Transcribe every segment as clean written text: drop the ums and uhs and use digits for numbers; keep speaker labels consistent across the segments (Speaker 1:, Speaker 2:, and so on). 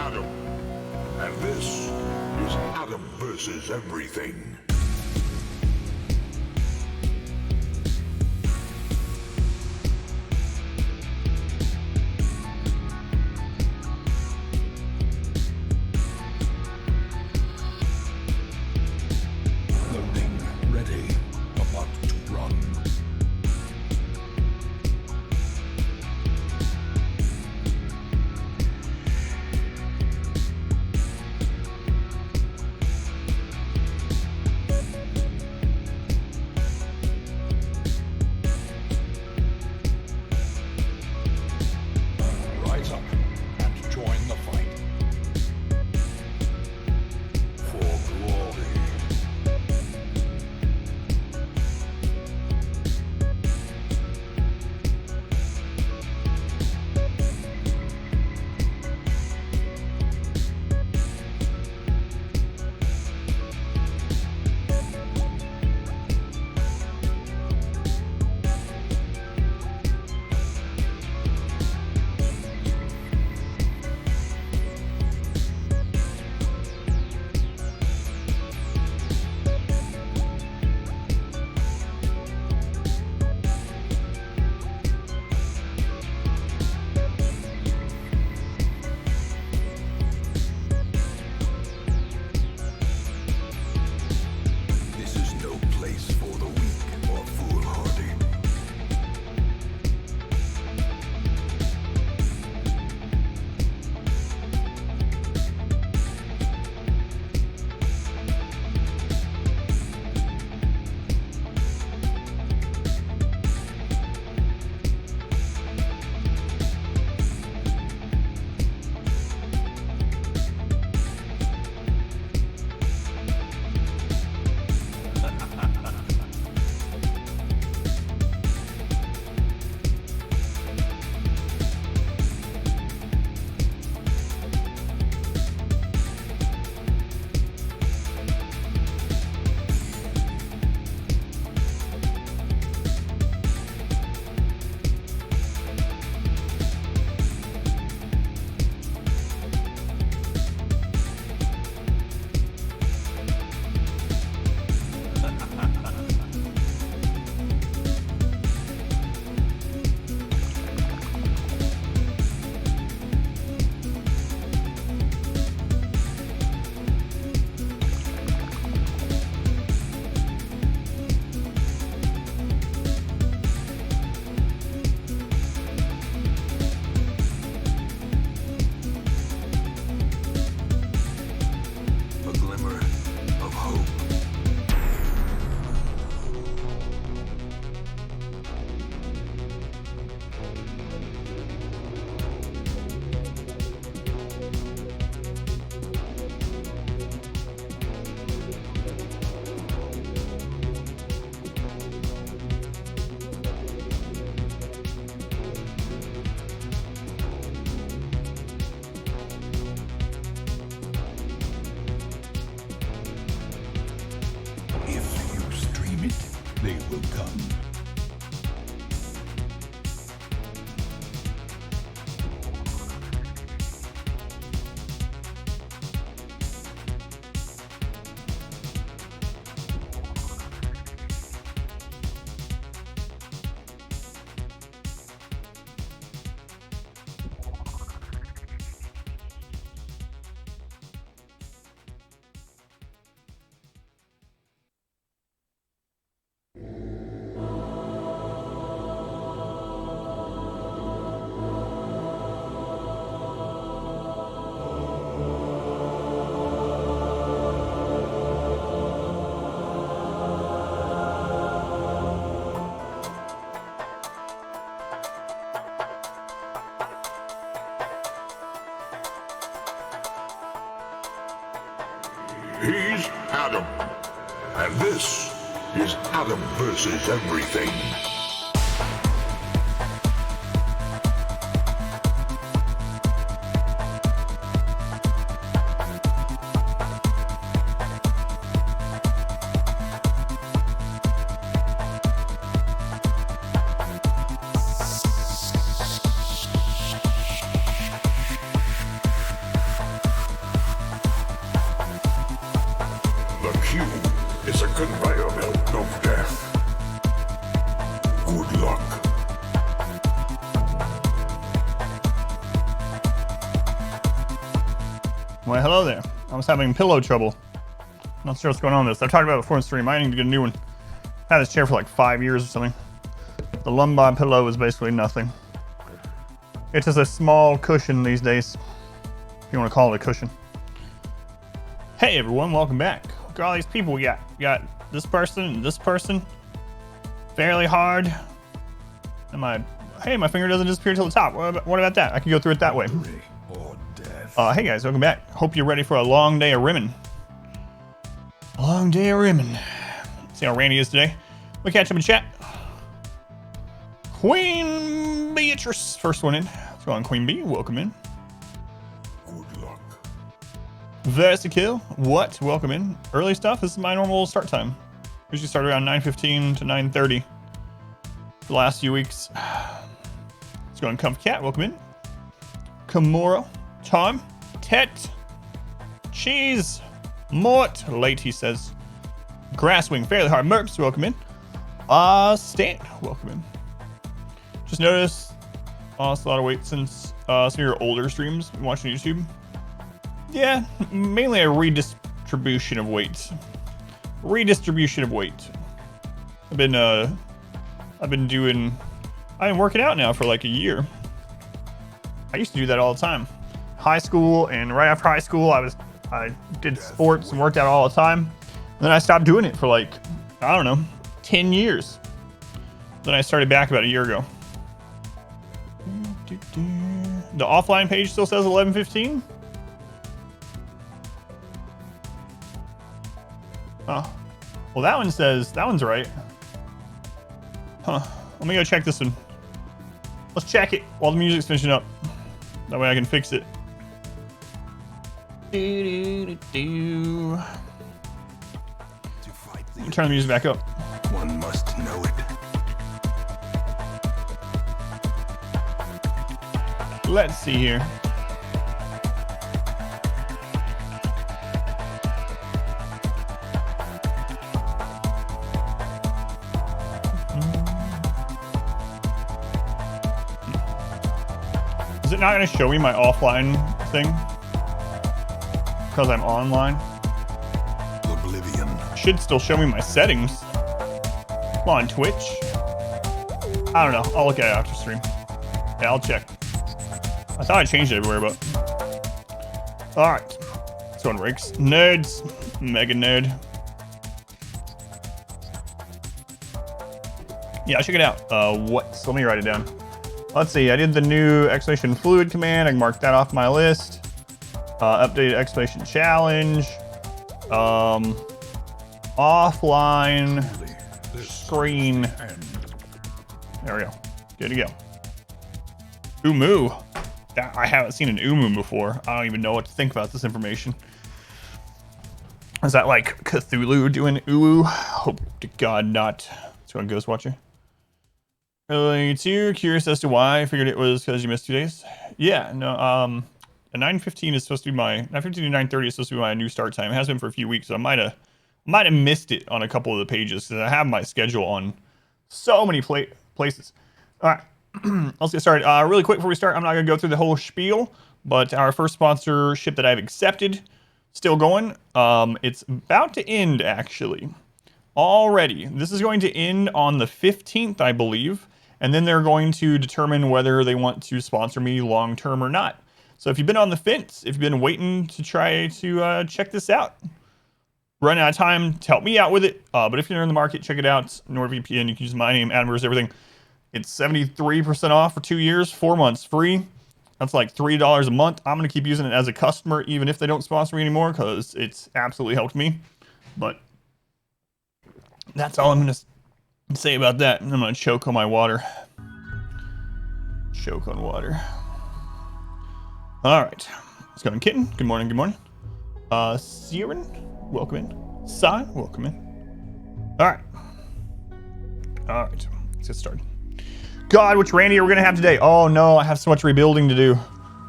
Speaker 1: Adam, and this is Adam versus everything.
Speaker 2: They will come.
Speaker 1: He's Adam, and this is Adam versus everything.
Speaker 2: Well, hello there. I was having pillow trouble. Not sure what's going on with this. I've talked about it before in stream. I need to get a new one. I had this chair for like 5 years or something. The lumbar pillow is basically nothing. It's just a small cushion these days, if you want to call it a cushion. Hey everyone, welcome back. Look at all these people we got. We got this person and this person. Fairly hard. Hey, my finger doesn't disappear till the top. What about that? I can go through it that way. Hey guys, welcome back. Hope you're ready for a long day of rimming. A long day of rimming. See how Randy is today. We'll catch up in chat. Queen Beatrice, first one in. Let's go on, Queen Bee. Welcome in.
Speaker 1: Good luck.
Speaker 2: Versikill, what? Welcome in. Early stuff. This is my normal start time. Usually start around 9:15 to 9:30. The last few weeks. Let's go on, Comfy Cat. Welcome in. Kimura, Tom, Tet, Cheese, Mort. Late, he says. Grasswing, fairly hard. Mercs, welcome in. Stan, welcome in. Just noticed, lost a lot of weight since some of your older streams watching YouTube. Yeah, mainly a redistribution of weight. Redistribution of weight. I've been working out now for like a year. I used to do that all the time. High school and right after high school, I did sports and worked out all the time. And then I stopped doing it for like, I don't know, 10 years. Then I started back about a year ago. The offline page still says 11:15. Oh, well that one says, that one's right. Huh, let me go check this one. Let's check it while the music's finishing up. That way I can fix it. Let me turn the music back up.
Speaker 1: One must know it.
Speaker 2: Let's see here. Is it not going to show me my offline thing? Because I'm online?
Speaker 1: Oblivion.
Speaker 2: Should still show me my settings. Come on, Twitch. I don't know. I'll look at it after stream. Yeah, I'll check. I thought I changed it everywhere, but... Alright. Let's go on Rakes. Nerds. Mega nerd. Yeah, check it out. What? So let me write it down. Let's see. I did the new exclamation fluid command. I can mark that off my list. Updated exclamation challenge. Offline screen. There we go. Good to go. Umu. I haven't seen an Umu before. I don't even know what to think about this information. Is that like Cthulhu doing Uwu? Hope to God not. Let's go on Ghost Watcher. Really too curious as to why. I figured it was because you missed 2 days. Yeah, no, a 9:15 is supposed to be my 9:15 to 9:30 is supposed to be my new start time. It has been for a few weeks, so I might have missed it on a couple of the pages because I have my schedule on so many places. All right. Let's get started. Really quick before we start, I'm not going to go through the whole spiel, but our first sponsorship that I've accepted, still going. It's about to end, actually. Already. This is going to end on the 15th, I believe, and then they're going to determine whether they want to sponsor me long-term or not. So if you've been on the fence, if you've been waiting to try to check this out, run out of time to help me out with it. But if you're in the market, check it out. NordVPN, you can use my name, Admir's, everything. It's 73% off for 2 years, 4 months free. That's like $3 a month. I'm going to keep using it as a customer, even if they don't sponsor me anymore, because it's absolutely helped me. But that's all I'm going to say about that. And I'm going to choke on my water. Choke on water. All right. Let's go on Kitten. Good morning, good morning. Siren, welcome in. Sai, welcome in. All right. All right. Let's get started. God, which Randy are we going to have today? Oh, no, I have so much rebuilding to do.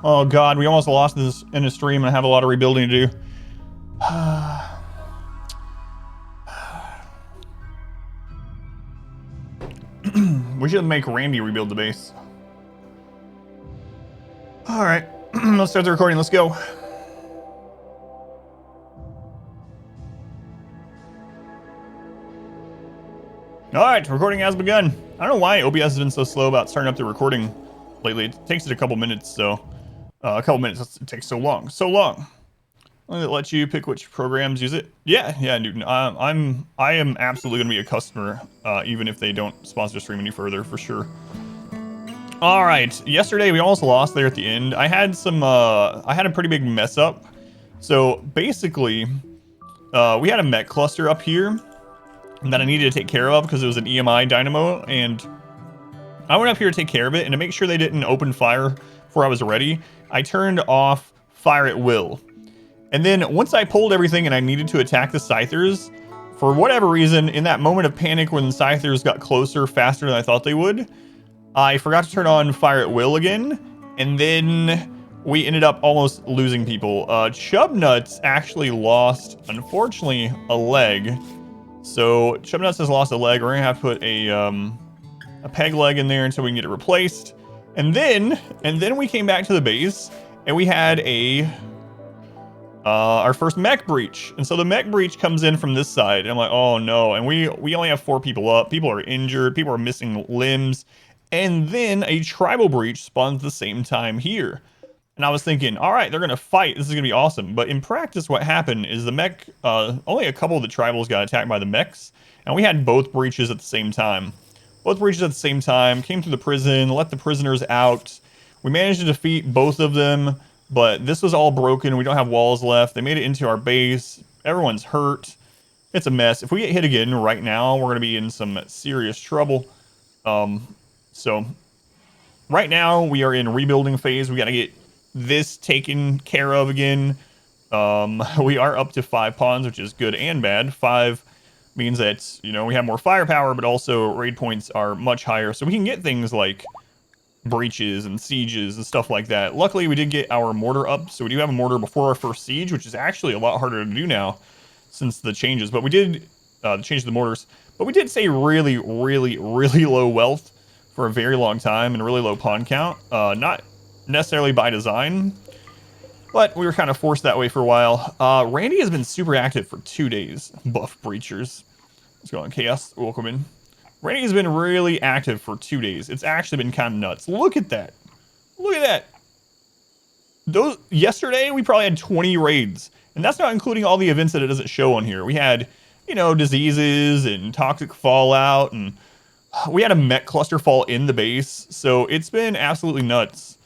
Speaker 2: Oh, God, we almost lost this in a stream, and I have a lot of rebuilding to do. We should make Randy rebuild the base. All right, let's start the recording. Let's go. All right, recording has begun. I don't know why OBS has been so slow about starting up the recording lately. It takes it a couple minutes, so a couple minutes. It takes so long, so long. Let you pick which programs use it. Yeah, Newton. I am absolutely gonna be a customer, even if they don't sponsor the stream any further, for sure. All right, yesterday we almost lost there at the end. I had a pretty big mess up. So basically, we had a Mech Cluster up here that I needed to take care of because it was an EMI dynamo, and I went up here to take care of it, and to make sure they didn't open fire before I was ready, I turned off fire at will. And then once I pulled everything and I needed to attack the Scythers, for whatever reason, in that moment of panic when the Scythers got closer faster than I thought they would, I forgot to turn on fire at will again, and then we ended up almost losing people. Chubnuts actually lost, unfortunately, a leg. So Chubnuts has lost a leg. We're gonna have to put a peg leg in there until we can get it replaced. And then we came back to the base and we had our first mech breach. And so the mech breach comes in from this side. And I'm like, oh no. And we only have 4 people up. People are injured. People are missing limbs. And then a tribal breach spawns at the same time here. And I was thinking, all right, they're going to fight. This is going to be awesome. But in practice, what happened is the mech, only a couple of the tribals got attacked by the mechs. And we had both breaches at the same time. Both breaches at the same time, came to the prison, let the prisoners out. We managed to defeat both of them, but this was all broken. We don't have walls left. They made it into our base. Everyone's hurt. It's a mess. If we get hit again right now, we're going to be in some serious trouble. So right now we are in rebuilding phase. We got to get this taken care of again. We are up to 5 pawns, which is good and bad. 5 means that, you know, we have more firepower, but also raid points are much higher, so we can get things like breaches and sieges and stuff like that. Luckily, we did get our mortar up, so we do have a mortar before our first siege, which is actually a lot harder to do now since the changes. But we did change the mortars, but we did stay really low wealth for a very long time and a really low pawn count. Not necessarily by design, but we were kind of forced that way for a while. Randy has been super active for 2 days. Buff breachers. Let's go on Chaos. Welcome in. Randy has been really active for 2 days. It's actually been kind of nuts. Look at that. Look at that. Yesterday, we probably had 20 raids. And that's not including all the events that it doesn't show on here. We had, you know, diseases and toxic fallout, and we had a Mech Cluster fall in the base. So it's been absolutely nuts.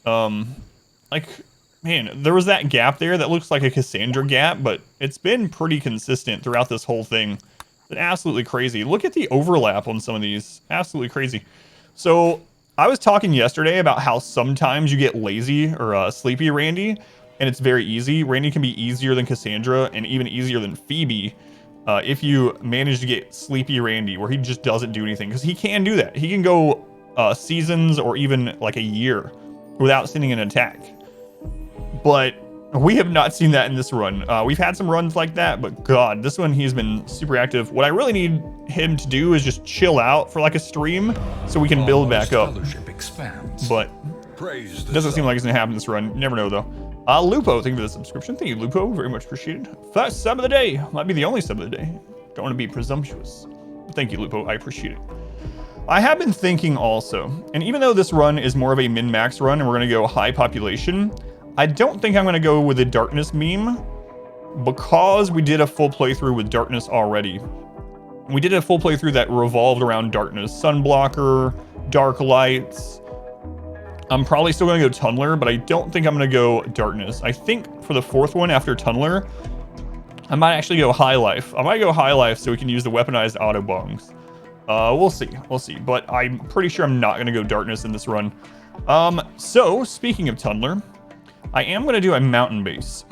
Speaker 2: Like, man, there was that gap there that looks like a Cassandra gap, but it's been pretty consistent throughout this whole thing. It's been absolutely crazy. Look at the overlap on some of these. Absolutely crazy. So I was talking yesterday about how sometimes you get lazy or sleepy Randy, and it's very easy. Randy can be easier than Cassandra and even easier than Phoebe if you manage to get sleepy Randy, where he just doesn't do anything, because he can do that. He can go seasons or even like a year without sending an attack. But we have not seen that in this run. We've had some runs like that, but God, this one he's been super active. What I really need him to do is just chill out for like a stream so we can build back up. But it doesn't seem like it's gonna happen this run. You never know though. Lupo, thank you for the subscription. Thank you, Lupo, very much appreciated. First sub of the day. Might be the only sub of the day. Don't want to be presumptuous. But thank you, Lupo, I appreciate it. I have been thinking also, and even though this run is more of a min-max run and we're gonna go high population, I don't think I'm going to go with a darkness meme because we did a full playthrough with darkness already. We did a full playthrough that revolved around darkness. Sunblocker, dark lights. I'm probably still going to go Tunneler, but I don't think I'm going to go darkness. I think for the 4th one after Tunneler, I might actually go high life. I might go high life so we can use the weaponized auto bongs. We'll see. But I'm pretty sure I'm not going to go darkness in this run. So speaking of Tunneler, I am going to do a mountain base.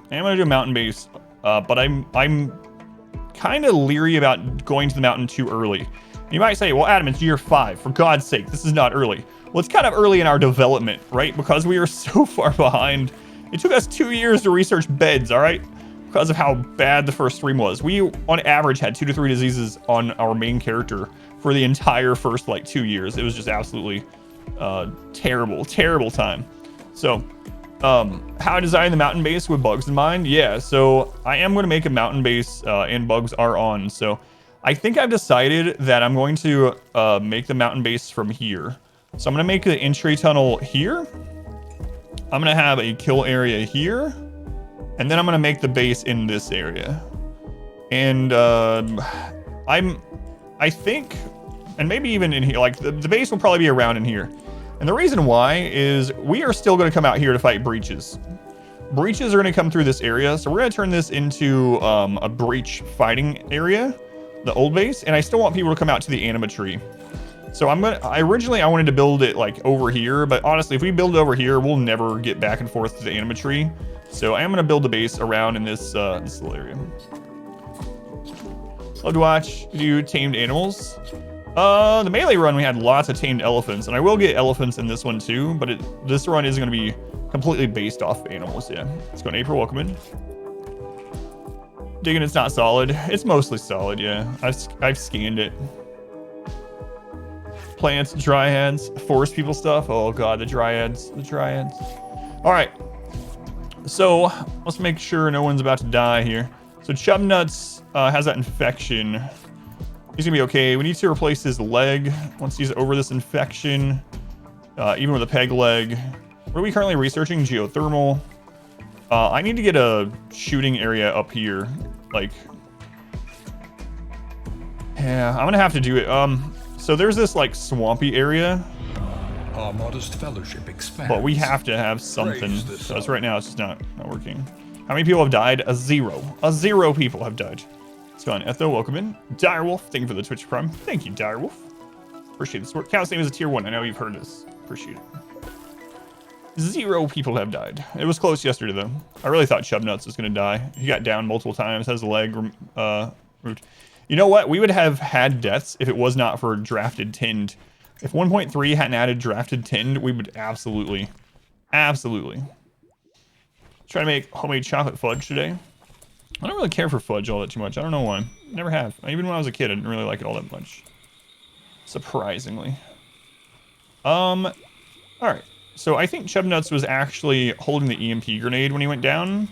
Speaker 2: But I'm kind of leery about going to the mountain too early. You might say, well, Adam, it's year 5. For God's sake, this is not early. Well, it's kind of early in our development, right? Because we are so far behind. It took us 2 years to research beds, all right? Because of how bad the first stream was. We, on average, had 2 to 3 diseases on our main character for the entire first, 2 years. It was just absolutely terrible time. So, how I designed the mountain base with bugs in mind? Yeah, so I am going to make a mountain base and bugs are on. So I think I've decided that I'm going to make the mountain base from here. So I'm going to make the entry tunnel here. I'm going to have a kill area here. And then I'm going to make the base in this area. And I think, and maybe even in here, like the base will probably be around in here. And the reason why is we are still going to come out here to fight breaches. Breaches are going to come through this area. So we're going to turn this into a breach fighting area, the old base. And I still want people to come out to the anima tree. So originally I wanted to build it like over here, but honestly, if we build it over here, we'll never get back and forth to the anima tree. So I am going to build the base around in this little area. Love to watch you tamed animals. The melee run, we had lots of tamed elephants, and I will get elephants in this one too, but this run is going to be completely based off animals. Yeah, let's go. April, welcome in. Digging it's not solid. It's mostly solid, yeah. I've scanned it. Plants, dryads, forest people stuff. Oh god, the dryads. All right. So let's make sure no one's about to die here. So Chubnuts has that infection. He's gonna be okay. We need to replace his leg once he's over this infection. Even with a peg leg. What are we currently researching? Geothermal. I need to get a shooting area up here. Like, yeah, I'm gonna have to do it. So there's this like swampy area.
Speaker 1: Our modest fellowship expands.
Speaker 2: But we have to have something. Because right now it's just not working. How many people have died? A zero. 0 people have died. Let's go on. Etho, welcome in. Direwolf, thank you for the Twitch Prime. Thank you, Direwolf. Appreciate this work. Count's name is a tier 1. I know you've heard this. Appreciate it. 0 people have died. It was close yesterday, though. I really thought Chubnuts was going to die. He got down multiple times, has a leg removed. You know what? We would have had deaths if it was not for drafted tinned. If 1.3 hadn't added drafted tinned, we would absolutely. Try to make homemade chocolate fudge today. I don't really care for fudge all that too much. I don't know why. Never have. Even when I was a kid, I didn't really like it all that much. Surprisingly. All right. So I think Chubnuts was actually holding the EMP grenade when he went down.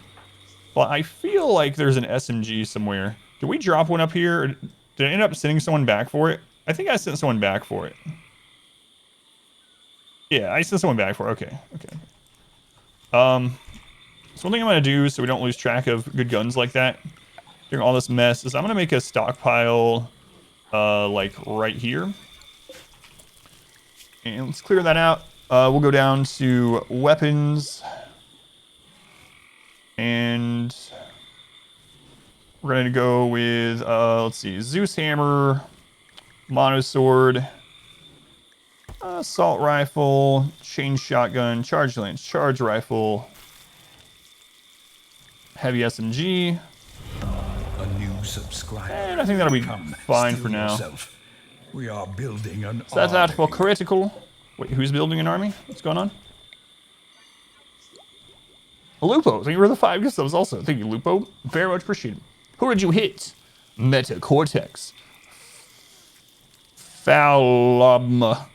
Speaker 2: But I feel like there's an SMG somewhere. Did we drop one up here? Or did I end up sending someone back for it? I think I sent someone back for it. Yeah, I sent someone back for it. Okay. So one thing I'm going to do so we don't lose track of good guns like that during all this mess is I'm going to make a stockpile like right here. And let's clear that out. We'll go down to weapons. And we're going to go with, let's see, Zeus Hammer, Mono Sword, Assault Rifle, Chain Shotgun, Charge Lance, Charge Rifle, Heavy SMG.
Speaker 1: A new subscriber.
Speaker 2: And I think that'll be fine for now.
Speaker 1: We are building an
Speaker 2: So that's out for critical. Wait, who's building an army? What's going on? Lupo, thank you for the 5 gift subs also. Thank you, Lupo. Very much appreciated. Who did you hit? Meta Cortex. Falum.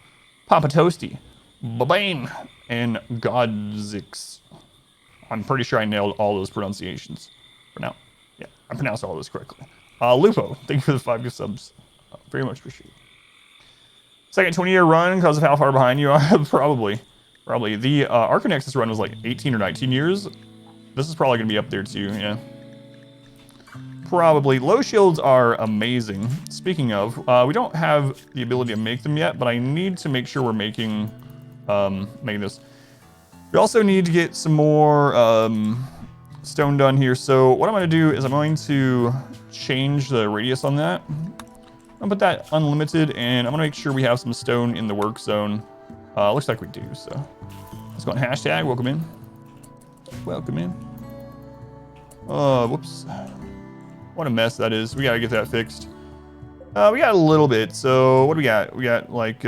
Speaker 2: Papa Toasty. Babane. And Godzix. I'm pretty sure I nailed all those pronunciations for now. Yeah, I pronounced all those correctly. Lupo, thank you for the 5 gift subs. Very much appreciated. Second 20-year run because of how far behind you are. Probably. The Arcanexus run was like 18 or 19 years. This is probably going to be up there too, yeah. Probably. Low shields are amazing. Speaking of, we don't have the ability to make them yet, but I need to make sure we're making this. We also need to get some more stone done here. So what I'm going to do is I'm going to change the radius on that. I'll put that unlimited, and I'm going to make sure we have some stone in the work zone. Looks like we do, so let's go on hashtag. Welcome in. Welcome in. Whoops. What a mess that is. We got to get that fixed. We got a little bit. So what do we got? We got like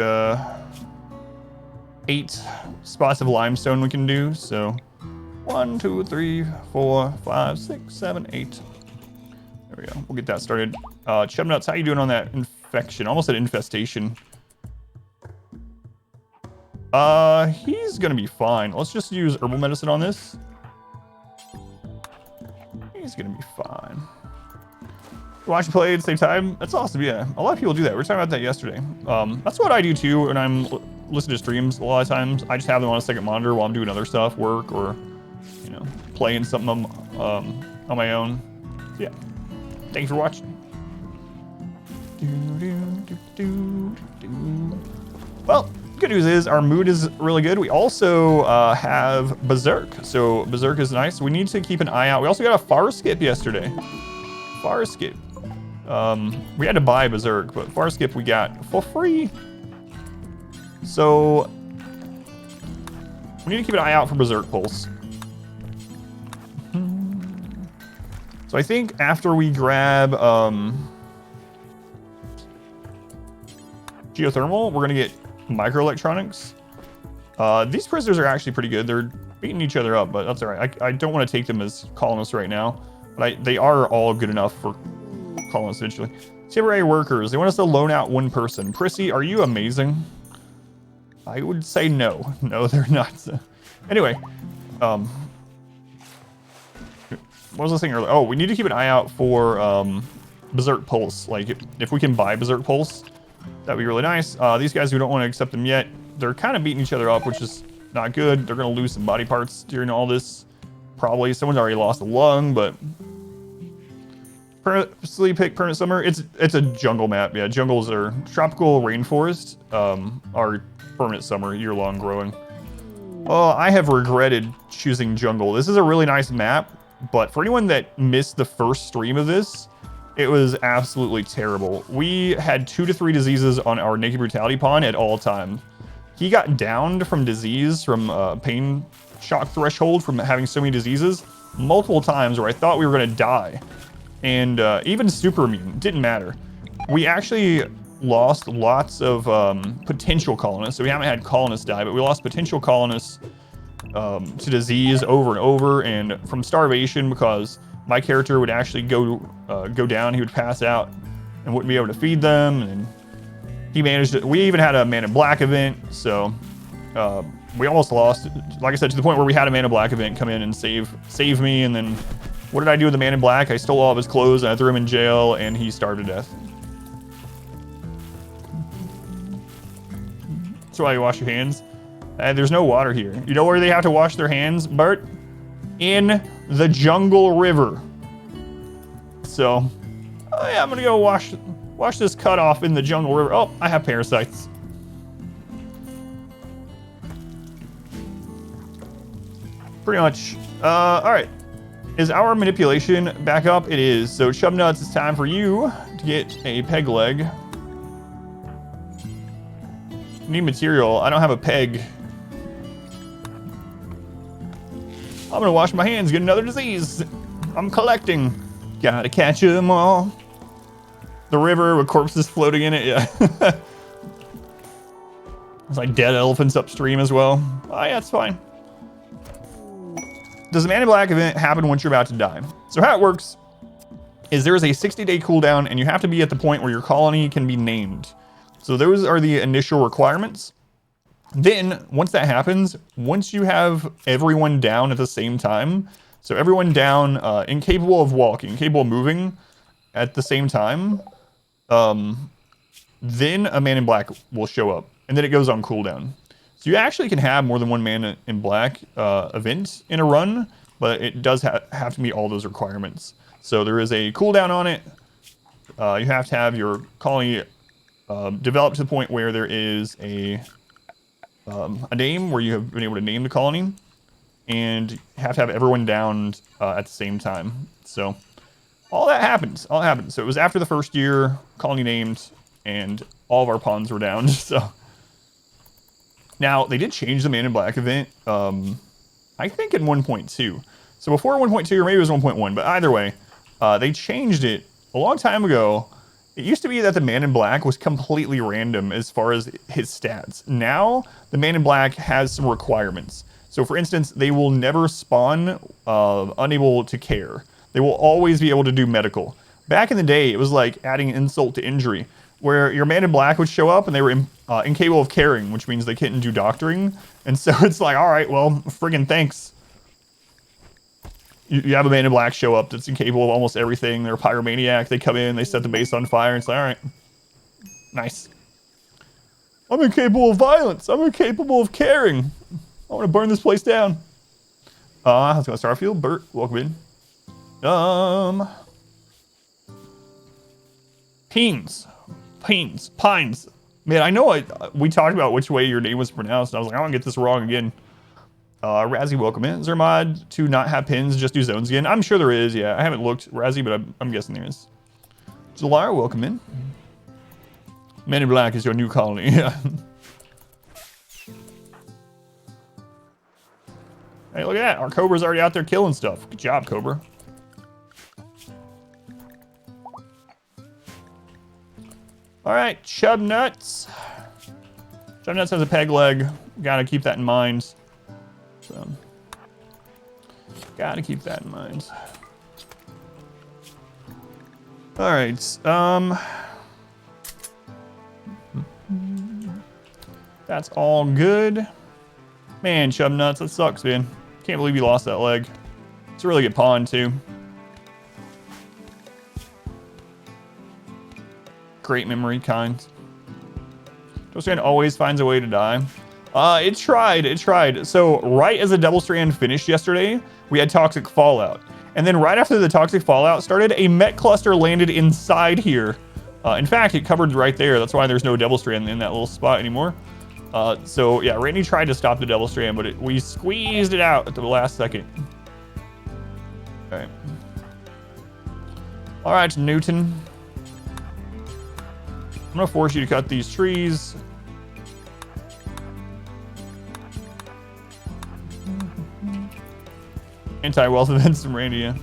Speaker 2: 8 spots of limestone we can do. So 1, 2, 3, 4, 5, 6, 7, 8. There we go. We'll get that started. Chubnuts, how you doing on that infection? Almost an infestation. He's gonna be fine. Let's just use herbal medicine on this. He's gonna be fine. Watch you play at the same time. That's awesome. Yeah, a lot of people do that. We were talking about that yesterday. That's what I do too when I'm listening to streams. A lot of times, I just have them on a second monitor while I'm doing other stuff, work, or you know, playing something on my own. So, yeah. Thanks for watching. Well, good news is our mood is really good. We also have Berserk. So Berserk is nice. We need to keep an eye out. We also got a far skip yesterday. Far skip. We had to buy Berserk, but far skip we got for free. So we need to keep an eye out for Berserk Pulse. So I think after we grab Geothermal, we're gonna get Microelectronics. These prisoners are actually pretty good. They're beating each other up, but that's all right. I don't want to take them as colonists right now, but they are all good enough for colonists eventually. Temporary workers. They want us to loan out one person. Prissy, are you amazing? I would say no. No, they're not. Anyway, what was I saying earlier? Oh, we need to keep an eye out for Berserk Pulse. Like, if we can buy Berserk Pulse, that'd be really nice. These guys, we don't want to accept them yet. They're kind of beating each other up, which is not good. They're going to lose some body parts during all this. Probably. Someone's already lost a lung, but... Purposely pick permanent summer. It's a jungle map. Yeah, jungles are... Tropical rainforest are permanent summer, year-long growing. Oh, I have regretted choosing jungle. This is a really nice map, but for anyone that missed the first stream of this, it was absolutely terrible. We had 2 to 3 diseases on our Naked Brutality pawn at all times. He got downed from disease, from pain shock threshold, from having so many diseases multiple times where I thought we were going to die. And even super immune, didn't matter. We actually lost lots of potential colonists. So we haven't had colonists die, but we lost potential colonists to disease over and over, and from starvation, because my character would actually go down. He would pass out and wouldn't be able to feed them. And he managed it. We even had a Man in Black event, so we almost lost. Like I said, to the point where we had a Man in Black event come in and save me. And then what did I do with the Man in Black? I stole all of his clothes and I threw him in jail, and he starved to death. That's why you wash your hands. There's no water here. You know where they have to wash their hands, Bert? In the jungle river. So, yeah, I'm gonna go wash this cut off in the jungle river. Oh, I have parasites. Pretty much. All right. Is our manipulation back up? It is. So, Chub Nuts, it's time for you to get a peg leg. Need material. I don't have a peg. I'm gonna wash my hands, get another disease. I'm collecting. Gotta catch them all. The river with corpses floating in it, yeah. It's like dead elephants upstream as well. Oh yeah, it's fine. Does the Man in Black event happen once you're about to die? So how it works is there is a 60-day cooldown, and you have to be at the point where your colony can be named. So those are the initial requirements. Then, once that happens, once you have everyone down at the same time, so everyone down, incapable of walking, incapable of moving at the same time, then a Man in Black will show up, and then it goes on cooldown. So you actually can have more than one Man in Black event in a run, but it does have to meet all those requirements. So there is a cooldown on it. You have to have your colony developed to the point where there is a name, where you have been able to name the colony, and you have to have everyone down at the same time. So all that happens. All that happens. So it was after the first year, colony named, and all of our pawns were down. So now they did change the Man in Black event. I think in 1.2. So before 1.2, or maybe it was 1.1, but either way, they changed it a long time ago. It used to be that the Man in Black was completely random as far as his stats. Now, the Man in Black has some requirements. So for instance, they will never spawn unable to care. They will always be able to do medical. Back in the day, it was like adding insult to injury, where your Man in Black would show up and they were incapable of caring, which means they couldn't do doctoring. And so it's like, all right, well, friggin' thanks. You have a man in black show up that's incapable of almost everything. They're a pyromaniac. They come in, they set the base on fire, and it's like, all right, nice. I'm incapable of violence. I'm incapable of caring. I want to burn this place down. How's it going, Starfield? Bert, welcome in. Pines. Man, I know we talked about which way your name was pronounced. And I was like, I don't want to get this wrong again. Razzie, welcome in. Is there a mod to not have pins, just do zones again? I'm sure there is, yeah. I haven't looked, Razzie, but I'm guessing there is. Jalar, welcome in. Men in Black is your new colony, yeah. Hey, look at that. Our Cobra's already out there killing stuff. Good job, Cobra. All right, Chub Nuts. Chub Nuts has a peg leg. Gotta keep that in mind. So, gotta keep that in mind. All right. That's all good. Man, Chub Nuts, that sucks, man. Can't believe you lost that leg. It's a really good pawn, too. Great memory, kind. Double always finds a way to die. It tried. So right as the Double Strand finished yesterday, we had Toxic Fallout. And then right after the Toxic Fallout started, a Mech Cluster landed inside here. In fact, it covered right there. That's why there's no Double Strand in that little spot anymore. So yeah, Randy tried to stop the Double Strand, but we squeezed it out at the last second. All right, Newton. I'm gonna force you to cut these trees. Anti-wealth events from Randy, yeah.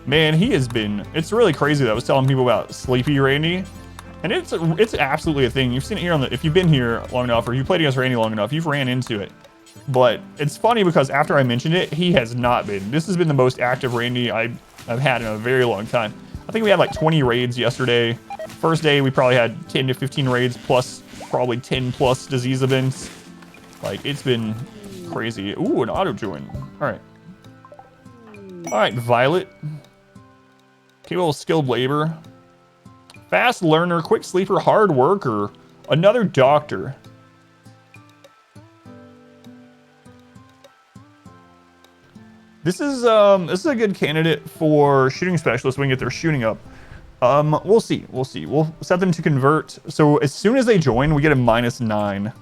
Speaker 2: Man, he has been, it's really crazy that I was telling people about Sleepy Randy. And it's absolutely a thing. You've seen it here on the, if you've been here long enough or you played against Randy long enough, you've ran into it. But it's funny because after I mentioned it, he has not been. This has been the most active Randy I've had in a very long time. I think we had like 20 raids yesterday. First day, we probably had 10 to 15 raids plus probably 10 plus disease events. Like, it's been crazy. Ooh, an auto join. All right, Violet. Capable skilled labor. Fast learner, quick sleeper, hard worker. Another doctor. This is a good candidate for shooting specialists. We can get their shooting up. We'll see. We'll set them to convert. So as soon as they join, we get a -9.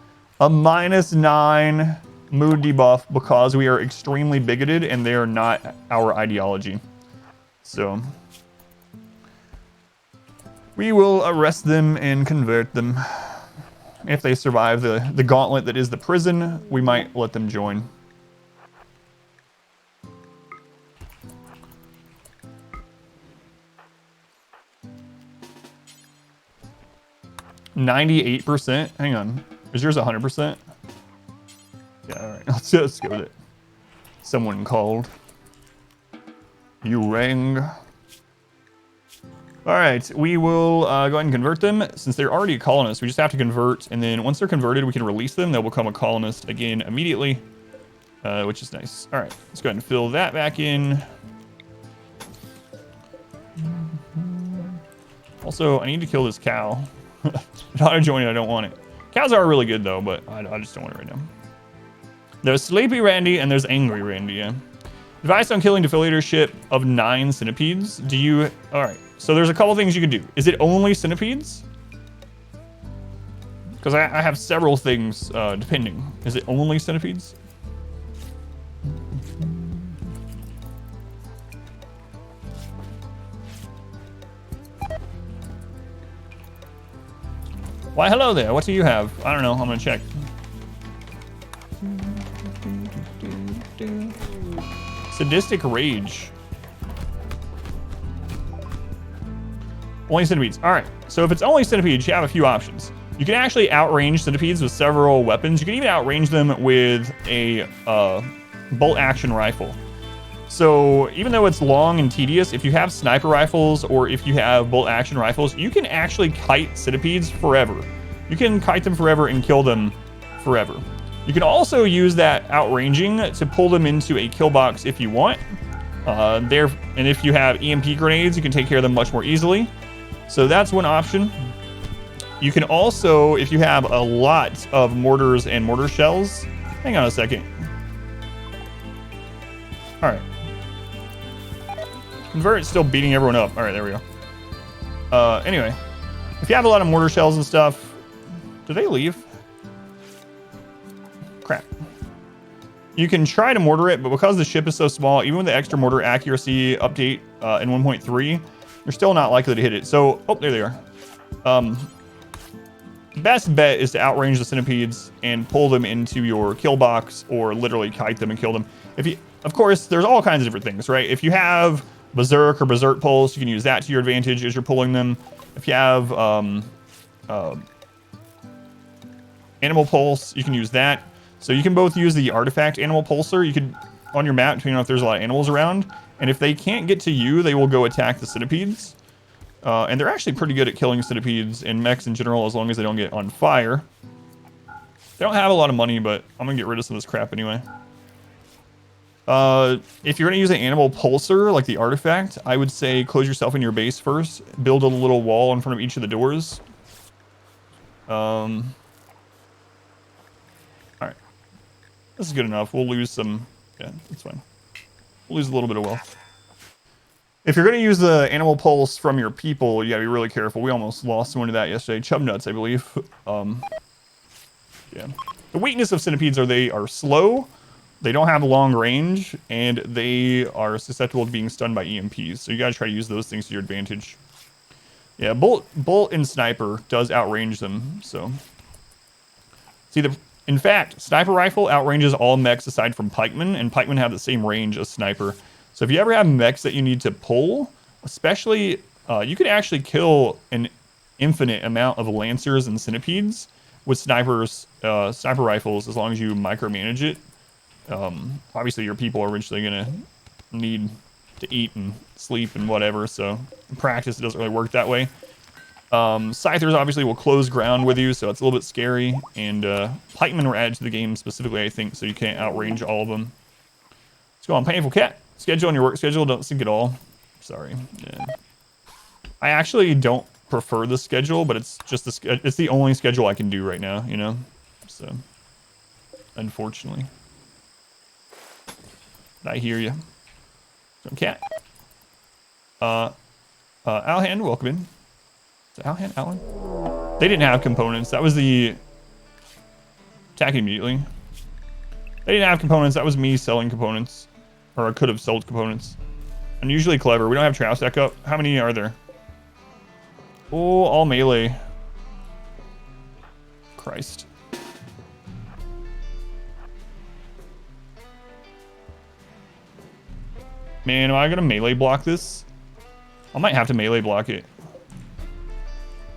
Speaker 2: A -9 mood debuff because we are extremely bigoted and they are not our ideology. So we will arrest them and convert them. If they survive the gauntlet that is the prison, we might let them join. %. Hang on. Is yours 100%? Yeah, all right. Let's go with it. Someone called. You rang. All right, we will go ahead and convert them. Since they're already a colonist, we just have to convert, and then once they're converted, we can release them. They'll become a colonist again immediately, which is nice. All right, let's go ahead and fill that back in. Also, I need to kill this cow. Not joining, I don't want it. Cows are really good though, but I just don't want it right now. There's Sleepy Randy and there's Angry Randy, yeah. Advice on killing defoliatorship of 9 centipedes. Do you... Alright, so there's a couple things you can do. Is it only centipedes? Because I have several things depending. Is it only centipedes? Why, hello there. What do you have? I don't know. I'm gonna check. Sadistic Rage. Only centipedes. All right. So if it's only centipedes, you have a few options. You can actually outrange centipedes with several weapons. You can even outrange them with a bolt action rifle. So even though it's long and tedious, if you have sniper rifles or if you have bolt action rifles, you can actually kite centipedes forever. You can kite them forever and kill them forever. You can also use that outranging to pull them into a kill box if you want. And if you have EMP grenades, you can take care of them much more easily. So that's one option. You can also, if you have a lot of mortars and mortar shells, hang on a second. All right. Convert's still beating everyone up. All right, there we go. Anyway, if you have a lot of mortar shells and stuff, do they leave? Crap. You can try to mortar it, but because the ship is so small, even with the extra mortar accuracy update in 1.3, you're still not likely to hit it. So, oh, there they are. Best bet is to outrange the centipedes and pull them into your kill box, or literally kite them and kill them. Of course, there's all kinds of different things, right? If you have berserk or berserk pulse, you can use that to your advantage as you're pulling them. If you have animal pulse, you can use that. So you can both use the artifact animal pulsar. You could, on your map, depending on if there's a lot of animals around, and if they can't get to you, they will go attack the centipedes. And they're actually pretty good at killing centipedes and mechs in general, as long as they don't get on fire. They don't have a lot of money, but I'm gonna get rid of some of this crap anyway. If you're gonna use an animal pulsar, like the artifact, I would say close yourself in your base first. Build a little wall in front of each of the doors. Alright. This is good enough. We'll lose some... Yeah, that's fine. We'll lose a little bit of wealth. If you're going to use the animal pulse from your people, you got to be really careful. We almost lost someone to that yesterday. Chub nuts, I believe. Yeah. The weakness of centipedes are they are slow, they don't have long range, and they are susceptible to being stunned by EMPs. So you got to try to use those things to your advantage. Yeah, bolt and sniper does outrange them. So, see, in fact, sniper rifle outranges all mechs aside from pikemen, and pikemen have the same range as sniper. So if you ever have mechs that you need to pull, especially, you can actually kill an infinite amount of lancers and centipedes with sniper rifles, as long as you micromanage it. Obviously, your people are eventually going to need to eat and sleep and whatever, so in practice, it doesn't really work that way. Scythers obviously will close ground with you, so it's a little bit scary, and pikemen were added to the game specifically, I think, so you can't outrange all of them. Let's go on Painful Cat. Schedule on your work schedule, don't sync at all. Sorry. Yeah. I actually don't prefer the schedule, but it's just it's the only schedule I can do right now, you know? So, unfortunately. But I hear you. So, Cat. Alhan, welcome in. Is it Alhan? Alan? They didn't have components. That was the... Attack immediately. They didn't have components. That was me selling components. Or I could have sold components. Unusually clever. We don't have trap stack up. How many are there? Oh, all melee. Christ. Man, am I gonna melee block this? I might have to melee block it.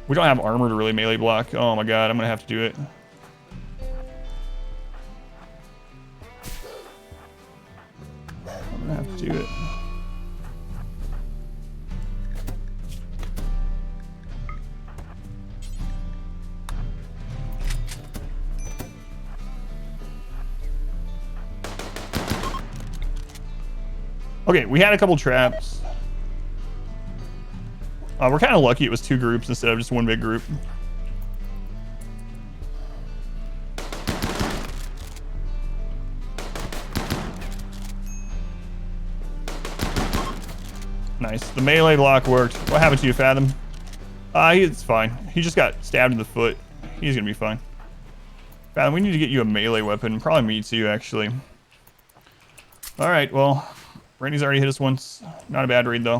Speaker 2: We don't have armor to really melee block. Oh my god, I'm gonna have to do it. I'm gonna have to do it. Okay, we had a couple traps. We're kind of lucky it was 2 groups instead of just 1 big group. Nice. The melee block worked. What happened to you, Fathom? It's fine. He just got stabbed in the foot. He's gonna be fine. Fathom, we need to get you a melee weapon. Probably me too, actually. Alright, well... Randy's already hit us once. Not a bad raid, though.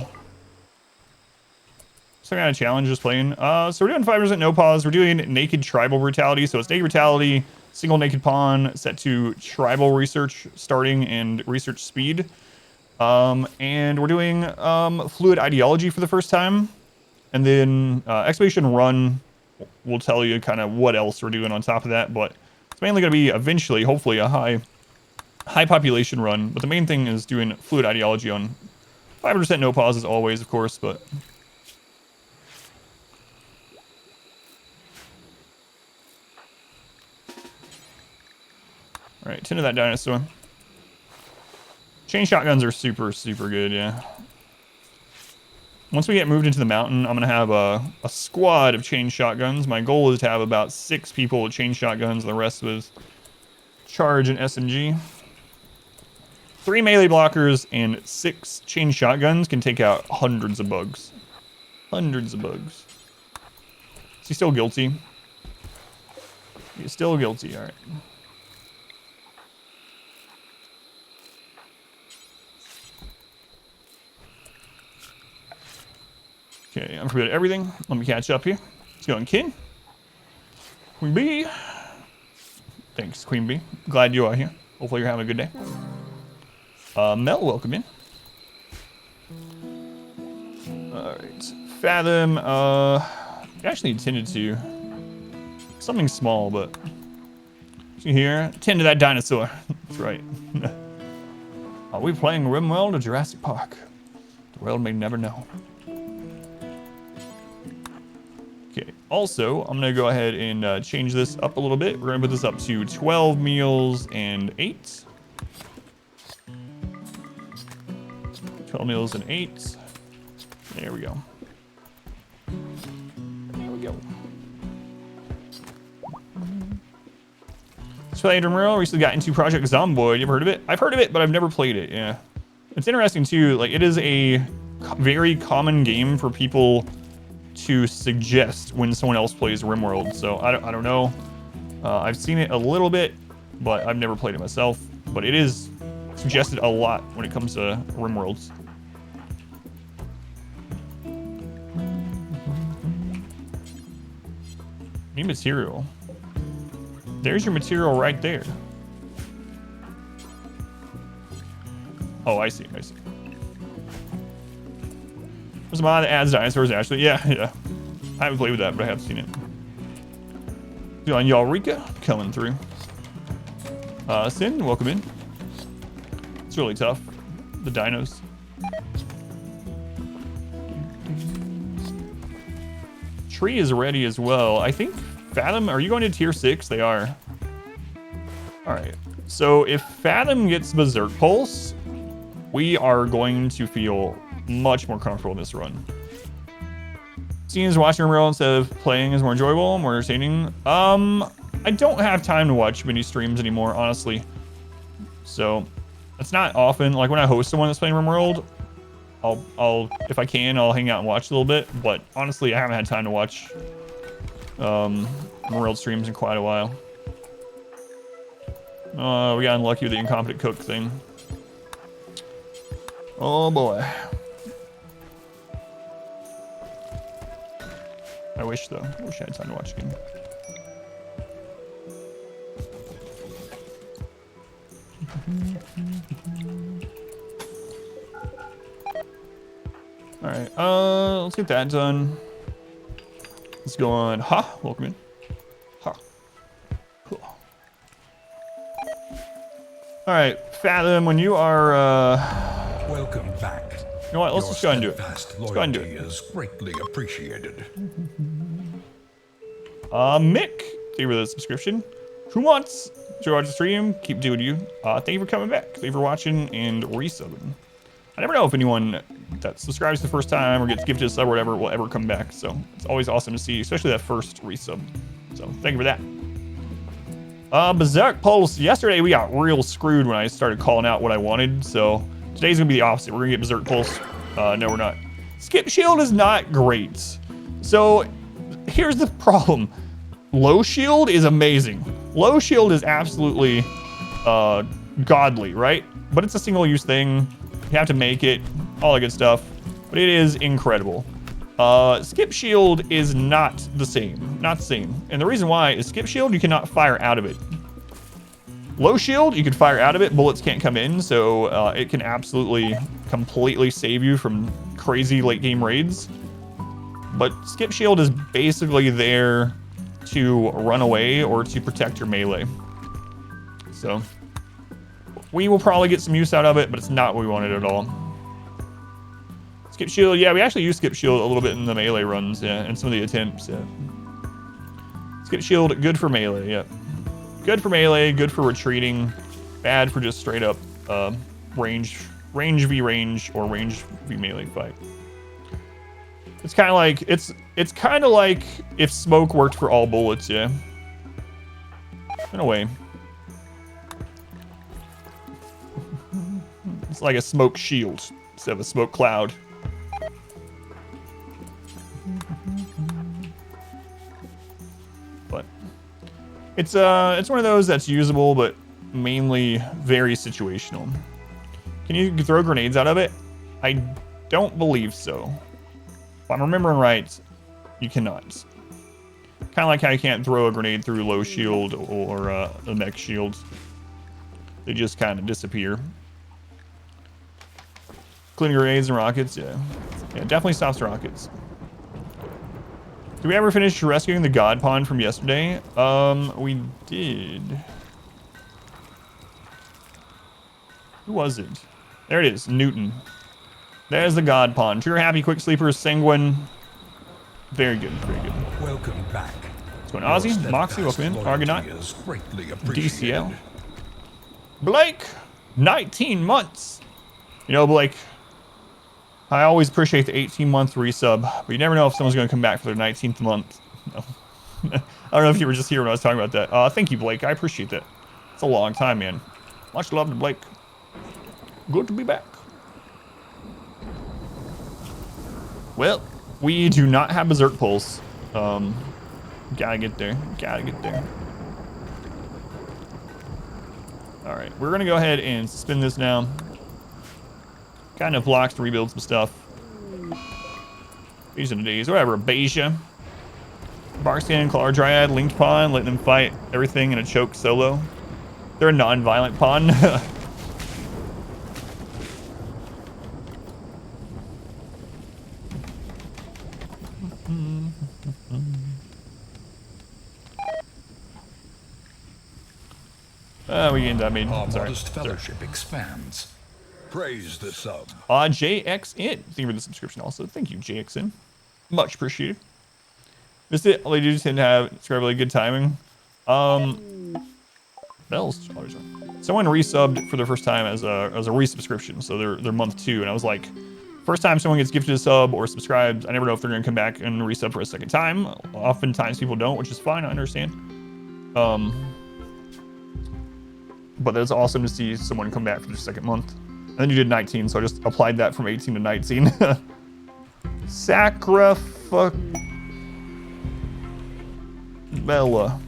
Speaker 2: Some kind of challenge just playing. So we're doing 5% no pause. We're doing naked tribal brutality. So it's naked brutality, single naked pawn, set to tribal research starting and research speed. And we're doing fluid ideology for the first time. And then expedition run will tell you kind of what else we're doing on top of that. But it's mainly going to be eventually, hopefully, a high population run, but the main thing is doing fluid ideology on 5% no pause as always, of course, but All right, 10 of that dinosaur. Chain shotguns are super, super good, yeah. Once we get moved into the mountain, I'm going to have a squad of chain shotguns. My goal is to have about 6 people with chain shotguns, and the rest with charge and SMG. 3 melee blockers and 6 chain shotguns can take out hundreds of bugs. Hundreds of bugs. Is he still guilty? He's still guilty, alright. Okay, I'm forgetting everything. Let me catch up here. Let's go on Kin. Queen Bee. Thanks, Queen Bee. Glad you are here. Hopefully you're having a good day. Mel, welcome in. Alright. Fathom, actually intended to. Something small, but. See here? Tend to that dinosaur. That's right. Are we playing RimWorld or Jurassic Park? The world may never know. Okay, also, I'm gonna go ahead and change this up a little bit. We're gonna put this up to 12 meals and 8. 12 meals and 8. There we go. There we go. Played RimWorld, recently got into Project Zomboid. You ever heard of it? I've heard of it, but I've never played it, yeah. It's interesting too, like it is a very common game for people to suggest when someone else plays RimWorld. So I don't know. I've seen it a little bit, but I've never played it myself. But it is suggested a lot when it comes to RimWorlds. New material. There's your material right there. Oh, I see. There's a mod that adds dinosaurs, actually. Yeah. I haven't played with that, but I have seen it. On Eureka, coming through. Sin, welcome in. It's really tough. The dinos. Tree is ready as well. I think Fathom, are you going to tier 6? They are. All right. So if Fathom gets Berserk Pulse, we are going to feel much more comfortable in this run. Seems watching RimWorld instead of playing is more enjoyable, more entertaining. I don't have time to watch mini streams anymore, honestly. So it's not often. Like when I host someone that's playing RimWorld, I'll if I can, I'll hang out and watch a little bit. But honestly, I haven't had time to watch RimWorld streams in quite a while. We got unlucky with the incompetent cook thing. Oh boy. I wish though. I wish I had time to watch again. All right. Let's get that done. Let's go on. Ha. Welcome in. Ha. Cool. All right, Fathom. When you are.
Speaker 1: Welcome back.
Speaker 2: You know what? Let's just go and do it. Let's go and do it.
Speaker 1: Is greatly appreciated.
Speaker 2: Mick, thank you for the subscription. Who wants to watch the stream? Keep doing you. Thank you for coming back. Thank you for watching and resubbing. I never know if anyone that subscribes the first time or gets gifted a sub or whatever will ever come back. So it's always awesome to see, especially that first resub. So thank you for that. Berserk Pulse. Yesterday we got real screwed when I started calling out what I wanted. So today's gonna be the opposite. We're gonna get Berserk Pulse. No, we're not. Skip Shield is not great. So here's the problem. Low Shield is amazing. Low Shield is absolutely godly, right? But it's a single-use thing. You have to make it, all that good stuff. But it is incredible. Skip Shield is not the same. Not the same. And the reason why is Skip Shield, you cannot fire out of it. Low Shield, you can fire out of it. Bullets can't come in, so it can absolutely, completely save you from crazy late-game raids. But Skip Shield is basically there to run away or to protect your melee. So we will probably get some use out of it, but it's not what we wanted at all. Skip Shield, yeah, we actually use Skip Shield a little bit in the melee runs, yeah, and some of the attempts, yeah. Skip Shield, good for melee, yeah. Good for melee, good for retreating, bad for just straight up range v range or range v melee fight. It's kind of like it's kind of like if smoke worked for all bullets, yeah. In a way. It's like a smoke shield instead of a smoke cloud. But it's one of those that's usable, but mainly very situational. Can you throw grenades out of it? I don't believe so. If I'm remembering right, you cannot. Kind of like how you can't throw a grenade through low shield or a mech shield. They just kind of disappear. Including grenades and rockets, yeah. Yeah, definitely stops rockets. Did we ever finish rescuing the god pond from yesterday? We did. Who was it? There it is, Newton. There's the god pond. Trigger happy, quick sleepers, sanguine. Very good, very good.
Speaker 1: Welcome back.
Speaker 2: What's going on, Ozzy? Moxie, welcome in. Argonaut. DCL. Blake, 19 months. You know, Blake, I always appreciate the 18-month resub, but you never know if someone's going to come back for their 19th month. No. I don't know if you were just here when I was talking about that. Thank you, Blake. I appreciate that. It's a long time, man. Much love to Blake. Good to be back. Well, we do not have Berserk Pulse. Gotta get there. Gotta get there. All right, we're gonna go ahead and spin this now. Kind of blocks to rebuild some stuff. These are the days. Whatever, Beja. Barkscan, Claw Dryad, Linked Pawn, letting them fight everything in a choke solo. They're a non-violent pawn. We gained that made.
Speaker 1: Our
Speaker 2: Sorry.
Speaker 1: modest fellowship expands. Praise the sub.
Speaker 2: JXN. Thank you for the subscription also. Thank you, JXN. Much appreciated. Missed it. All they do tend to have incredibly good timing. Bells. Always on. Someone resubbed for their first time as a resubscription, so they're month 2, and I was like, first time someone gets gifted a sub or subscribed, I never know if they're gonna come back and resub for a second time. Oftentimes people don't, which is fine. I understand. But it's awesome to see someone come back for their second month. And then you did 19, so I just applied that from 18 to 19. Bella.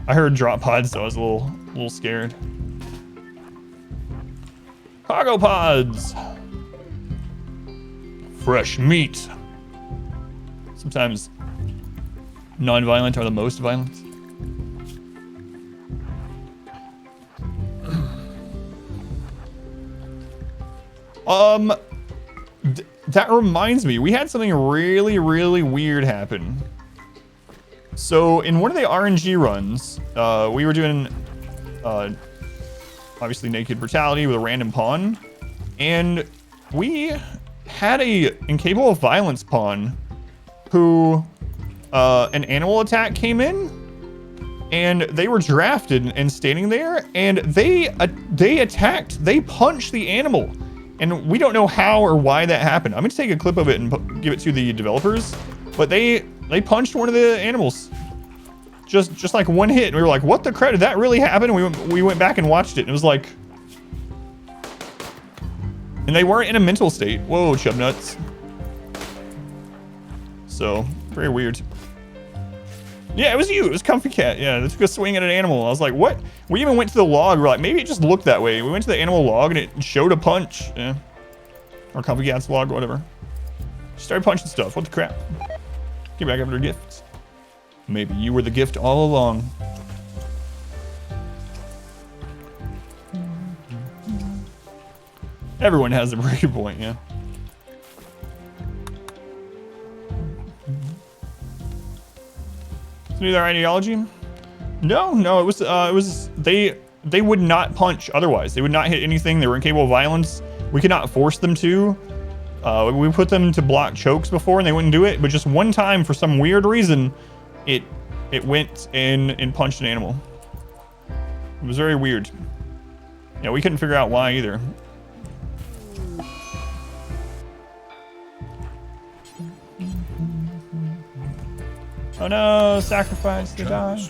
Speaker 2: I heard drop pods, so I was a little scared. Cargo pods. Fresh meat. Sometimes non-violent are the most violent. That reminds me, we had something really, really weird happen. So in one of the RNG runs, we were doing, obviously naked brutality with a random pawn, and we had a incapable of violence pawn who, an animal attack came in, and they were drafted and standing there, and they punched the animal. And we don't know how or why that happened. I'm gonna take a clip of it and give it to the developers. But they punched one of the animals. Just like one hit. And we were like, what the crap, did that really happen? And we went back and watched it. And it was like... And they weren't in a mental state. Whoa, chub nuts. So, very weird. Yeah, it was you. It was Comfy Cat. Yeah, they took a swing at an animal. I was like, what? We even went to the log. We're like, maybe it just looked that way. We went to the animal log and it showed a punch. Yeah. Or Comfy Cat's log, whatever. She started punching stuff. What the crap? Get back after her gifts. Maybe you were the gift all along. Everyone has a breaking point, yeah. Knew their ideology? No, it was they would not punch otherwise. They would not hit anything. They were incapable of violence. We could not force them to. We put them to block chokes before and they wouldn't do it, but just one time for some weird reason, it it went and punched an animal. It was very weird. Yeah, we couldn't figure out why either. Oh no, sacrifice to die.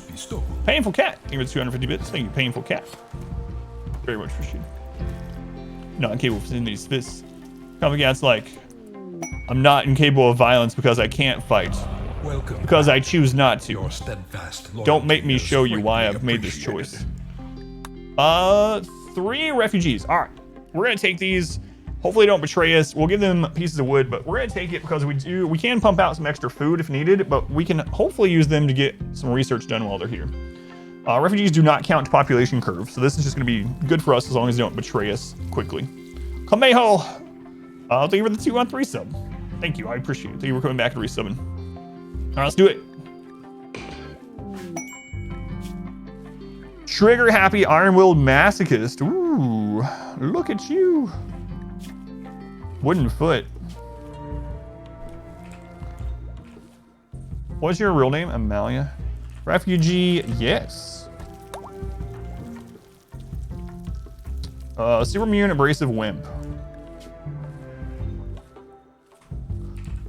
Speaker 2: Painful cat. Thank you for 250 bits. Thank you, painful cat. Very much appreciated. Not incapable of sending these fists. Comic cat's like, I'm not incapable of violence because I can't fight.
Speaker 3: Welcome.
Speaker 2: Because I choose not to.
Speaker 3: Your steadfast
Speaker 2: Don't make me
Speaker 3: loyalty
Speaker 2: show
Speaker 3: is
Speaker 2: you why
Speaker 3: greatly
Speaker 2: I've made this
Speaker 3: appreciated.
Speaker 2: choice. 3 refugees. All right, we're gonna take these. Hopefully they don't betray us. We'll give them pieces of wood, but we're gonna take it because we can pump out some extra food if needed, but we can hopefully use them to get some research done while they're here. Refugees do not count to population curve, so this is just gonna be good for us as long as they don't betray us quickly. Kameho! Thank you for the 2-1-3 sub. Thank you, I appreciate it. Thank you for coming back and resubbing. All right, let's do it. Trigger happy iron-willed masochist. Ooh, look at you. Wooden foot. What's your real name? Amalia. Refugee, yes. Super immune abrasive wimp.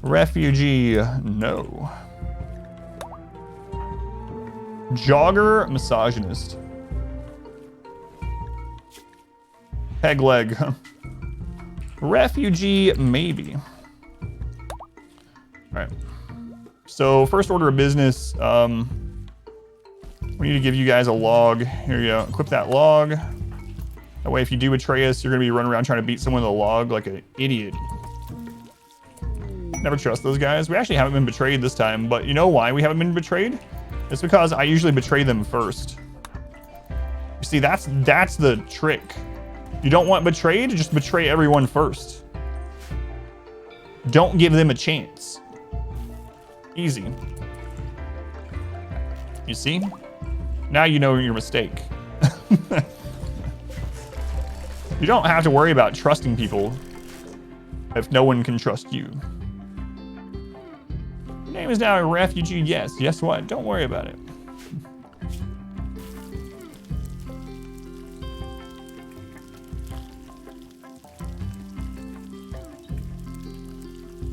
Speaker 2: Refugee, no. Jogger misogynist. Peg leg. Refugee, maybe. All right. So first order of business, we need to give you guys a log. Here you go. Equip that log. That way, if you do betray us, you're gonna be running around trying to beat someone with a log like an idiot. Never trust those guys. We actually haven't been betrayed this time, but you know why we haven't been betrayed? It's because I usually betray them first. You see, that's the trick. You don't want betrayed, just betray everyone first. Don't give them a chance. Easy. You see? Now you know your mistake. You don't have to worry about trusting people if no one can trust you. Your name is now a refugee, yes. Guess what? Don't worry about it.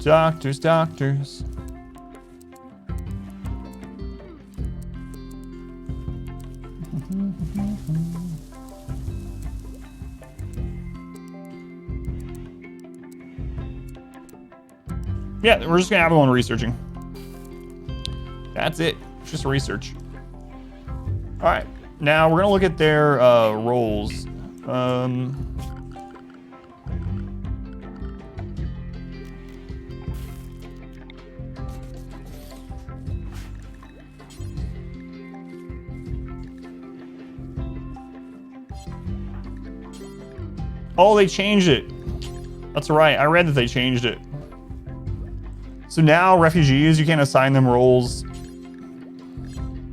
Speaker 2: Doctors, doctors. Yeah, we're just gonna have one researching. That's it. It's just research. All right, now we're gonna look at their roles. Oh, they changed it. That's right. I read that they changed it. So now refugees, you can't assign them roles.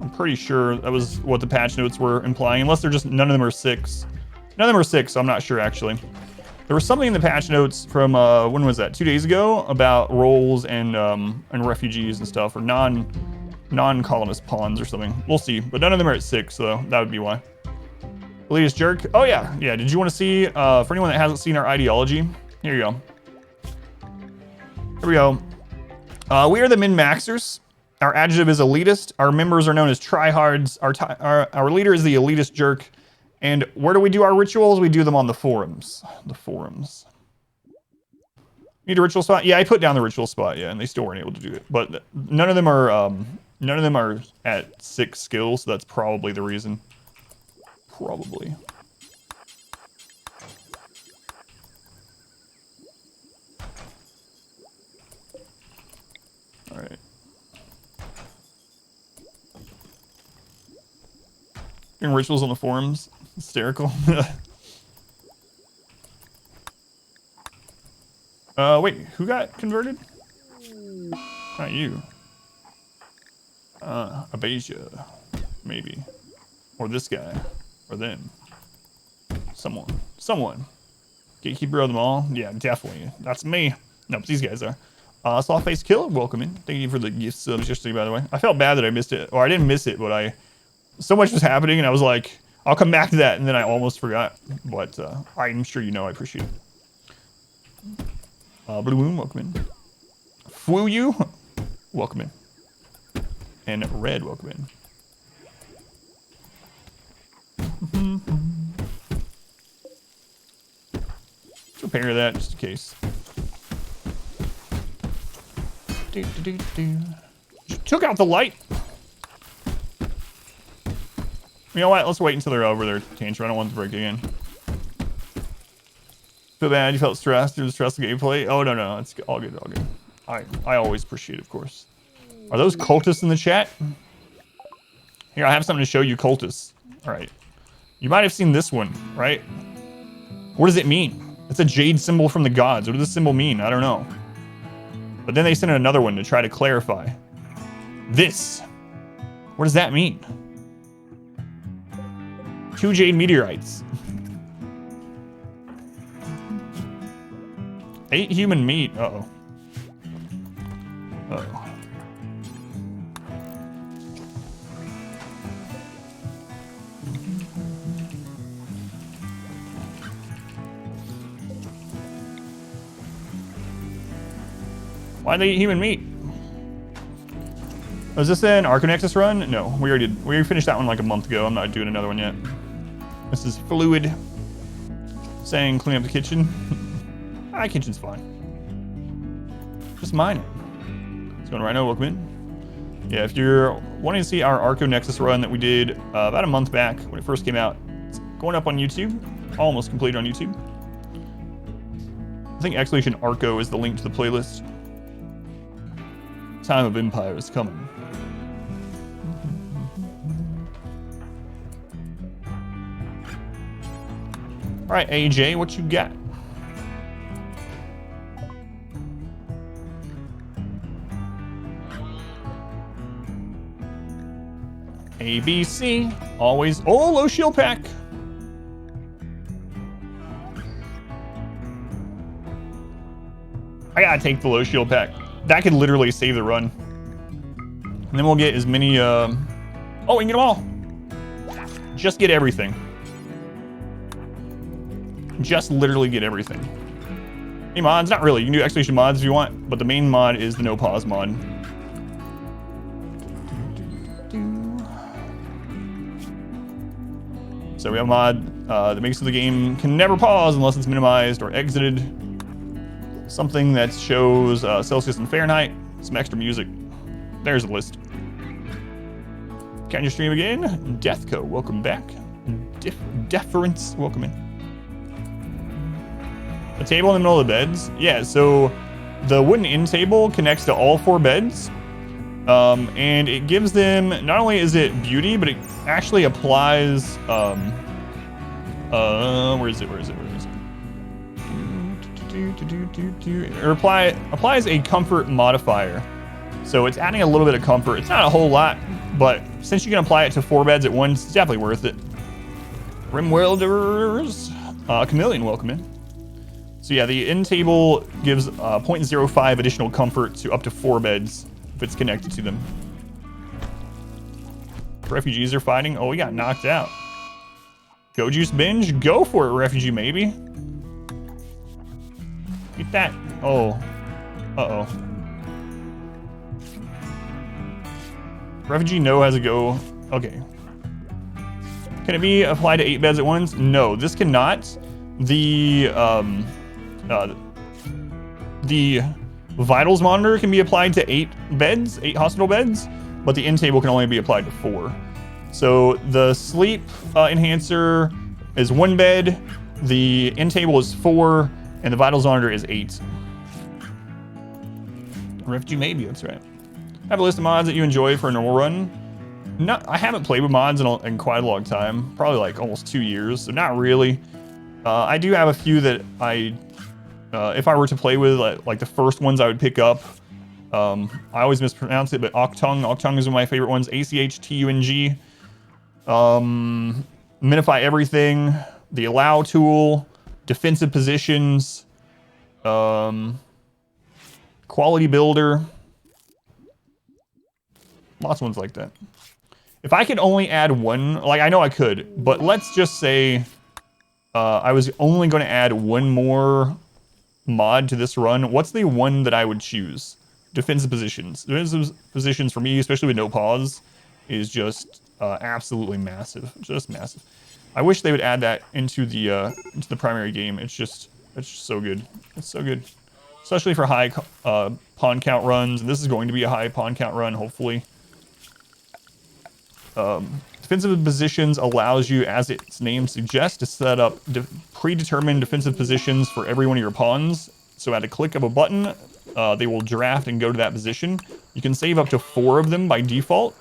Speaker 2: I'm pretty sure that was what the patch notes were implying, unless they're just, none of them are 6. None of them are 6, so I'm not sure actually. There was something in the patch notes from, when was that? 2 days ago about roles and refugees and stuff, or non-colonist pawns or something. We'll see, but none of them are at 6, so that would be why. Elitist jerk. Oh yeah. Did you want to see, for anyone that hasn't seen our ideology, here you go. Here we go. We are the min-maxers. Our adjective is elitist. Our members are known as tryhards. Our leader is the elitist jerk. And where do we do our rituals? We do them on the forums. The forums. Need a ritual spot? Yeah, I put down the ritual spot. Yeah, and they still weren't able to do it. But none of them are at 6 skills. So that's probably the reason. Probably. All right. Doing rituals on the forums. Hysterical. Wait, who got converted? Not you. Abasia. Maybe. Or this guy. Or them. Someone. Gatekeeper of them all? Yeah, definitely. That's me. No, but these guys are. Softface Killer, welcome in. Thank you for the gifts yesterday, by the way. I felt bad that I missed it, or I didn't miss it, but so much was happening, and I was like, I'll come back to that, and then I almost forgot. But I'm sure you know I appreciate it. Blue Moon, welcome in. Fuyu, welcome in. And Red, welcome in. Let's repair that just in case. Took out the light. You know what? Let's wait until they're over their tantrum. I don't want to break again. Feel bad you felt stressed through the stress of gameplay. Oh, no. It's all good, all good. I always appreciate it, of course. Are those cultists in the chat? Here, I have something to show you, cultists. All right. You might have seen this one, right? What does it mean? It's a jade symbol from the gods. What does this symbol mean? I don't know. But then they sent another one to try to clarify. This. What does that mean? 2 jade meteorites. 8 human meat. Uh-oh. Uh-oh. Why'd they eat human meat? Was this an Arconexus run? No, we already finished that one like a month ago. I'm not doing another one yet. This is Fluid saying clean up the kitchen. Kitchen's fine. Just mine it. It's going right now, welcome in. Yeah, if you're wanting to see our Arconexus run that we did about a month back when it first came out, it's going up on YouTube. Almost completed on YouTube. I think Exclamation Arco is the link to the playlist. Time of Empire is coming. All right, AJ, what you got? ABC, always. Oh, low shield pack. I gotta take the low shield pack. That could literally save the run. And then we'll get as many, oh, we can get them all. Just get everything. Just literally get everything. Any mods? Not really. You can do exclamation mods if you want, but the main mod is the no pause mod. So we have a mod that makes so the game can never pause unless it's minimized or exited. Something that shows Celsius and Fahrenheit. Some extra music. There's the list. Can you stream again? Deathco, welcome back. Deference, welcome in. A table in the middle of the beds? Yeah, so the wooden end table connects to all 4 beds. And it gives them, not only is it beauty, but it actually applies, where is it? It applies a comfort modifier. So it's adding a little bit of comfort. It's not a whole lot, but since you can apply it to 4 beds at once, it's definitely worth it. Rimwelders, Chameleon, welcome in. So yeah, the end table gives 0.05 additional comfort to up to 4 beds if it's connected to them. Refugees are fighting. Oh, we got knocked out. Go juice binge? Go for it, refugee, maybe. Get that. Oh. Uh-oh. Refugee no has a go. Okay. Can it be applied to 8 beds at once? No, this cannot. The vitals monitor can be applied to 8 beds, 8 hospital beds, but the end table can only be applied to 4. So the sleep enhancer is 1 bed, the end table is 4, and the vitals monitor is 8. Refugee maybe, that's right. Have a list of mods that you enjoy for a normal run. I haven't played with mods in quite a long time, probably like almost 2 years, so not really. I do have a few that if I were to play with, like the first ones I would pick up. I always mispronounce it, but Octung is one of my favorite ones. ACHTUNG. Minify everything. The allow tool. Defensive positions. Quick quality builder. Lots of ones like that. If I could only add one, like I know I could, but let's just say I was only going to add one more mod to this run. What's the one that I would choose? Defensive positions. Defensive positions for me, especially with no pause, is just absolutely massive. Just massive. I wish they would add that into the primary game. It's just so good. It's so good, especially for high pawn count runs. And this is going to be a high pawn count run, hopefully. Defensive positions allows you, as its name suggests, to set up predetermined defensive positions for every one of your pawns. So at a click of a button, they will draft and go to that position. You can save up to 4 of them by default.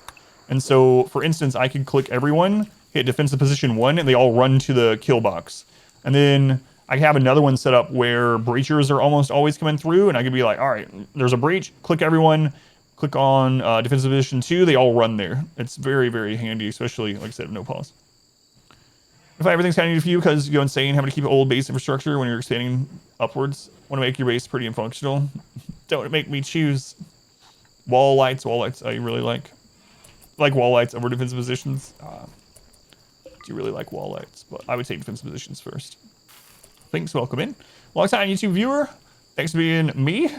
Speaker 2: And so, for instance, I could click everyone, hit defensive position 1, and they all run to the kill box. And then I have another one set up where breachers are almost always coming through, and I could be like, all right, there's a breach, click everyone, click on defensive position 2, they all run there. It's very, very handy, especially, like I said, no pause. If everything's kind of new for you because you go insane having to keep old base infrastructure when you're expanding upwards, want to make your base pretty and functional, don't make me choose. Wall lights I really like. Like wall lights over defensive positions. Do really like wall lights, but I would take defensive positions first. Thanks, welcome in. Long time YouTube viewer. Thanks for being me.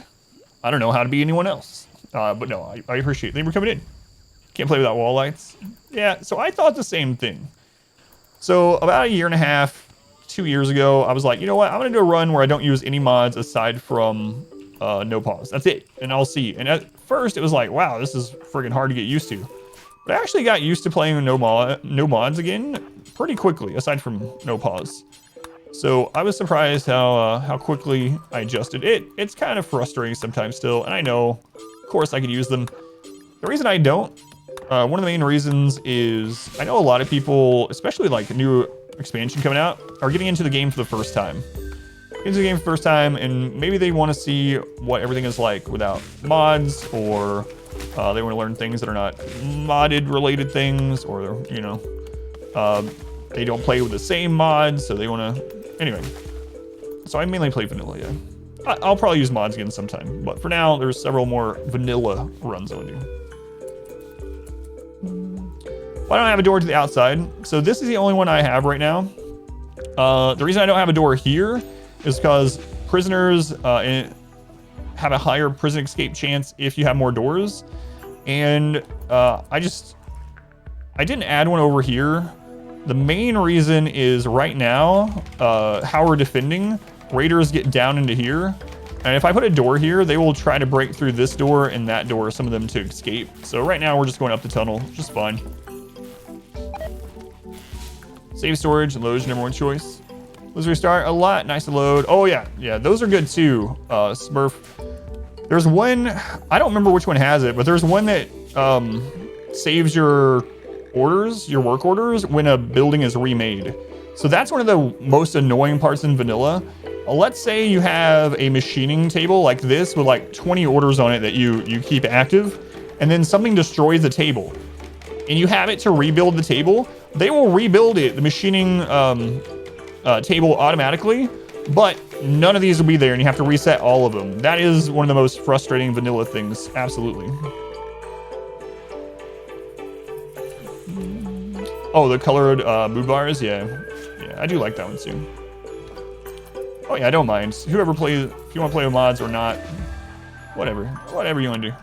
Speaker 2: I don't know how to be anyone else. But no, I appreciate it. Thank you for coming in. Can't play without wall lights. Yeah, so I thought the same thing. So about a year and a half, 2 years ago, I was like, you know what? I'm going to do a run where I don't use any mods aside from no pause. That's it. And I'll see. And at first, it was like, wow, this is friggin' hard to get used to. But I actually got used to playing with no mods again pretty quickly, aside from no pause. So I was surprised how quickly I adjusted. It's kind of frustrating sometimes still, and I know, of course, I could use them. The reason I don't, one of the main reasons is I know a lot of people, especially like a new expansion coming out, are getting into the game for the first time. Into the game for the first time, and maybe they want to see what everything is like without mods, or they want to learn things that are not modded related things, or you know, they don't play with the same mods, so they want to. Anyway, so I mainly play vanilla. Yeah, I'll probably use mods again sometime, but for now, there's several more vanilla runs I want to do. Why don't I have a door to the outside? So this is the only one I have right now. The reason I don't have a door here is because prisoners have a higher prison escape chance if you have more doors. And I didn't add one over here. The main reason is right now, how we're defending, raiders get down into here. And if I put a door here, they will try to break through this door and that door, some of them to escape. So right now we're just going up the tunnel, just fine. Save storage and load, number one choice. Let's restart a lot, nice to load. Oh yeah, those are good too, Smurf. There's one, I don't remember which one has it, but there's one that saves your orders, your work orders, when a building is remade. So that's one of the most annoying parts in vanilla. Let's say you have a machining table like this with like 20 orders on it that you keep active, and then something destroys the table. And you have it to rebuild the table, they will rebuild it, the machining table automatically, but none of these will be there and you have to reset all of them. That is one of the most frustrating vanilla things, absolutely. Oh, the colored mood bars, yeah, I do like that one too. Oh yeah, I don't mind. Whoever plays, if you want to play with mods or not, whatever you want to do.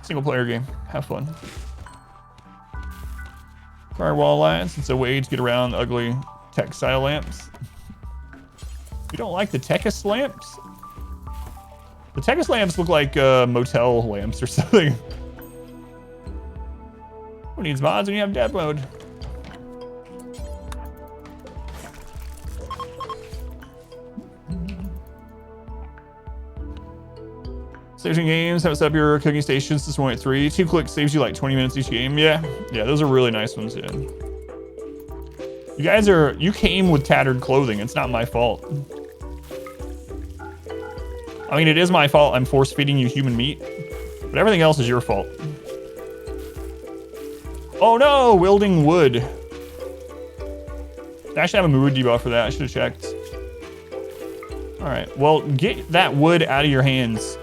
Speaker 2: Single player game, have fun. Firewall lights, it's a way to get around the ugly textile lamps. You don't like the Tekis lamps? The Tekis lamps look like motel lamps or something. Who needs mods when you have dev mode? Station games, have it set up your cooking stations. This one at 3. 2 clicks saves you like 20 minutes each game. Yeah, those are really nice ones, yeah. You guys you came with tattered clothing. It's not my fault. I mean, it is my fault I'm force feeding you human meat, but everything else is your fault. Oh no, wielding wood. I should have a mood debuff for that. I should have checked. All right, well, get that wood out of your hands.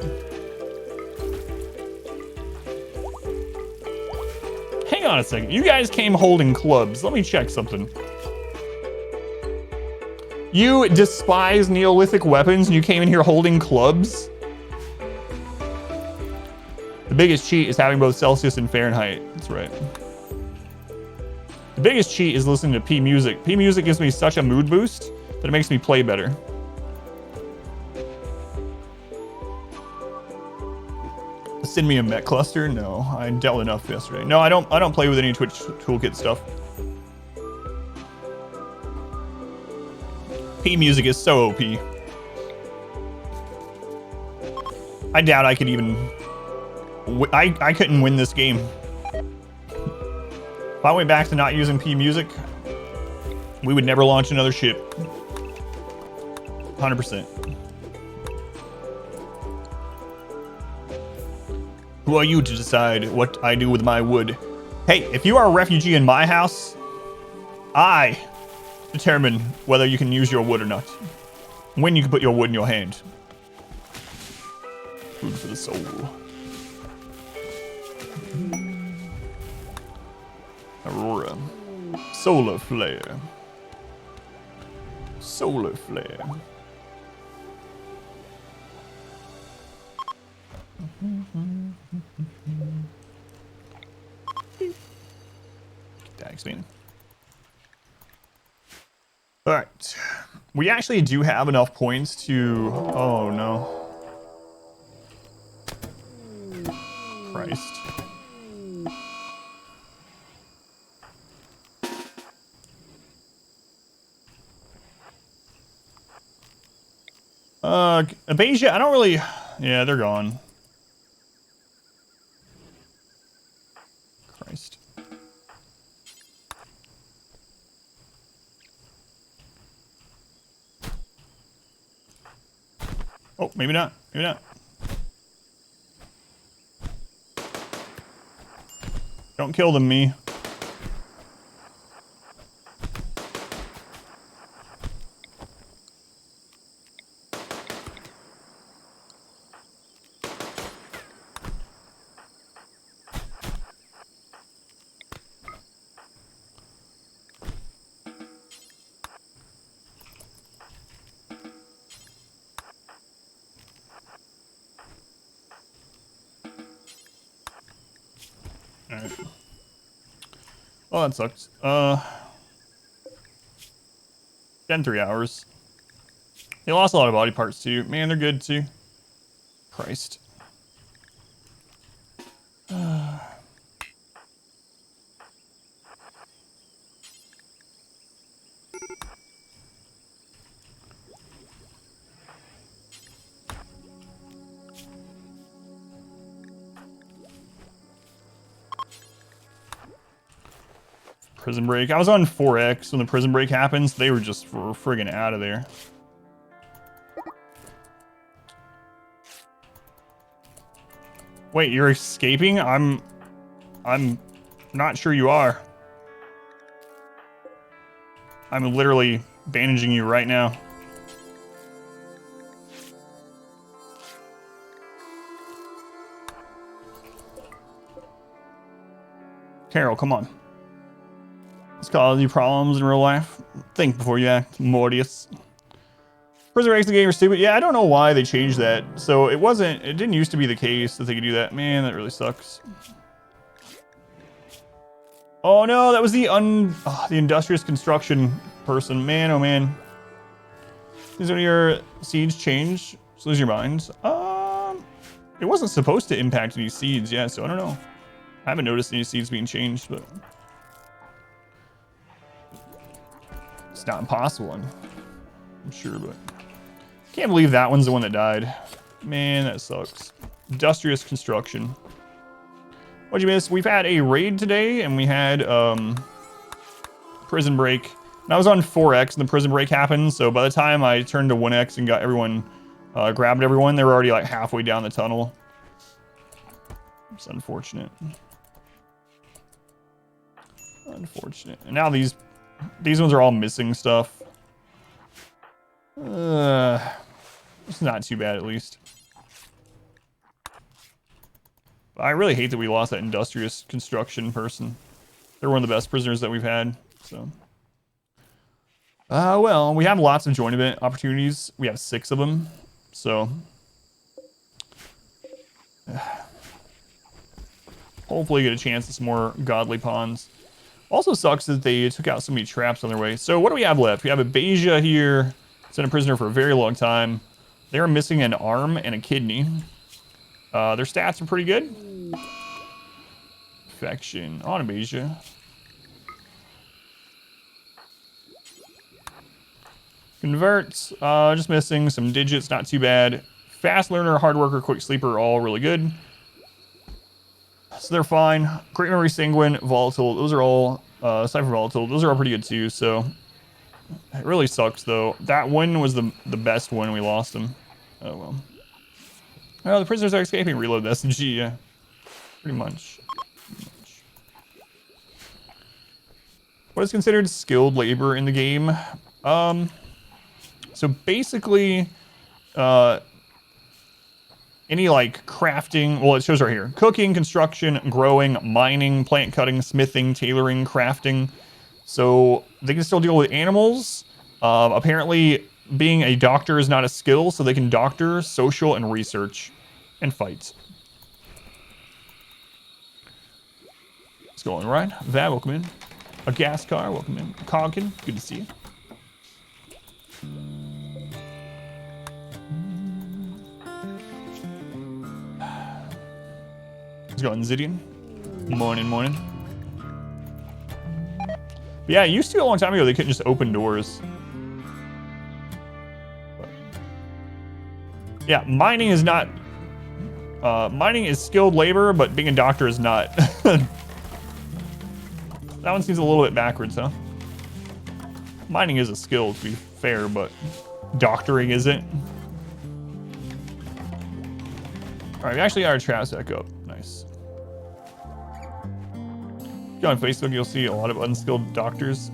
Speaker 2: Hang on a second. You guys came holding clubs. Let me check something. You despise Neolithic weapons and you came in here holding clubs? The biggest cheat is having both Celsius and Fahrenheit. That's right. The biggest cheat is listening to P music. P music gives me such a mood boost that it makes me play better. Send me a Mech Cluster? No, I dealt enough yesterday. No, I don't play with any Twitch toolkit stuff. P music is so OP. I doubt I could even. I couldn't win this game. If I went back to not using P music, we would never launch another ship. 100%. Who are you to decide what I do with my wood? Hey, if you are a refugee in my house, I determine whether you can use your wood or not. When you can put your wood in your hand. Food for the soul. Aurora. Solar flare. Solar flare. Thanks, man. All right. We actually do have enough points to... Oh, no. Christ. Abasia, I don't really... Yeah, they're gone. Christ. Oh, maybe not. Maybe not. Don't kill them, me. Alright. Well, that sucks. 3 hours. They lost a lot of body parts too. Man, they're good too. Christ. Prison break. I was on 4X when the prison break happens. They were just friggin' out of there. Wait, you're escaping? I'm not sure you are. I'm literally bandaging you right now. Carol, come on. It's causing you problems in real life. Think before you act, Mortius. Prison breaks in the game are stupid. Yeah, I don't know why they changed that. So it didn't used to be the case that they could do that. Man, that really sucks. Oh no, that was the industrious construction person. Man, oh man. These are your seeds change. So lose your mind. It wasn't supposed to impact any seeds, yeah, so I don't know. I haven't noticed any seeds being changed, but it's not impossible, I'm sure, but can't believe that one's the one that died. Man, that sucks. Industrious construction. What'd you miss? We've had a raid today, and we had prison break. And I was on 4X, and the prison break happened. So by the time I turned to 1X and got everyone, grabbed everyone, they were already like halfway down the tunnel. It's unfortunate. Unfortunate. And now these ones are all missing stuff. It's not too bad, at least. I really hate that we lost that industrious construction person. They're one of the best prisoners that we've had, so. Well, we have lots of joint event opportunities. We have 6 of them, so. Hopefully get a chance at some more godly pawns. Also sucks that they took out so many traps on their way. So what do we have left? We have a Beja here. It's been a prisoner for a very long time. They're missing an arm and a kidney. Their stats are pretty good. Infection on a Beja. Converts, just missing some digits, not too bad. Fast learner, hard worker, quick sleeper are all really good. So they're fine. Great memory, sanguine, volatile. Those are all, aside from volatile, those are all pretty good too. So it really sucks though. That one was the best one. We lost them. Oh well. Oh, the prisoners are escaping. Reload the SMG. Yeah, pretty much. What is considered skilled labor in the game? So basically, any like crafting, well, it shows right here. Cooking, construction, growing, mining, plant cutting, smithing, tailoring, crafting. So they can still deal with animals. Apparently being a doctor is not a skill, so they can doctor, social, and research, and fight. What's going on, Ryan? Vat, welcome in. A gas car, welcome in. Conkin, good to see you. Let's go, Zidian. Morning, morning. But yeah, it used to a long time ago, they couldn't just open doors. Yeah, mining is not... mining is skilled labor, but being a doctor is not. That one seems a little bit backwards, huh? Mining is a skill, to be fair, but doctoring isn't. Alright, we actually got our traps back up. Nice. If you go on Facebook, you'll see a lot of unskilled doctors.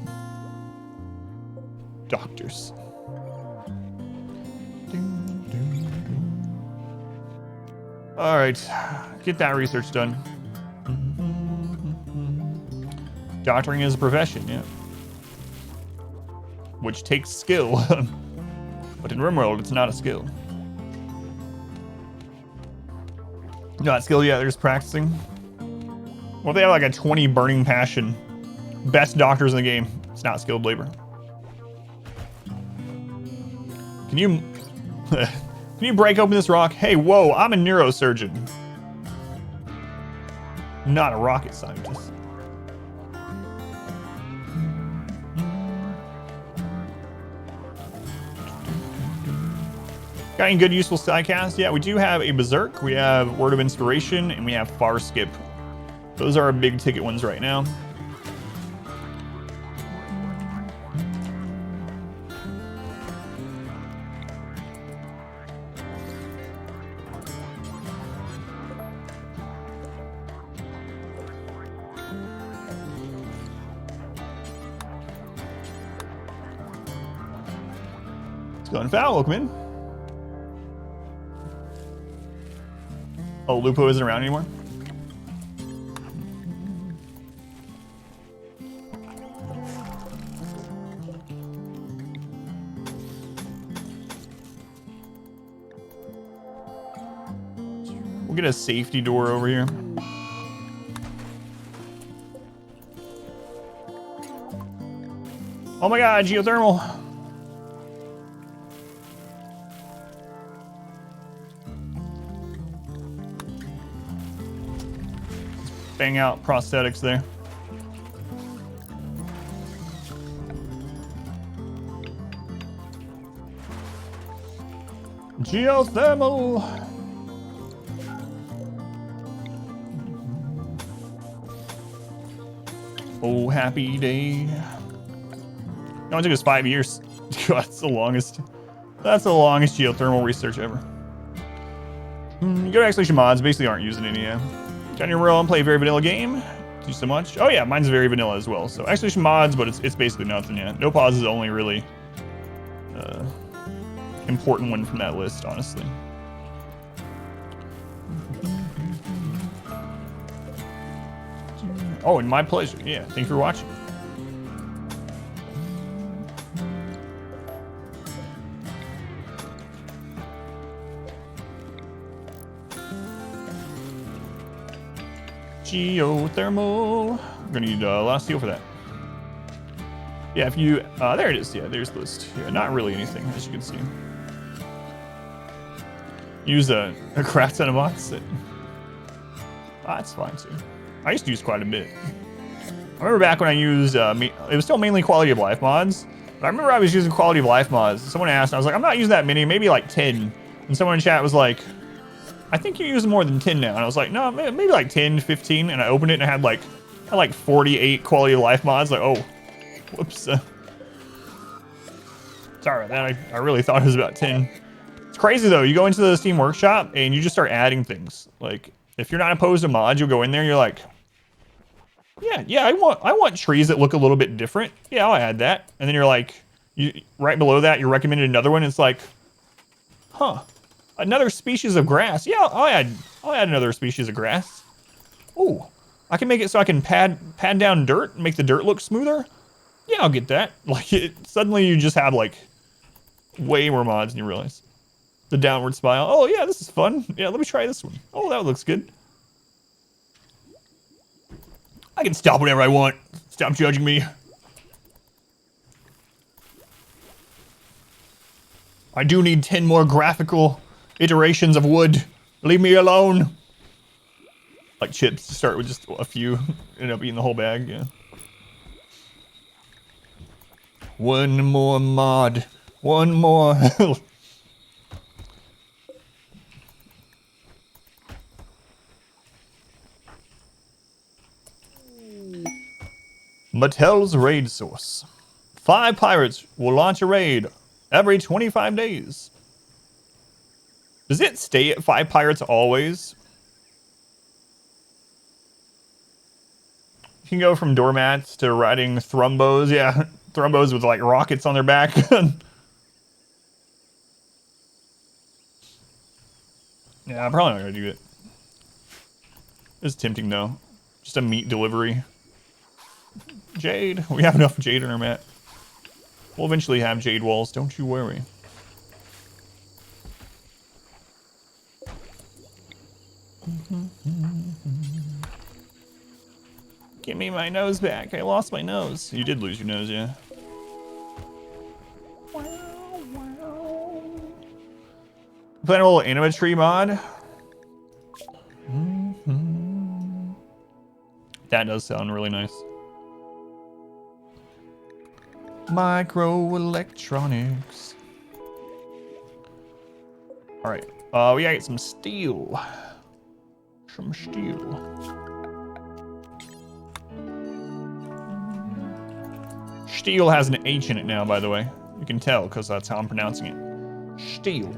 Speaker 2: Doctors. Alright, get that research done. Doctoring is a profession, yeah. Which takes skill. But in RimWorld, it's not a skill. Not skill yet, they're just practicing. What if they have like a 20 burning passion? Best doctors in the game. It's not skilled labor. Can you... Can you break open this rock? Hey, whoa, I'm a neurosurgeon. Not a rocket scientist. Got any good useful sidecast? Yeah, we do have a Berserk, we have Word of Inspiration, and we have Far Skip. Those are our big ticket ones right now. Let's go and foul, welcome in. Oh, Lupo isn't around anymore? We'll get a safety door over here. Oh my god, geothermal! Bang out prosthetics there. Geothermal. Oh, happy day. No, it took us 5 years. God, that's the longest. That's the longest geothermal research ever. Go to Exclamation Mods. Basically, aren't using any. Got your roll and play a very vanilla game. Thank you so much. Oh yeah, mine's very vanilla as well. So Exclamation Mods, but it's basically nothing. Yeah, no pauses only really. important one from that list, honestly. Oh, and my pleasure. Yeah, thanks for watching. Geothermal. I'm gonna need a lot of steel for that. Yeah, if you, there it is. Yeah, there's the list. Yeah, not really anything, as you can see. Use a crap ton of mods. That's fine too. I used to use quite a bit. I remember back when I used, it was still mainly quality of life mods, but I remember I was using quality of life mods. Someone asked, and I was like, I'm not using that many, maybe like 10. And someone in chat was like, I think you're using more than 10 now. And I was like, no, maybe like 10, 15. And I opened it and I had like 48 quality of life mods. Like, oh, whoops. Sorry about that. I really thought it was about 10. It's crazy though. You go into the Steam Workshop and you just start adding things. Like, if you're not opposed to mods, you'll go in there and you're like, yeah, I want trees that look a little bit different. Yeah, I'll add that. And then you're like, right below that, you're recommended another one. It's like, huh, another species of grass. Yeah, I'll add another species of grass. Oh, I can make it so I can pad down dirt and make the dirt look smoother. Yeah, I'll get that. Like, suddenly you just have like way more mods than you realize. The downward smile. Oh yeah, this is fun. Yeah, let me try this one. Oh, that looks good. I can stop whenever I want. Stop judging me. I do need 10 more graphical iterations of wood. Leave me alone. Like chips, start with just a few, end up eating the whole bag, yeah. One more mod. One more. Mattel's raid source. 5 pirates will launch a raid every 25 days. Does it stay at 5 pirates always? You can go from doormats to riding thrumbos. Yeah, thrumbos with like rockets on their back. Yeah, I'm probably not gonna do it. It's tempting though. Just a meat delivery. Jade. We have enough jade in our mat. We'll eventually have jade walls, don't you worry. Give me my nose back. I lost my nose. You did lose your nose, yeah. Playing a little animatry mod. That does sound really nice. Microelectronics. All right, we gotta get some steel. Some steel. Steel has an H in it now, by the way. You can tell because that's how I'm pronouncing it. Steel.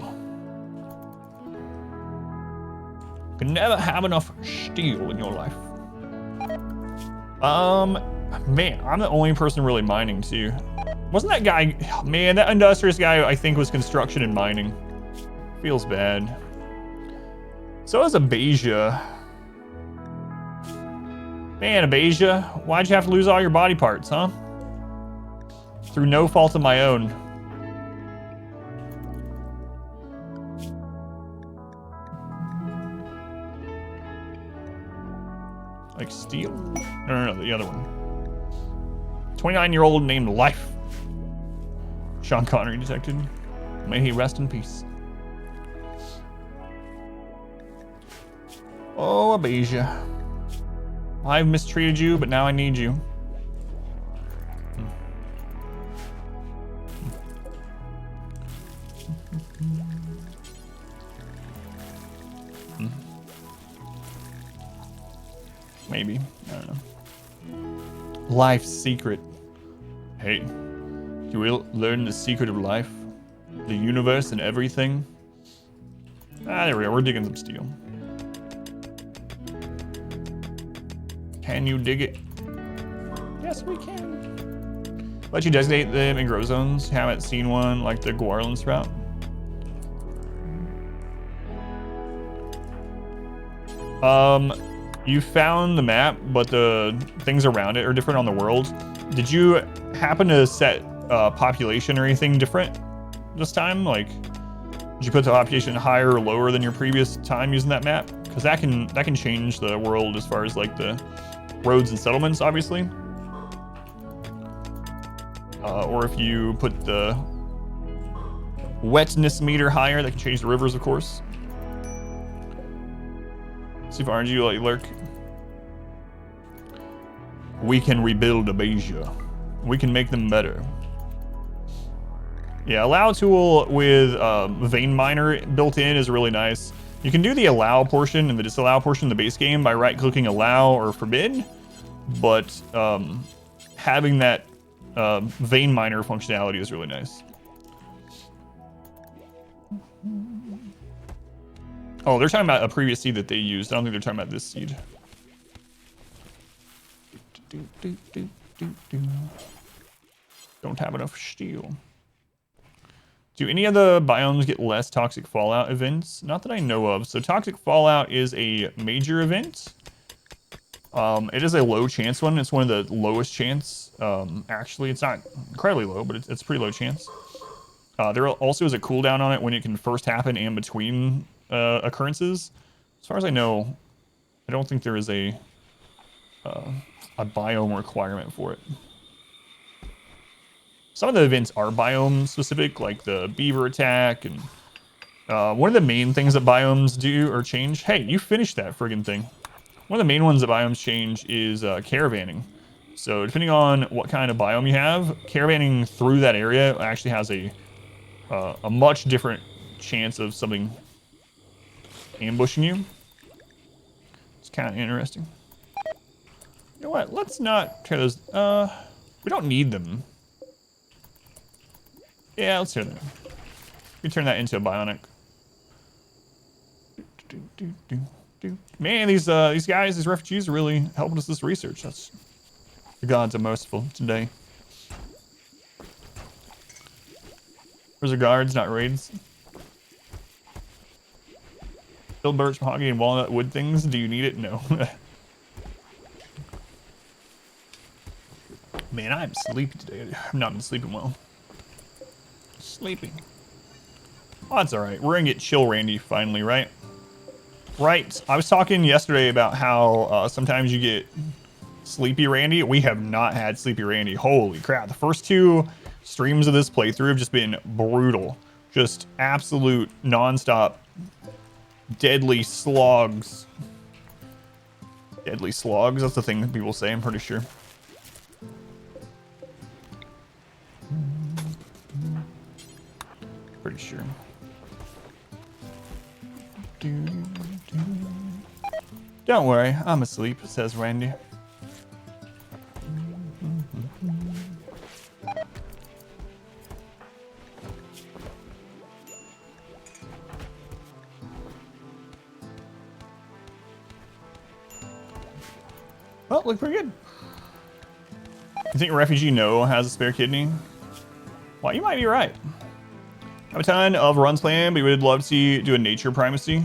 Speaker 2: You can never have enough steel in your life. Man, I'm the only person really mining too. Wasn't that guy, man, that industrious guy I think was construction and mining. Feels bad. So is Abasia. Man, Abasia, why'd you have to lose all your body parts, huh? Through no fault of my own. Like steel? No, the other one. 29-year-old named Life. Sean Connery detected. May he rest in peace. Oh, Abasia. I've mistreated you, but now I need you. Maybe. I don't know. Life's secret. Hey, you will learn the secret of life, the universe, and everything. Ah, there we go. We're digging some steel. Can you dig it? Yes, we can. Let you designate them in grow zones. Haven't seen one like the Guarlan sprout. You found the map, but the things around it are different on the world. Did you happen to set population or anything different this time? Like, did you put the population higher or lower than your previous time using that map? Because that can change the world as far as like the roads and settlements, obviously. Or if you put the wetness meter higher, that can change the rivers, of course. See if RNG will let you lurk. We can rebuild Abasia. We can make them better. Yeah, allow tool with vein miner built in is really nice. You can do the allow portion and the disallow portion in the base game by right-clicking allow or forbid, but having that vein miner functionality is really nice. Oh, they're talking about a previous seed that they used. I don't think they're talking about this seed. Don't have enough steel. Do any of the biomes get less toxic fallout events? Not that I know of. So toxic fallout is a major event. It is a low chance one. It's one of the lowest chance. Actually, it's not incredibly low, but it's pretty low chance. There also is a cooldown on it when it can first happen and between occurrences. As far as I know, I don't think there is a biome requirement for it. Some of the events are biome specific, like the beaver attack, and one of the main things that biomes do or change. Hey, you finished that friggin' thing. One of the main ones that biomes change is caravanning. So depending on what kind of biome you have, caravanning through that area actually has a much different chance of something ambushing you. It's kind of interesting. You know what? Let's not tear those. We don't need them. Yeah, let's tear them. We turn that into a bionic. Man, these guys, these refugees, are really helping us this research. That's the gods are merciful today. Where's the guards, not raids? Still birch, mahogany, and walnut wood things. Do you need it? No. Man, I'm sleepy today. I've not been sleeping well. Sleeping. Oh, that's all right. We're gonna get chill Randy finally, right? Right. I was talking yesterday about how sometimes you get sleepy Randy. We have not had sleepy Randy. Holy crap. The first two streams of this playthrough have just been brutal. Just absolute non-stop deadly slogs. Deadly slogs. That's the thing that people say, I'm pretty sure. Pretty sure. Don't worry, I'm asleep, says Randy. Well, look pretty good. You think Refugee No has a spare kidney? Well, you might be right. I have a ton of runs planned, but we would love to see you do a nature primacy.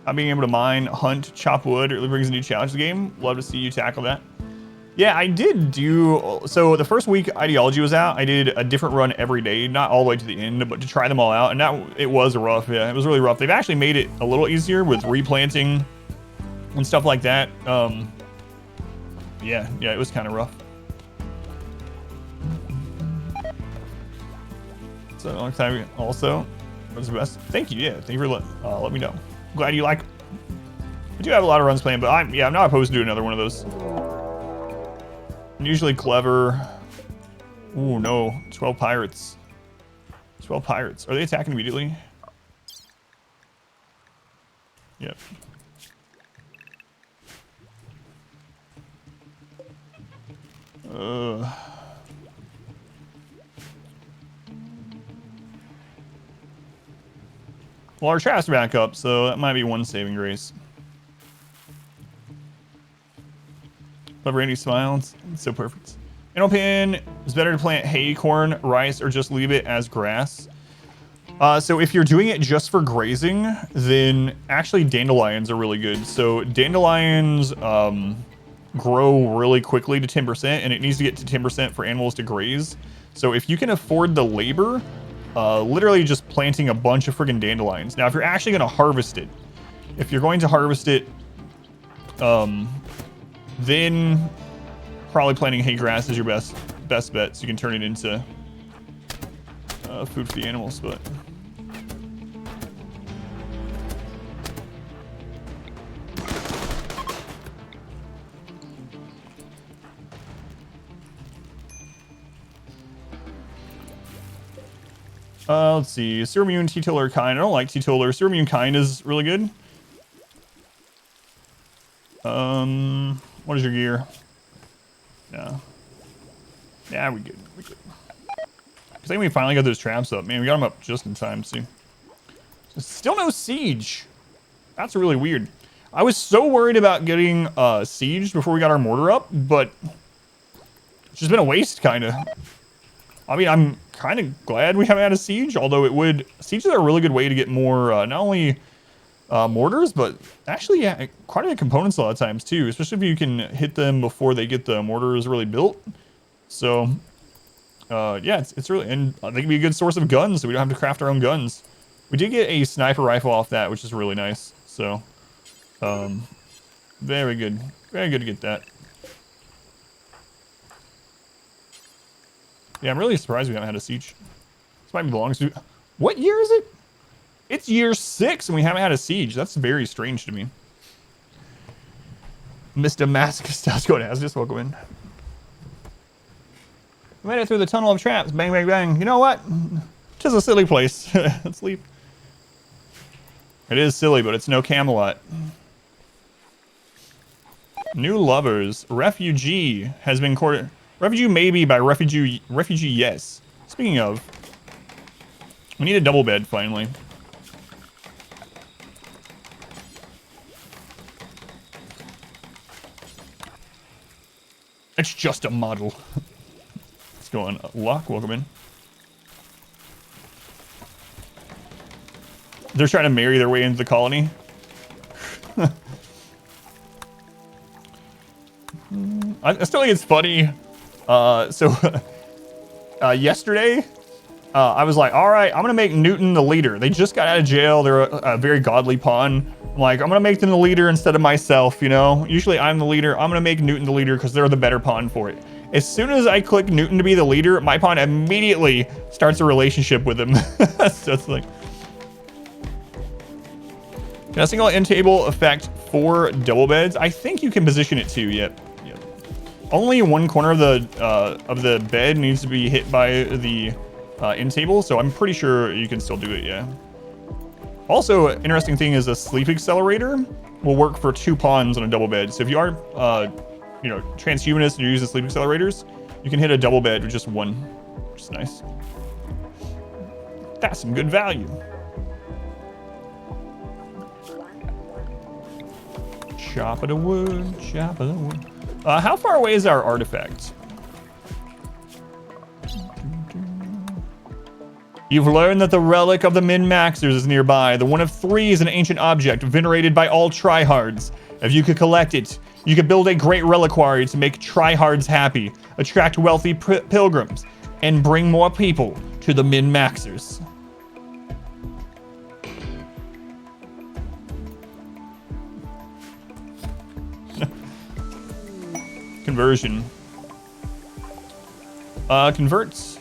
Speaker 2: Not being able to mine, hunt, chop wood, it really brings a new challenge to the game. Love to see you tackle that. Yeah, I did do, so the first week Ideology was out, I did a different run every day, not all the way to the end, but to try them all out, and that, it was rough, yeah, it was really rough. They've actually made it a little easier with replanting and stuff like that. Yeah, it was kind of rough. So long time also. What's the best? Thank you. Yeah, thank you for let me know. Glad you like. I do have a lot of runs planned, but I'm not opposed to do another one of those. I'm usually clever. Ooh no, 12 pirates. 12 pirates. Are they attacking immediately? Yep. Well, our traps are back up, so that might be one saving grace. Love Randy's smiles. It's so perfect. In opinion, it's better to plant hay, corn, rice, or just leave it as grass. So if you're doing it just for grazing, then actually dandelions are really good. So dandelions grow really quickly to 10%, and it needs to get to 10% for animals to graze. So if you can afford the labor, literally just planting a bunch of friggin' dandelions. Now, if you're actually going to harvest it, if you're going to harvest it, then probably planting hay grass is your best bet, so you can turn it into food for the animals. But let's see. Ceramune, T-Tiller kind. I don't like T-Tiller. Ceramune kind is really good. What is your gear? No. Yeah, we good. We good. I think we finally got those traps up. Man, we got them up just in time, see. Still no siege. That's really weird. I was so worried about getting siege before we got our mortar up, but it's just been a waste, kind of. I mean, I'm kind of glad we haven't had a siege, although it would... Sieges are a really good way to get more, not only mortars, but actually, yeah, quite a bit of components a lot of times, too, especially if you can hit them before they get the mortars really built. So... yeah, it's really, and I think it'd be a good source of guns, so we don't have to craft our own guns. We did get a sniper rifle off that, which is really nice. So, very good to get that. Yeah, I'm really surprised we haven't had a siege. This might be the longest. What year is it? It's year 6, and we haven't had a siege. That's very strange to me. Mr. Masochist, how's it going? Just welcome in. We made it through the tunnel of traps. Bang, bang, bang. You know what? Tis a silly place. Let's leave. It is silly, but it's no Camelot. New lovers. Refugee has been courted. Refugee maybe by refugee yes. Speaking of, we need a double bed finally. It's just a model. Let's go on. Locke, welcome in. They're trying to marry their way into the colony. I still think it's funny. Yesterday, I was like, all right, I'm going to make Newton the leader. They just got out of jail. They're a very godly pawn. I'm like, I'm going to make them the leader instead of myself, you know? Usually I'm the leader. I'm going to make Newton the leader because they're the better pawn for it. As soon as I click Newton to be the leader, my pawn immediately starts a relationship with him. So it's like... Can a single end table affect 4 double beds? I think you can position it too, yep. Only one corner of the bed needs to be hit by the end table, so I'm pretty sure you can still do it, yeah. Also, interesting thing is a sleep accelerator will work for 2 pawns on a double bed. So if you are, you know, transhumanist and you use the sleep accelerators, you can hit a double bed with just 1, which is nice. That's some good value. Chop of the wood, chop of the wood. How far away is our artifact? You've learned that the relic of the Min-Maxers is nearby. The one of 3 is an ancient object venerated by all tryhards. If you could collect it, you could build a great reliquary to make tryhards happy, attract wealthy pilgrims, and bring more people to the Min-Maxers. Conversion. Converts.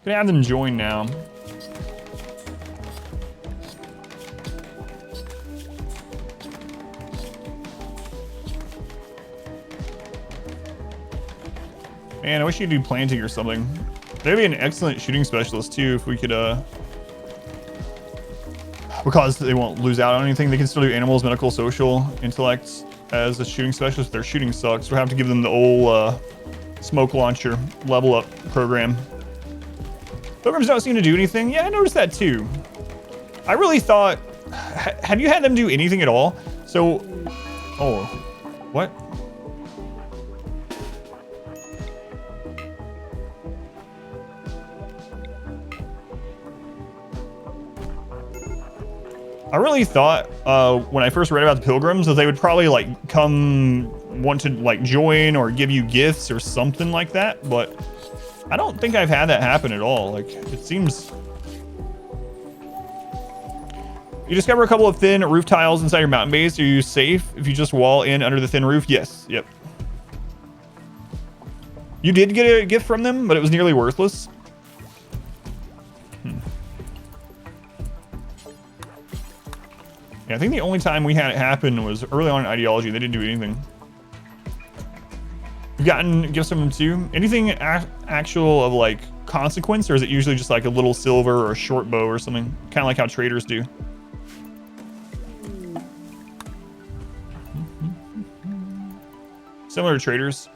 Speaker 2: Gonna have them join now. Man, I wish you'd do planting or something. They'd be an excellent shooting specialist too if we could, because they won't lose out on anything. They can still do animals, medical, social, intellect as a shooting specialist. Their shooting sucks. We'll have to give them the old smoke launcher level up program. Pilgrims don't seem to do anything. Yeah, I noticed that too. I really thought... have you had them do anything at all? So... oh. What? I really thought when I first read about the pilgrims that they would probably like want to like join or give you gifts or something like that, but I don't think I've had that happen at all. Like, it seems... you discover a couple of thin roof tiles inside your mountain base. Are you safe if you just wall in under the thin roof? Yes. Yep. You did get a gift from them, but it was nearly worthless. Yeah, I think the only time we had it happen was early on in Ideology. They didn't do anything. You've gotten gifts from them too? Anything actual of like consequence, or is it usually just like a little silver or a short bow or something? Kind of like how traders do. Similar to traders.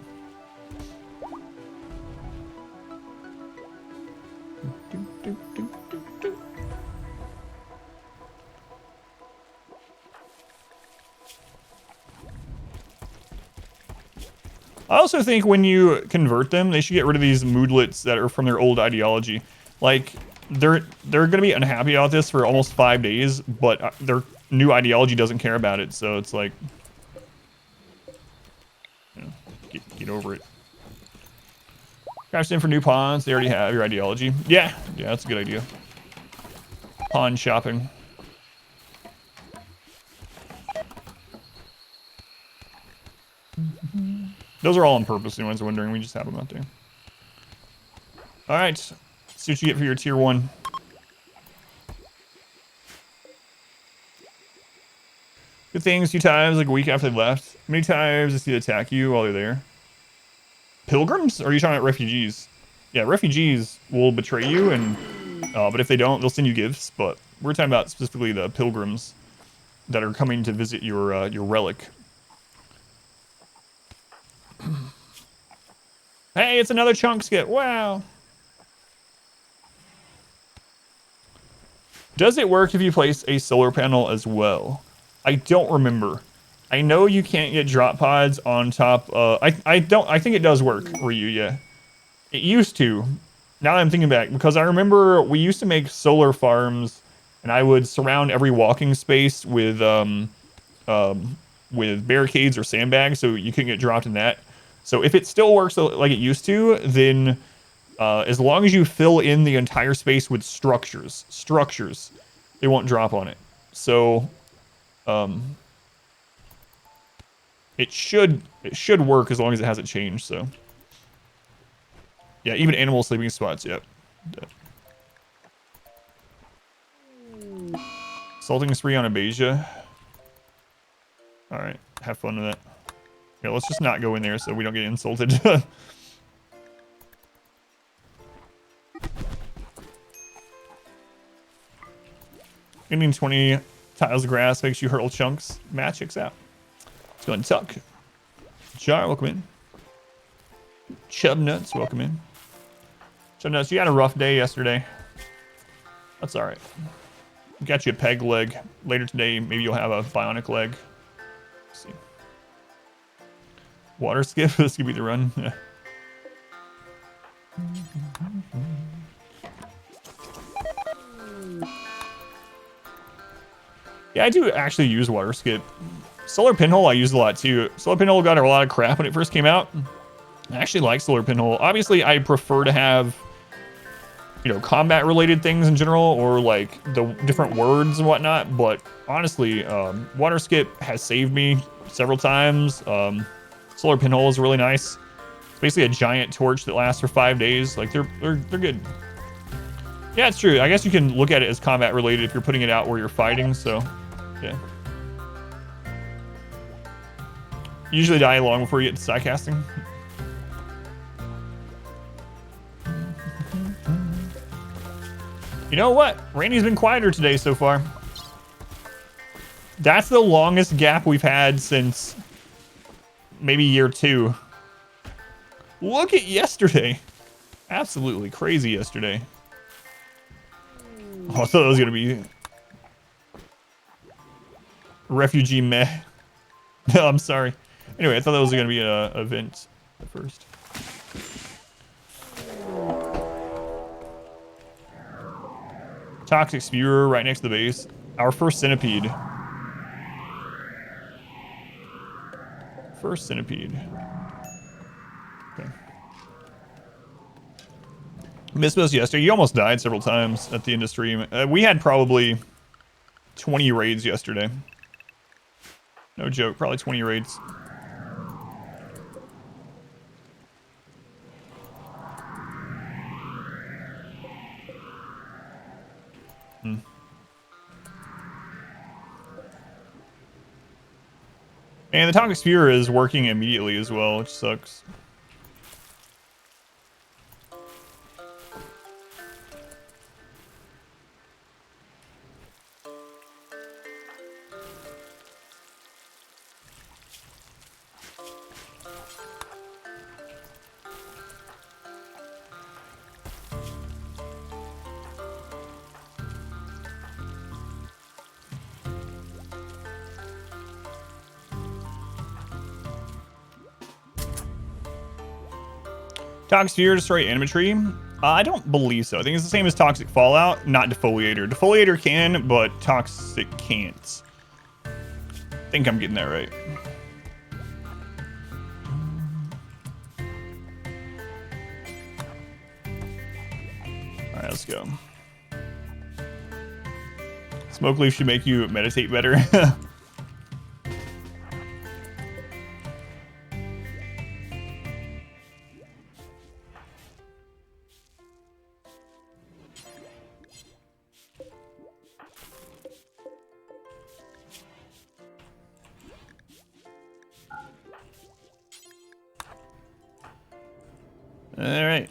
Speaker 2: I also think when you convert them, they should get rid of these moodlets that are from their old ideology. Like, they're going to be unhappy about this for almost 5 days, but their new ideology doesn't care about it. So it's like, you know, get over it. Crash in for new pawns. They already have your ideology. Yeah, that's a good idea. Pawn shopping. Those are all on purpose, anyone's wondering. We just have them out there. All right. See what you get for your tier 1. Good things, 2 times, like a week after they left. How many times does he attack you while they're there? Pilgrims? Or are you talking about refugees? Yeah, refugees will betray you, and but if they don't, they'll send you gifts. But we're talking about specifically the pilgrims that are coming to visit your relic. Hey, it's another chunk skip. Wow. Does it work if you place a solar panel as well? I don't remember. I know you can't get drop pods on top. I think it does work, Ryu, yeah. It used to. Now that I'm thinking back, because I remember we used to make solar farms, and I would surround every walking space with barricades or sandbags, so you couldn't get dropped in that. So if it still works like it used to, then as long as you fill in the entire space with structures, they won't drop on it. So it should work as long as it hasn't changed. So yeah, even animal sleeping spots. Yep. Salting spree on Abasia. All right, have fun with that. Yeah, let's just not go in there so we don't get insulted. Getting 20 tiles of grass makes you hurl chunks. Matt checks out. Let's go and tuck. Jar, welcome in. Chubnuts, welcome in. Chubnuts, you had a rough day yesterday. That's all right. Got you a peg leg. Later today, maybe you'll have a bionic leg. Let's see. Water skip. This could be the run. Yeah. Yeah, I do actually use water skip. Solar pinhole I used a lot too. Solar pinhole got a lot of crap when it first came out. I actually like solar pinhole. Obviously, I prefer to have, you know, combat related things in general, or like the different words and whatnot. But honestly, water skip has saved me several times. Solar pinhole is really nice. It's basically a giant torch that lasts for 5 days. Like they're good. Yeah, it's true. I guess you can look at it as combat related if you're putting it out where you're fighting. So, yeah. You usually die long before you get to sidecasting. You know what? Randy's been quieter today so far. That's the longest gap we've had since maybe year 2. Look at yesterday. Absolutely crazy yesterday. Oh, I thought it was gonna be refugee meh. No, I'm sorry. Anyway, I thought that was gonna be an event at first. Toxic spewer right next to the base. Our first centipede. First centipede. Okay. Missed us yesterday. You almost died several times at the end of stream. We had probably 20 raids yesterday. No joke, probably 20 raids. And the Toxic Spear is working immediately as well, which sucks. Toxic Sphere destroy animatry? I don't believe so. I think it's the same as Toxic Fallout, not Defoliator. Defoliator can, but Toxic can't. I think I'm getting that right. Alright, let's go. Smoke Leaf should make you meditate better. All right.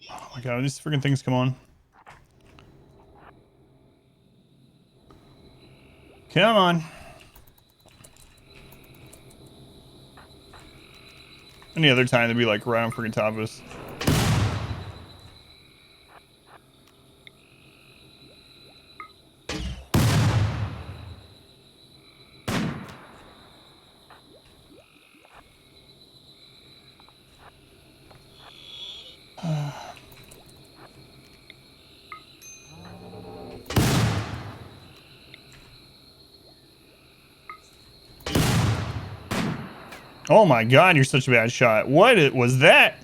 Speaker 2: Oh my god, these freaking things come on. Come on. Any other time they'd be like right on freaking top of us. Oh my god, you're such a bad shot. What was that?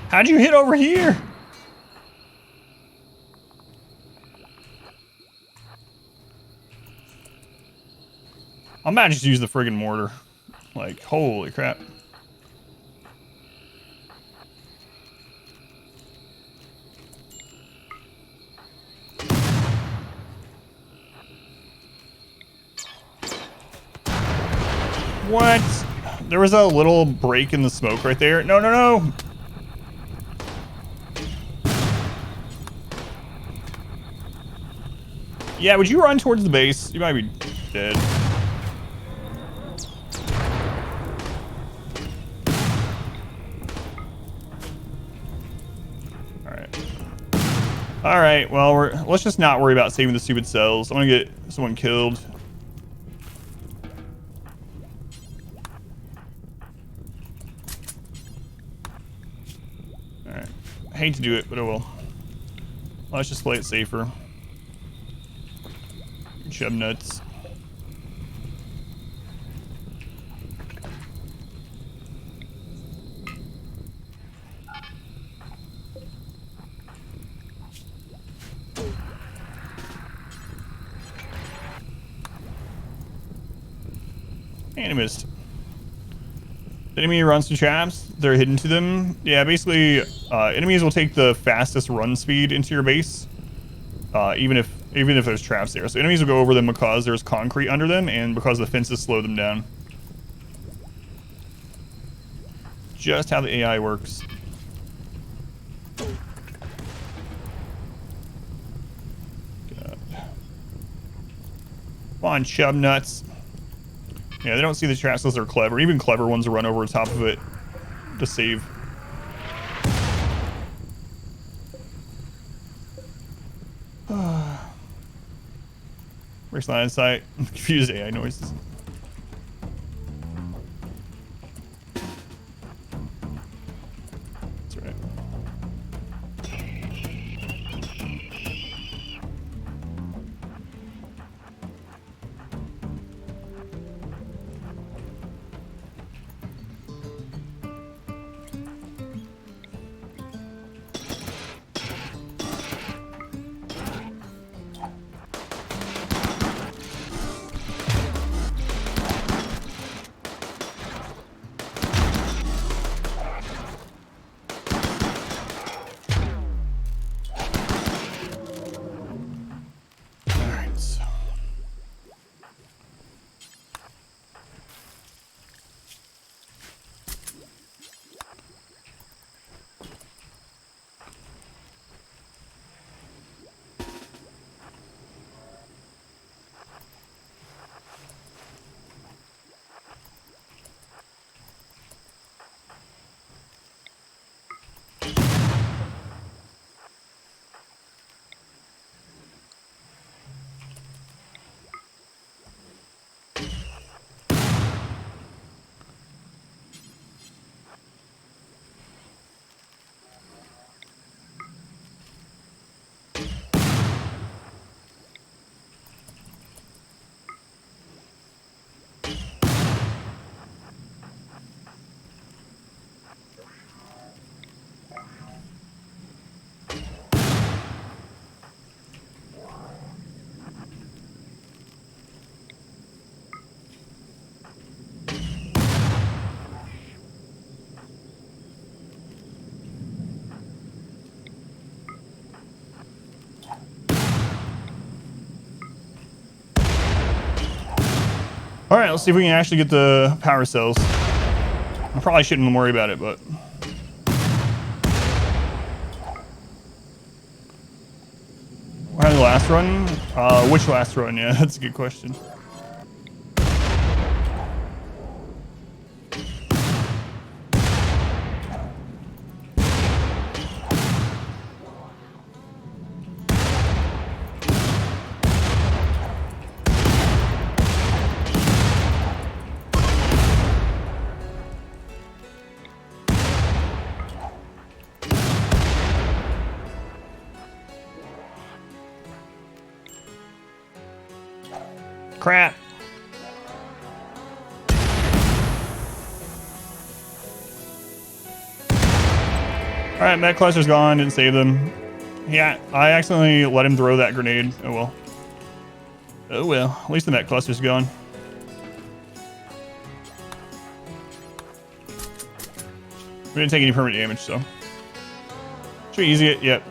Speaker 2: How'd you hit over here? I'm about to just use the friggin' mortar. Like, holy crap. What? There was a little break in the smoke right there. No, no, no. Yeah, would you run towards the base? You might be dead. Alright. All right, well, let's just not worry about saving the stupid cells. I'm gonna get someone killed. All right, I hate to do it, but I will. Let's just play it safer. Chub nuts. And I missed. The enemy runs to traps. They're hidden to them. Yeah, basically, enemies will take the fastest run speed into your base, even if there's traps there. So enemies will go over them because there's concrete under them and because the fences slow them down. Just how the AI works. God. Come on, chub nuts. Yeah, they don't see the traps unless they're clever. Even clever ones will run over the top of it to save. Breaks line of sight. Confused AI noises. That's right. All right, let's see if we can actually get the power cells. I probably shouldn't worry about it, but... We're having the last run? Which last run? Yeah, that's a good question. Crap. All right, Mech Clusters gone. Didn't save them. Yeah, I accidentally let him throw that grenade. Oh well. Oh well. At least the Mech Cluster's gone. We didn't take any permanent damage, so. Should be easy. Yep.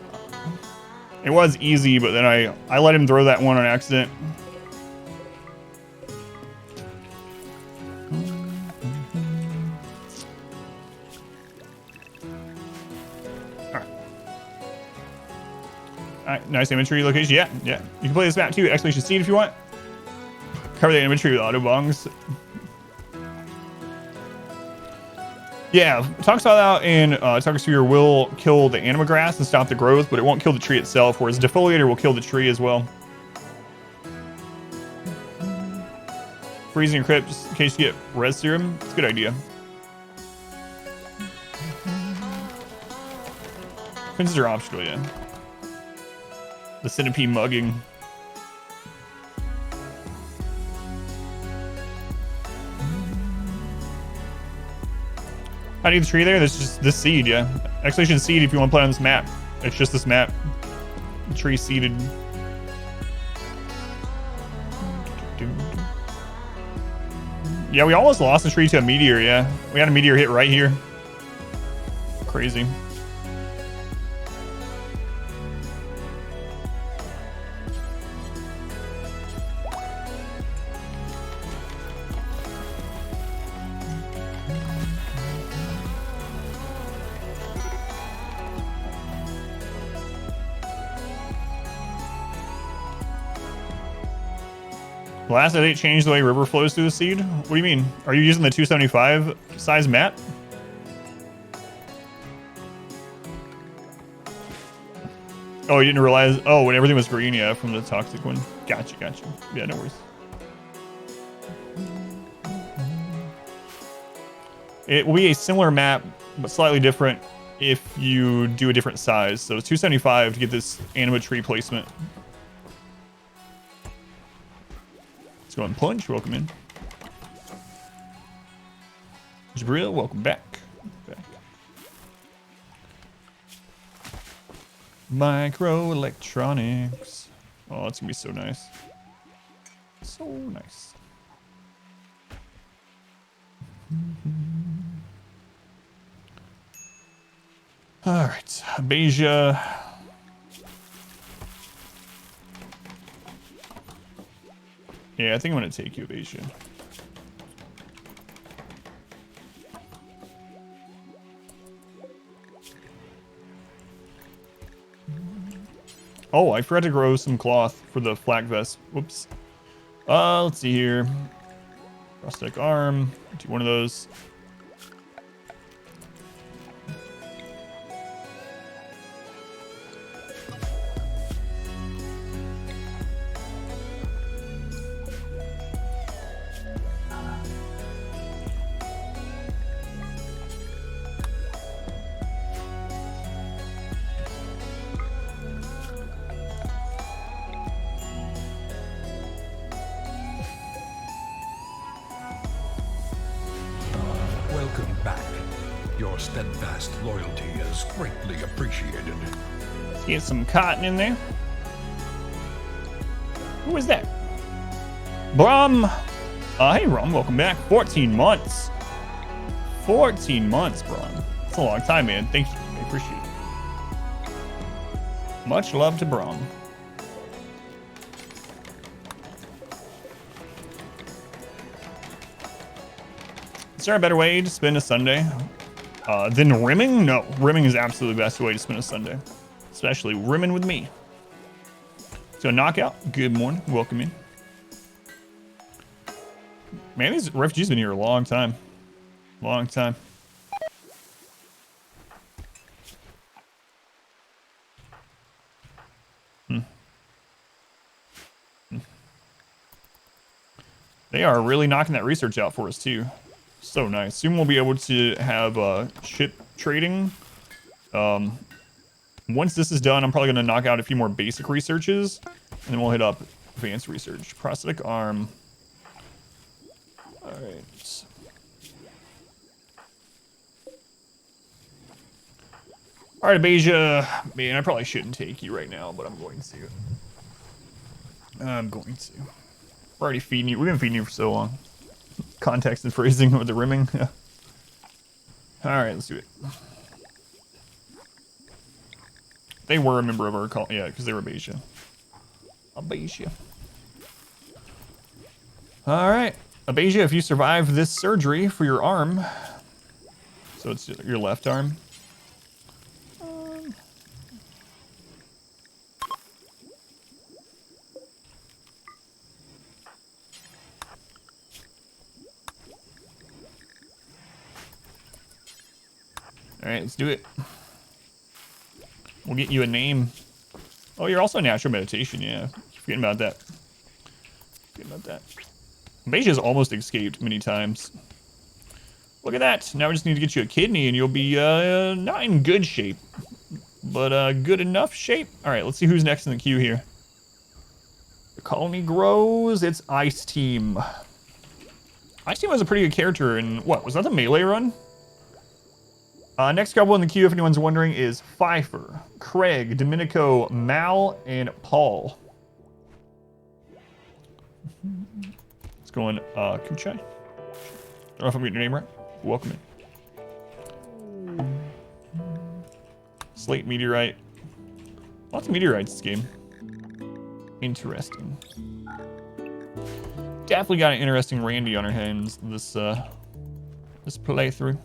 Speaker 2: It was easy, but then I let him throw that one on accident. Alright, nice inventory location. Yeah. You can play this map too. Exclamation seed if you want. Cover the inventory with auto bongs. Yeah, it talks about that in Toxosphere will kill the anima grass and stop the growth, but it won't kill the tree itself, whereas Defoliator will kill the tree as well. Freezing Crypt, just in case you get Res Serum. It's a good idea. Princes are optional, yeah. The Centipede mugging. How do you get the tree there? There's just this seed, yeah. Exhalation seed if you want to play on this map. It's just this map. The tree seeded. Yeah, we almost lost the tree to a meteor, yeah. We had a meteor hit right here. Crazy. The last update changed the way river flows through the seed? What do you mean? Are you using the 275 size map? Oh, you didn't realize? Oh, when everything was green, yeah, from the toxic one. Gotcha. Yeah, no worries. It will be a similar map, but slightly different if you do a different size. So 275 to get this anima tree placement. Go and punch. Welcome in. Jabril, welcome back. Microelectronics. Oh, that's gonna be so nice. So nice. All right, Beja. Yeah, I think I'm gonna take you, Beja. Oh, I forgot to grow some cloth for the flak vest. Whoops. Let's see here. Prosthetic arm. Do one of those.
Speaker 1: Welcome back. Your steadfast loyalty is greatly appreciated.
Speaker 2: Let's get some cotton in there. Who is that? Brum. Hey, Rum, welcome back. 14 months. 14 months, Brum. That's a long time, man. Thank you. I appreciate it. Much love to Brum. Is there a better way to spend a Sunday than rimming? No, rimming is absolutely the best way to spend a Sunday, especially rimming with me. So knockout, good morning, welcome in. Man, these refugees been here a long time. Long time. They are really knocking that research out for us too. So nice. Soon we'll be able to have ship trading. Once this is done, I'm probably going to knock out a few more basic researches, and then we'll hit up advanced research. Prosthetic arm. All right. All right, Beja. Man, I probably shouldn't take you right now, but I'm going to. We're already feeding you. We've been feeding you for so long. Context and phrasing with the rimming. All right, let's do it. They were a member of our call. Yeah, because they were Beja. Beja. All right. Beja, if you survive this surgery for your arm, so it's your left arm. right, let's do it. We'll get you a name. Oh, you're also natural meditation. Yeah, forgetting about that. Forgetting about that. Beija's almost escaped many times. Look at that. Now we just need to get you a kidney and you'll be not in good shape, but good enough shape. All right, let's see who's next in the queue here. The colony grows. It's Ice Team. Ice Team was a pretty good character in, what, was that the melee run? Next couple in the queue, if anyone's wondering, is Pfeiffer, Craig, Domenico, Mal, and Paul. Let's go in, Kuchai. I don't know if I'm getting your name right. Welcome in. Slate Meteorite. Lots of meteorites this game. Interesting. Definitely got an interesting Randy on our hands this this playthrough.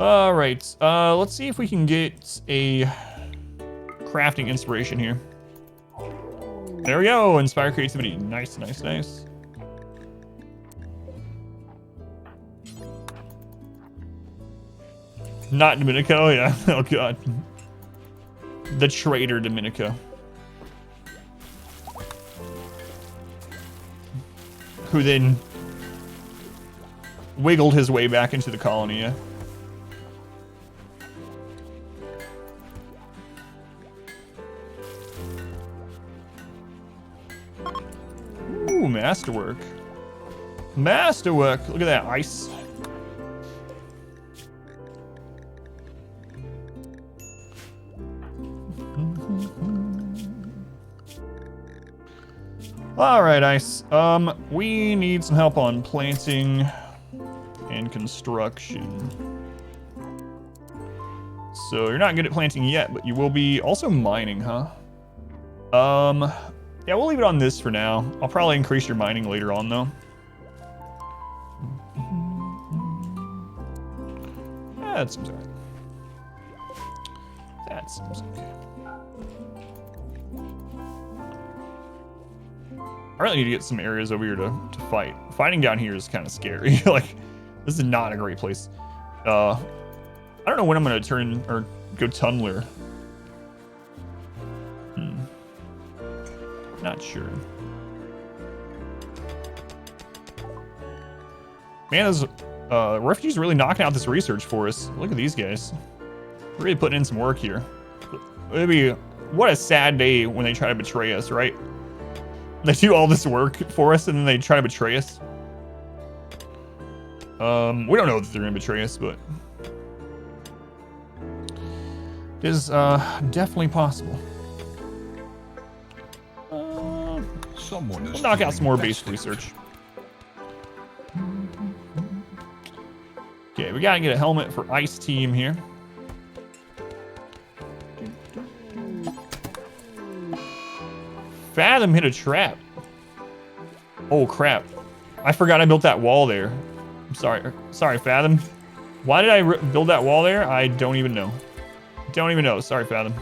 Speaker 2: All right, let's see if we can get a crafting inspiration here. There we go, inspire creativity. Nice, nice, nice. Not Domenico, yeah. Oh god. The traitor Domenico. Who then wiggled his way back into the colony, yeah. Ooh, masterwork. Masterwork. Look at that ice. All right, Ice. We need some help on planting and construction. So you're not good at planting yet, but you will be also mining, huh? Yeah, we'll leave it on this for now. I'll probably increase your mining later on, though. Yeah, that seems alright. That seems okay. I really need to get some areas over here to fight. Fighting down here is kind of scary. Like, this is not a great place. I don't know when I'm going to turn or go tunneler. Not sure. Man, those refugees really knocking out this research for us. Look at these guys. Really putting in some work here. Maybe what a sad day when they try to betray us, right? They do all this work for us and then they try to betray us. We don't know that they're gonna betray us, but it is definitely possible. We'll knock out some more basic research. Okay, we gotta get a helmet for Ice Team here. Fathom hit a trap. Oh crap. I forgot I built that wall there. I'm sorry. Sorry, Fathom. Why did I build that wall there? I don't even know. Don't even know. Sorry, Fathom.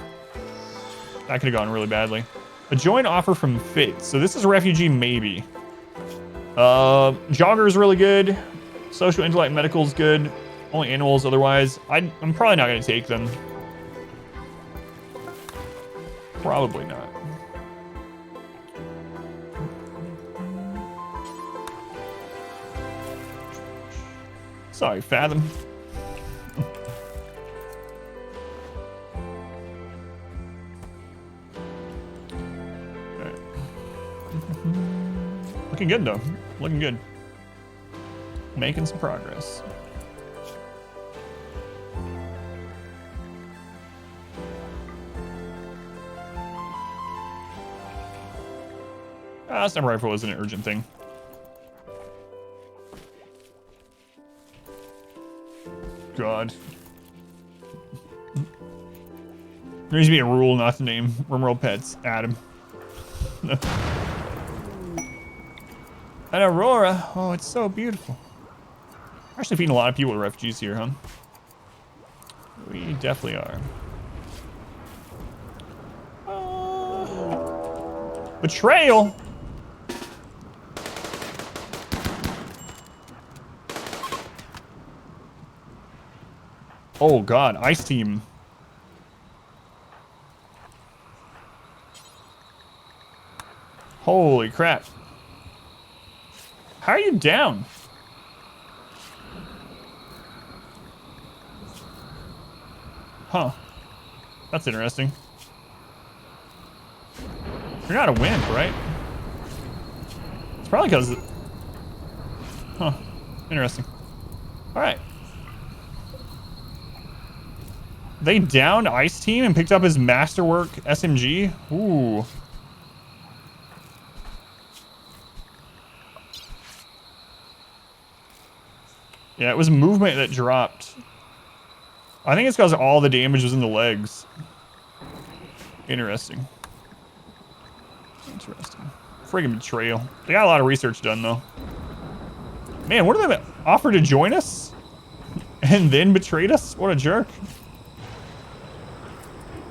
Speaker 2: That could have gone really badly. A joint offer from Fit. So this is a refugee, maybe. Jogger is really good. Social intellect medical is good. Only animals otherwise. I'm probably not going to take them. Probably not. Sorry, Fathom. Right. Looking good, though. Looking good. Making some progress. Sniper rifle isn't an urgent thing. God. There needs to be a rule not to name Rimworld pets Adam. An Aurora. Oh, it's so beautiful. We're actually feeding a lot of people with refugees here, huh? We definitely are. Betrayal? Oh god, Ice Team. Holy crap. How are you down? Huh. That's interesting. You're not a wimp, right? It's probably because... Huh. Interesting. Alright. They downed Ice Team and picked up his Masterwork SMG? Ooh. Yeah, it was movement that dropped. I think it's because all the damage was in the legs. Interesting. Interesting. Friggin' betrayal. They got a lot of research done, though. Man, what did they offer to join us? And then betrayed us? What a jerk.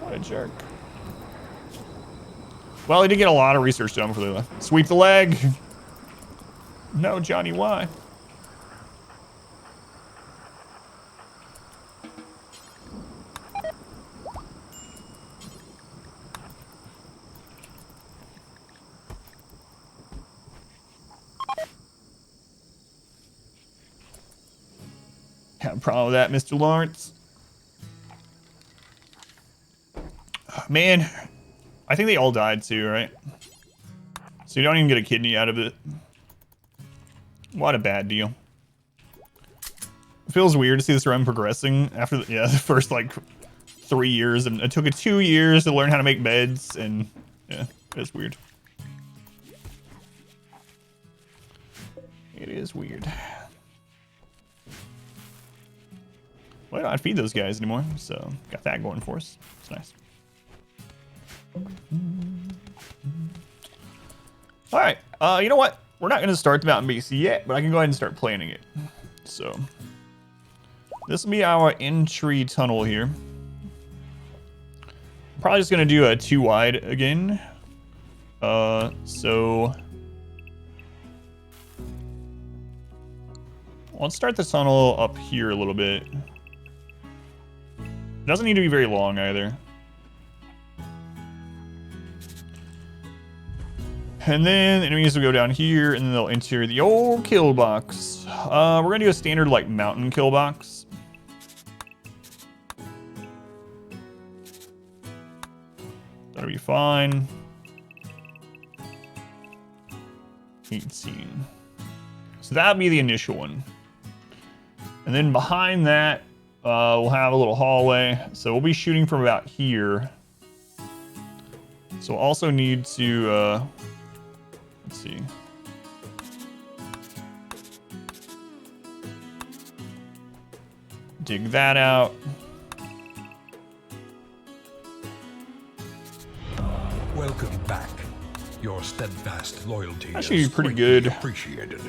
Speaker 2: What a jerk. Well, they did get a lot of research done before they left. Sweep the leg. No, Johnny, why? Have a problem with that, Mr. Lawrence? Man, I think they all died too, right? So you don't even get a kidney out of it. What a bad deal. It feels weird to see this run progressing after the first like 3 years, and it took it 2 years to learn how to make beds, and yeah, it's weird. It is weird. Well, I don't feed those guys anymore, so got that going for us. It's nice. All right, you know what? We're not going to start the mountain base yet, but I can go ahead and start planning it. So this will be our entry tunnel here. I'm probably just going to do a 2 wide again. So let's start the tunnel up here a little bit. It doesn't need to be very long either. And then the enemies will go down here, and then they'll enter the old kill box. We're gonna do a standard like mountain kill box. That'll be fine. 18. So that'll be the initial one. And then behind that, we'll have a little hallway. So we'll be shooting from about here. So we'll also need to, let's see. Dig that out.
Speaker 1: Welcome back. Your steadfast loyalty
Speaker 2: Actually,
Speaker 1: is
Speaker 2: pretty
Speaker 1: greatly
Speaker 2: good.
Speaker 1: appreciated.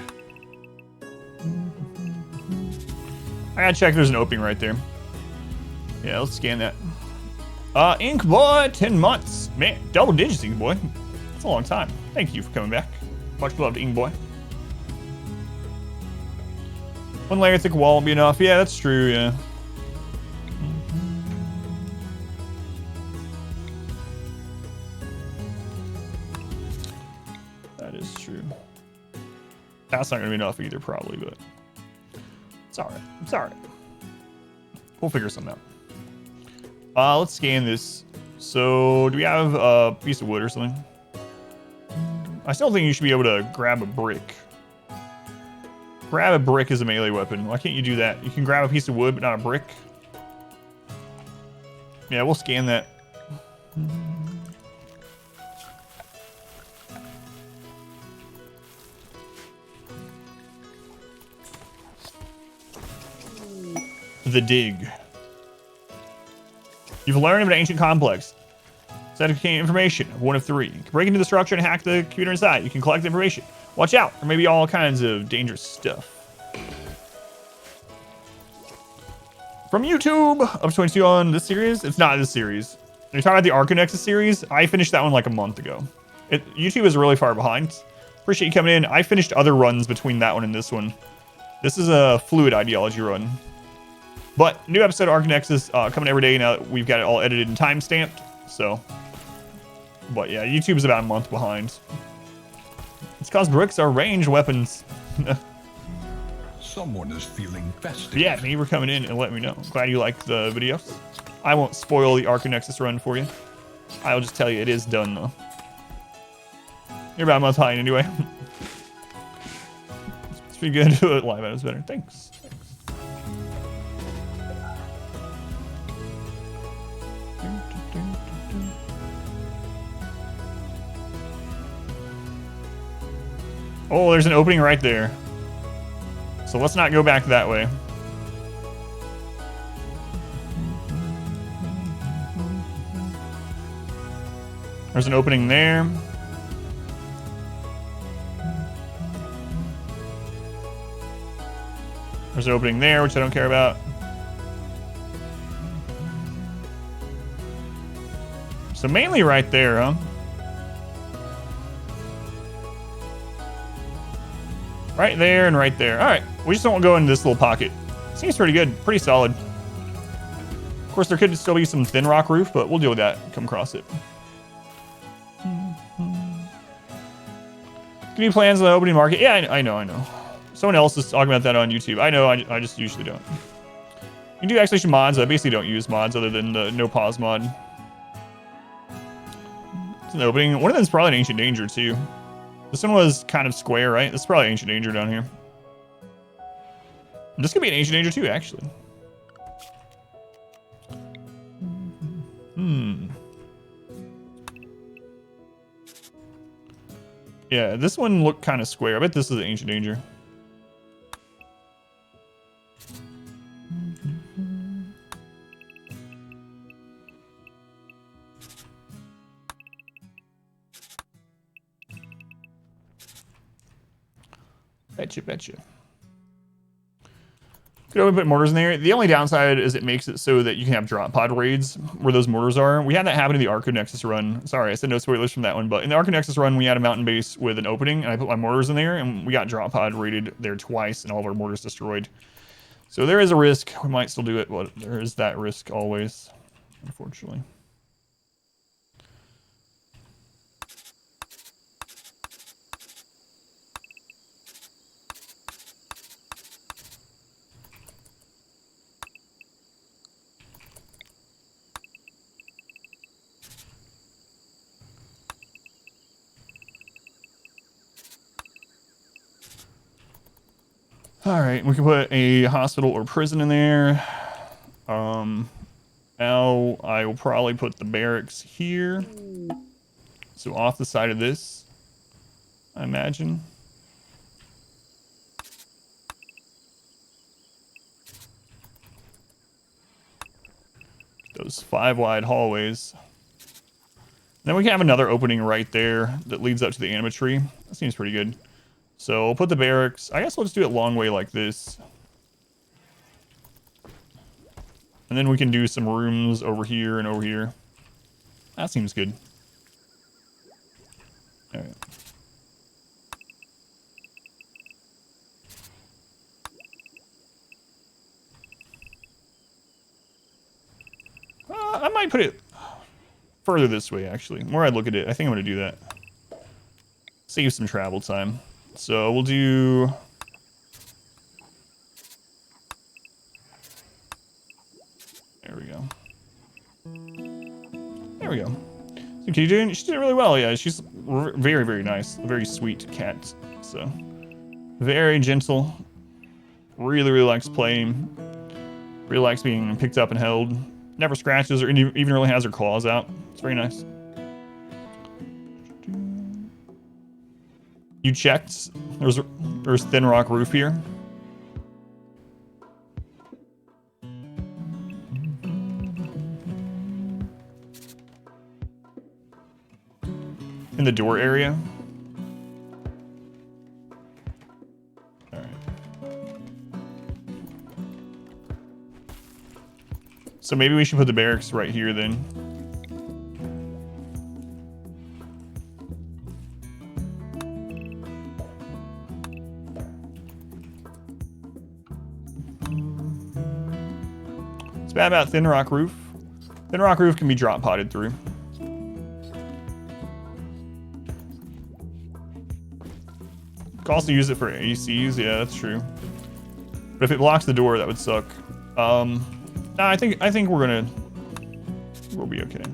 Speaker 2: I gotta check there's an opening right there. Yeah, let's scan that. Ink Boy, 10 months. Man, double digits, Ink Boy. That's a long time. Thank you for coming back. Much love to Ink Boy. 1 layer thick wall won't be enough. Yeah, that's true, yeah. That is true. That's not gonna be enough either, probably, but it's alright. It's alright. We'll figure something out. Let's scan this. So, do we have a piece of wood or something? I still think you should be able to grab a brick. Grab a brick as a melee weapon. Why can't you do that? You can grab a piece of wood, but not a brick. Yeah, we'll scan that. The dig. You've learned of an ancient complex. Set of information. 1 of 3. You can break into the structure and hack the computer inside. You can collect the information. Watch out. There may be all kinds of dangerous stuff. From YouTube, up to 22 on this series. It's not this series. You're talking about the Arcanexus series. I finished that one like a month ago. YouTube is really far behind. Appreciate you coming in. I finished other runs between that one and this one. This is a fluid ideology run. But new episode of Arc Nexus coming every day now that we've got it all edited and time stamped. So, but yeah, YouTube's about a month behind. It's because bricks are ranged weapons.
Speaker 1: Someone is feeling festive.
Speaker 2: Yeah, thank you for coming in and letting me know. I'm glad you like the videos. I won't spoil the Arc Nexus run for you. I'll just tell you it is done though. You're about a month behind anyway. It's pretty good to do it live. That was better. Thanks. Oh, there's an opening right there. So let's not go back that way. There's an opening there. There's an opening there, which I don't care about. So mainly right there, huh? Right there and right there. All right, we just don't go into this little pocket. Seems pretty good, pretty solid. Of course, there could still be some thin rock roof, but we'll deal with that. Come across it. Any plans on the opening market? Yeah, I know. Someone else is talking about that on YouTube. I know, I just usually don't. You can do isolation mods. I basically don't use mods other than the no pause mod. It's an opening. One of them is probably an Ancient Danger too. This one was kind of square, right? This is probably Ancient Danger down here. This could be an Ancient Danger too, actually. Yeah, this one looked kind of square. I bet this is an Ancient Danger. Betcha. Could only put mortars in there. The only downside is it makes it so that you can have drop pod raids where those mortars are. We had that happen in the Arco Nexus run. Sorry, I said no spoilers from that one, but in the Arco Nexus run, we had a mountain base with an opening, and I put my mortars in there, and we got drop pod raided there twice, and all of our mortars destroyed. So there is a risk. We might still do it, but there is that risk always, unfortunately. All right, we can put a hospital or prison in there. Now I will probably put the barracks here. So off the side of this, I imagine. Those 5 wide hallways. Then we can have another opening right there that leads up to the animatree. That seems pretty good. So we'll put the barracks. I guess we'll just do it long way like this. And then we can do some rooms over here and over here. That seems good. All right. I might put it further this way, actually. The more I look at it, I think I'm going to do that. Save some travel time. So we'll do... There we go. There we go. So she's doing really well. Yeah, she's very, very nice. A very sweet cat. So very gentle. Really, really likes playing. Really likes being picked up and held. Never scratches or even really has her claws out. It's very nice. You checked. There's thin rock roof here. In the door area. All right. So maybe we should put the barracks right here then. bad about thin rock roof. Thin rock roof can be drop potted through. Could also use it for ACs. Yeah, that's true. But if it blocks the door, that would suck. Nah, I think we'll be okay.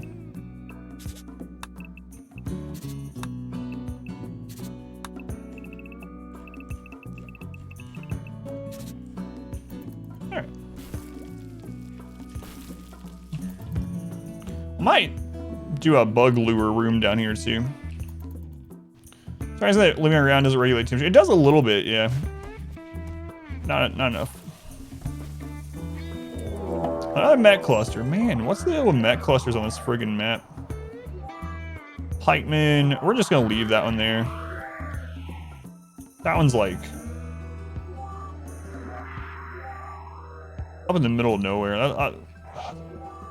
Speaker 2: All right. Might do a bug lure room down here too. Surprised that living around doesn't regulate temperature. It does a little bit, yeah. Not enough. Another Mech Cluster. Man, what's the deal with Mech Clusters on this friggin' map? Pikeman. We're just gonna leave that one there. That one's like up in the middle of nowhere.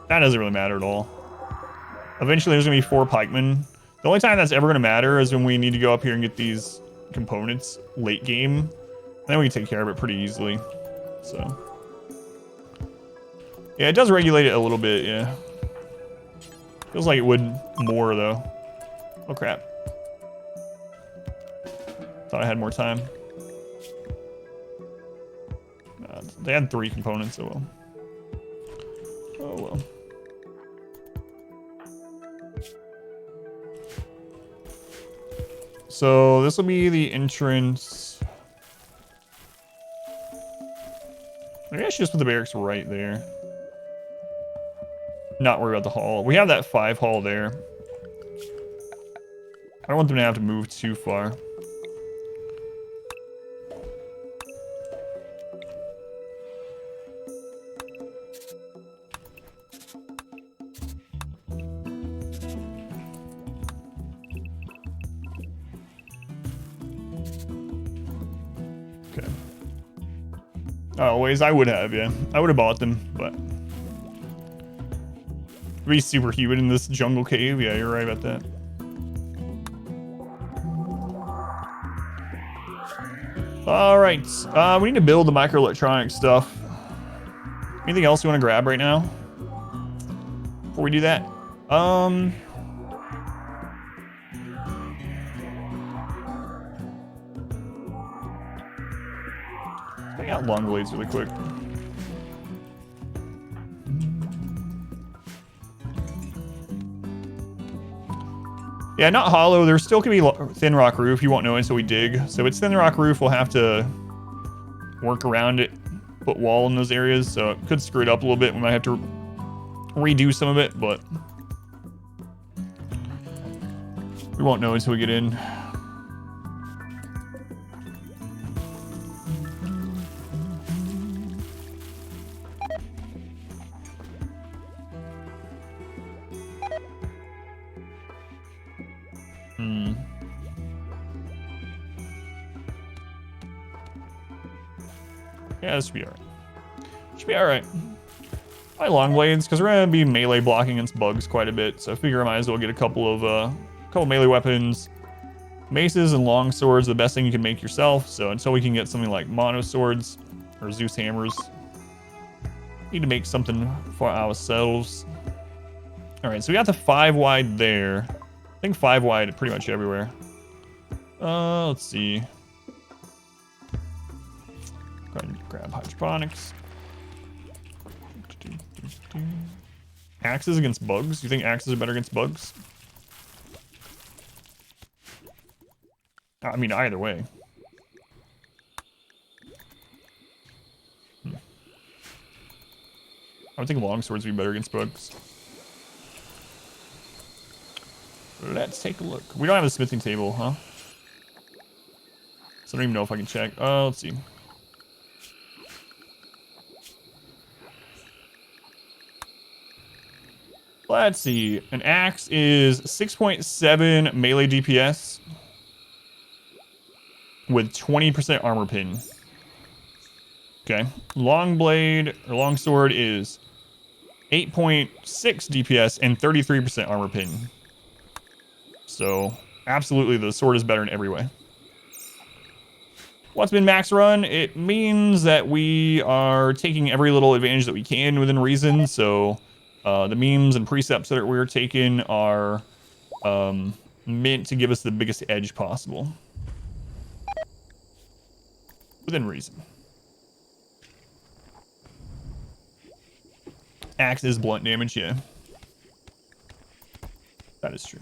Speaker 2: That doesn't really matter at all. Eventually there's gonna be 4 pikemen. The only time that's ever gonna matter is when we need to go up here and get these components late game. And then we can take care of it pretty easily. So yeah, it does regulate it a little bit, yeah. Feels like it would more though. Oh crap. Thought I had more time. They had 3 components, oh well. Oh well. So this will be the entrance. Maybe I should just put the barracks right there. Not worry about the hall. We have that 5 hall there. I don't want them to have to move too far. Okay. Oh, ways I would have, yeah. I would have bought them, but be super humid in this jungle cave. Yeah, you're right about that. All right, we need to build the microelectronic stuff. Anything else you want to grab right now before we do that? Take out long blades really quick. Yeah, not hollow. There still could be thin rock roof. You won't know until we dig. So if it's thin rock roof, we'll have to work around it, put wall in those areas. So it could screw it up a little bit. We might have to redo some of it, but we won't know until we get in. Yeah, this should be alright. Should be alright. I like long blades, because we're going to be melee blocking against bugs quite a bit, so I figure I might as well get a couple melee weapons. Maces and long swords, the best thing you can make yourself, so until we can get something like mono swords or Zeus hammers, need to make something for ourselves. Alright, so we got the 5 wide there. I think 5 wide pretty much everywhere. Let's see. Go ahead and grab hydroponics. Axes against bugs? You think axes are better against bugs? I mean, either way. I would think longswords would be better against bugs. Let's take a look. We don't have a smithing table, huh? So I don't even know if I can check. Let's see. Let's see. An axe is 6.7 melee DPS with 20% armor pin. Okay. Long blade or long sword is 8.6 DPS and 33% armor pin. So absolutely the sword is better in every way. What's been max run? It means that we are taking every little advantage that we can within reason. So the memes and precepts that we're taking are meant to give us the biggest edge possible. Within reason. Axe is blunt damage, yeah. That is true.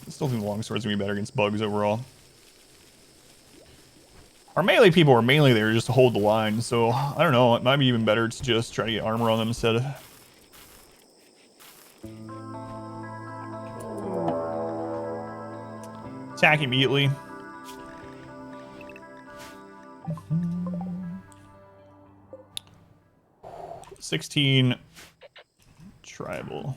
Speaker 2: I still think the longsword's gonna be better against bugs overall. Our melee people are mainly there just to hold the line, so I don't know, it might be even better to just try to get armor on them instead of... Attack immediately. 16 tribal.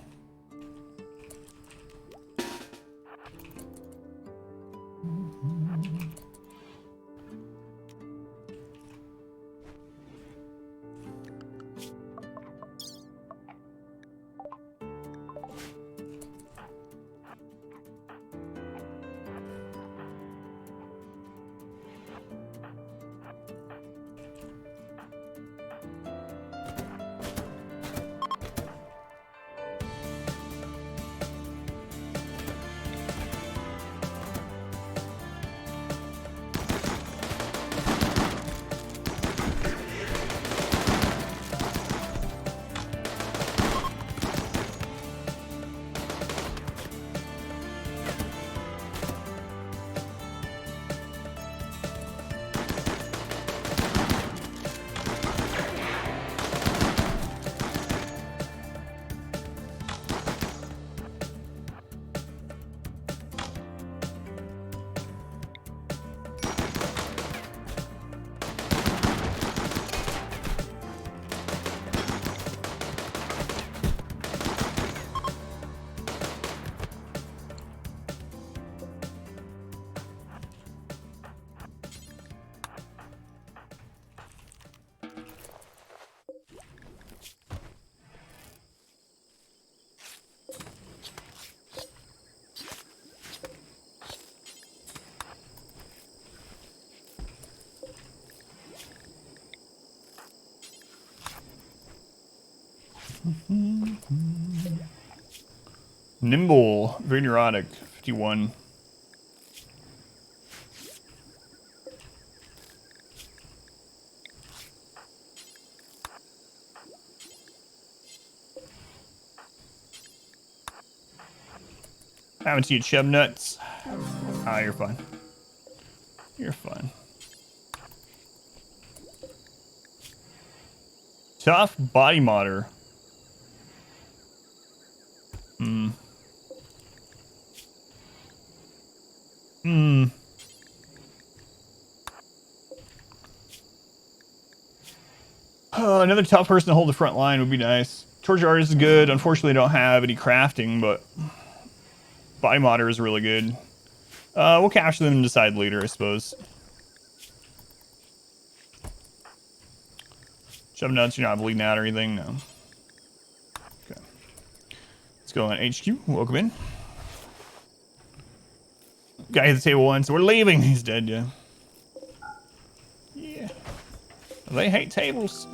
Speaker 2: Nimble, very neurotic, 51. Haven't seen Chub Nuts. Ah, you're fine. You're fine. Tough body modder. Another tough person to hold the front line would be nice. Torture artist is good. Unfortunately, I don't have any crafting, but body modder is really good. We'll capture them and decide later, I suppose. Chub Nuts, you're not bleeding out or anything? No. Okay. Let's go on HQ. Welcome in. Guy hit the table once. We're leaving. He's dead, yeah. Yeah. They hate tables.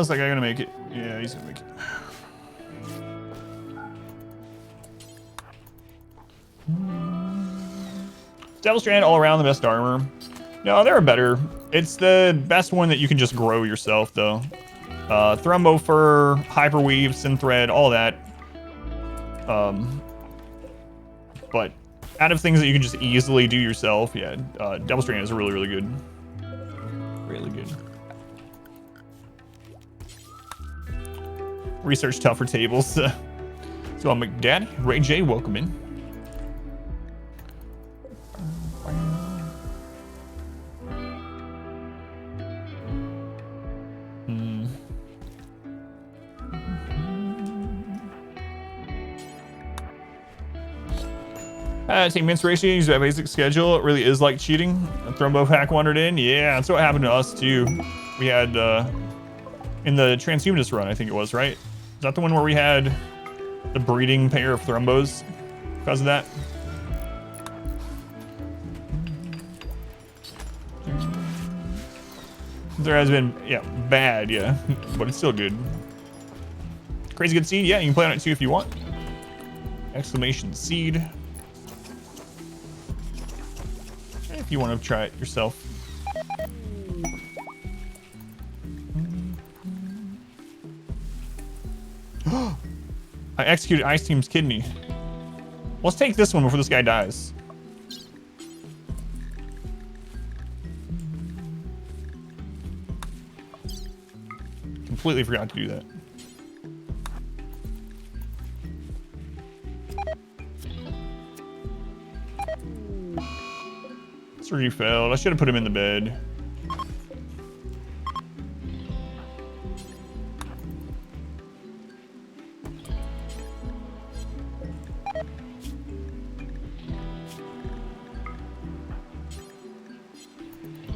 Speaker 2: Looks like I'm gonna make it. Yeah, he's gonna make it. Devil Strand all around the best armor. No, there are better. It's the best one that you can just grow yourself, though. Thrumbo Fur, Hyperweave, Synthread, all that. But out of things that you can just easily do yourself, yeah, Devil Strand is really, really good. Really good. Research tougher tables. So I'm McDaddy. Ray J, welcome in. Taking inspiration, use that basic schedule. It really is like cheating. A Thrombo hack wandered in. Yeah, that's what happened to us too. We had in the transhumanist run, I think it was, right? Is that the one where we had the breeding pair of Thrombos because of that? There has been, yeah, bad, yeah, but it's still good. Crazy good seed, yeah, you can play on it too if you want. Exclamation seed. If you want to try it yourself. I executed Ice Team's kidney. Let's take this one before this guy dies. Completely forgot to do that. Surgery failed. I should have put him in the bed.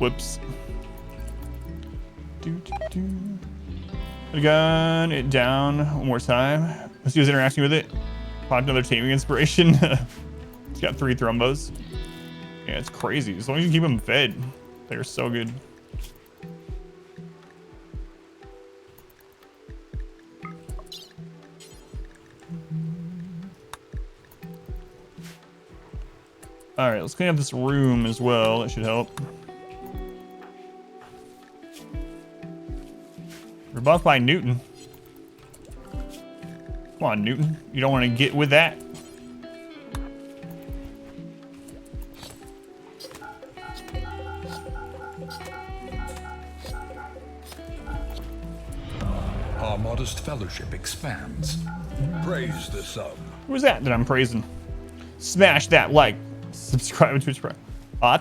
Speaker 2: Whoops. Gun it down one more time. Let's see who's interacting with it. Find another taming inspiration. It's got 3 thrombos. Yeah, it's crazy. As long as you keep them fed, they're so good. All right, let's clean up this room as well. That should help. Rebuffed by Newton. Come on, Newton. You don't want to get with that.
Speaker 1: Our modest fellowship expands. Praise the sun.
Speaker 2: Who's that I'm praising? Smash that like. Subscribe to Twitch Prime.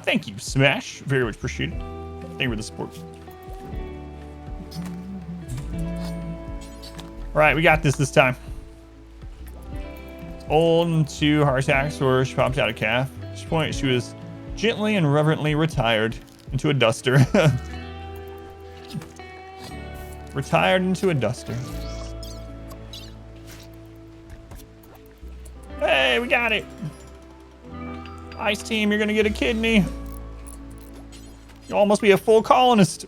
Speaker 2: Thank you, Smash. Very much appreciated. Thank you for the support. All right, we got this time. Old and 2 heart attacks where she popped out a calf. At this point, she was gently and reverently retired into a duster. Retired into a duster. Hey, we got it. Ice Team, you're gonna get a kidney. You almost be a full colonist.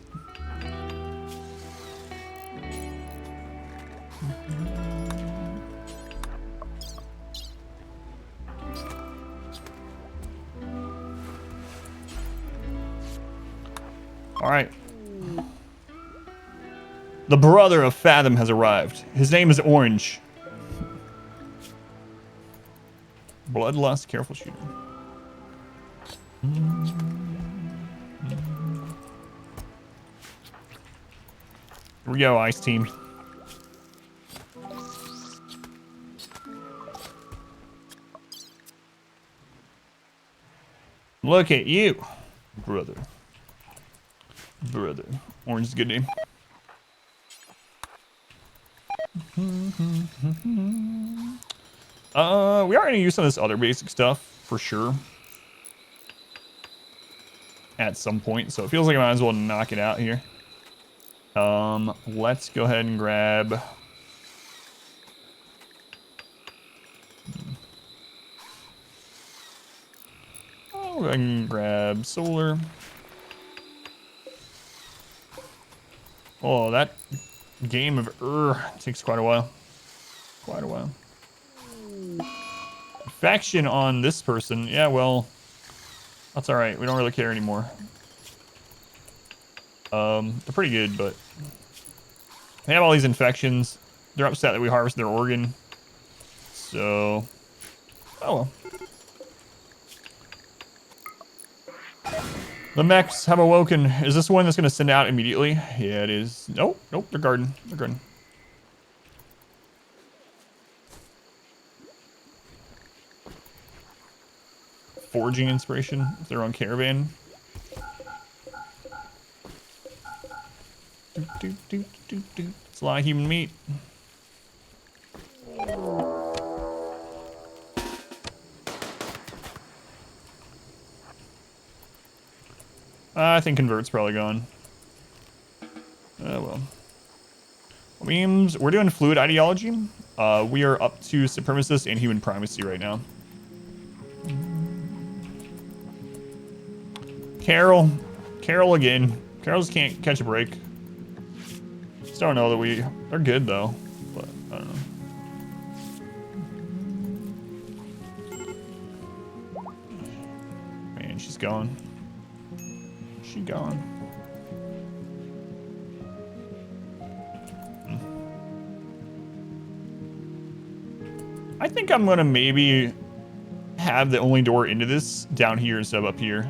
Speaker 2: All right. The brother of Fathom has arrived. His name is Orange. Bloodlust, careful shooter. Here we go, Ice Team. Look at you, brother. Brother. Orange is a good name. We are going to use some of this other basic stuff for sure. At some point, so it feels like I might as well knock it out here. Let's go ahead and grab. Oh, I can grab solar. Oh, that game of takes quite a while. Quite a while. Faction on this person. Yeah, well, that's all right. We don't really care anymore. They're pretty good, but they have all these infections. They're upset that we harvest their organ. So, oh well. The mechs have awoken. Is this one that's going to send out immediately? Yeah, it is. Nope, nope, they're guarding. They're guarding. Foraging inspiration if they're on caravan. It's a lot of human meat. I think convert's probably gone. Oh well. Memes, we're doing fluid ideology. We are up to supremacist and human primacy right now. Carol. Carol again. Carol's can't catch a break. Just don't know that they're good though, but I don't know. Man, she's gone. She gone. I think I'm gonna maybe have the only door into this down here instead of up here.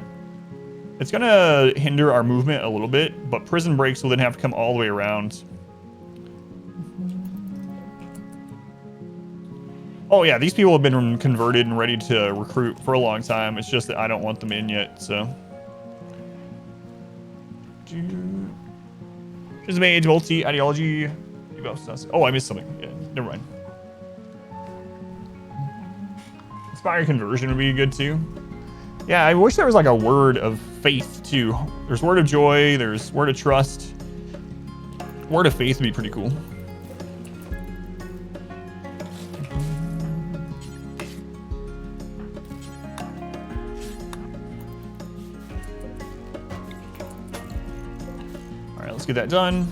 Speaker 2: It's gonna hinder our movement a little bit, but prison breaks will then have to come all the way around. Oh yeah, these people have been converted and ready to recruit for a long time. It's just that I don't want them in yet, so. Prison age, multi-ideology. Oh, I missed something. Yeah, never mind. Inspired conversion would be good too. Yeah, I wish there was like a word of faith too. There's word of joy, there's word of trust. Word of faith would be pretty cool. All right, let's get that done.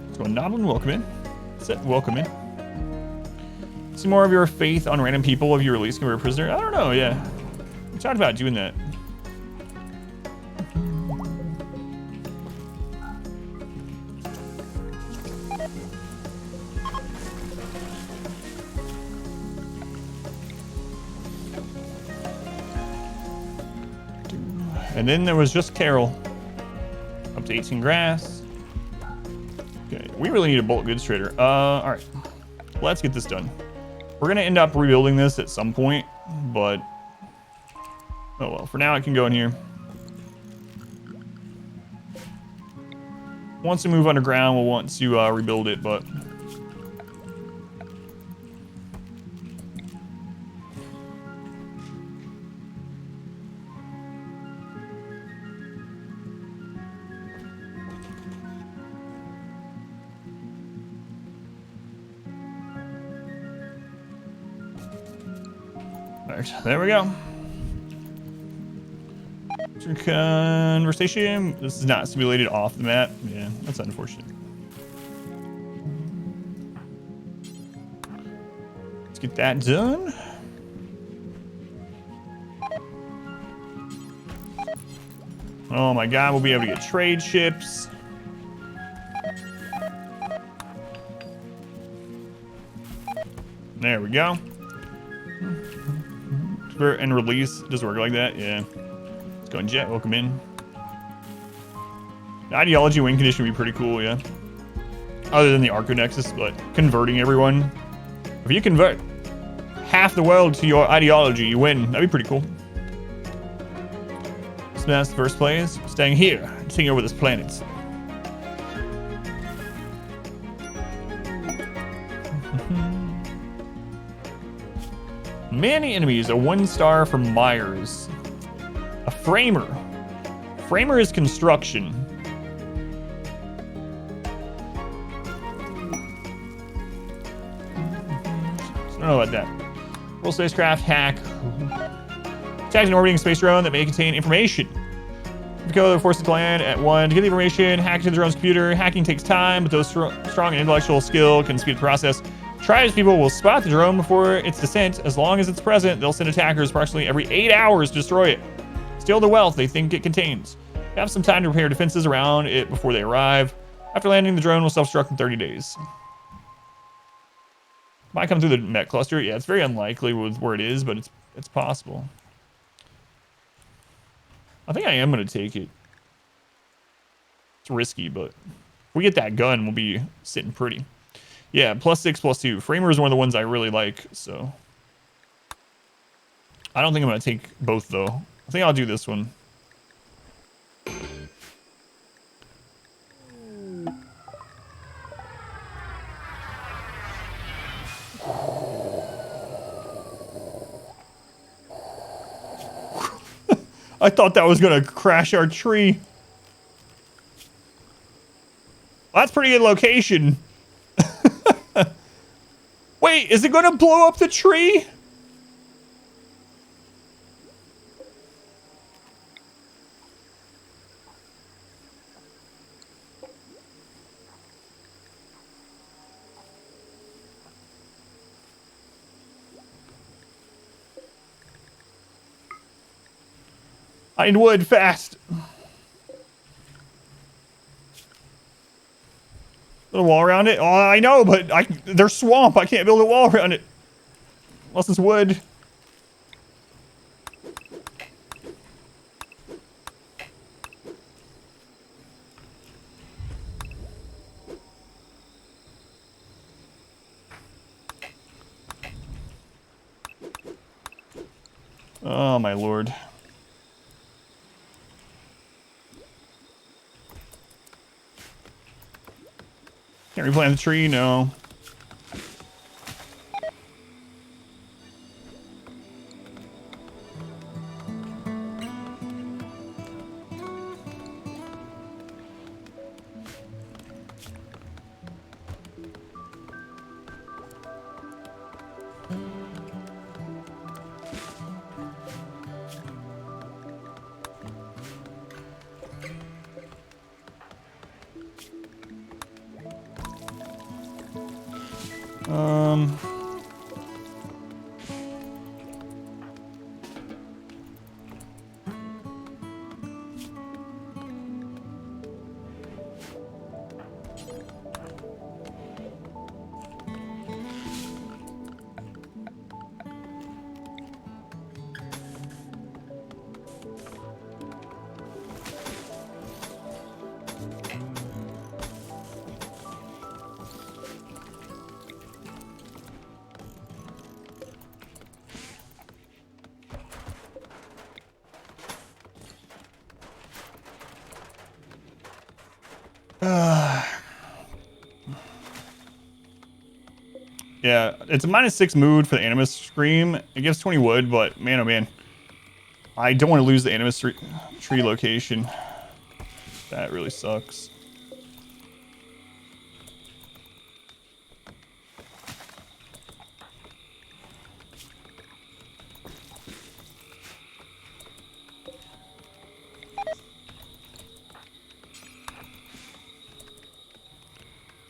Speaker 2: Let's go Noblin, welcome in. Set, welcome in. See more of your faith on random people if you release can be a prisoner. I don't know, yeah. We talked about doing that. And then there was just Carol. Up to 18 grass. Okay, we really need a bulk goods trader. All right, let's get this done. We're gonna end up rebuilding this at some point, but oh well, for now I can go in here. Once we move underground, we'll want to rebuild it, but there we go. Conversation. This is not simulated off the map. Yeah, that's unfortunate. Let's get that done. Oh my god, we'll be able to get trade ships. There we go. And release does it work like that? Yeah. Let's go and jet. Welcome in. The ideology win condition would be pretty cool, yeah. Other than the Arco Nexus, but converting everyone. If you convert half the world to your ideology, you win. That'd be pretty cool. So that's the first place. Staying here, taking over this planet. Many enemies, a 1-star from Myers. A framer. Framer is construction. I don't know about that. World spacecraft hack. Attack an orbiting space drone that may contain information. If you are forced to land at one to get the information, hack into the drone's computer. Hacking takes time, but those strong intellectual skill can speed the process. Tribespeople will spot the drone before its descent. As long as it's present, they'll send attackers approximately every 8 hours to destroy it. Steal the wealth they think it contains. Have some time to repair defenses around it before they arrive. After landing, the drone will self-destruct in 30 days. Might come through the Mech Cluster. Yeah, it's very unlikely with where it is, but it's possible. I think I am going to take it. It's risky, but if we get that gun, we'll be sitting pretty. Yeah, +6, +2. Framer is one of the ones I really like, so. I don't think I'm going to take both, though. I think I'll do this one. I thought that was gonna crash our tree. Well, that's pretty good location. Wait, is it gonna blow up the tree? I need wood fast. Build a wall around it? Oh, I know, but there's swamp. I can't build a wall around it. Unless it's wood. Oh, my lord. Can't replant the tree? No. Um... Yeah, it's a -6 mood for the Animus Scream. It gives 20 wood, but man, oh man. I don't want to lose the Animus tree location. That really sucks.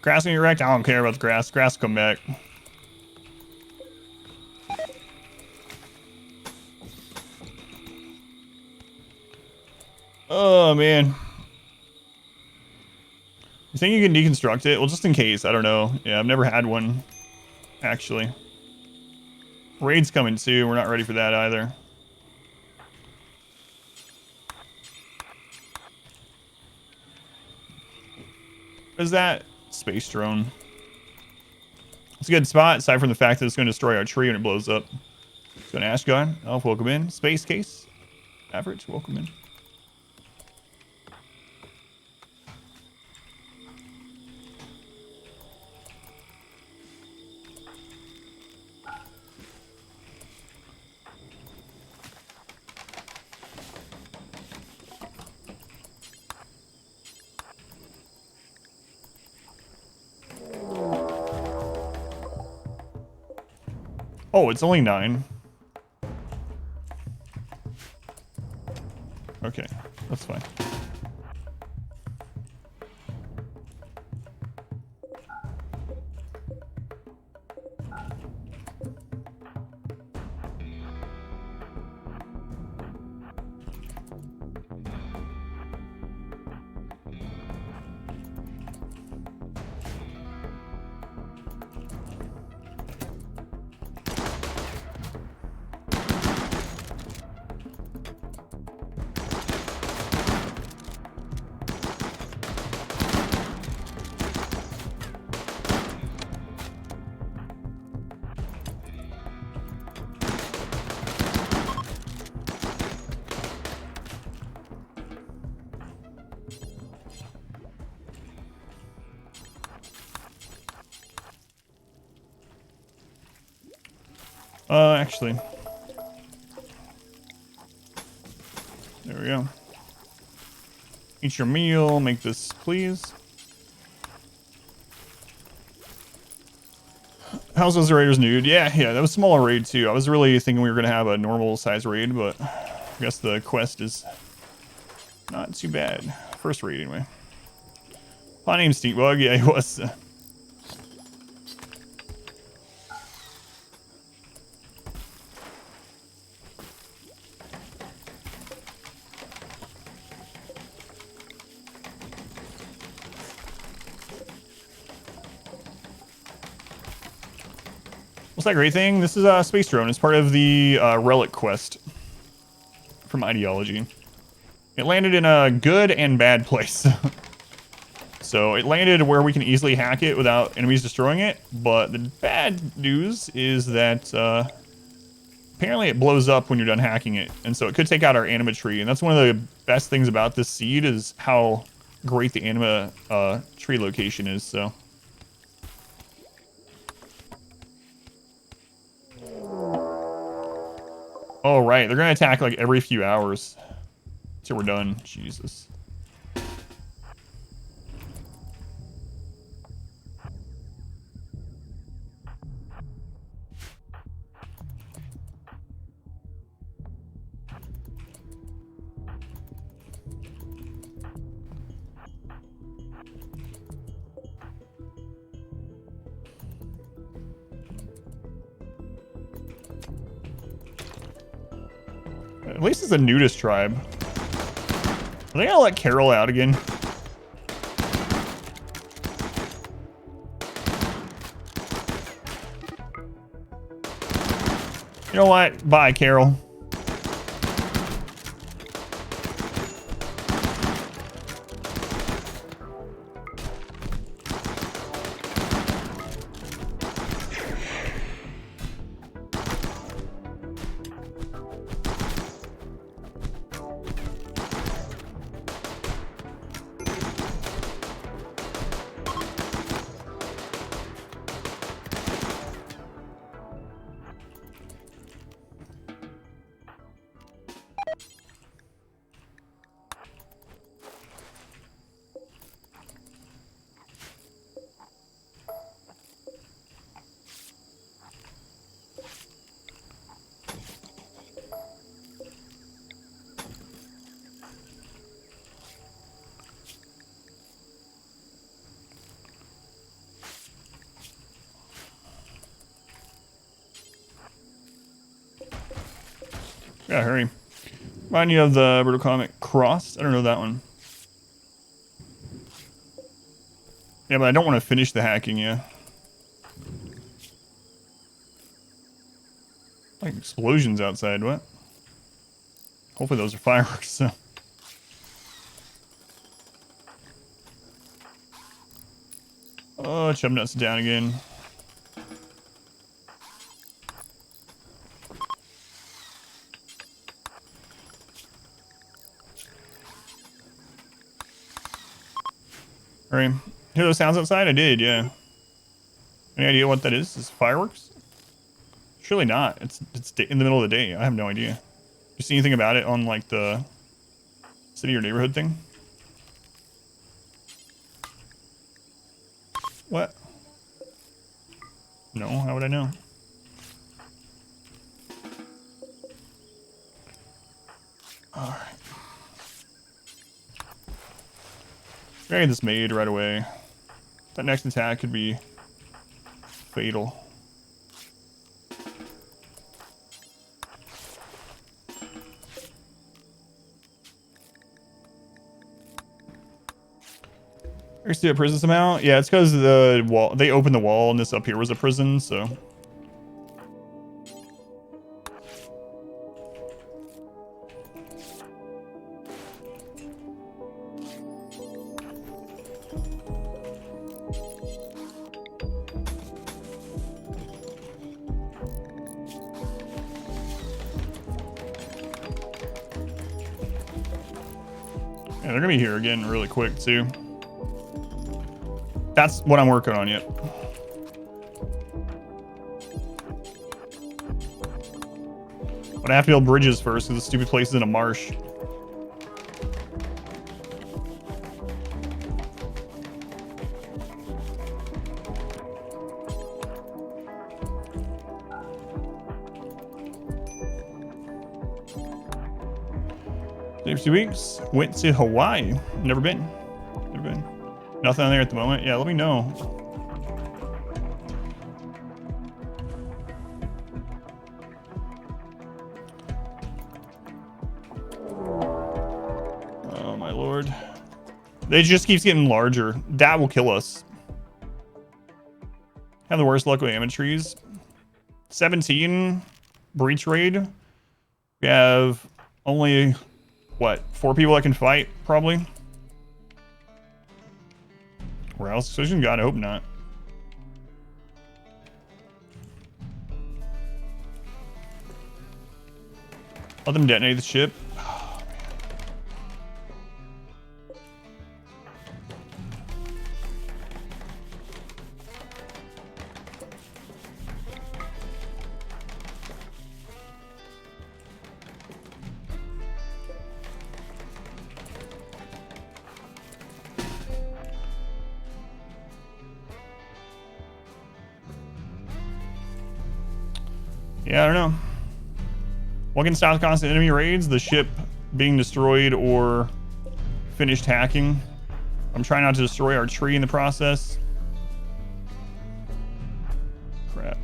Speaker 2: Grass gonna erect? I don't care about the grass. Grass come back. Oh, man. You think you can deconstruct it? Well, just in case. I don't know. Yeah, I've never had one, actually. Raid's coming too. We're not ready for that either. What is that? Space drone. It's a good spot, aside from the fact that it's going to destroy our tree when it blows up. So an Ash God. Oh, welcome in. Space case. Average, welcome in. Oh, it's only 9. Okay, that's fine. Actually. There we go. Eat your meal. Make this, please. How's those raiders, nude? Yeah, that was a smaller raid too. I was really thinking we were gonna have a normal size raid, but I guess the quest is not too bad. First raid anyway. My name's Stinkbug. Yeah, he was. What's that great thing? This is a space drone. It's part of the relic quest from Ideology. It landed in a good and bad place. So it landed where we can easily hack it without enemies destroying it. But the bad news is that apparently it blows up when you're done hacking it. And so it could take out our anima tree. And that's one of the best things about this seed is how great the anima tree location is. So. Oh, right. They're going to attack like every few hours till we're done. Jesus. At least it's a nudist tribe. Are they gonna let Carol out again? You know what? Bye, Carol. Yeah, hurry. Remind you of the brutal comic Crossed. I don't know that one. Yeah, but I don't want to finish the hacking, yeah. Like explosions outside, what? Hopefully those are fireworks, so. Oh, Chubnut's down again. Alright. Hear those sounds outside? I did, yeah. Any idea what that is? Is it fireworks? Surely not. It's in the middle of the day. I have no idea. You see anything about it on like the city or neighborhood thing? What? No, how would I know? Alright. I'm gonna get this made right away. That next attack could be fatal. Are you still a prison somehow? Yeah, it's because the wall, they opened the wall and this up here was a prison, so. Yeah, they're gonna be here again really quick too. That's what I'm working on yet. But I have to build bridges first because the stupid place is in a marsh. Saved 2 weeks. Went to Hawaii. Never been. Never been. Nothing on there at the moment. Yeah, let me know. Oh my lord. It just keeps getting larger. That will kill us. Have the worst luck with ametries. 17 breach raid. We have only, what, 4 people that can fight, probably? Or else decision? God, I hope not. Let them detonate the ship. Oh, yeah, I don't know. What can stop constant enemy raids? The ship being destroyed or finished hacking. I'm trying not to destroy our tree in the process. Crap.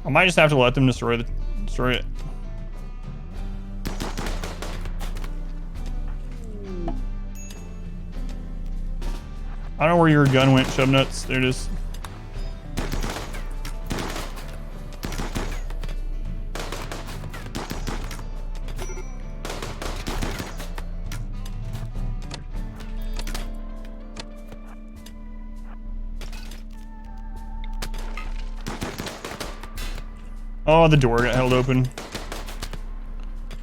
Speaker 2: I might just have to let them destroy it. I don't know where your gun went, Chubnuts. There it is. Oh, the door got held open.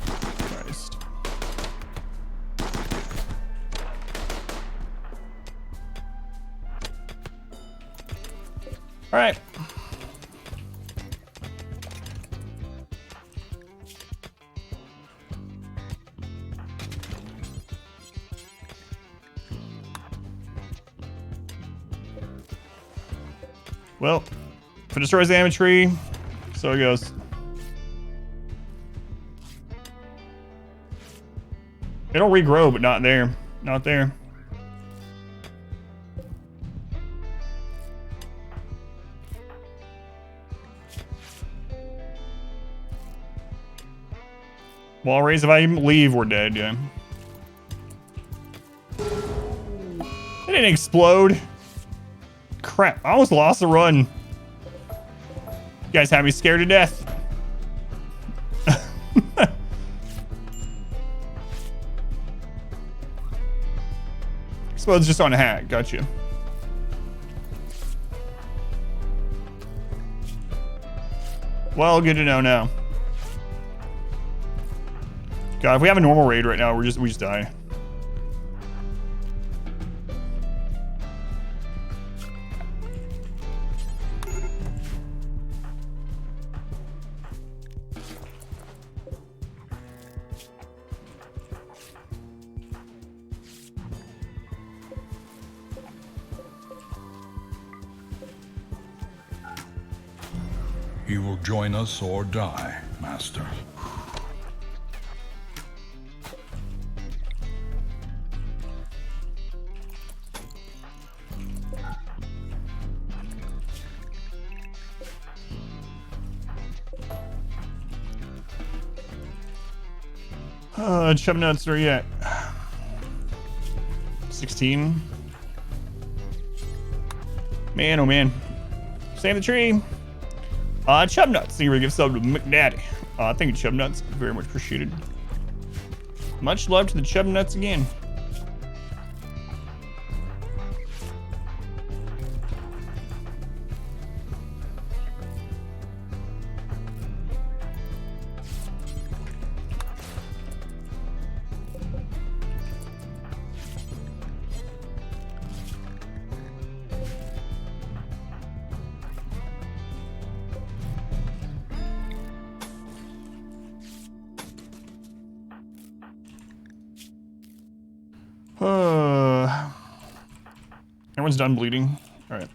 Speaker 2: Christ. All right. Well, if it destroys the ametry, so it goes. It'll regrow, but not there. Not there. Wall raise, if I leave, we're dead, yeah. It didn't explode. Crap, I almost lost the run. You guys have me scared to death. Explodes just on a hack, gotcha. Well, good to know now. God, if we have a normal raid right now, we just die.
Speaker 1: You will join us or die, Master.
Speaker 2: Chub nuts are yet 16. Man, oh man. Save the tree. Chub nuts. Thank you for the gift sub to McDaddy. Thank you, Chub nuts. Very much appreciated. Much love to the Chub nuts again. Everyone's done bleeding. All right.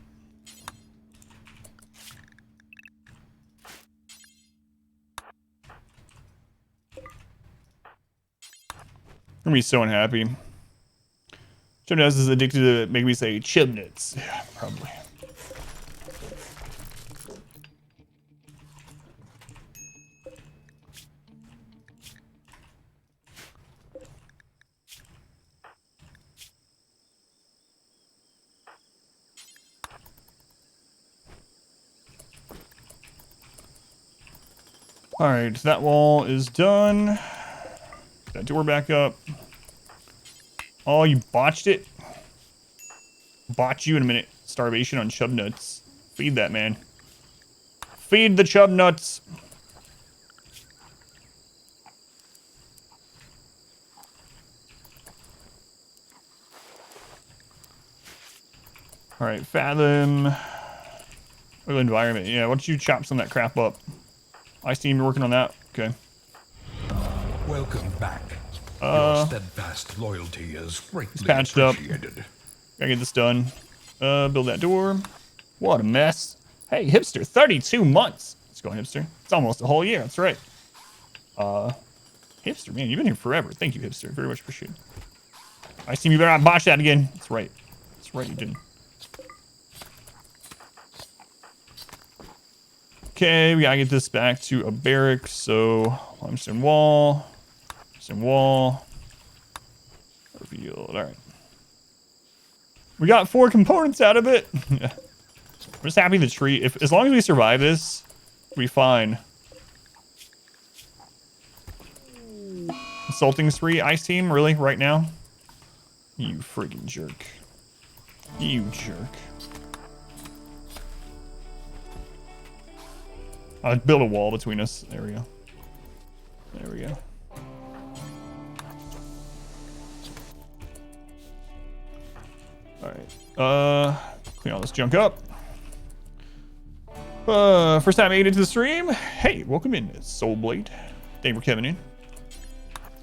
Speaker 2: gonna be so unhappy. Chub nuts is addicted to make me say chub nuts. Yeah, probably. Alright, that wall is done. That door back up. Oh, you botched it? Botch you in a minute. Starvation on chub nuts. Feed that man. Feed the chub nuts. Alright, fathom. Oil environment. Yeah, why don't you chop some of that crap up? I see you working on that. Okay.
Speaker 1: Welcome back. Your steadfast loyalty is greatly
Speaker 2: patched up.
Speaker 1: appreciated.
Speaker 2: Gotta get this done. Build that door. What a mess. Hey, hipster, 32 months. Let's go, hipster. It's almost a whole year. That's right. Hipster, man, you've been here forever. Thank you, hipster. Very much appreciated. I see you better not botch that again. That's right. That's right, you didn't. Okay, we gotta get this back to a barracks. So, limestone wall. Limestone wall. Revealed. Alright. We got 4 components out of it. I'm just happy the tree. As long as we survive this, we'll be fine. Insulting spree, Ice Team, really, right now? You friggin' jerk. You jerk. I'll build a wall between us. There we go. There we go. Alright. Clean all this junk up. First time made into the stream. Hey, welcome in, Soulblade. Thank you for coming in.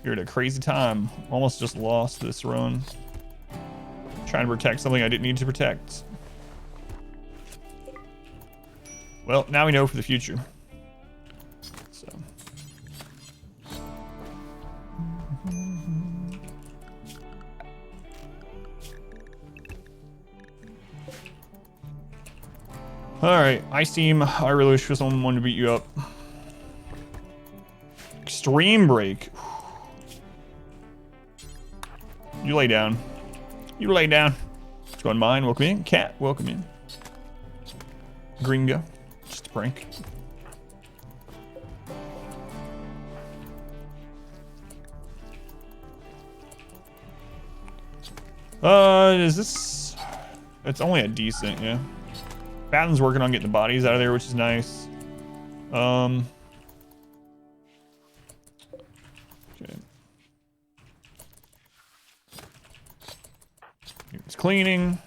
Speaker 2: You're at a crazy time. Almost just lost this run. Trying to protect something I didn't need to protect. Well, now we know for the future. So. Alright, Ice Team, I really wish for someone to beat you up. Extreme break. You lay down. You lay down. Let's go on mine. Welcome in. Cat, welcome in. Gringo. Just a prank. Is this... It's only a decent, yeah. Batten's working on getting the bodies out of there, which is nice. Okay. It's cleaning.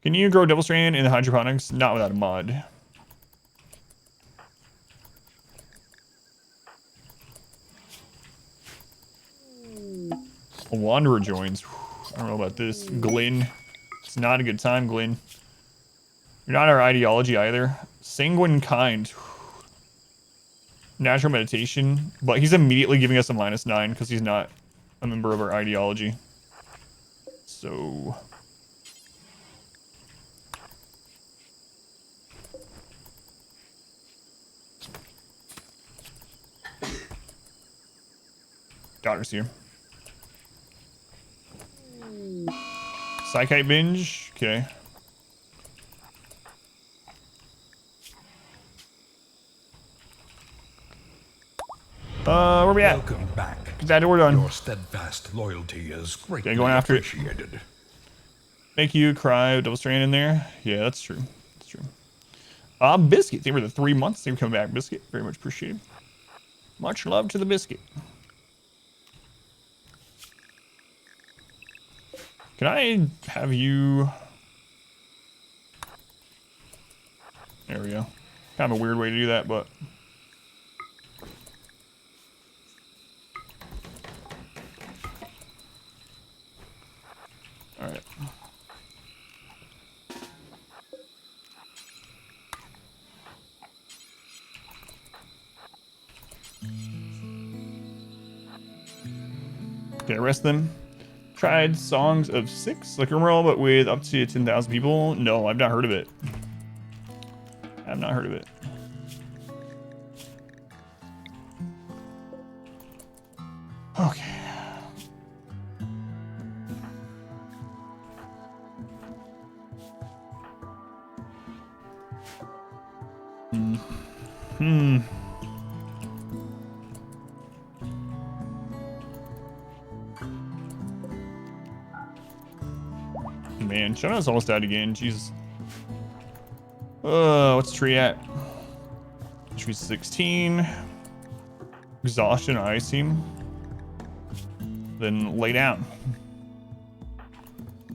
Speaker 2: Can you grow double strand in the hydroponics? Not without a mod. A wanderer joins. I don't know about this. Glenn. It's not a good time, Glenn. You're not our ideology either. Sanguine kind. Natural meditation. But he's immediately giving us a -9 because he's not a member of our ideology. So... Daughter's here. Psychite binge. Okay. Where we at?
Speaker 1: Welcome back.
Speaker 2: Get that door done.
Speaker 1: Your steadfast loyalty is greatly
Speaker 2: Going after it.
Speaker 1: appreciated.
Speaker 2: Make you cry. Double strand in there. Yeah, that's true. That's true. Biscuit. Thank you for the 3 months. Thank you for coming back, Biscuit. Very much appreciated. Much love to the Biscuit. Can I have you... There we go. Kind of a weird way to do that, but... Alright. Okay, arrest them. Tried Songs of Six, like Regrow, but with up to 10,000 people. No, I've not heard of it. I've not heard of it. Okay. Man, Shadow's almost died again. Jesus. What's the tree at? Tree 16. Exhaustion, I seem. Then lay down.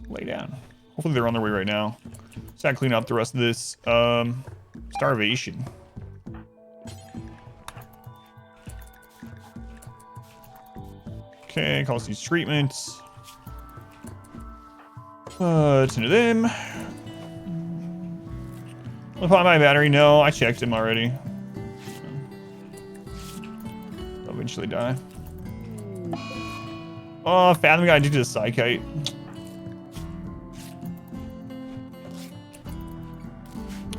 Speaker 2: Lay down. Hopefully they're on their way right now. Just gotta clean up the rest of this. Starvation. Okay, cause these treatments. Tend to them. Apply my battery. No, I checked him already. They'll eventually die. Oh, Fathom got addicted to Psychite.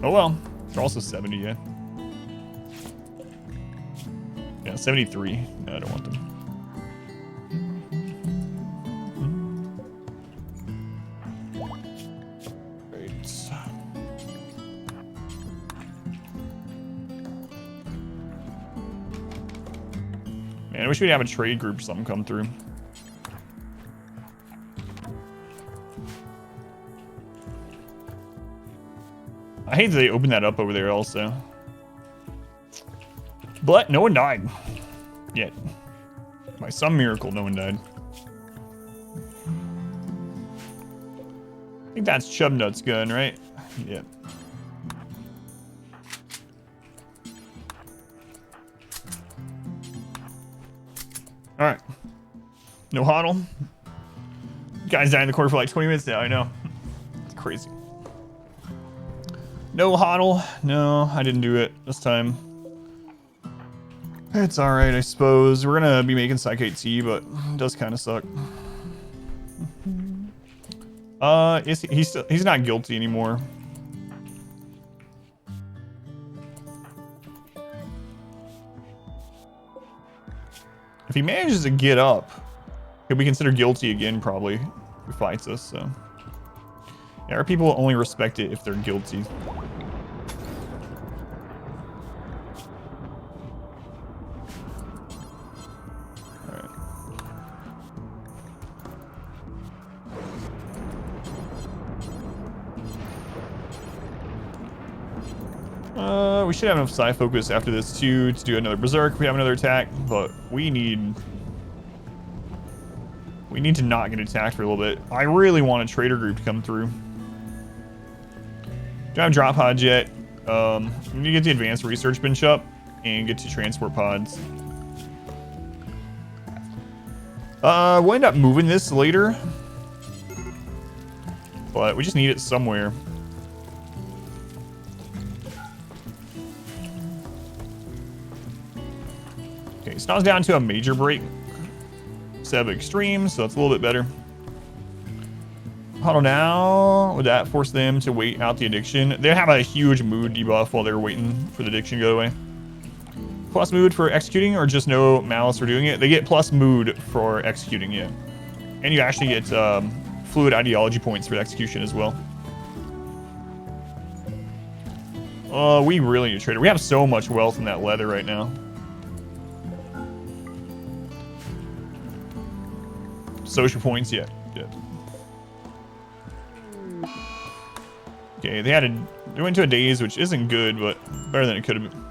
Speaker 2: Oh well. They're also 70, yeah. Yeah, 73. No, I don't want them. Man, I wish we'd have a trade group or something come through. I hate that they opened that up over there also. But no one died. Yet. By some miracle, no one died. I think that's Chubnut's gun, right? Yeah. Alright. No hodl. Guys died in the corner for like 20 minutes now, I know. It's crazy. No hodl. No, I didn't do it this time. It's alright, I suppose. We're gonna be making Psychite tea, but it does kind of suck. He's not guilty anymore. If he manages to get up, he'll be considered guilty again, probably, if he fights us, so. Yeah, our people only respect it if they're guilty. We should have enough psi focus after this too to do another berserk if we have another attack, but we need to not get attacked for a little bit. I really want a trader group to come through. Don't have drop pods yet. We need to get the advanced research bench up and get to transport pods. We'll end up moving this later, but we just need it somewhere. Okay, so now it's down to a major break instead of extreme, so that's a little bit better. Huddle now. Would that force them to wait out the addiction? They have a huge mood debuff while they're waiting for the addiction to go away. Plus mood for executing, or just no malice for doing it? They get plus mood for executing, yeah. And you actually get fluid ideology points for execution as well. We really need a trader. We have so much wealth in that leather right now. Social points, yeah. Okay, they went to a daze, which isn't good, but better than it could have been.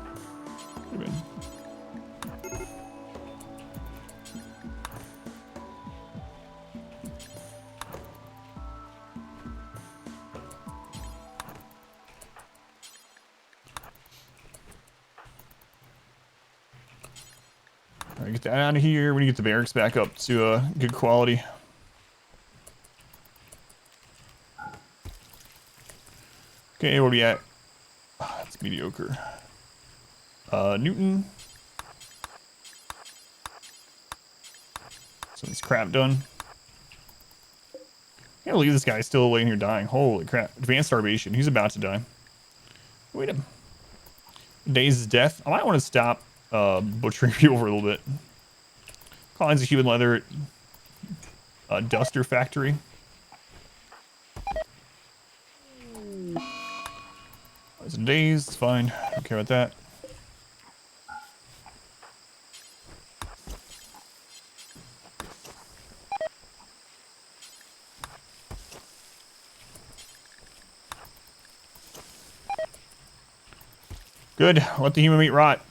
Speaker 2: All right, get that out of here. We need to get the barracks back up to good quality. Okay, where are we at? It's mediocre. Newton. So this crap done. Can't believe this guy's still laying here dying. Holy crap. Advanced starvation. He's about to die. Wait a minute. Days death. I might want to stop butchering people for a little bit. Collins of human leather. Duster factory. Some days. It's fine. Don't care about that. Good. Let the human meat rot.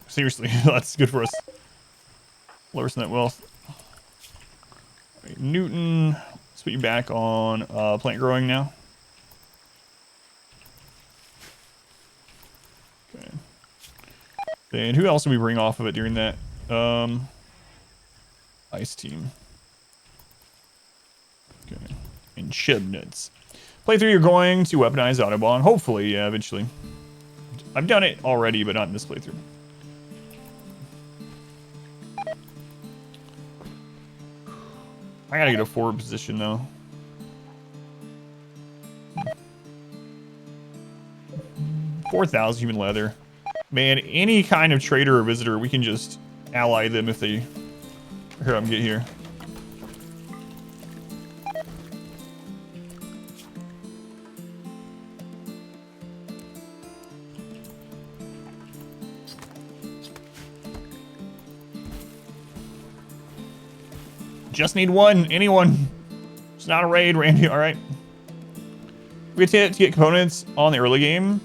Speaker 2: Seriously, that's good for us. Lowers net wealth. Right, Newton. Let's put you back on plant growing now. Okay. Then who else did we bring off of it during that? Ice team. Okay. And Chibnuts. Playthrough, you're going to weaponize Autobahn. Hopefully, yeah, eventually. I've done it already, but not in this playthrough. I gotta get a forward position, though. $4,000 human leather. Man, any kind of trader or visitor, we can just ally them if they hear them get here. Just need one. Anyone. It's not a raid, Randy. All right. We have to get components on the early game.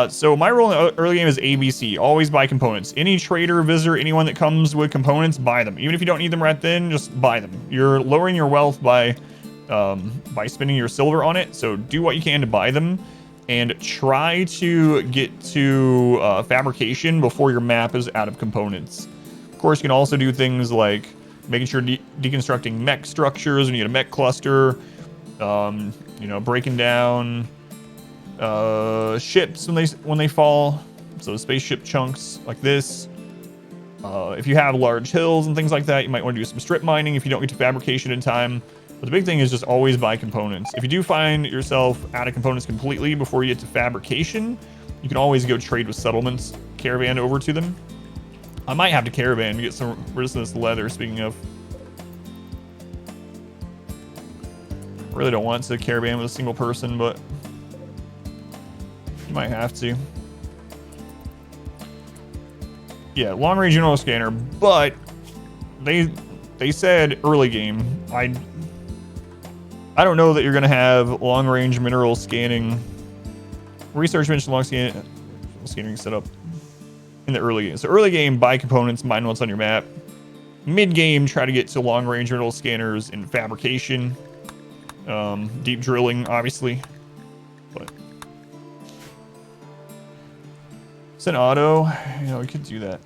Speaker 2: So my rule in the early game is ABC. Always buy components. Any trader, visitor, anyone that comes with components, buy them. Even if you don't need them right then, just buy them. You're lowering your wealth by spending your silver on it. So do what you can to buy them. And try to get to fabrication before your map is out of components. Of course, you can also do things like making sure deconstructing mech structures when you get a mech cluster, you know, breaking down ships when they fall, so spaceship chunks like this. If you have large hills and things like that, you might want to do some strip mining if you don't get to fabrication in time. But the big thing is just always buy components. If you do find yourself out of components completely before you get to fabrication, you can always go trade with settlements, caravan over to them. I might have to caravan to get some rid of this leather, speaking of. Really don't want to caravan with a single person, but you might have to. Yeah, long range mineral scanner, but they said early game. I don't know that you're gonna have long range mineral scanning. Research mentioned long scanning set up in the early game. So early game, buy components, mine what's on your map. Mid game, try to get to long range mineral scanners in fabrication. Deep drilling, obviously. But it's an auto. You know, we could do that.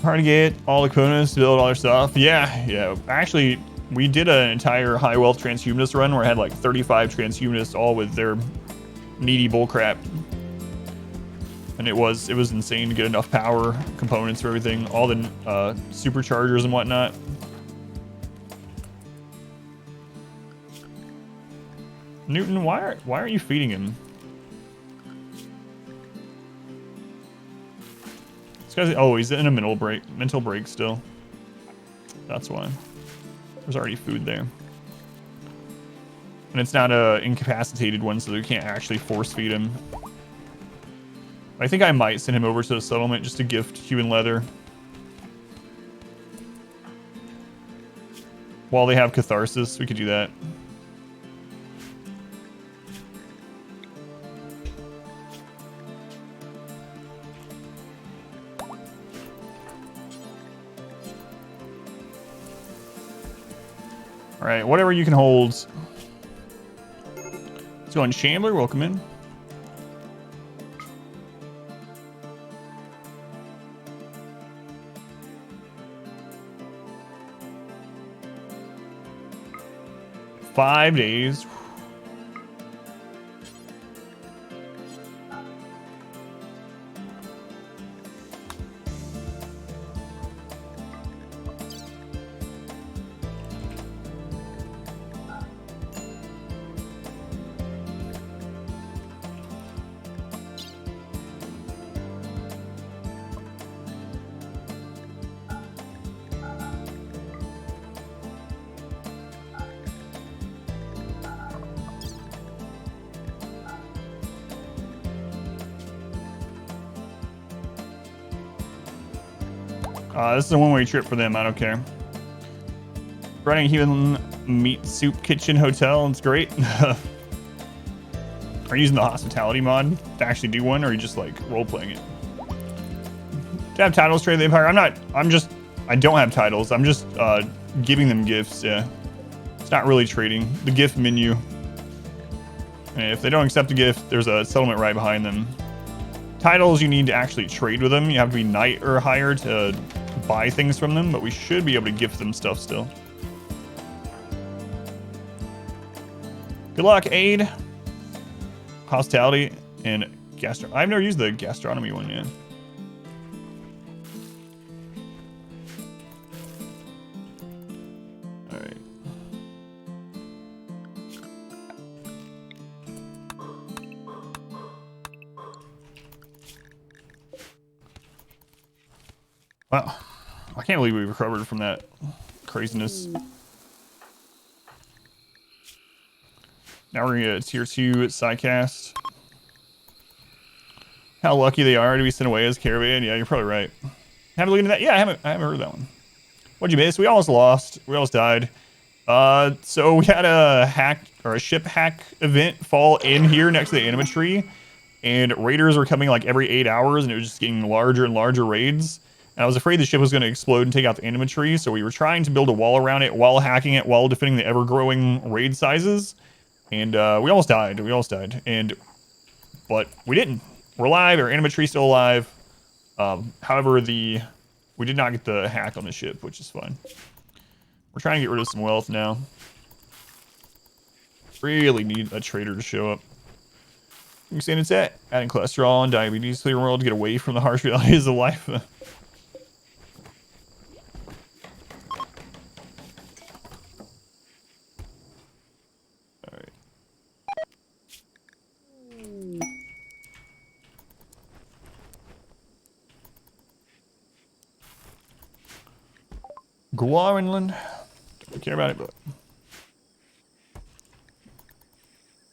Speaker 2: Hard to get all the components to build all their stuff. Yeah. Actually, we did an entire high wealth transhumanist run where I had like 35 transhumanists all with their needy bullcrap. And it was insane to get enough power, components for everything, all the superchargers and whatnot. Newton, why aren't you feeding him? Oh, he's in a mental break still. That's why. There's already food there. And it's not a incapacitated one, so you can't actually force feed him. I think I might send him over to the settlement just to gift human leather. While they have catharsis, we could do that. All right, whatever you can hold. Let's go on Chandler, welcome in. 5 days. This is a one-way trip for them. I don't care. Running human meat soup kitchen hotel. It's great. Are you using the hospitality mod to actually do one, or are you just like role-playing it? Do you have titles, Trade the Empire? I don't have titles. I'm just giving them gifts. Yeah. It's not really trading. The gift menu. And if they don't accept a gift, there's a settlement right behind them. Titles, you need to actually trade with them. You have to be knight or higher to buy things from them, but we should be able to gift them stuff still. Good luck, aid. Hospitality and gastro. I've never used the gastronomy one yet. All right. Wow. I can't believe we recovered from that craziness. Now we're gonna tier 2 at Psycast. How lucky they are to be sent away as caravan. Yeah, you're probably right. Haven't looked into that. Yeah, I haven't heard that one. What'd you miss? We almost lost. We almost died. So we had a hack or a ship hack event fall in here next to the anima tree, and raiders were coming like every 8 hours, and it was just getting larger and larger raids. And I was afraid the ship was going to explode and take out the anima tree, so we were trying to build a wall around it while hacking it, while defending the ever-growing raid sizes. And we almost died. But we didn't. We're alive. Our anima tree's still alive. However, we did not get the hack on the ship, which is fine. We're trying to get rid of some wealth now. Really need a trader to show up. You saying it's at adding cholesterol and diabetes to the world to get away from the harsh realities of life. Guarinland. Don't care about it, but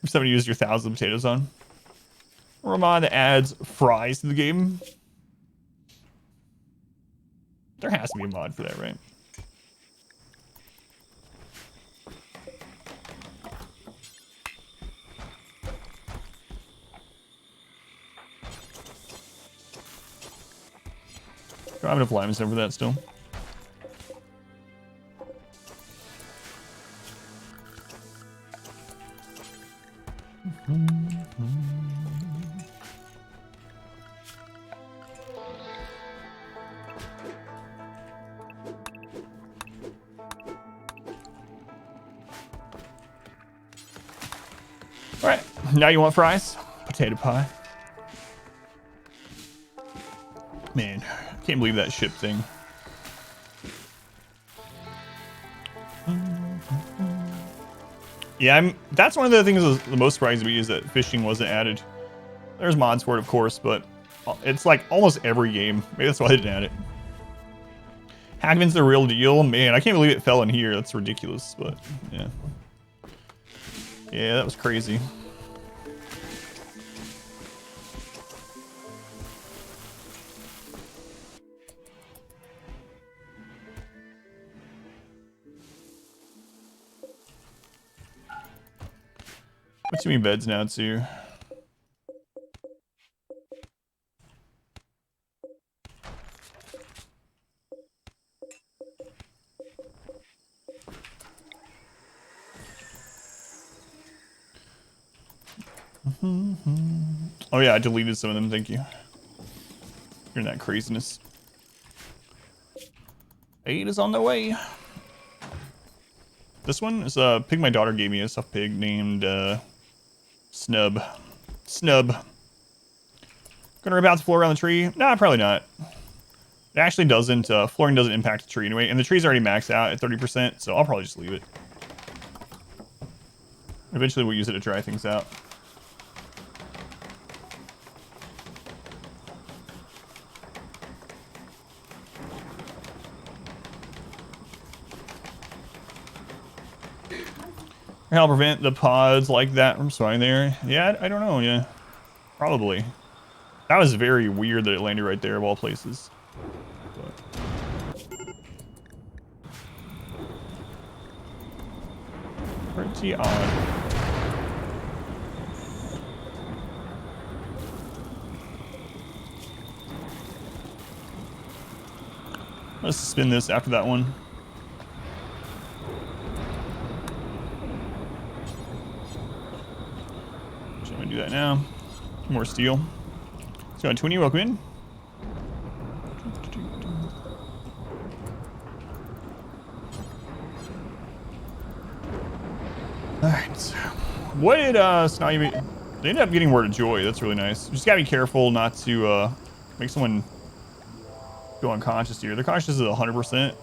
Speaker 2: if somebody used your 1,000 potatoes on. Or a mod that adds fries to the game. There has to be a mod for that, right? Do I have enough limestone for that still? Alright, now you want fries? Potato pie. Man, I can't believe that ship thing. Yeah, that's one of the things that was the most surprising to me is that fishing wasn't added. There's mods for it, of course, but it's like almost every game. Maybe that's why they didn't add it. Hackman's the real deal. Man, I can't believe it fell in here. That's ridiculous, but yeah. Yeah, that was crazy. What's too many beds now, too? Oh yeah, I deleted some of them, thank you. You're in that craziness. Aid is on the way. This one is a pig my daughter gave me, a stuffed pig named Snub. Snub. Gonna rip out the floor around the tree? Nah, probably not. It actually doesn't, flooring doesn't impact the tree anyway, and the tree's already maxed out at 30%, so I'll probably just leave it. Eventually we'll use it to dry things out. How prevent the pods like that from spawning there? Yeah, I don't know, yeah. Probably. That was very weird that it landed right there of all places. But pretty odd. Let's spin this after that one. I'm gonna do that now. More steel. So, Twinny, welcome in. Alright. What did Snotty... They ended up getting Word of Joy. That's really nice. You just gotta be careful not to make someone go unconscious here. Their conscious is 100%.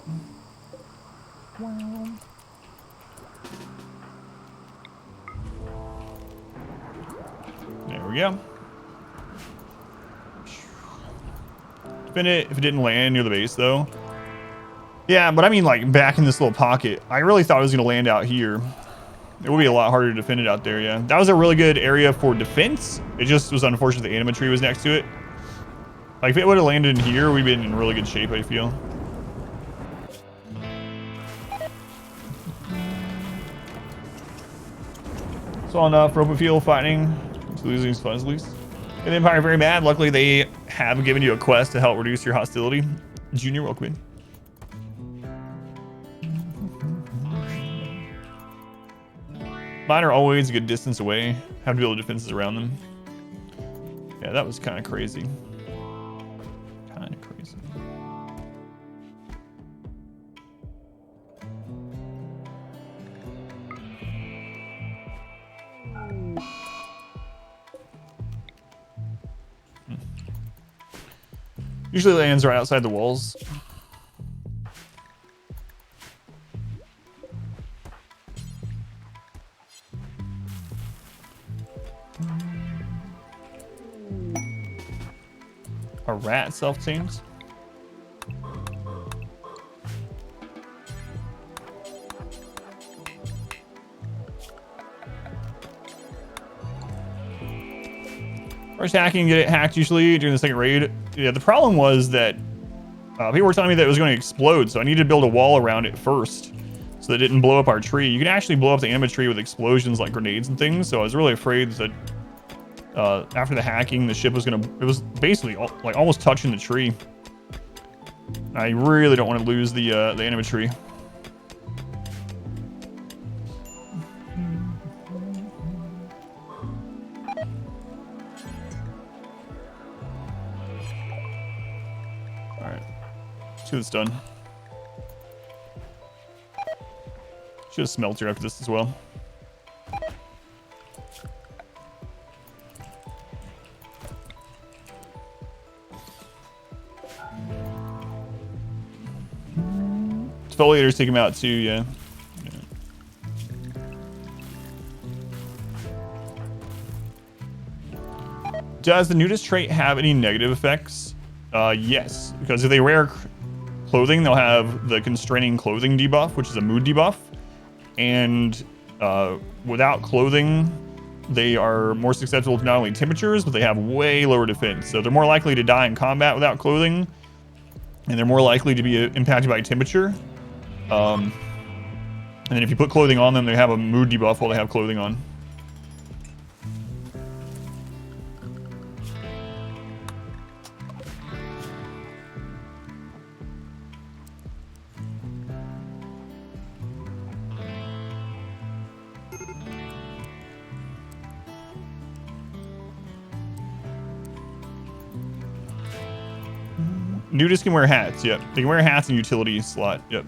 Speaker 2: Wow. There we go. Defend it if it didn't land near the base, though. Yeah, but I mean, like, back in this little pocket. I really thought it was going to land out here. It would be a lot harder to defend it out there, yeah. That was a really good area for defense. It just was unfortunate the anima tree was next to it. Like, if it would have landed in here, we'd been in really good shape, I feel. Saw enough Robofield fighting. Losing his funds loose. And the Empire very mad. Luckily, they have given you a quest to help reduce your hostility. Junior, welcome in. Mine are always a good distance away. Have to build defenses around them. Yeah, that was kind of crazy. Kind of crazy. Usually lands right outside the walls. A rat self-tames. First hacking, get it hacked usually during the second raid. Yeah, the problem was that people were telling me that it was going to explode, so I needed to build a wall around it first so that it didn't blow up our tree. You can actually blow up the anima tree with explosions like grenades and things, so I was really afraid that after the hacking, the ship was going to... It was basically like almost touching the tree. I really don't want to lose the anima tree. Let's get this done. Should have smelter after this as well. Exfoliators take him out too, yeah. Does the nudist trait have any negative effects? Yes, because if they wear clothing, they'll have the constraining clothing debuff, which is a mood debuff. And without clothing, they are more susceptible to not only temperatures, but they have way lower defense. So they're more likely to die in combat without clothing, and they're more likely to be impacted by temperature. And then if you put clothing on them, they have a mood debuff while they have clothing on. Nudists can wear hats, yep. They can wear hats in utility slot, yep.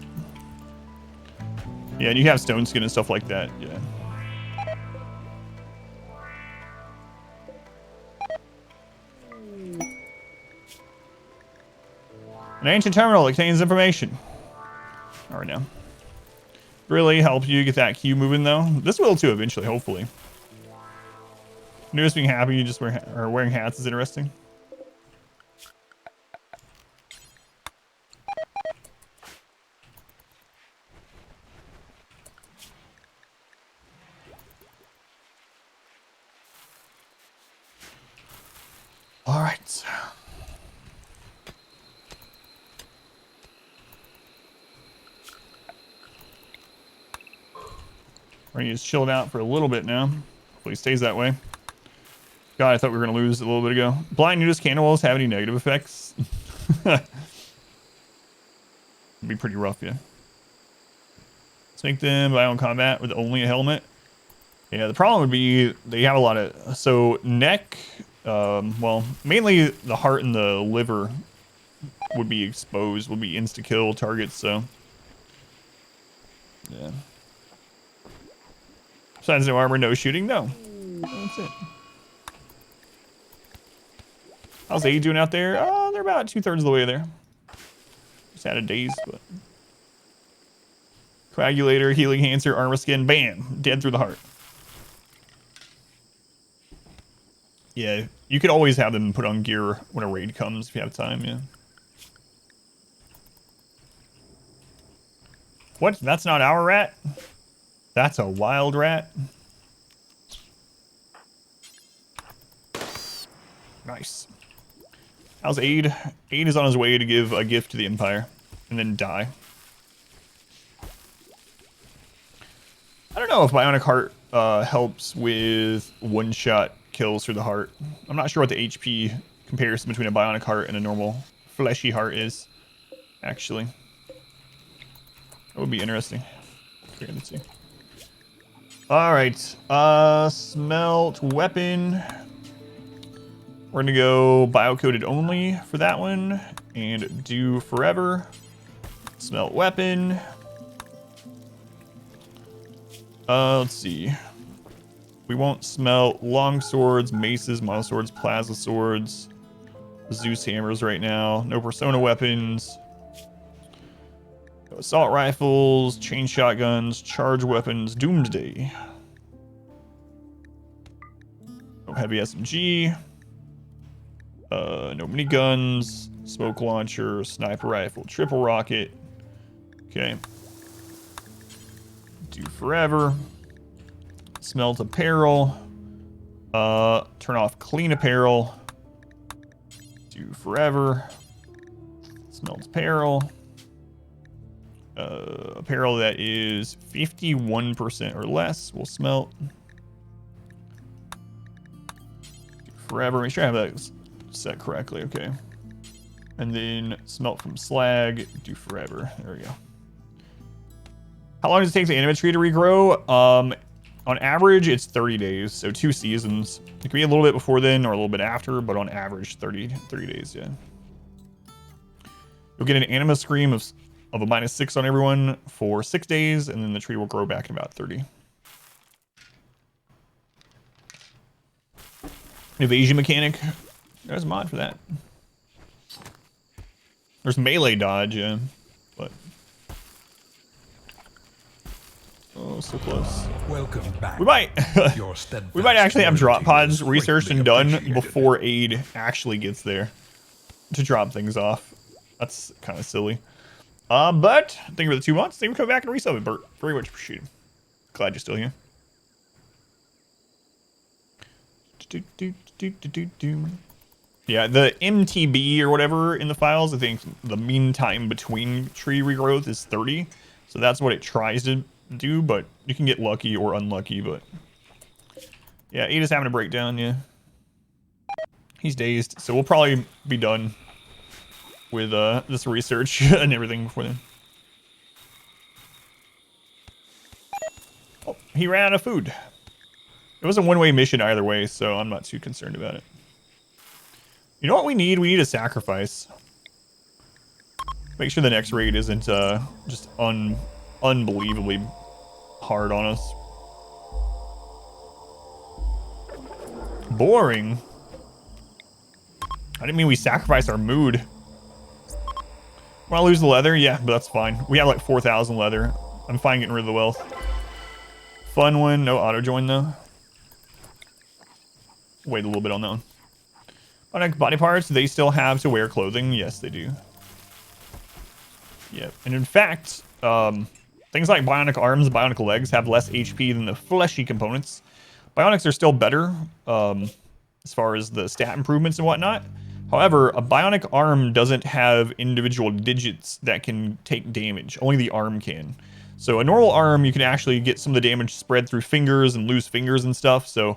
Speaker 2: Yeah, and you have stone skin and stuff like that. Yeah. An ancient terminal that contains information. All right, now. Really help you get that queue moving, though. This will, too, eventually, hopefully. Newest being happy you just wearing hats is interesting. All right. We're gonna just chill it out for a little bit now. Hopefully it stays that way. God, I thought we were gonna lose a little bit ago. Blind nudist cannibals have any negative effects? It'd be pretty rough, yeah. Let's make them bio in combat with only a helmet. Yeah, the problem would be they have a lot of... So, neck... well, mainly the heart and the liver would be exposed, would be insta-kill targets, so... Yeah. Besides no armor, no shooting? No. That's it. How's A doing out there? They're about 2/3 of the way there. Just had a daze, but... Coagulator, healing cancer, armor skin, bam! Dead through the heart. Yeah, you could always have them put on gear when a raid comes if you have time, yeah. What? That's not our rat? That's a wild rat? Nice. How's Aid? Aid is on his way to give a gift to the Empire and then die. I don't know if Bionic Heart helps with one-shot kills through the heart. I'm not sure what the HP comparison between a Bionic Heart and a normal fleshy heart is, actually. That would be interesting. Let's see. Alright, smelt weapon. We're gonna go bio-coded only for that one, and do forever. Smelt weapon. Let's see. We won't smelt long swords, maces, mono swords, plasma swords, Zeus hammers right now. No persona weapons. No assault rifles, chain shotguns, charge weapons, doomsday. No heavy SMG. No miniguns, smoke launcher, sniper rifle, triple rocket. Okay. Do forever. Smelt apparel. Turn off clean apparel. Do forever. Smelt apparel. Apparel that is 51% or less will smelt. Do forever. Make sure I have that set correctly. Okay. And then smelt from slag. Do forever. There we go. How long does it take the anime tree to regrow? On average, it's 30 days, so 2 seasons. It can be a little bit before then or a little bit after, but on average, 30 days, yeah. You'll get an anima scream of a -6 on everyone for 6 days, and then the tree will grow back in about 30. Evasion mechanic. There's a mod for that. There's melee dodge, yeah, but... Oh, so close.
Speaker 1: Welcome back.
Speaker 2: We might we might actually have drop pods researched and done before aid actually gets there to drop things off. That's kind of silly. But thank you for the 2 months. Thank you for coming back and resub it, Bert. Very much appreciated. Glad you're still here. Yeah, the MTB or whatever in the files, I think the mean time between tree regrowth is 30. So that's what it tries to do, but you can get lucky or unlucky, but yeah, Ada's having a breakdown, yeah. He's dazed, so we'll probably be done with this research and everything before then. Oh, he ran out of food. It was a one-way mission either way, so I'm not too concerned about it. You know what we need? We need a sacrifice. Make sure the next raid isn't just unbelievably hard on us. Boring. I didn't mean we sacrificed our mood. Want to lose the leather? Yeah, but that's fine. We have like 4,000 leather. I'm fine getting rid of the wealth. Fun one. No auto join though. Wait a little bit on that one. Bionic body parts, they still have to wear clothing. Yes, they do. Yep. And in fact, things like bionic arms and bionic legs have less HP than the fleshy components. Bionics are still better as far as the stat improvements and whatnot. However, a bionic arm doesn't have individual digits that can take damage. Only the arm can. So a normal arm, you can actually get some of the damage spread through fingers and lose fingers and stuff. So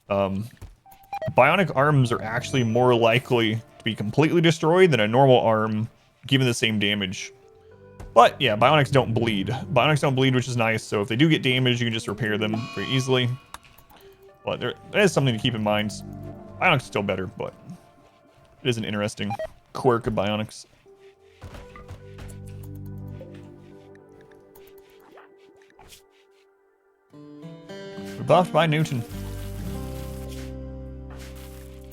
Speaker 2: bionic arms are actually more likely to be completely destroyed than a normal arm given the same damage. But yeah, bionics don't bleed. Bionics don't bleed, which is nice. So if they do get damaged, you can just repair them very easily. But that is something to keep in mind. Bionics are still better, but it is an interesting quirk of bionics. Rebuffed by Newton.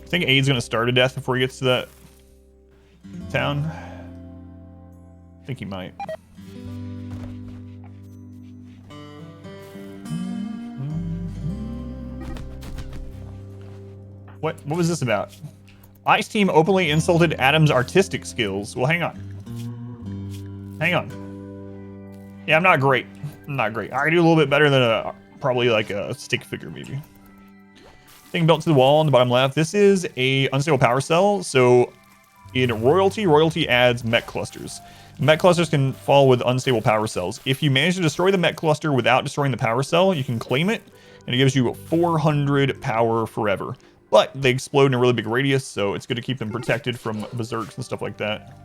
Speaker 2: I think Aid's gonna starve to death before he gets to that town. I think he might. What was this about? Ice Team openly insulted Adam's artistic skills. Well, hang on. Hang on. Yeah, I'm not great. I'm not great. I can do a little bit better than probably like a stick figure, maybe. Thing built to the wall on the bottom left. This is a unstable power cell. So in royalty adds Mech Clusters. Mech Clusters can fall with unstable power cells. If you manage to destroy the Mech Cluster without destroying the power cell, you can claim it, and it gives you 400 power forever. But they explode in a really big radius, so it's good to keep them protected from berserks and stuff like that.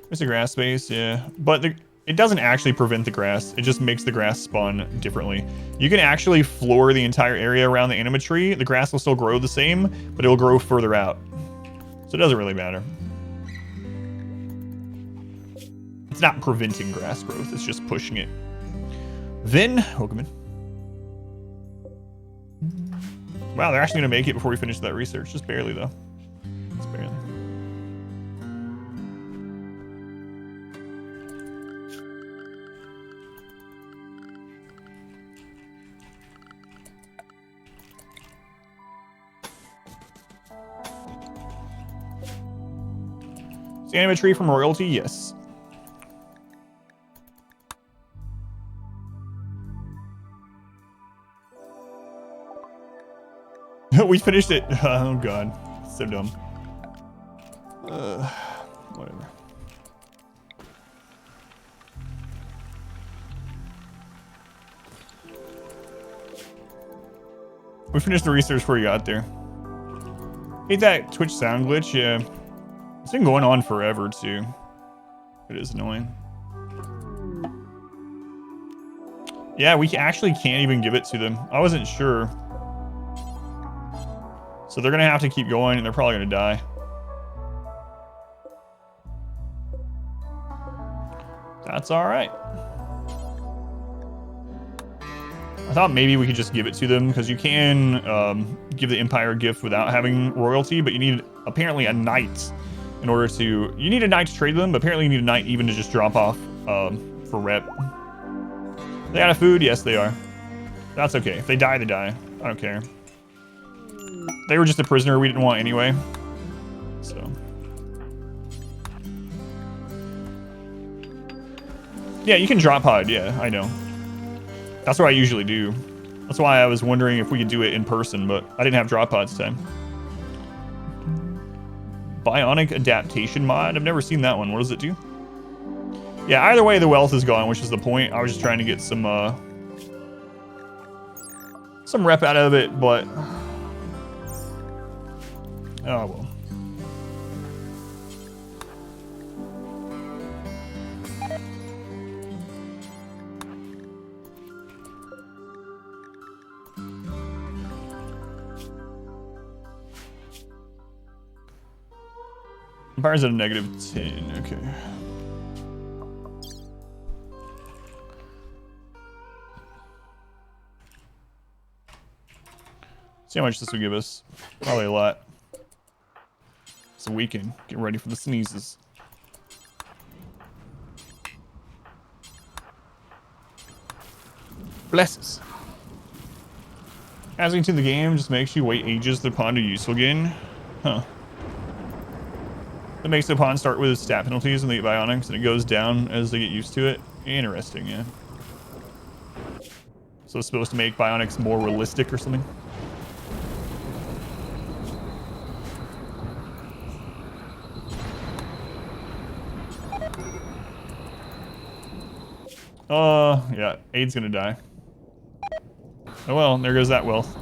Speaker 2: There's a grass space, yeah. But it doesn't actually prevent the grass. It just makes the grass spawn differently. You can actually floor the entire area around the anima tree. The grass will still grow the same, but it will grow further out. So it doesn't really matter. It's not preventing grass growth, it's just pushing it. Then, welcome in. Wow, they're actually gonna make it before we finish that research. Just barely though. Just barely. Is the anima tree from royalty? Yes. We finished it. Oh god, so dumb. Whatever. We finished the research before you got there. Hate that Twitch sound glitch. Yeah, it's been going on forever too. It is annoying. Yeah, we actually can't even give it to them. I wasn't sure. So they're gonna have to keep going, and they're probably gonna die. That's all right. I thought maybe we could just give it to them, because you can give the Empire a gift without having royalty, but you need apparently a knight in order to... You need a knight to trade them, but apparently you need a knight even to just drop off for rep. They out of food? Yes, they are. That's okay. If they die, they die. I don't care. They were just a prisoner we didn't want anyway. So. Yeah, you can drop HUD. Yeah, I know. That's what I usually do. That's why I was wondering if we could do it in person, but I didn't have drop HUD this time. Bionic adaptation mod? I've never seen that one. What does it do? Yeah, either way, the wealth is gone, which is the point. I was just trying to get some rep out of it, but... Oh, well. Empire's at a -10. Okay. See how much this would give us. Probably a lot. So we can get ready for the sneezes. Bless us. As into the game just makes you wait ages for the pawn to useful again. Huh. That makes the pawn start with stat penalties and the bionics, and it goes down as they get used to it. Interesting, yeah. So it's supposed to make bionics more realistic or something? Yeah, Aid's gonna die. Oh well, there goes that wealth.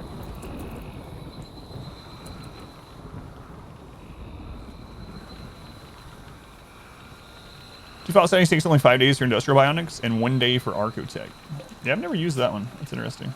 Speaker 2: Default settings takes only 5 days for industrial bionics and 1 day for Archotech. Yeah, I've never used that one. That's interesting.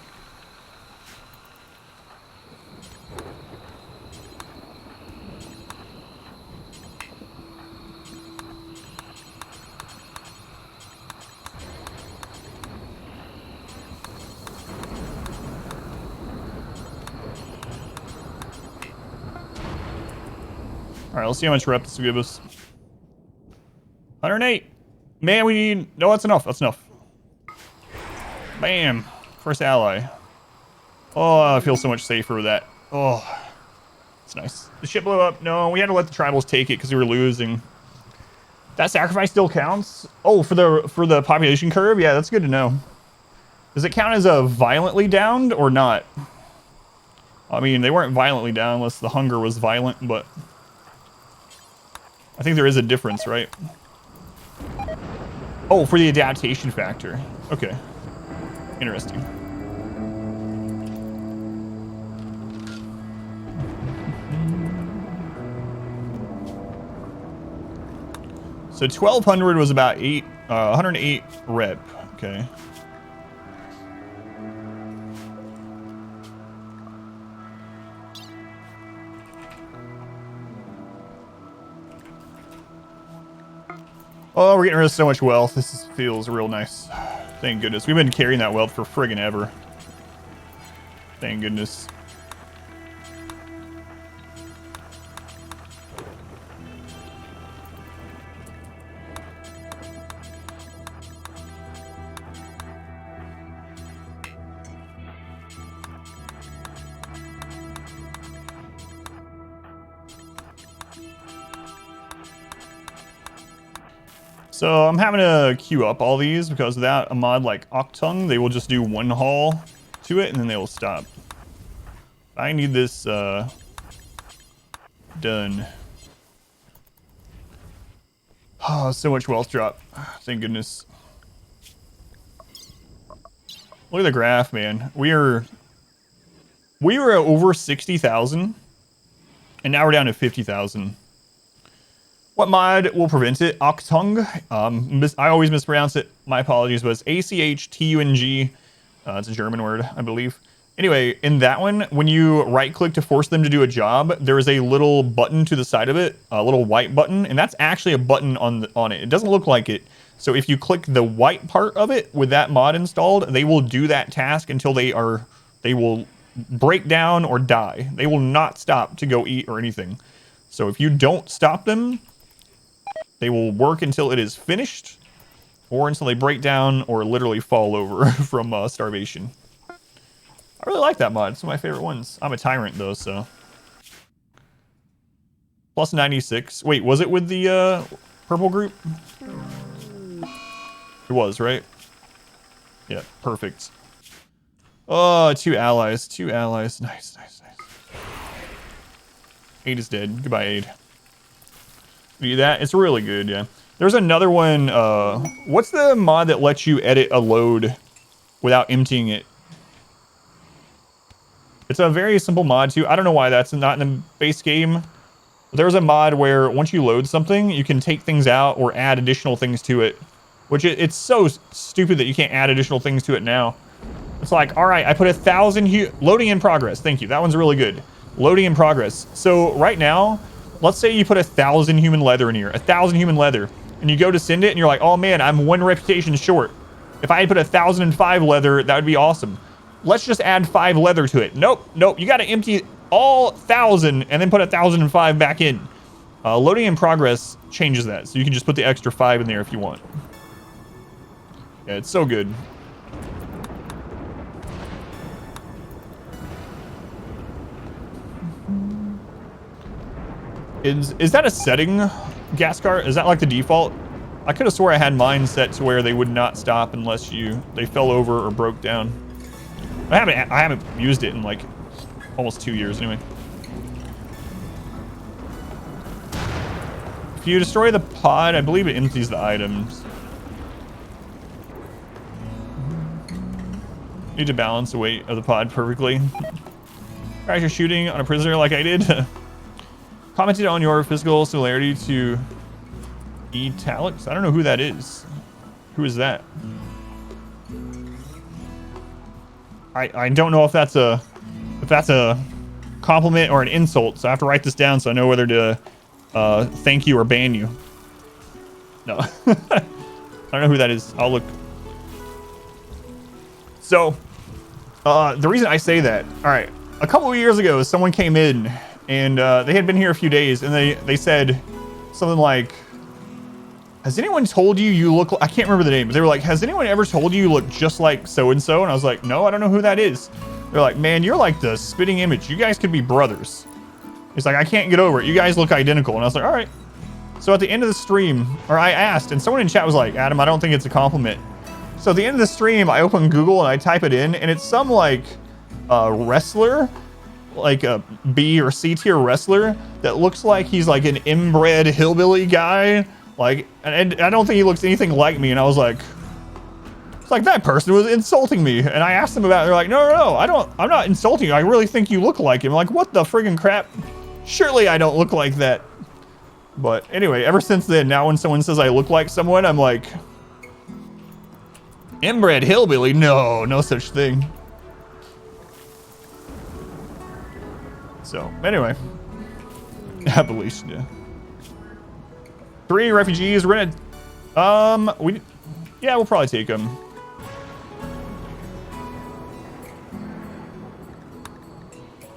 Speaker 2: Alright, let's see how much rep this will give us. 108. Man, we need... No, that's enough. That's enough. Bam. First ally. Oh, I feel so much safer with that. Oh, it's nice. The ship blew up. No, we had to let the tribals take it because we were losing. That sacrifice still counts? Oh, for the population curve? Yeah, that's good to know. Does it count as a violently downed or not? I mean, they weren't violently down unless the hunger was violent, but... I think there is a difference, right? Oh, for the adaptation factor. Okay. Interesting. So 1200 was about 108 rep. Okay. Oh, we're getting rid of so much wealth. This feels real nice. Thank goodness. We've been carrying that wealth for friggin' ever. Thank goodness. So I'm having to queue up all these because without a mod like Octung, they will just do one haul to it and then they will stop. I need this done. Oh, so much wealth drop. Thank goodness. Look at the graph, man. We were over 60,000 and now we're down to 50,000. What mod will prevent it? Octung. I always mispronounce it. My apologies, but it's ACHTUNG. It's a German word, I believe. Anyway, in that one, when you right-click to force them to do a job, there is a little button to the side of it, a little white button, and that's actually a button on it. It doesn't look like it. So if you click the white part of it with that mod installed, they will do that task until they will break down or die. They will not stop to go eat or anything. So if you don't stop them, they will work until it is finished, or until they break down or literally fall over from starvation. I really like that mod. It's one of my favorite ones. I'm a tyrant, though, so. Plus 96. Wait, was it with the purple group? It was, right? Yeah, perfect. Oh, two allies. Two allies. Nice, nice, nice. Aid is dead. Goodbye, Aid. Do that. It's really good, yeah. There's another one. What's the mod that lets you edit a load without emptying it? It's a very simple mod too. I don't know why that's not in the base game. But there's a mod where once you load something, you can take things out or add additional things to it. Which it's so stupid that you can't add additional things to it now. It's like, all right, I put 1,000 loading in progress. Thank you. That one's really good. Loading in progress. So right now, let's say you put 1,000 human leather in here, 1,000 human leather, and you go to send it and you're like, oh man, I'm 1 reputation short. If I had put 1,005 leather, that would be awesome. Let's just add 5 leather to it. Nope, nope. You got to empty all 1,000 and then put 1,005 back in. Loading in progress changes that, so you can just put the extra 5 in there if you want. Yeah, it's so good. Is that a setting, Gascar? Is that like the default? I could have swore I had mine set to where they would not stop unless they fell over or broke down. I haven't used it in like almost 2 years anyway. If you destroy the pod, I believe it empties the items. Need to balance the weight of the pod perfectly. Practice shooting on a prisoner like I did. Commented on your physical similarity to Italics. I don't know who that is. Who is that? I don't know if that's a compliment or an insult, so I have to write this down so I know whether to thank you or ban you. No. I don't know who that is. I'll look. So, the reason I say that, all right, a couple of years ago, someone came in and they had been here a few days, and they said something like, has anyone told you look like, I can't remember the name, but they were like, has anyone ever told you look just like so-and-so? And I was like, no, I don't know who that is. They're like, man, you're like the spitting image. You guys could be brothers. It's like, I can't get over it. You guys look identical. And I was like, all right. So at the end of the stream, or I asked, and someone in chat was like, Adam, I don't think it's a compliment. So at the end of the stream, I open Google and I type it in, and it's some like wrestler, like a B or C tier wrestler that looks like he's like an inbred hillbilly guy. Like, and I don't think he looks anything like me. And I was like, it's like that person was insulting me. And I asked them about it. They're like, no, I'm not insulting you. I really think you look like him. I'm like, what the friggin' crap? Surely I don't look like that. But anyway, ever since then, now when someone says I look like someone, I'm like, inbred hillbilly? No such thing. So anyway, abolition, yeah. 3 refugees. We're gonna, we'll probably take them.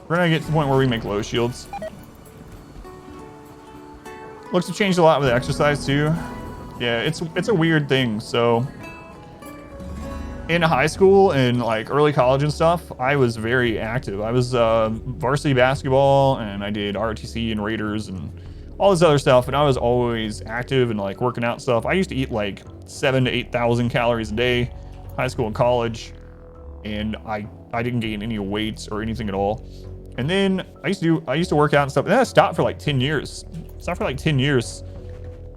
Speaker 2: We're gonna get to the point where we make low shields. Looks to have changed a lot with the exercise too. Yeah, it's a weird thing. So in high school and like early college and stuff, I was very active. I was varsity basketball, and I did ROTC and Raiders and all this other stuff, and I was always active and like working out stuff. I used to eat like 7,000 to 8,000 calories a day, high school and college, and I didn't gain any weights or anything at all. And then I used to work out and stuff, and then I stopped for like 10 years.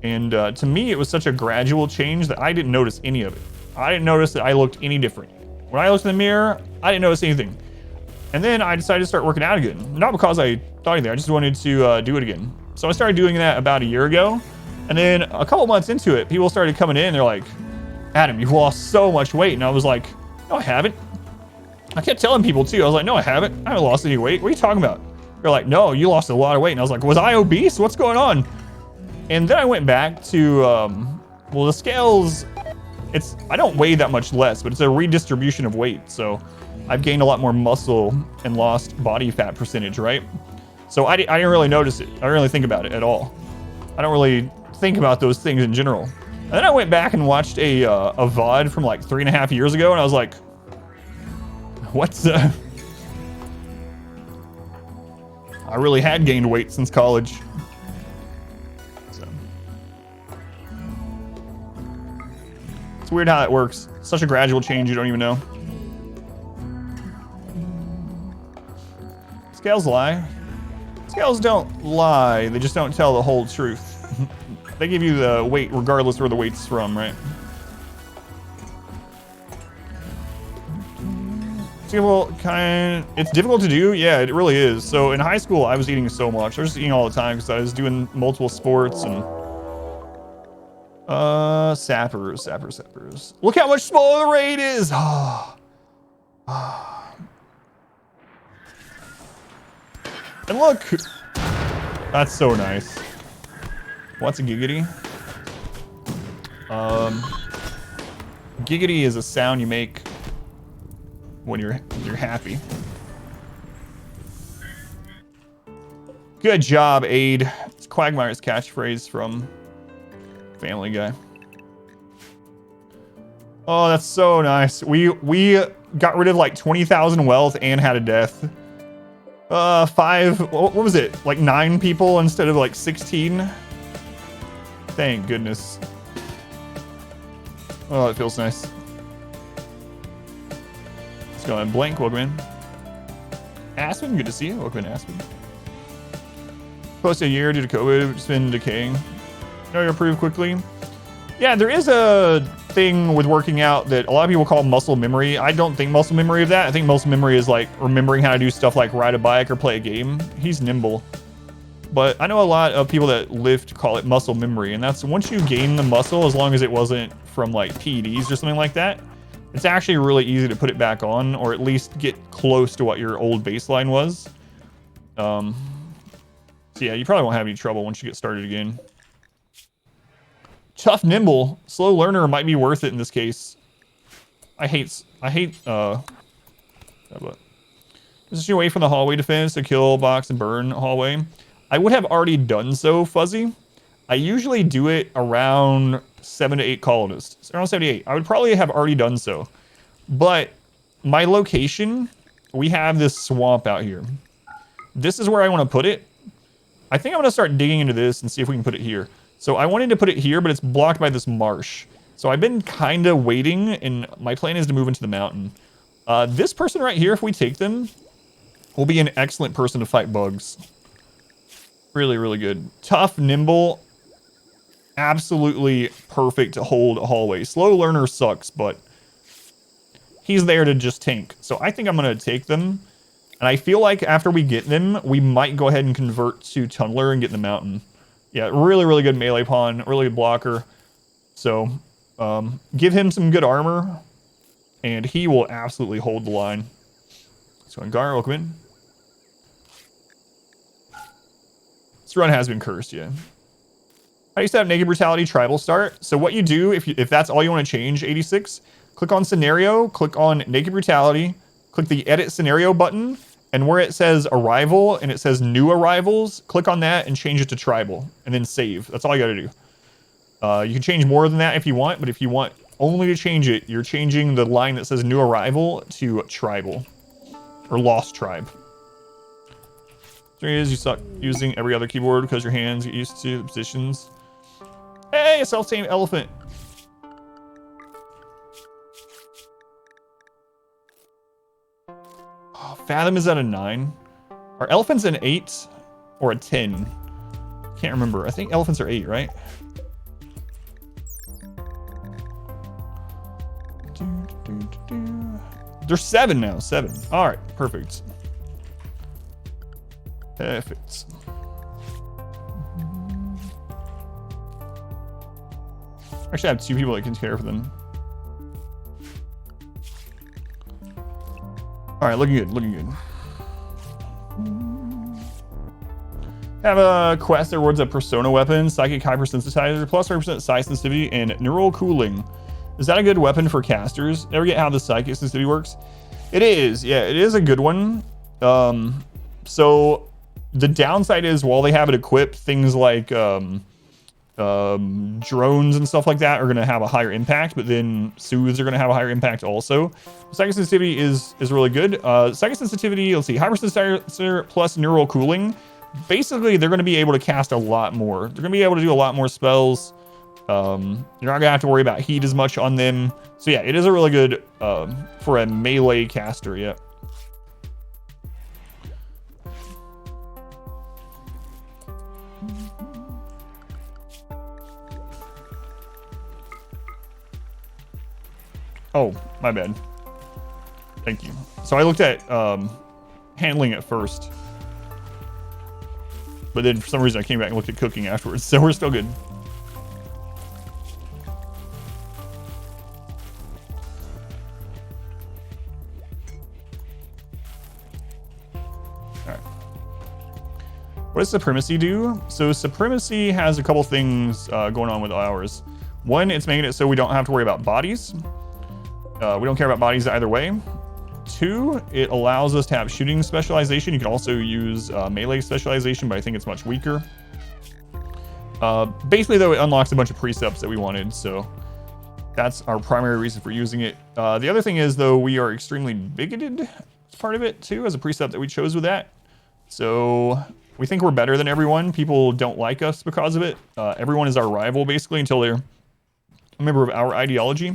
Speaker 2: And to me, it was such a gradual change that I didn't notice any of it. I didn't notice that I looked any different. When I looked in the mirror, I didn't notice anything. And then I decided to start working out again. Not because I thought anything, I just wanted to do it again. So I started doing that about a year ago. And then a couple months into it, people started coming in. They're like, Adam, you've lost so much weight. And I was like, no, I haven't. I kept telling people too. I was like, no, I haven't. I haven't lost any weight. What are you talking about? They're like, no, you lost a lot of weight. And I was like, was I obese? What's going on? And then I went back to, well, the scales, I don't weigh that much less, but it's a redistribution of weight. So I've gained a lot more muscle and lost body fat percentage, right? So I didn't really notice it. I didn't really think about it at all. I don't really think about those things in general. And then I went back and watched a VOD from like 3.5 years ago, and I was like, what's I really had gained weight since college. So it's weird how that works. Such a gradual change, you don't even know. Scales lie. Scales don't lie, they just don't tell the whole truth. They give you the weight regardless where the weight's from, right? It's difficult to do. Yeah, it really is. So in high school, I was eating so much. I was just eating all the time because I was doing multiple sports and sappers. Look how much smaller the raid is. And look, That's so nice. What's a giggity? Giggity is a sound you make when you're happy. Good job, Aid. It's Quagmire's catchphrase from Family Guy. Oh, that's so nice. We got rid of like 20,000 wealth and had a death. 5, what was it? Like 9 people instead of like 16? Thank goodness. Oh, it feels nice. Let's go ahead. Blank, welcome in. Aspen, good to see you. Welcome in, Aspen. Post a year due to COVID, it's been decaying. No, you improve quickly. Yeah, there is a thing with working out that a lot of people call muscle memory. I don't think muscle memory of that. I think muscle memory is like remembering how to do stuff like ride a bike or play a game. He's nimble. But I know a lot of people that lift call it muscle memory, and that's once you gain the muscle, as long as it wasn't from like PEDs or something like that, it's actually really easy to put it back on, or at least get close to what your old baseline was. So yeah, you probably won't have any trouble once you get started again. Tough nimble, slow learner might be worth it in this case. I hate position away from the hallway defense to kill, box, and burn hallway. I would have already done so, Fuzzy. I usually do it around 7 to 8 colonists. Around 78. I would probably have already done so. But my location, we have this swamp out here. This is where I want to put it. I think I'm going to start digging into this and see if we can put it here. So I wanted to put it here, but it's blocked by this marsh. So I've been kind of waiting, and my plan is to move into the mountain. This person right here, if we take them, will be an excellent person to fight bugs. Really, really good. Tough, nimble, absolutely perfect to hold a hallway. Slow learner sucks, but he's there to just tank. So I think I'm going to take them. And I feel like after we get them, we might go ahead and convert to Tunneler and get in the mountain. Yeah, really, really good melee pawn, really good blocker. So give him some good armor, and he will absolutely hold the line. So Gar, welcome in. This run has been cursed, yeah. I used to have Naked Brutality Tribal start. So what you do, if that's all you want to change, 86, click on Scenario, click on Naked Brutality, click the Edit Scenario button, and where it says Arrival and it says New Arrivals, click on that and change it to Tribal, and then save. That's all you got to do. You can change more than that if you want, but if you want only to change it, you're changing the line that says New Arrival to Tribal, or Lost Tribe. There is, you suck using every other keyboard because your hands get used to the positions. Hey, a self-tamed elephant. Oh, Fathom is at a 9. Are elephants an 8 or a 10? Can't remember. I think elephants are 8, right? They're 7 now. 7. All right, perfect. Perfect. Actually, I have 2 people that can care for them. All right, looking good, looking good. Have a quest that rewards a persona weapon, psychic hypersensitizer, plus 30% psi sensitivity, and neural cooling. Is that a good weapon for casters? Ever get how the psychic sensitivity works? It is, yeah, it is a good one. So the downside is while they have it equipped, things like drones and stuff like that are going to have a higher impact, but then soothes are going to have a higher impact also. Psychic sensitivity is really good. Psychic sensitivity, let's see, hypersensitizer plus neural cooling. Basically, they're going to be able to cast a lot more. They're going to be able to do a lot more spells. You're not going to have to worry about heat as much on them. So yeah, it is a really good for a melee caster, yeah. Oh, my bad. Thank you. So I looked at handling at first. But then for some reason I came back and looked at cooking afterwards. So we're still good. What does Supremacy do? So Supremacy has a couple things going on with ours. One, it's making it so we don't have to worry about bodies. We don't care about bodies either way. Two, it allows us to have shooting specialization. You can also use melee specialization, but I think it's much weaker. Basically, though, it unlocks a bunch of precepts that we wanted, so that's our primary reason for using it. The other thing is, though, we are extremely bigoted as part of it, too, as a precept that we chose with that. So we think we're better than everyone. People don't like us because of it. Everyone is our rival, basically, until they're a member of our ideology.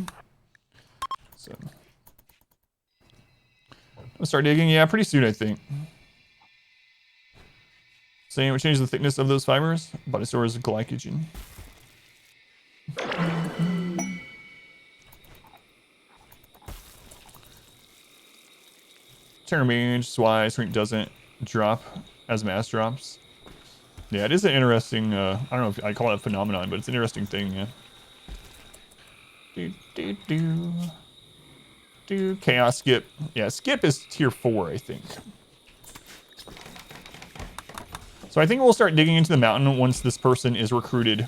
Speaker 2: So I'll start digging. Yeah, pretty soon, I think. Saying it would change the thickness of those fibers, but it stores glycogen. Turn range is why strength doesn't drop as mass drops. Yeah, it is an interesting, I don't know if I call it a phenomenon, but it's an interesting thing, yeah. Chaos skip. Yeah, skip is tier 4, I think. So I think we'll start digging into the mountain once this person is recruited.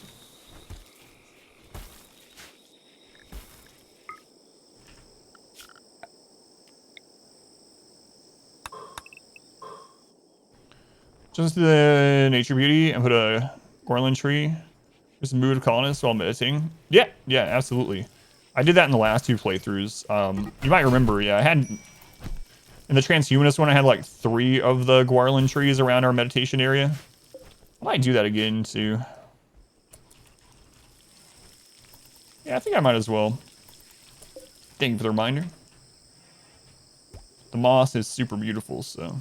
Speaker 2: Just the nature beauty and put a Gorlin tree. Just mood colonists while meditating. Yeah, absolutely. I did that in the last 2 playthroughs. You might remember, yeah, I had in the transhumanist one, I had like 3 of the Gorlin trees around our meditation area. I might do that again too. Yeah, I think I might as well. Thank you for the reminder. The moss is super beautiful, so.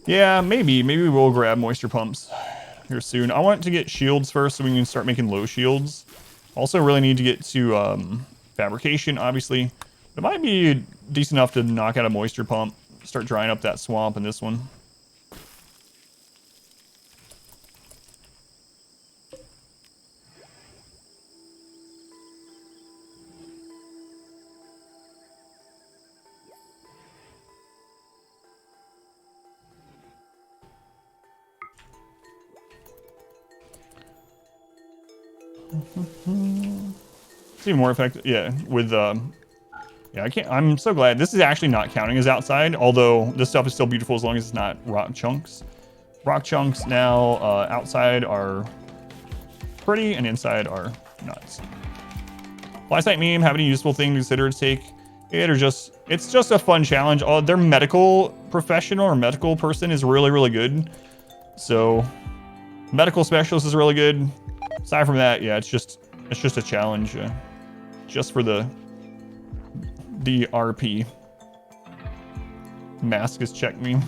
Speaker 2: Yeah, maybe we'll grab moisture pumps here soon. I want to get shields first so we can start making low shields. Also really need to get to fabrication, obviously. It might be decent enough to knock out a moisture pump, start drying up that swamp in this one. It's even more effective, yeah, with, yeah, I'm so glad. This is actually not counting as outside, although this stuff is still beautiful as long as it's not rock chunks. Rock chunks now, outside are pretty and inside are nuts. Flysite meme, have any useful thing to consider to take it, or just, it's just a fun challenge. Their medical professional or medical person is really, really good. So, medical specialist is really good. Aside from that, yeah, it's just a challenge, just for the RP. Mask is check meme.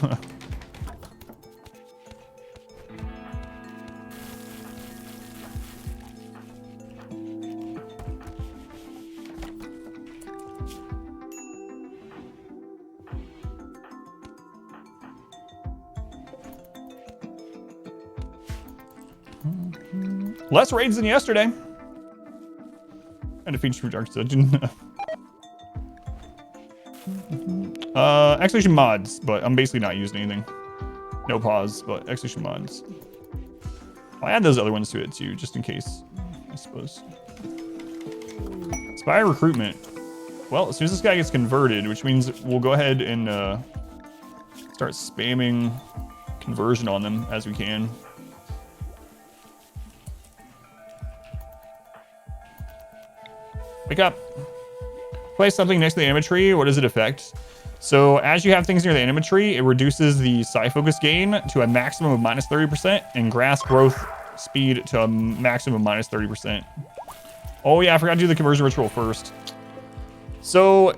Speaker 2: Less raids than yesterday. And a feature for Dark Dungeon. Execution mods, but I'm basically not using anything. No pause, but execution mods. I'll add those other ones to it too, just in case, I suppose. Spy recruitment. Well, as soon as this guy gets converted, which means we'll go ahead and start spamming conversion on them as we can. Wake up. Place something next to the animatree. What does it affect? So as you have things near the animatree, it reduces the psi focus gain to a maximum of -30% and grass growth speed to a maximum of -30%. Oh yeah, I forgot to do the conversion ritual first. So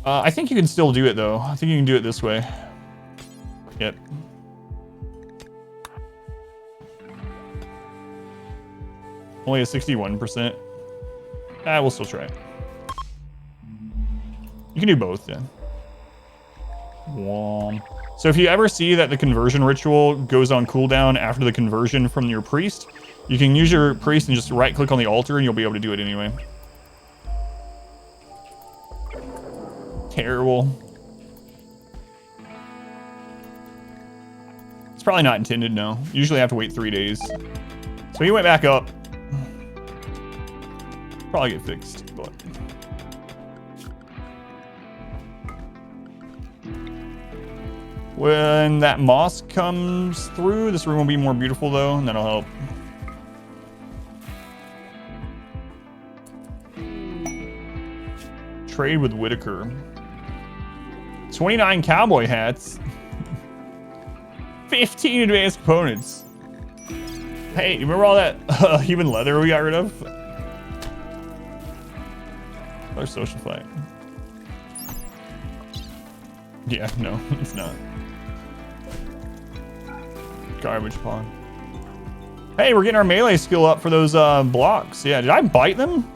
Speaker 2: I think you can still do it though. I think you can do it this way. Yep. Only a 61%. We'll still try it. You can do both, yeah. So if you ever see that the conversion ritual goes on cooldown after the conversion from your priest, you can use your priest and just right-click on the altar and you'll be able to do it anyway. Terrible. It's probably not intended, no. Usually I have to wait 3 days. So he went back up. Probably get fixed, but... When that moss comes through, this room will be more beautiful though, and that'll help. Trade with Whitaker. 29 cowboy hats. 15 advanced components. Hey, you remember all that human leather we got rid of? Another social fight. Yeah, no, it's not. Garbage pond. Hey, we're getting our melee skill up for those blocks. Yeah, did I bite them?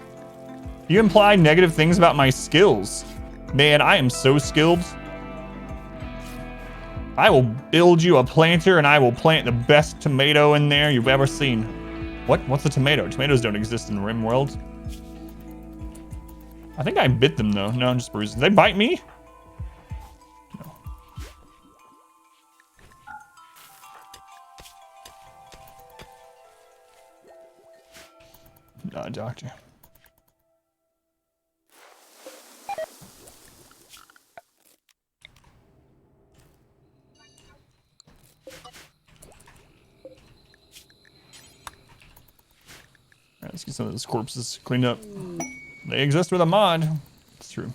Speaker 2: You implied negative things about my skills. Man, I am so skilled. I will build you a planter and I will plant the best tomato in there you've ever seen. What? What's a tomato? Tomatoes don't exist in the Rim world. I think I bit them though. No, just bruises. Did they bite me? No. Nah, doctor. Alright, let's get some of those corpses cleaned up. They exist with a mod. It's true.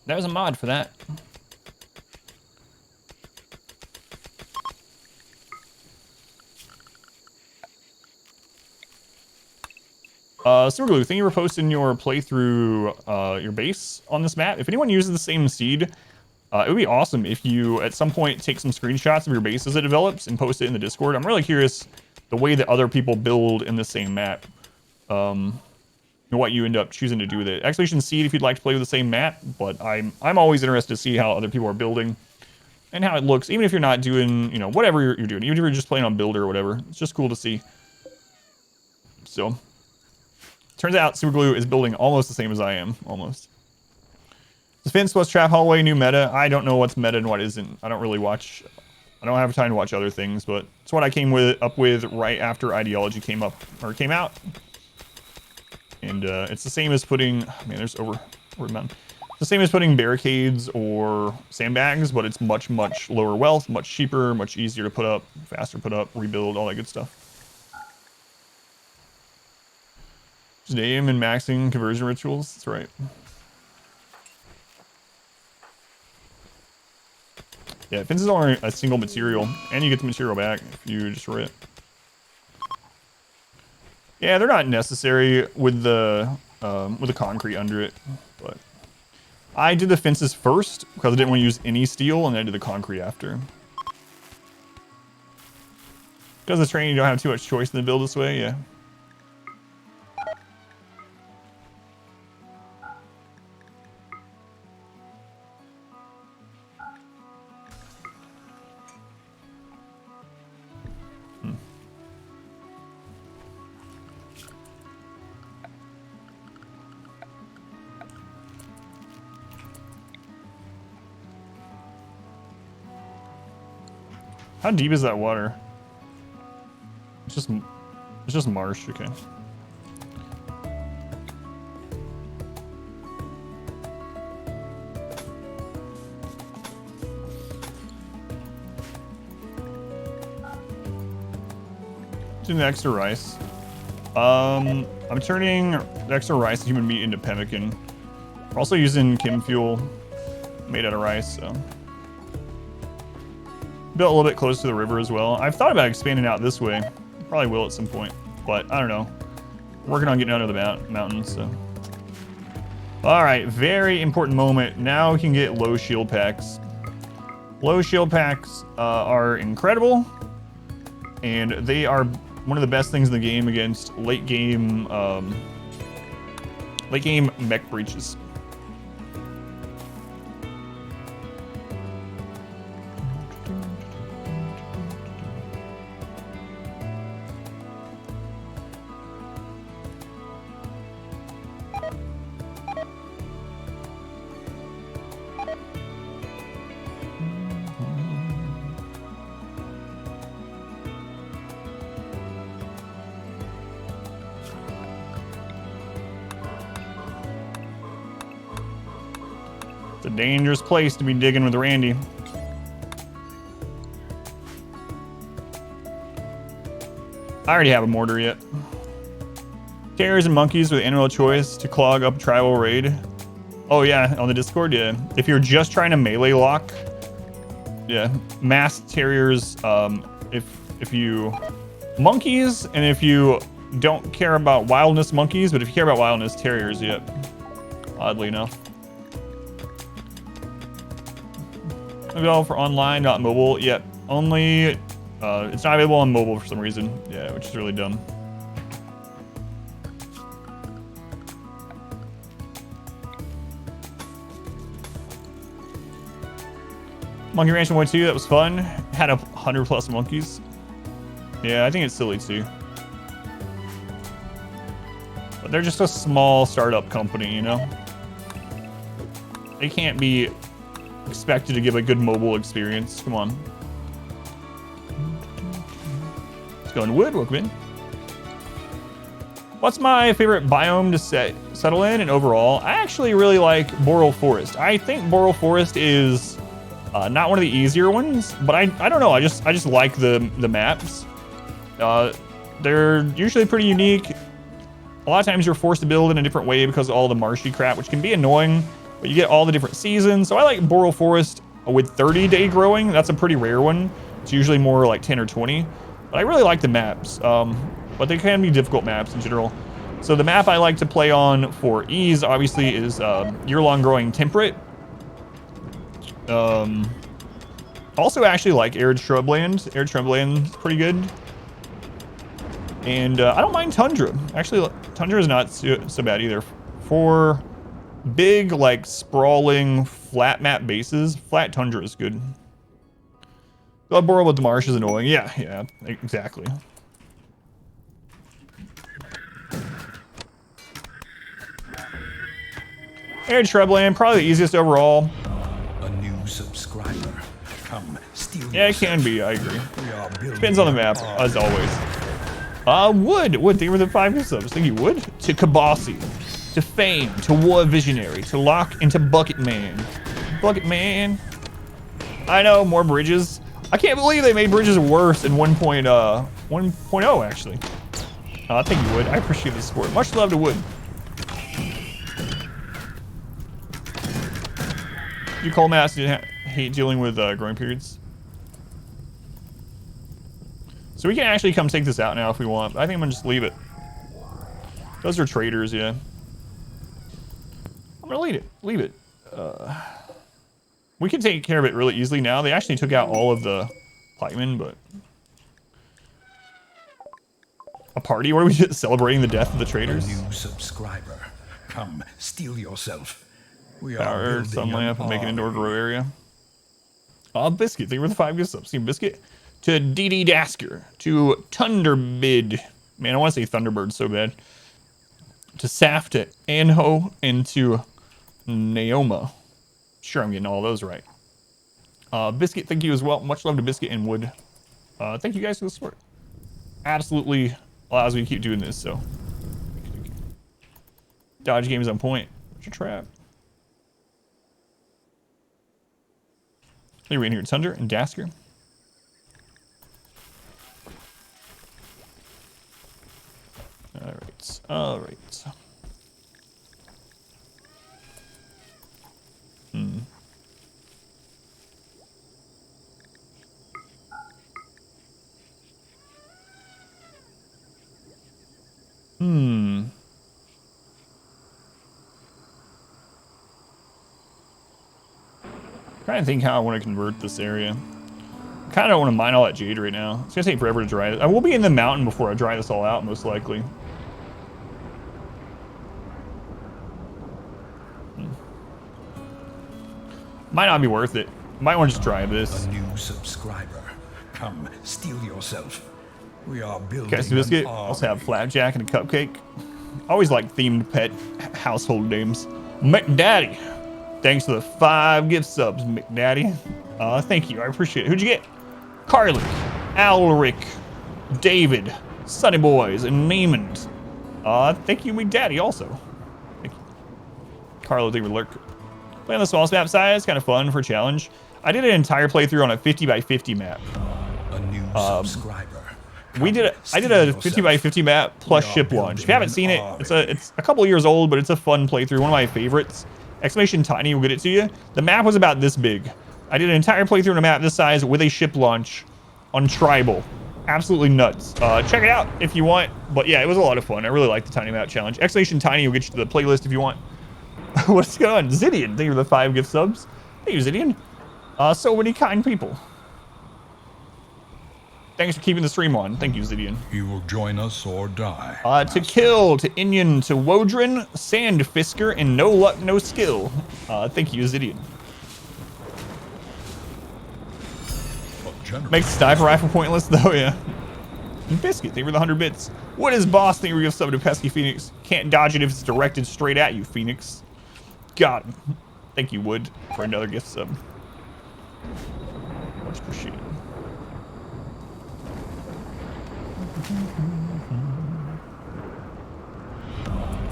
Speaker 2: That was a mod for that. Super Glue, thank you for posting your playthrough, your base on this map. If anyone uses the same seed, it would be awesome if you, at some point, take some screenshots of your base as it develops and post it in the Discord. I'm really curious the way that other people build in the same map. And what you end up choosing to do with it. Exploration Seed if you'd like to play with the same map, but I'm always interested to see how other people are building and how it looks, even if you're not doing, you know, whatever you're doing, even if you're just playing on Builder or whatever. It's just cool to see. So, turns out Super Glue is building almost the same as I am, almost. Defense plus Trap Hallway, new meta. I don't know what's meta and what isn't. I don't really watch, I don't have time to watch other things, but it's what I came up with right after Ideology came out. And it's the same as putting, man, there's over mountain. It's the same as putting barricades or sandbags, but it's much, much lower wealth, much cheaper, much easier to put up, faster put up, rebuild, all that good stuff. Just aim and maxing conversion rituals, that's right. Yeah, fences are a single material, and you get the material back if you destroy it. Yeah, they're not necessary with the concrete under it, but I did the fences first because I didn't want to use any steel, and then I did the concrete after. Because of training, you don't have too much choice in the build this way, yeah. How deep is that water? It's just marsh, okay. Doing the extra rice. I'm turning the extra rice and human meat into pemmican. We're also using chem fuel made out of rice, so. Built a little bit close to the river as well. I've thought about expanding out this way. Probably will at some point, but I don't know. Working on getting under the mountains, so. All right, very important moment. Now we can get low shield packs. Low shield packs are incredible, and they are one of the best things in the game against late game mech breaches. It's a dangerous place to be digging with Randy. I already have a mortar yet. Carriers and monkeys with animal choice to clog up tribal raid. Oh yeah, on the Discord, yeah. If you're just trying to melee lock, yeah, mass terriers. If you monkeys, and if you don't care about wildness, monkeys, but if you care about wildness, terriers, yep. Oddly enough. Available for online, not mobile. Yep, only. It's not available on mobile for some reason. Yeah, which is really dumb. Monkey Ranch 1.2, that was fun. Had 100+ monkeys. Yeah, I think it's silly too. But they're just a small startup company, you know? They can't be expected to give a good mobile experience. Come on. Let's go in wood, welcome in. What's my favorite biome to settle in and overall? I actually really like Boreal Forest. I think Boreal Forest is not one of the easier ones, but I don't know. I just like the maps. They're usually pretty unique. A lot of times you're forced to build in a different way because of all the marshy crap, which can be annoying, but you get all the different seasons. So I like Boreal Forest with 30-day growing. That's a pretty rare one. It's usually more like 10 or 20, but I really like the maps. But they can be difficult maps in general. So the map I like to play on for ease, obviously, is year-long growing temperate. Also actually like arid shrubland. Arid shrubland is pretty good. And I don't mind tundra. Actually, tundra is not so bad either. For big, like, sprawling, flat map bases, flat tundra is good. Blood Boreal with the marsh is annoying. Yeah, exactly. Arid shrubland, probably the easiest overall.
Speaker 1: A new subscriber. Come, steal.
Speaker 2: Yeah, it can be, I agree. Depends on the map, as always. Wood, thank you for the 5 gift subs. Thank you, Wood. To Kabasi, to Fame, to War Visionary, to Lock, and to Bucket Man. Bucket Man. I know, more bridges. I can't believe they made bridges worse in 1.0, actually. Thank you, Wood. I appreciate the support. Much love to Wood. You coal mass didn't hate dealing with growing periods. So we can actually come take this out now if we want. I think I'm gonna just leave it. Those are traders, yeah. I'm gonna leave it. We can take care of it really easily now. They actually took out all of the pikemen, but a party? What are we celebrating the death of the traders?
Speaker 1: A new subscriber. Come, steal yourself. We
Speaker 2: Power, sun lamp, and make an indoor grow area. Biscuit, thank you for the 5 gift subs. Team Biscuit. To DD Dasker. To Thunderbid. Man, I want to say Thunderbird so bad. To Saf, to Anho, and to Naoma. Sure, I'm getting all those right. Biscuit, thank you as well. Much love to Biscuit and Wood. Thank you guys for the support. Absolutely allows me to keep doing this, so. Dodge game is on point. What's your trap? You're in here, Thunder and Dasker. All right. Trying to think how I want to convert this area. Kind of don't want to mine all that jade right now. It's gonna take forever to dry it. I will be in the mountain before I dry this all out, most likely. Might not be worth it. Might want to just dry this.
Speaker 1: A new subscriber. Come, steal yourself. We are building.
Speaker 2: Cassie Biscuit. Also have Flapjack and a cupcake. Always like themed pet household names. McDaddy. Thanks for the 5 gift subs, McDaddy. Thank you. I appreciate it. Who'd you get? Carly, Alric, David, Sunny Boys, and Neiman. Thank you, McDaddy, also. Thank you. Carlo, thank you for lurk. Play on the smallest map size, kind of fun for a challenge. I did an entire playthrough on a 50 by 50 map.
Speaker 3: A new subscriber.
Speaker 2: I did a 50 by 50 map plus ship launch. If you haven't seen it, it's a couple years old, but it's a fun playthrough. One of my favorites. Exclamation Tiny will get it to you. The map was about this big. I did an entire playthrough on a map this size with a ship launch on Tribal. Absolutely nuts. Check it out if you want. But yeah, it was a lot of fun. I really like the Tiny Map Challenge. Exclamation Tiny will get you to the playlist if you want. What's going on? Zidian, thank you for the 5 gift subs. Thank you, Zidian. So many kind people. Thanks for keeping the stream on. Thank you, Zidian.
Speaker 1: You will join us or die.
Speaker 2: To Kill, to Inyan, to Wodrin, Sand Fisker, and No Luck, No Skill. Thank you, Zidian. Makes sniper rifle pointless, though, yeah. Biscuit, thank you for the 100 bits. What is boss? Thank you for your sub to Pesky Phoenix. Can't dodge it if it's directed straight at you, Phoenix. Got him. Thank you, Wood, for another gift sub. Much appreciated.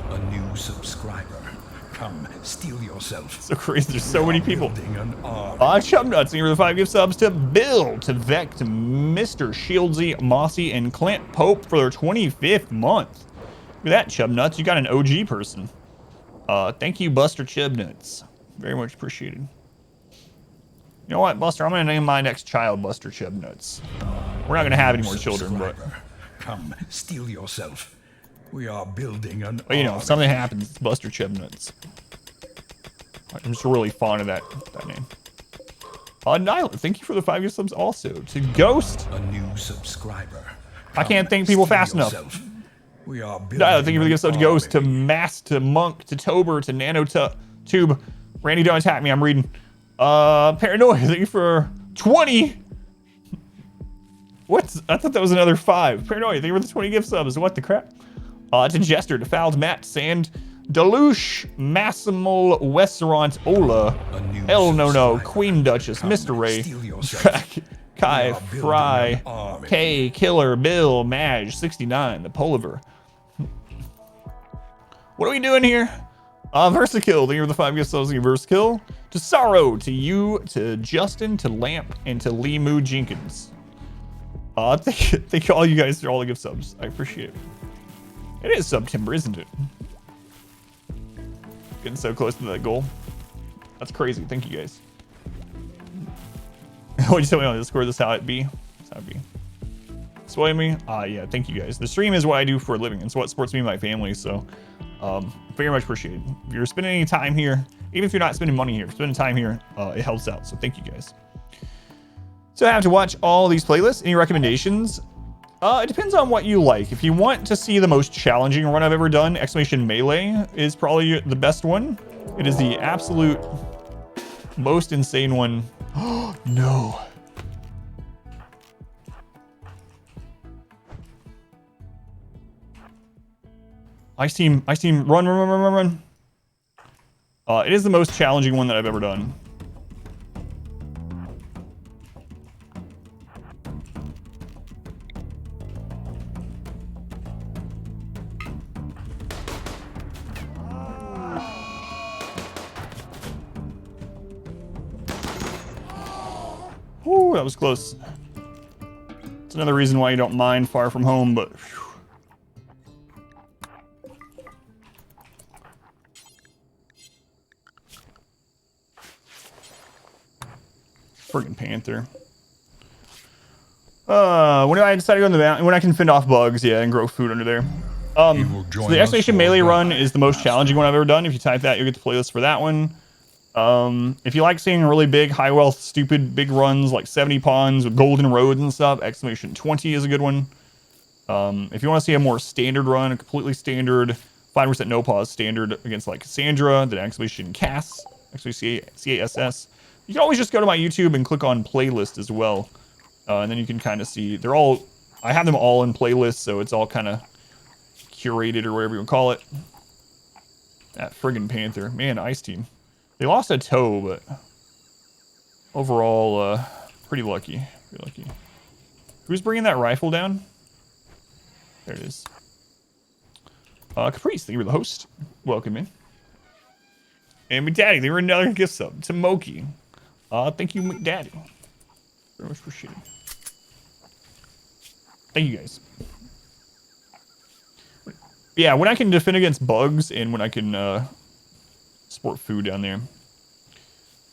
Speaker 3: A new subscriber. Come, steal yourself.
Speaker 2: So crazy, there's so many people. Chum Nuts, thank you for the 5 gift subs to Bill, to Vec, to Mr. Shieldsy, Mossy, and Clint Pope for their 25th month. Look at that, Chub Nuts. You got an OG person. Thank you, Buster Chub Nuts. Very much appreciated. You know what, Buster? I'm going to name my next child Buster Chub Nuts. We're not going to have any more children, but...
Speaker 3: Come, steal yourself. We are building an
Speaker 2: But, you know, if something happens, it's Buster Chub Nuts. I'm just really fond of that name. Nyla, thank you for the 5 gift subs also. To Ghost.
Speaker 3: A new subscriber.
Speaker 2: I can't thank people fast enough.
Speaker 3: We are building
Speaker 2: Nyla, thank you for the gift subs to Ghost, to Mass, to Monk, to Tober, to Nanotube. Randy, don't attack me, I'm reading. Paranoia, thank you for 20. What? I thought that was another 5. Paranoia, thank you for the 20 gift subs. What the crap? To Jester, to Fouled Matt, Sand, Deluche, Massimal, Westerant, Ola, El No, Queen Duchess, Mr. Ray, Track, Kai, Fry, K, Killer, Bill, Maj, 69, the Poliver. What are we doing here? Versakill, thank you for the 5 gift subs, thank you, Versakill. To Sorrow, to you, to Justin, to Lamp, and to Limu Jenkins. Thank you all you guys for all the gift subs. I appreciate it. It is September, isn't it? Getting so close to that goal. That's crazy. Thank you guys. What'd you tell me on Discord? This is how it be? That's how it be. Sway me? Yeah, thank you guys. The stream is what I do for a living. It's what supports me and my family, so very much appreciated. If you're spending any time here, even if you're not spending money here, spending time here, it helps out, so thank you guys. So I have to watch all these playlists. Any recommendations? It depends on what you like. If you want to see the most challenging run I've ever done, Exclamation Melee is probably the best one. It is the absolute most insane one. Oh, no. Ice team, run. It is the most challenging one that I've ever done. Ooh, that was close. It's another reason why you don't mind Far From Home, but... Whew. Friggin' Panther. When I decide to go in the mountain, when I can fend off bugs, yeah, and grow food under there. So the Exclamation Melee run is the most challenging one I've ever done. If you type that, you'll get the playlist for that one. If you like seeing really big, high wealth, stupid, big runs like 70 pawns with golden roads and stuff, Exclamation 20 is a good one. If you want to see a more standard run, a completely standard, 5% no pause standard against like Cassandra, then Exclamation Cass, actually CASS. You can always just go to my YouTube and click on playlist as well. And then you can kind of see, they're all, I have them all in playlists, so it's all kind of curated or whatever you would call it. That friggin' Panther. Man, Ice Team. They lost a toe, but overall, pretty lucky. Pretty lucky. Who's bringing that rifle down? There it is. Caprice, thank you for the host. Welcome in. And McDaddy, they were another gift sub to Moki. Thank you, McDaddy. Very much appreciated. Thank you guys. Yeah, when I can defend against bugs and when I can support food down there.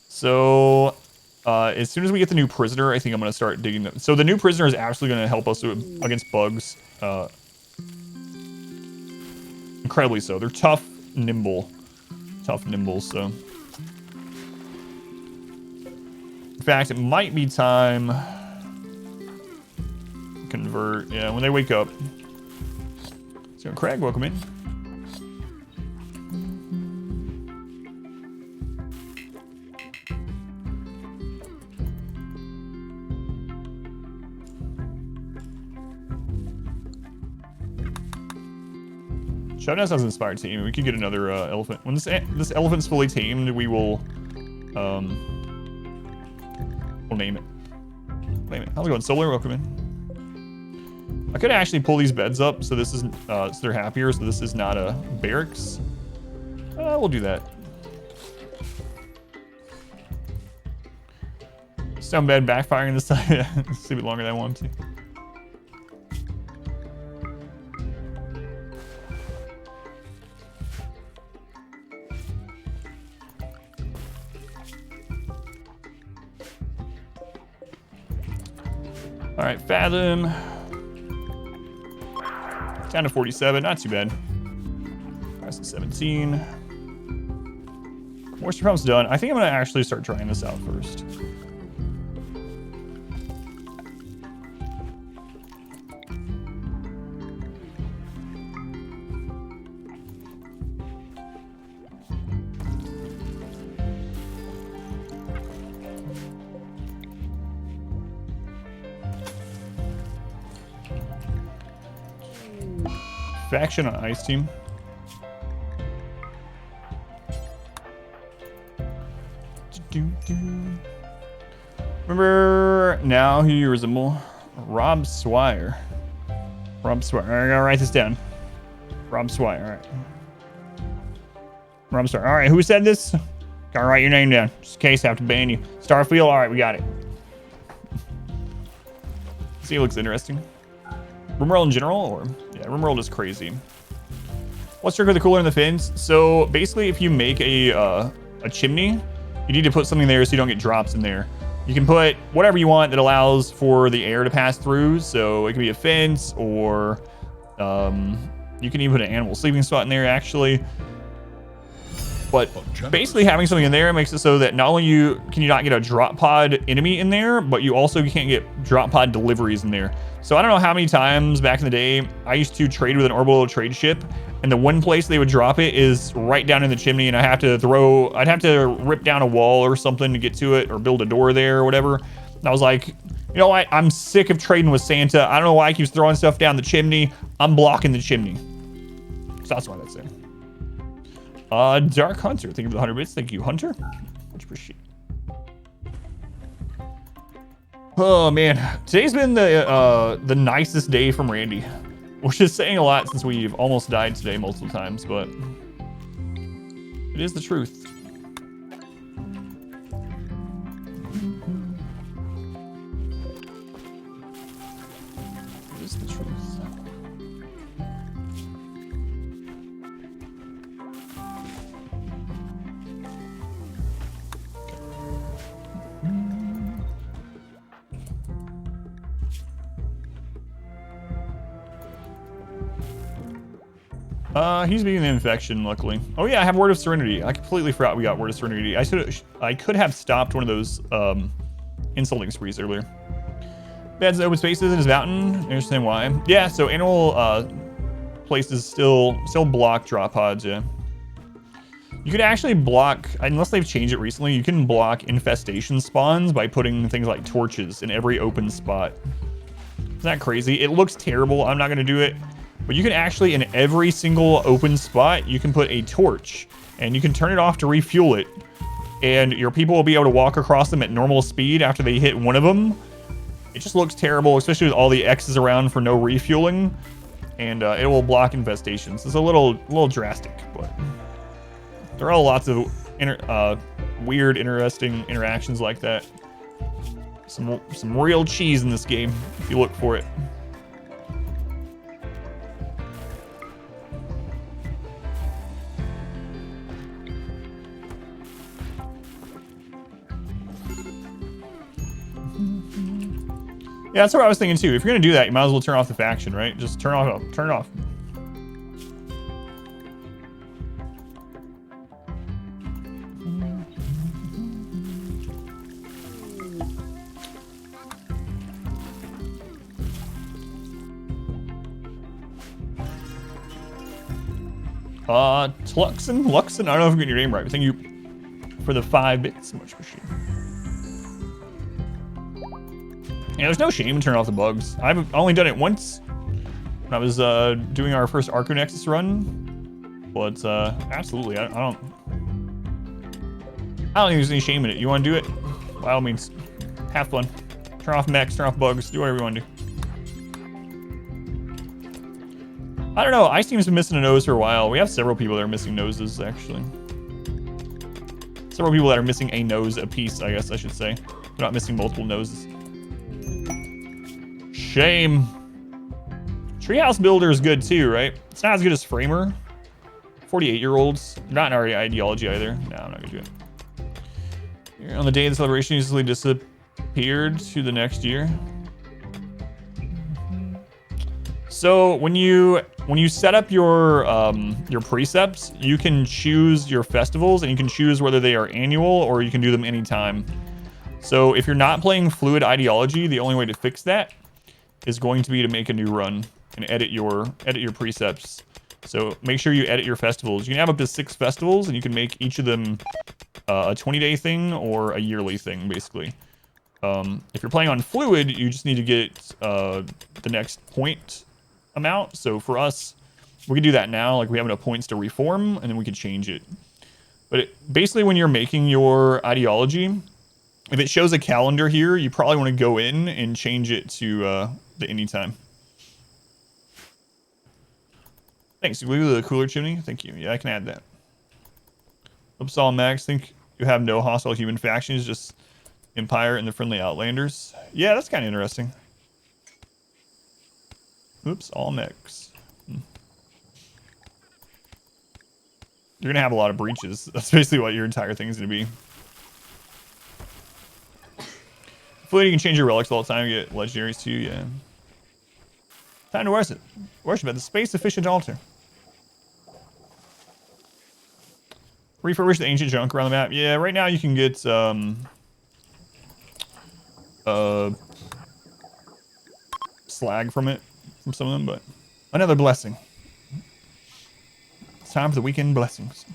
Speaker 2: So as soon as we get the new prisoner, I think I'm gonna start digging them. So the new prisoner is absolutely gonna help us against bugs. Incredibly so. They're tough, nimble. Tough, nimble, so. In fact, it might be time to convert. Yeah, when they wake up. So Craig, welcome in. Showdown sounds inspired team. We could get another elephant. When this elephant's fully tamed, we will we'll name it. Name it. How's it going, Solar? Welcome in. I could actually pull these beds up so this is so they're happier. So this is not a barracks. We'll do that. Stone bed backfiring this time. It's a bit longer than I want to. All right, Fathom. Down to 47, not too bad. Rest of 17. Moisture pump's done. I think I'm gonna actually start trying this out first. Faction on Ice Team. Remember now who you resemble? Rob Swire. Rob Swire. I gotta write this down. Rob Swire. All right. Rob Swire. All right. Who said this? Gotta write your name down just in case I have to ban you. Starfield. All right, we got it. See, it looks interesting. Rimworld in general, or yeah, Rimworld is crazy. What's trigger the cooler in the fins? So basically, if you make a chimney, you need to put something there so you don't get drops in there. You can put whatever you want that allows for the air to pass through. So it can be a fence, or you can even put an animal sleeping spot in there, actually. But basically, having something in there makes it so that not only can you not get a drop pod enemy in there, but you also can't get drop pod deliveries in there. So I don't know how many times back in the day I used to trade with an orbital trade ship, and the one place they would drop it is right down in the chimney, and I'd have to rip down a wall or something to get to it, or build a door there or whatever. And I was like, you know what? I'm sick of trading with Santa. I don't know why he keeps throwing stuff down the chimney. I'm blocking the chimney. So that's why that's there. Dark Hunter, thank you for the 100 bits. Thank you, Hunter. Much appreciated. Oh man, today's been the nicest day from Randy, which is saying a lot since we've almost died today multiple times, but it is the truth. It is the truth. He's beating the infection, luckily. Oh yeah, I have Word of Serenity. I completely forgot we got Word of Serenity. I could have stopped one of those insulting sprees earlier. Beds open spaces in his mountain. I understand why. Yeah, so animal places still block drop pods, yeah. You could actually block, unless they've changed it recently, you can block infestation spawns by putting things like torches in every open spot. Isn't that crazy? It looks terrible. I'm not gonna do it. But you can actually, in every single open spot, you can put a torch, and you can turn it off to refuel it. And your people will be able to walk across them at normal speed after they hit one of them. It just looks terrible, especially with all the X's around for no refueling. And it will block infestations. It's a little drastic, but there are lots of weird, interesting interactions like that. Some real cheese in this game if you look for it. Yeah, that's what I was thinking too. If you're gonna do that, you might as well turn off the faction, right? Just turn it off. Luxon? I don't know if I'm getting your name right, but thank you for the 5 bits. Much appreciated. Yeah, there's no shame in turning off the bugs. I've only done it once when I was doing our first Arco Nexus run, but absolutely, I don't think there's any shame in it. You want to do it? By all means, have fun. Turn off mechs, turn off bugs, do whatever you want to do. I don't know, Ice Team's been missing a nose for a while. We have several people that are missing noses, actually. Several people that are missing a nose apiece, I guess I should say. They're not missing multiple noses. Shame. Treehouse Builder is good too, right? It's not as good as Framer. 48-year-olds. Not in our ideology either. No, I'm not gonna do it. On the day of the celebration, usually disappeared to the next year. So when you set up your precepts, you can choose your festivals and you can choose whether they are annual or you can do them anytime. So if you're not playing Fluid Ideology, the only way to fix that is going to be to make a new run and edit your precepts. So make sure you edit your festivals. You can have up to 6 festivals and you can make each of them a 20-day thing or a yearly thing, basically. If you're playing on Fluid, you just need to get the next point amount. So for us, we can do that now. Like we have enough points to reform and then we can change it. But basically when you're making your ideology, if it shows a calendar here, you probably want to go in and change it to the anytime. Thanks. Glue the cooler chimney. Thank you. Yeah, I can add that. Upsal Max, think you have no hostile human factions, just Empire and the friendly Outlanders. Yeah, that's kind of interesting. Oops, all mechs. You're gonna have a lot of breaches. That's basically what your entire thing is gonna be. Hopefully you can change your relics all the time, get legendaries too, yeah. Time to worship at the space-efficient altar. Refurbish the ancient junk around the map. Yeah, right now you can get slag from some of them, but another blessing. It's time for the weekend blessings.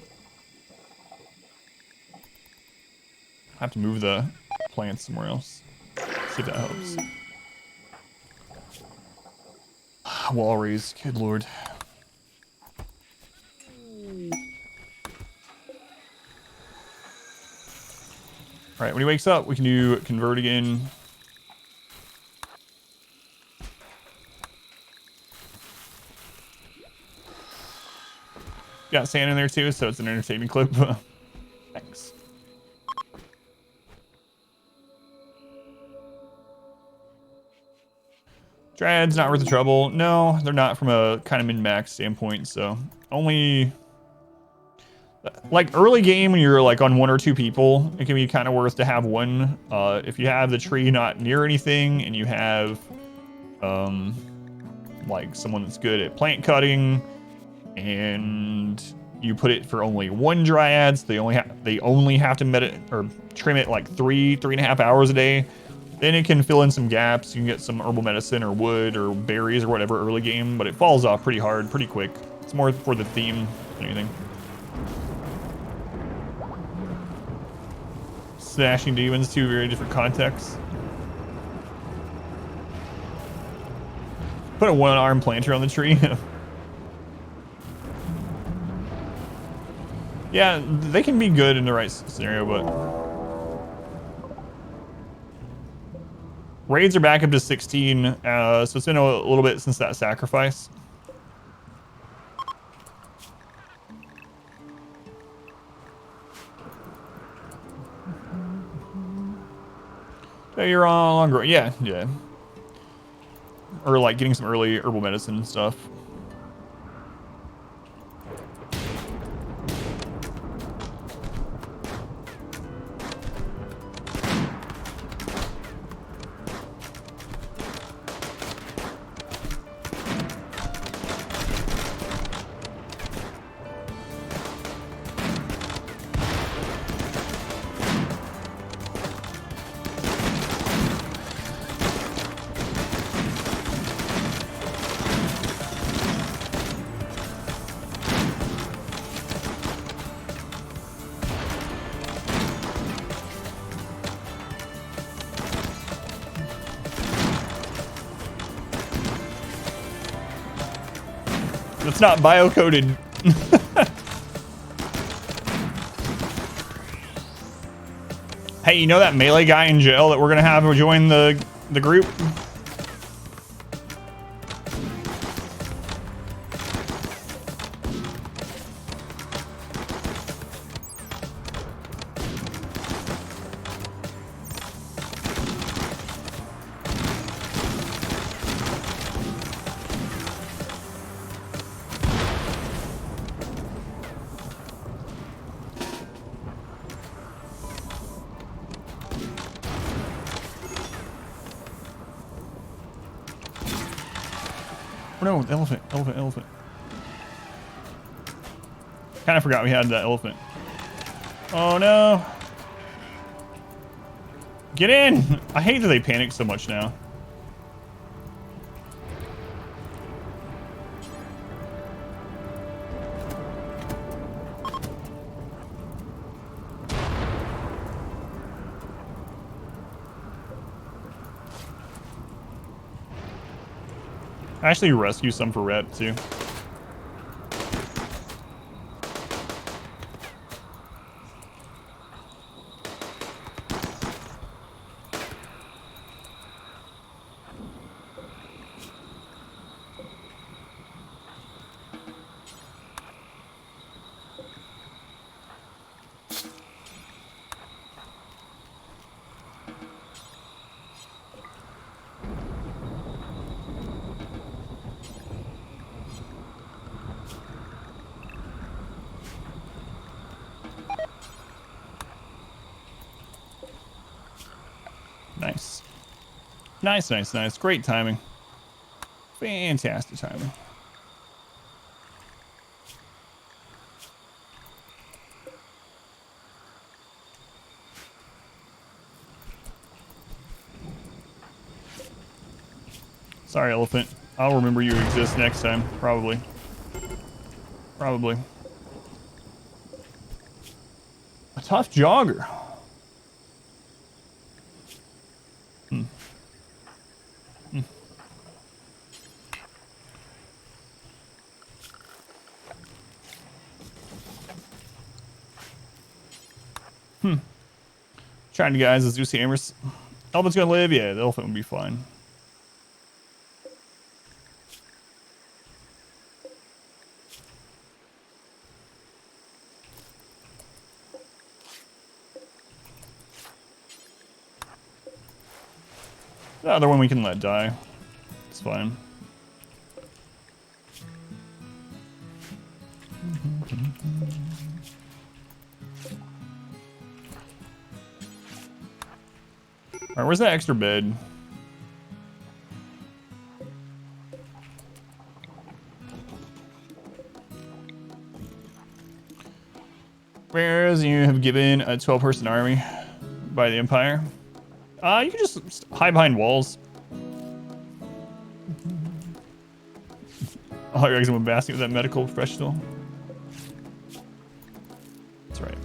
Speaker 2: I have to move the plants somewhere else. See if that helps. Wall raise, good lord. Alright, when he wakes up, we can do convert again. Got sand in there too, so it's an entertaining clip. Thanks. Dryads, not worth the trouble. No, they're not from a kind of min-max standpoint, so only... Like early game when you're like on 1 or 2 people, it can be kind of worth to have one. If you have the tree not near anything and you have like someone that's good at plant cutting and you put it for only 1 dryad, so they only have to trim it like 3.5 hours a day, then it can fill in some gaps. You can get some herbal medicine or wood or berries or whatever early game, but it falls off pretty hard, pretty quick. It's more for the theme than anything. Smashing demons, 2 very different contexts. Put a 1-arm planter on the tree. Yeah, they can be good in the right scenario, but raids are back up to 16, so it's been a little bit since that sacrifice. So you're on longer. Yeah, yeah. Or like getting some early herbal medicine and stuff. It's not bio-coded. Hey, you know that melee guy in jail that we're gonna have join the group? Oh no, elephant. Kind of forgot we had that elephant. Oh no. Get in! I hate that they panic so much now. I actually rescue some for rep too. Nice. Great timing. Fantastic timing. Sorry, elephant. I'll remember you exist next time. Probably. A tough jogger. Trying to guys, as Zeus hammers. Elephant's gonna live? Yeah, the elephant would be fine. The other one we can let die. It's fine. Alright, where's that extra bed? Whereas you have given a 12-person army by the Empire. You can just hide behind walls. Oh, you're actually basking with that medical professional. That's right.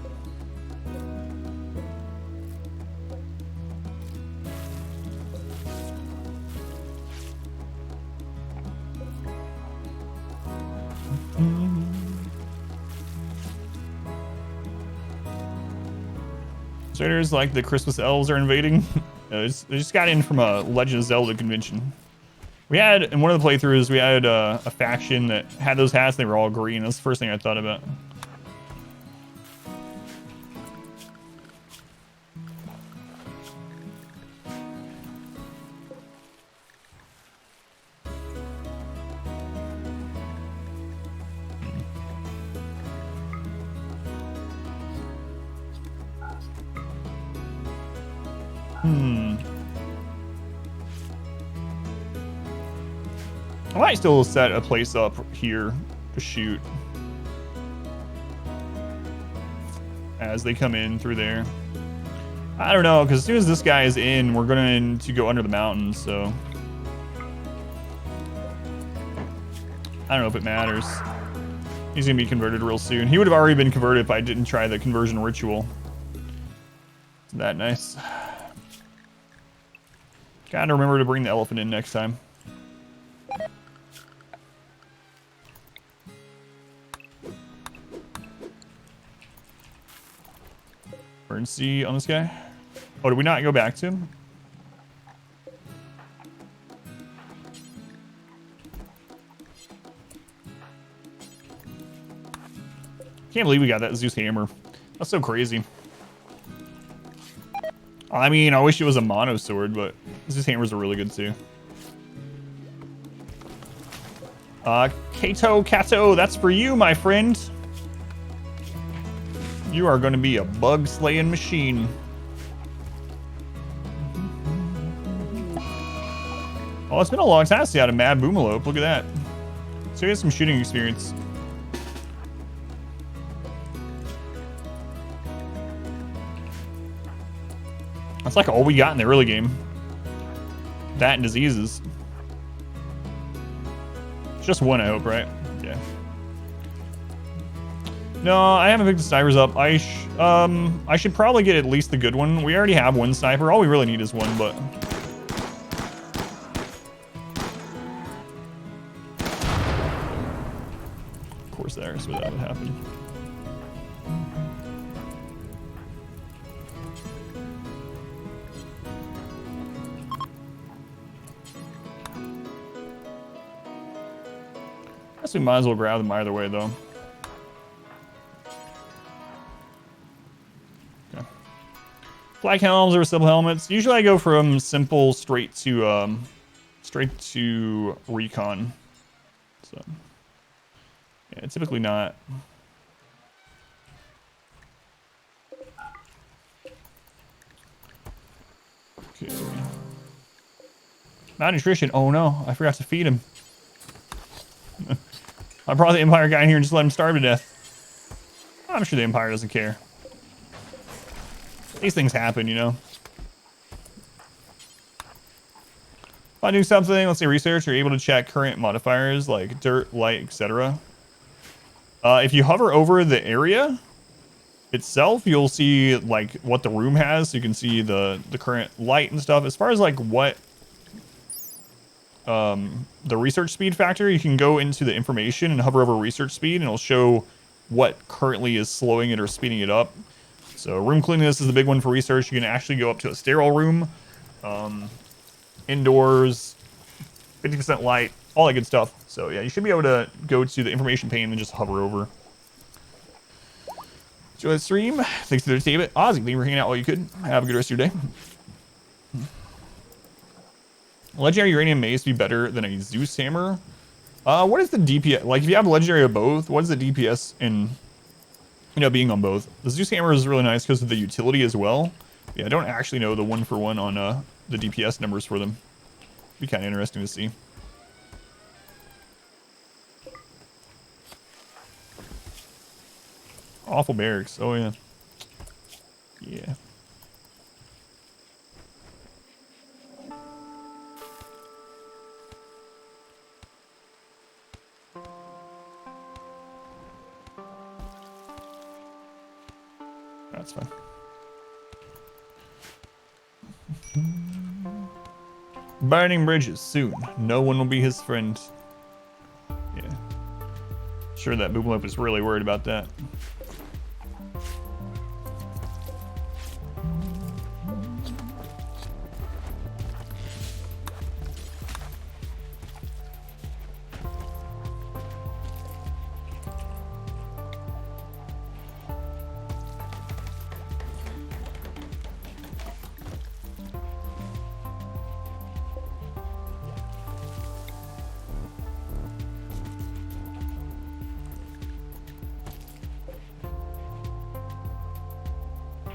Speaker 2: Traders like the Christmas elves are invading. They just got in from a Legend of Zelda convention. We had, in one of the playthroughs, we had a faction that had those hats. They were all green. That's the first thing I thought about. I might still set a place up here to shoot as they come in through there. I don't know, because as soon as this guy is in, we're going to go under the mountain, so I don't know if it matters. He's going to be converted real soon. He would have already been converted if I didn't try the conversion ritual. Isn't that nice? Gotta remember to bring the elephant in next time. Emergency on this guy. Oh, did we not go back to him? Can't believe we got that Zeus hammer. That's so crazy. I mean, I wish it was a mono sword, but Zeus hammers are really good too. Kato, that's for you, my friend. You are going to be a bug-slaying machine. Oh, it's been a long time since I had a mad boomalope. Look at that. So he has some shooting experience. That's like all we got in the early game. That and diseases. It's just one, I hope, right? Yeah. No, I haven't picked the snipers up. I should probably get at least the good one. We already have one sniper. All we really need is one, but... Of course, there's where that would happen. I guess we might as well grab them either way, though. Okay. Flag helms or simple helmets. Usually I go from simple straight to recon. So yeah, typically not. Okay. Malnutrition. Oh no, I forgot to feed him. I brought the Empire guy in here and just let him starve to death. I'm sure the Empire doesn't care. These things happen, you know. If I do something, let's say research, you're able to check current modifiers like dirt, light, etc. If you hover over the area itself, you'll see like what the room has. So you can see the current light and stuff. As far as like what the research speed factor, you can go into the information and hover over research speed and it'll show what currently is slowing it or speeding it up. So room cleanliness is the big one for research. You can actually go up to a sterile room, indoors, 50% light, all that good stuff. So yeah, you should be able to go to the information pane and just hover over. Enjoy the stream. Thanks to David. Ozzy, thank you for hanging out while you could. Have a good rest of your day. Legendary uranium mace be better than a Zeus hammer. What is the DPS? Like, if you have legendary of both, what is the DPS in, you know, being on both? The Zeus hammer is really nice because of the utility as well. Yeah, I don't actually know the one for one on the DPS numbers for them. Be kind of interesting to see. Awful barracks. Oh yeah. Yeah. That's fine. Burning bridges soon. No one will be his friend. Yeah. Sure that Boomloop is really worried about that.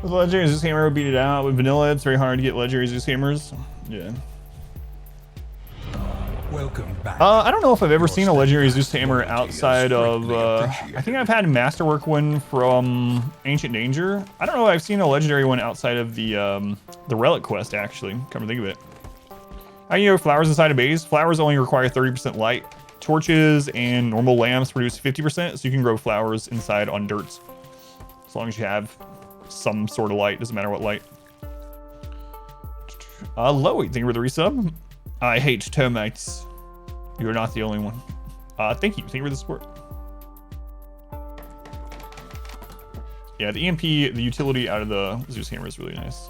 Speaker 2: With legendary Zeus Hammer, would beat it out. With vanilla, it's very hard to get legendary Zeus Hammers. Yeah.
Speaker 3: Welcome back.
Speaker 2: I don't know if I've ever seen a legendary Zeus Hammer outside of. I think I've had a masterwork one from Ancient Danger. I don't know if I've seen a legendary one outside of the relic quest. Actually, come to think of it. How do you know flowers inside a base? Flowers only require 30% light. Torches and normal lamps produce 50%, so you can grow flowers inside on dirt. As long as you have some sort of light, doesn't matter what light. Loey, thank you for the resub. I hate termites. You're not the only one. Thank you for the support. Yeah, the EMP, the utility out of the Zeus Hammer is really nice.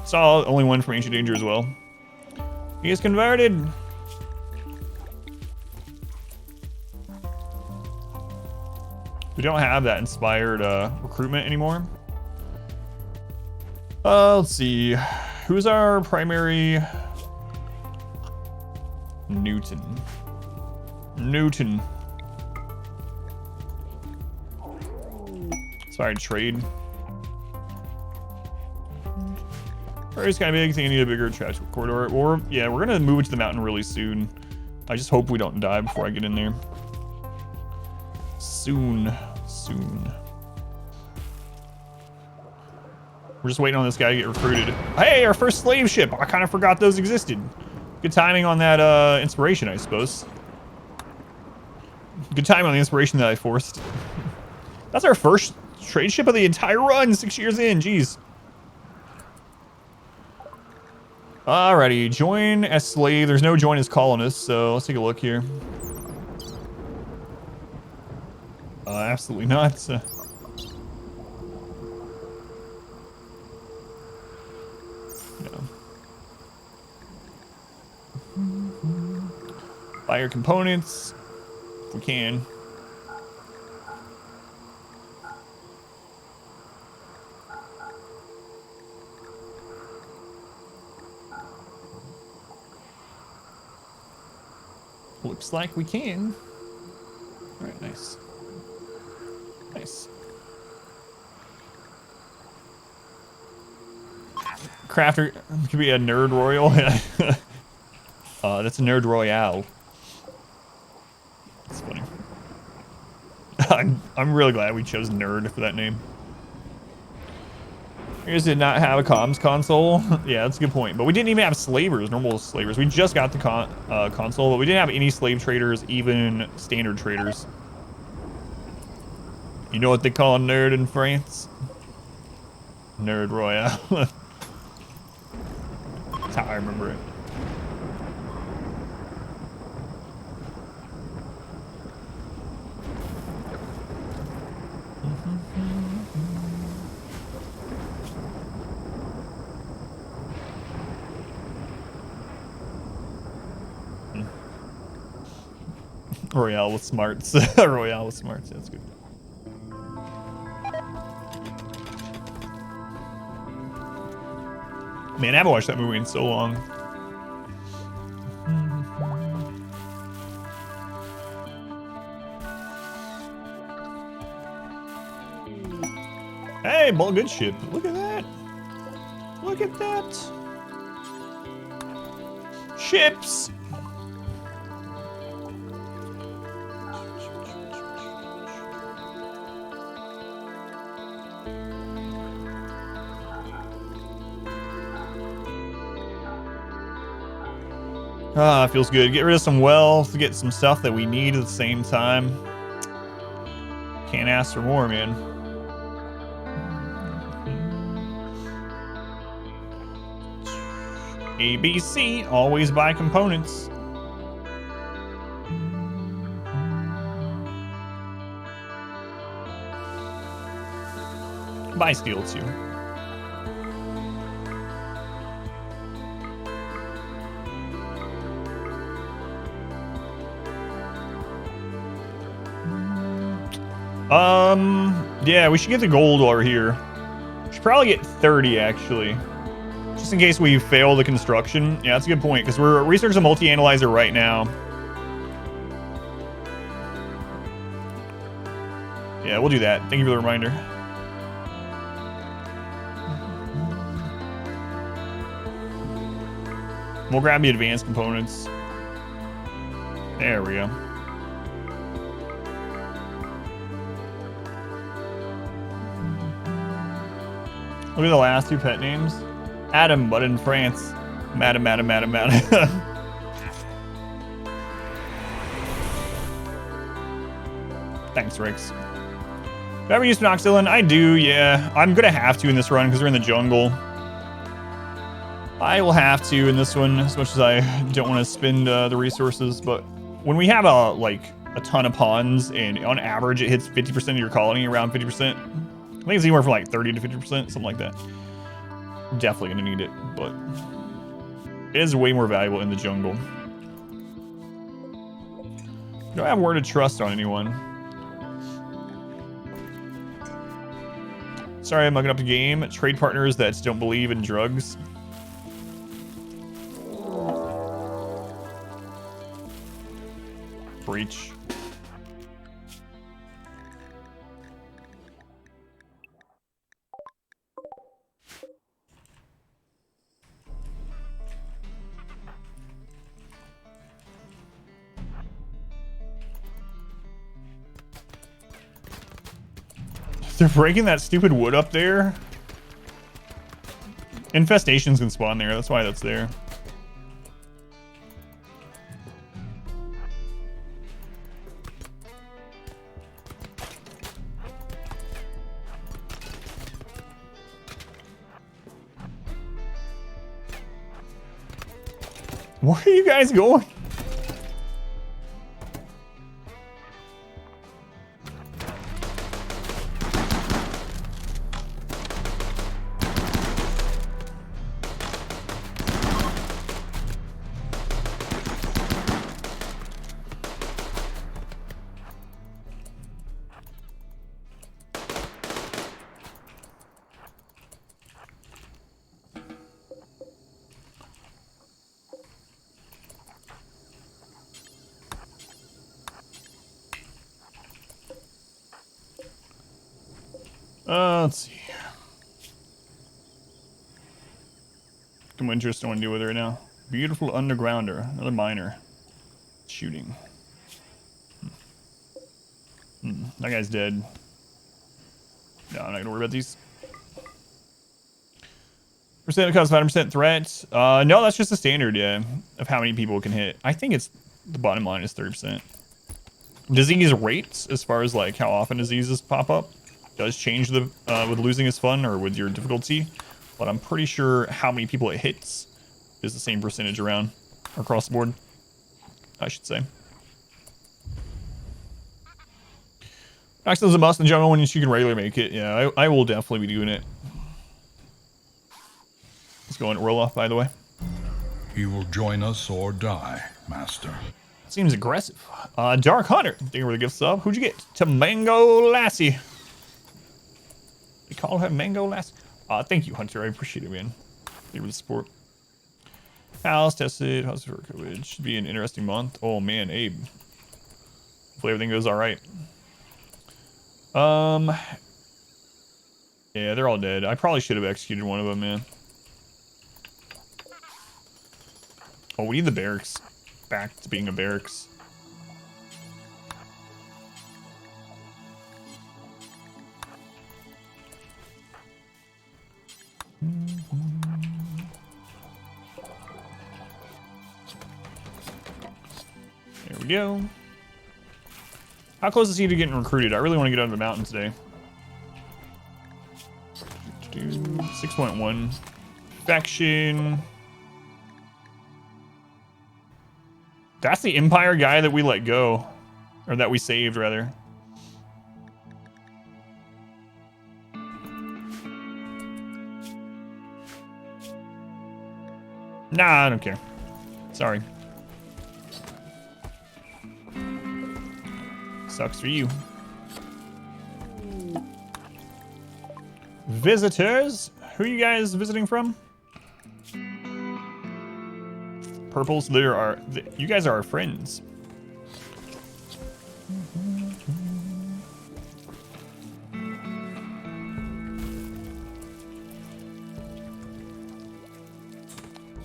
Speaker 2: Saw only one from Ancient Danger as well. He is converted. We don't have that inspired recruitment anymore. Let's see. Who's our primary? Newton. Sorry, trade. It's kind of big. I think I need a bigger trash corridor. Or, yeah, we're going to move it to the mountain really soon. I just hope we don't die before I get in there. Soon. We're just waiting on this guy to get recruited. Hey, our first slave ship. I kind of forgot those existed. Good timing on that inspiration, I suppose. Good timing on the inspiration that I forced. That's our first trade ship of the entire run, 6 years in. Jeez. Alrighty, join as slave. There's no join as colonist, so let's take a look here. Absolutely not. No. Buy your components if we can. Looks like we can. All right, nice. Nice. Crafter could be a nerd royal. That's a nerd royale. That's funny. I'm really glad we chose nerd for that name. We just did not have a comms console. Yeah, that's a good point. But we didn't even have slavers, normal slavers. We just got the console, but we didn't have any slave traders, even standard traders. You know what they call a nerd in France? Nerd royale. That's how I remember it. Royale with smarts. Royale with smarts. That's good. Man, I haven't watched that movie in so long. Hey, ball good ship. Look at that. Look at that. Ships. Ah, feels good. Get rid of some wealth, get some stuff that we need at the same time. Can't ask for more, man. ABC, always buy components. Buy steel too. Yeah, we should get the gold while we're here. We should probably get 30 actually. Just in case we fail the construction. Yeah, that's a good point, because we're researching a multi-analyzer right now. Yeah, we'll do that. Thank you for the reminder. We'll grab the advanced components. There we go. Look at the last two pet names. Adam, but in France. Madam. Thanks, Rix. Do I ever use Phenoxylin? I do, yeah. I'm gonna have to in this run because we're in the jungle. I will have to in this one, as much as I don't want to spend the resources, but when we have a ton of ponds and on average it hits 50% of your colony, around 50%. I think it's anywhere from like 30 to 50%, something like that. I'm definitely gonna need it, but it is way more valuable in the jungle. Do I have word of trust on anyone? Sorry, I'm mugging up the game. Trade partners that don't believe in drugs. Breach. They're breaking that stupid wood up there. Infestations can spawn there. That's why that's there. Where are you guys going? Let's see. Just don't want to deal with it right now. Beautiful undergrounder. Another miner. Shooting. That guy's dead. No, I'm not gonna worry about these. Percent cause 5% threat. No, that's just the standard, yeah, of how many people it can hit. I think it's the bottom line is 30%. Disease rates, as far as like how often diseases pop up, does change the with losing is fun or with your difficulty, but I'm pretty sure how many people it hits is the same percentage around across the board, I should say. Actually, there's a must in general when you can regularly make it. Yeah, I will definitely be doing it. Let's go and roll off, by the way.
Speaker 3: You will join us or die, Master.
Speaker 2: Seems aggressive. Dark Hunter. Thank you for the gift sub. Who'd you get? To Mango Lassie. They call her Mango Lassie. Thank you, Hunter. I appreciate it, man. Thank you for the support. House tested. House for COVID. Should be an interesting month. Oh, man, Abe. Hopefully everything goes all right. Yeah, they're all dead. I probably should have executed one of them, man. Oh, we need the barracks back to being a barracks. There we go. How close is he to getting recruited? I really want to get out of the mountain today. 6.1. Faction. That's the Empire guy that we let go. Or that we saved, rather. Nah, I don't care. Sorry. Sucks for you. Visitors? Who are you guys visiting from? Purples, you guys are our friends.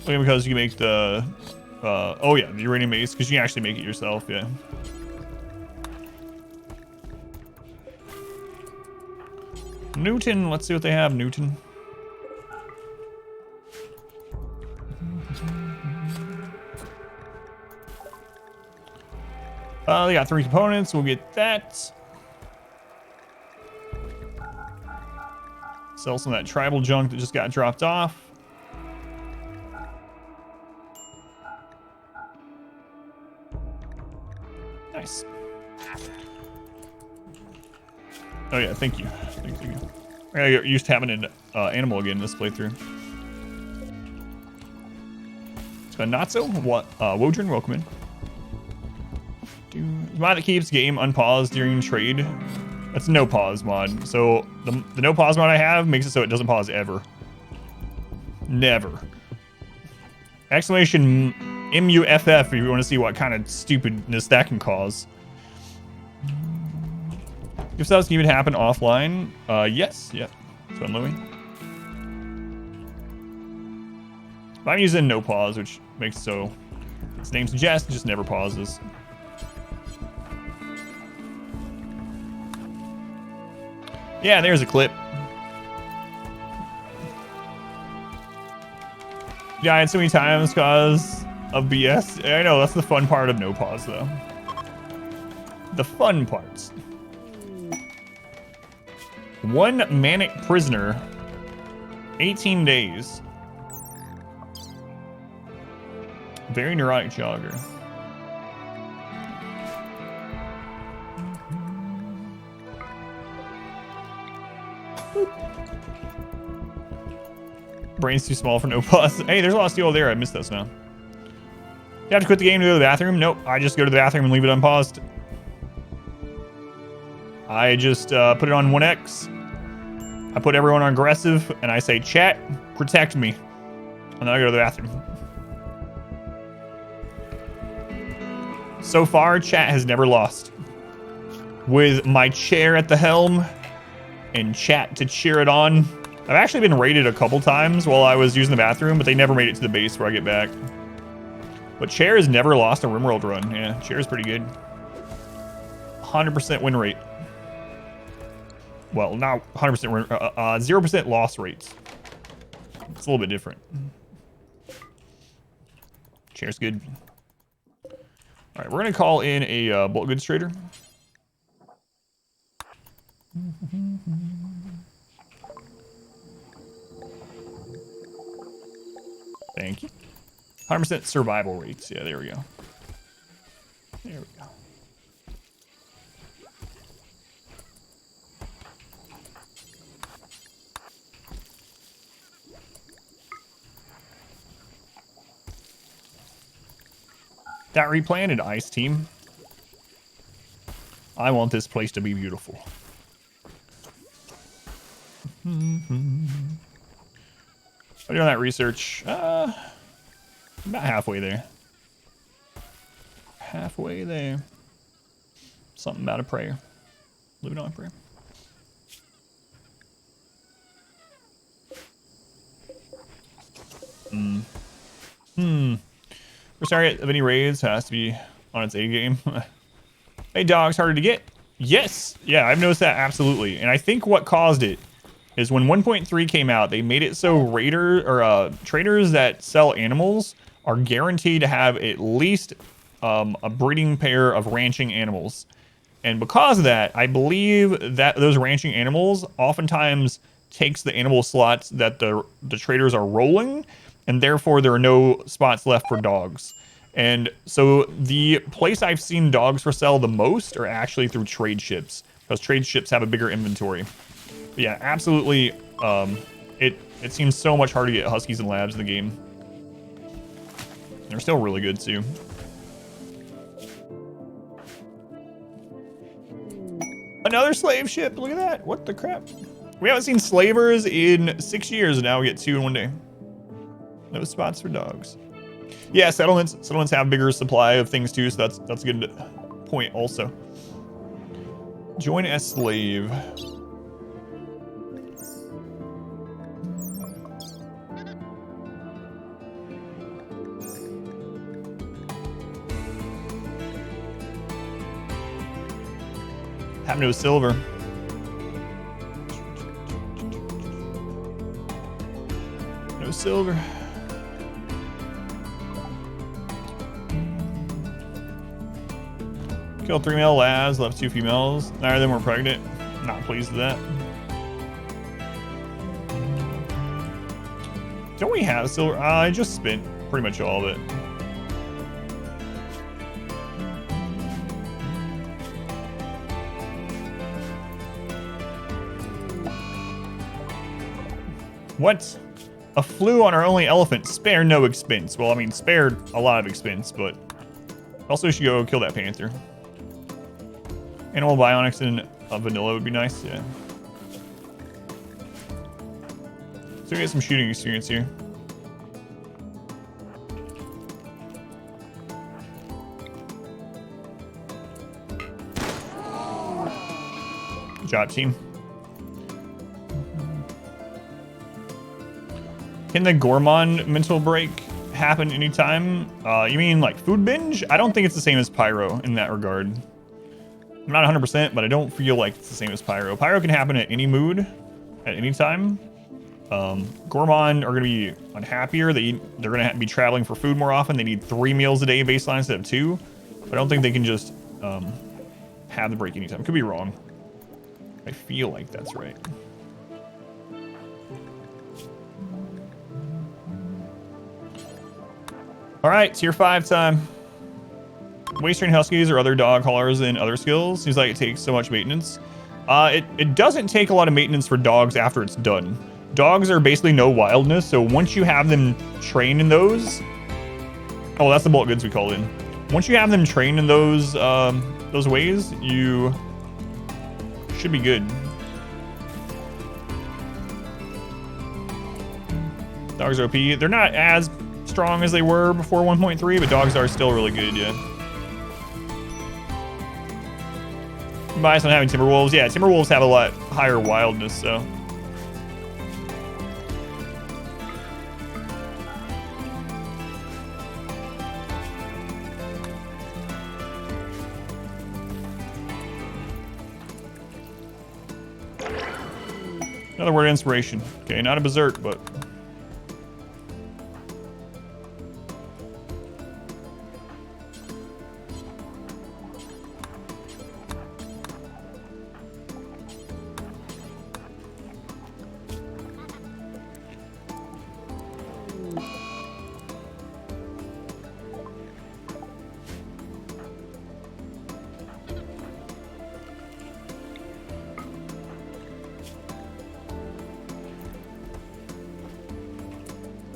Speaker 2: Only because you make the, oh yeah, the uranium mace, because you can actually make it yourself, yeah. Newton, let's see what they have, Newton. They got 3 components, we'll get that. Sell some of that tribal junk that just got dropped off. Nice. Oh yeah, thank you. Thank you. I gotta get used to having an animal again in this playthrough. So Natso, Wodrin, welcome in. The mod that keeps game unpaused during trade. That's no pause mod. So the no pause mod I have makes it so it doesn't pause ever. Never. Exclamation MUFF if you want to see what kind of stupidness that can cause. If subs can even happen offline, yes, yeah. That's what I'm doing. But I'm using no pause, which makes so its name suggests it just never pauses. Yeah, there's a clip. Died so many times because of BS. I know, that's the fun part of no pause, though. The fun parts. 1 manic prisoner. 18 days. Very neurotic jogger. Brain's too small for no pause. Hey, there's a lot of steel there. I missed this now. You have to quit the game to go to the bathroom? Nope. I just go to the bathroom and leave it unpaused. I just put it on 1x. I put everyone on aggressive, and I say, chat, protect me. And then I go to the bathroom. So far, chat has never lost. With my chair at the helm and chat to cheer it on. I've actually been raided a couple times while I was using the bathroom, but they never made it to the base where I get back. But chair has never lost a RimWorld run. Yeah, chair is pretty good. 100% win rate. Well, not 100% win, 0% loss rates. It's a little bit different. Chair's good. All right, we're gonna call in a bulk goods trader. Thank you. 100% survival rates. Yeah, there we go. There we go. That replanted ice team. I want this place to be beautiful. I'm doing that research. About halfway there. Halfway there. Something about a prayer. Living on a prayer. First target of any raids has to be on its A game. Hey, dogs harder to get? Yes. Yeah, I've noticed that absolutely. And I think what caused it is when 1.3 came out, they made it so traders that sell animals are guaranteed to have at least a breeding pair of ranching animals. And because of that, I believe that those ranching animals oftentimes takes the animal slots that the traders are rolling, and therefore there are no spots left for dogs. And so the place I've seen dogs for sale the most are actually through trade ships, because trade ships have a bigger inventory. But yeah, absolutely. It seems so much harder to get Huskies and Labs in the game. They're still really good too. Another slave ship. Look at that. What the crap? We haven't seen slavers in 6 years, and now we get 2 in 1 day. No spots for dogs. Yeah, settlements have bigger supply of things too, so that's a good point also. Join as slave. Happened to a silver. No silver. Killed 3 male lads, left 2 females. Neither of them were pregnant. Not pleased with that. Don't we have silver? I just spent pretty much all of it. What? A flew on our only elephant. Spare no expense. Well, I mean, spared a lot of expense, but also should go kill that panther. Animal bionics and a vanilla would be nice, yeah. So we get some shooting experience here. Good job, team. Can the gourmand mental break happen anytime? You mean like food binge? I don't think it's the same as pyro in that regard. I'm not 100%, but I don't feel like it's the same as pyro. Pyro can happen at any mood, at any time. Gourmand are going to be unhappier. They're going to be traveling for food more often. They need 3 meals a day baseline instead of 2. But I don't think they can just have the break anytime. Could be wrong. I feel like that's right. All right, tier 5 time. Waste train huskies or other dog haulers and other skills. Seems like it takes so much maintenance. It doesn't take a lot of maintenance for dogs after it's done. Dogs are basically no wildness, so once you have them trained in those, oh, that's the bullet goods we called in. Once you have them trained in those ways, you should be good. Dogs are OP. They're not as strong as they were before 1.3, but dogs are still really good, yeah. Bias on having Timberwolves. Yeah, Timberwolves have a lot higher wildness, so. Another word of inspiration. Okay, not a berserk, but.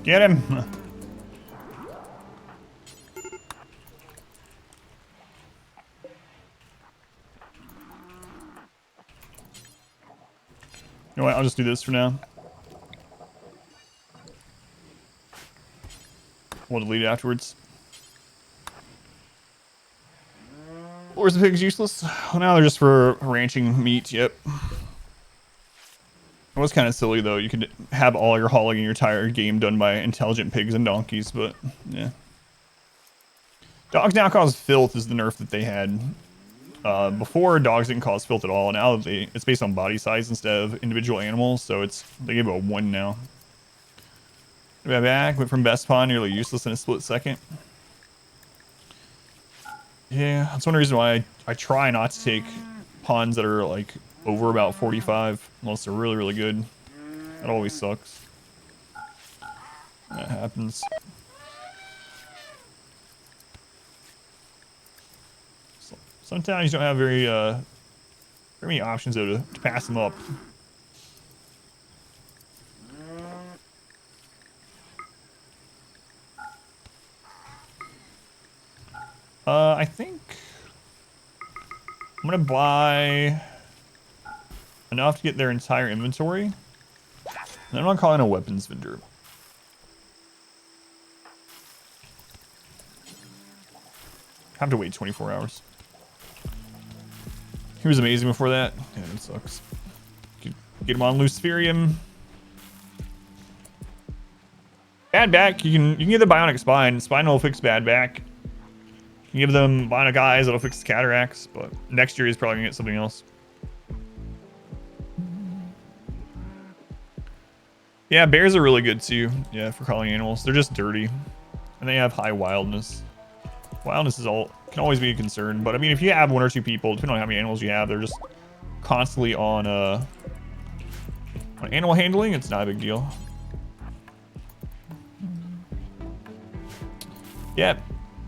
Speaker 2: Get him! You know what? I'll just do this for now. We'll delete it afterwards. Where's the pigs useless? Well, now they're just for ranching meat. Yep. It was kind of silly though. You could have all your hauling in your entire game done by intelligent pigs and donkeys, but yeah. Dogs now cause filth is the nerf that they had. Before, dogs didn't cause filth at all. Now it's based on body size instead of individual animals, so they give it a 1 now. Back, went from best pawn nearly useless in a split second. Yeah, that's one reason why I try not to take pawns that are like over about 45, unless they're really, really good. That always sucks. That happens. Sometimes you don't have very many options though to pass them up. I think I'm gonna buy enough to get their entire inventory. And then I'm gonna call in a weapons vendor. Have to wait 24 hours. He was amazing before that. Yeah, that sucks. Get him on Luciferium. Bad back, you can give the bionic spine. Spine will fix bad back. You can give them bionic eyes, that'll fix the cataracts, but next year he's probably gonna get something else. Yeah, bears are really good too. Yeah, for calling animals. They're just dirty. And they have high wildness. Wildness can always be a concern. But I mean, if you have 1 or 2 people, depending on how many animals you have, they're just constantly on animal handling, it's not a big deal. Yeah.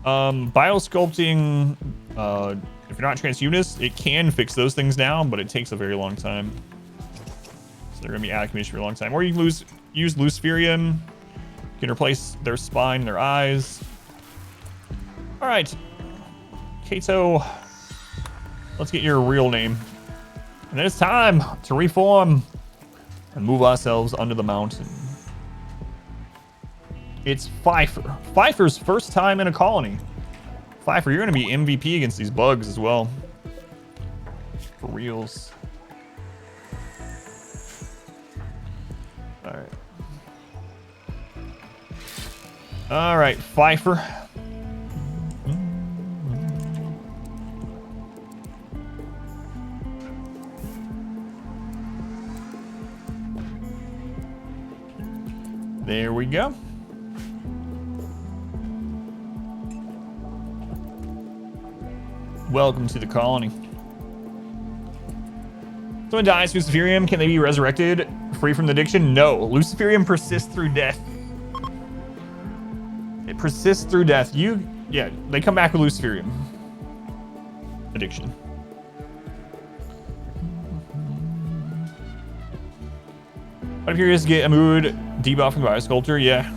Speaker 2: Biosculpting, if you're not transhumanist, it can fix those things now, but it takes a very long time. So they're going to be out of commission for a long time. Or you can use Luciferium. You can replace their spine and their eyes. All right. Kato, let's get your real name. And then it's time to reform and move ourselves under the mountain. It's Pfeiffer. Pfeiffer's first time in a colony. Pfeiffer, you're going to be MVP against these bugs as well. For reals. All right. All right, Pfeiffer. There we go. Welcome to the colony. Someone dies, Luciferium, can they be resurrected free from the addiction? No. Luciferium persists through death. It persists through death. Yeah, they come back with Luciferium. Addiction. What if you just get a mood debuff from the Biosculptor? Yeah.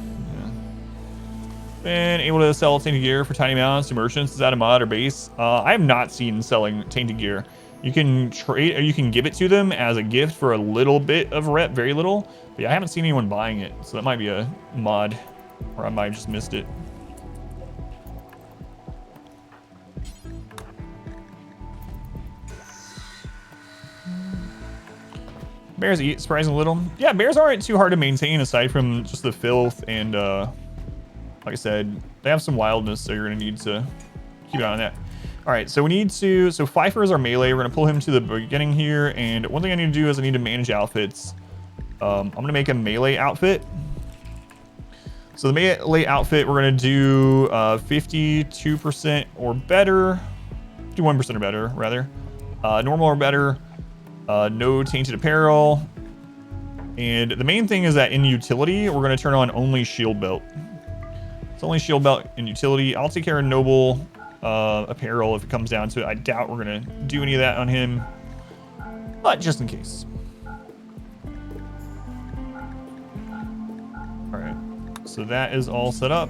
Speaker 2: Been able to sell tainted gear for tiny amounts to merchants. Is that a mod or base? I have not seen selling tainted gear. You can trade, or you can give it to them as a gift for a little bit of rep, very little. But yeah, I haven't seen anyone buying it, so that might be a mod, or I might have just missed it. Bears eat surprisingly little. Yeah, bears aren't too hard to maintain aside from just the filth and like I said, they have some wildness, so you're gonna need to keep an eye on that. All right, so we need to, so Pfeiffer is our melee. We're gonna pull him to the beginning here, and one thing I need to do is I need to manage outfits. I'm gonna make a melee outfit. So the melee outfit, we're gonna do 52% or better, 51% or better, rather. Normal or better, no tainted apparel. And the main thing is that in utility, we're gonna turn on only shield belt. It's only shield belt in utility. I'll take care of noble apparel if it comes down to it. I doubt we're gonna do any of that on him, but just in case. All right, so that is all set up.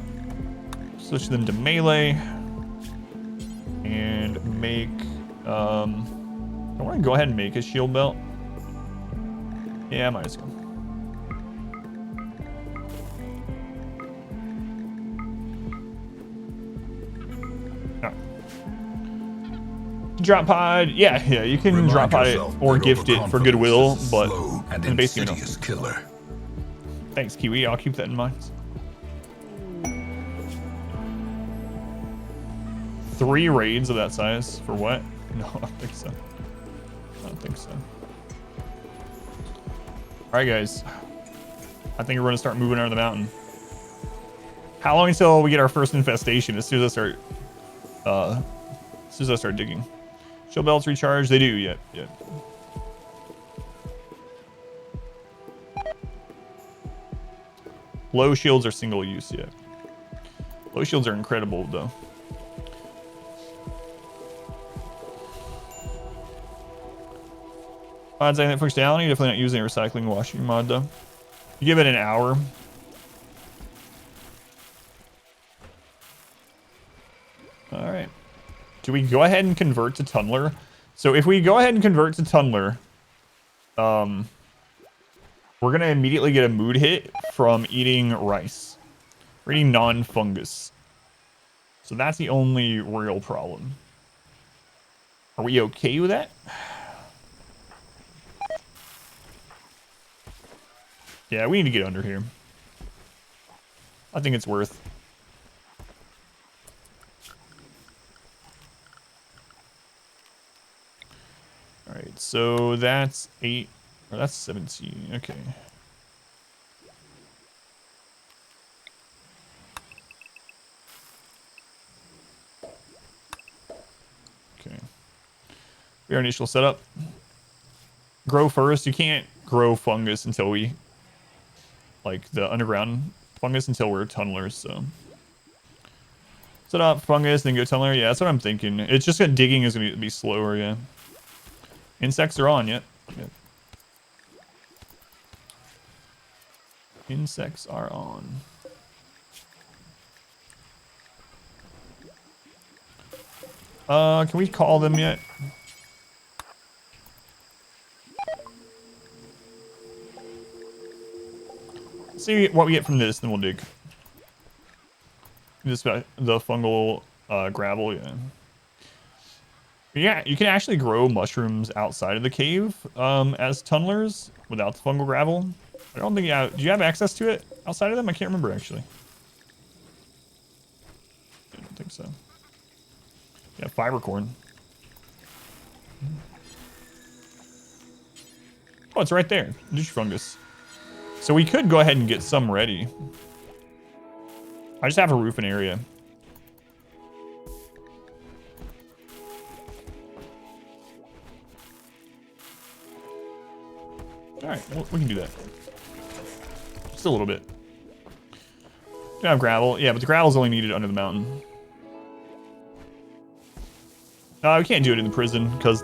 Speaker 2: Switch them to melee and make. I want to go ahead and make a shield belt. Yeah, I might as well. Drop pod, yeah, you can
Speaker 1: Remind
Speaker 2: drop pod it
Speaker 1: yourself
Speaker 2: or
Speaker 1: that
Speaker 2: gift it for
Speaker 1: overconfidence
Speaker 2: goodwill,
Speaker 1: is a
Speaker 2: but
Speaker 1: slow and
Speaker 2: basically no.
Speaker 1: insidious killer.
Speaker 2: Thanks, Kiwi. I'll keep that in mind. 3 raids of that size for what? No, I don't think so. I don't think so. All right, guys. I think we're going to start moving out of the mountain. How long until we get our first infestation? As soon as I start digging. Shield belts recharge. They do. Yep. Low shields are single use. Yet. Low shields are incredible though. Mods adding that functionality. Definitely not using a recycling washing mod though. You give it an hour. All right. Do we go ahead and convert to Tunneler? So if we go ahead and convert to Tunneler, we're gonna immediately get a mood hit from eating rice. We're eating non-fungus. So that's the only real problem. Are we okay with that? Yeah, we need to get under here. I think it's worth. All right, so that's 8, or that's 17. Okay. Our initial setup. Grow first. You can't grow fungus until we, like the underground fungus, until we're tunnelers. So set up fungus, then go tunneler. Yeah, that's what I'm thinking. It's just that digging is gonna be slower. Yeah. Insects are on yet. Yep. Insects are on. Can we call them yet? See what we get from this, then we'll dig. This the fungal gravel, yeah. Yeah, you can actually grow mushrooms outside of the cave as tunnelers without the fungal gravel. I don't think you have. Do you have access to it outside of them? I can't remember actually. I don't think so. Yeah, fiber corn. Oh, it's right there. Douche fungus. So we could go ahead and get some ready. I just have a roof and area. All right, well, we can do that. Just a little bit. Do have gravel. Yeah, but the gravel's only needed under the mountain. We can't do it in the prison because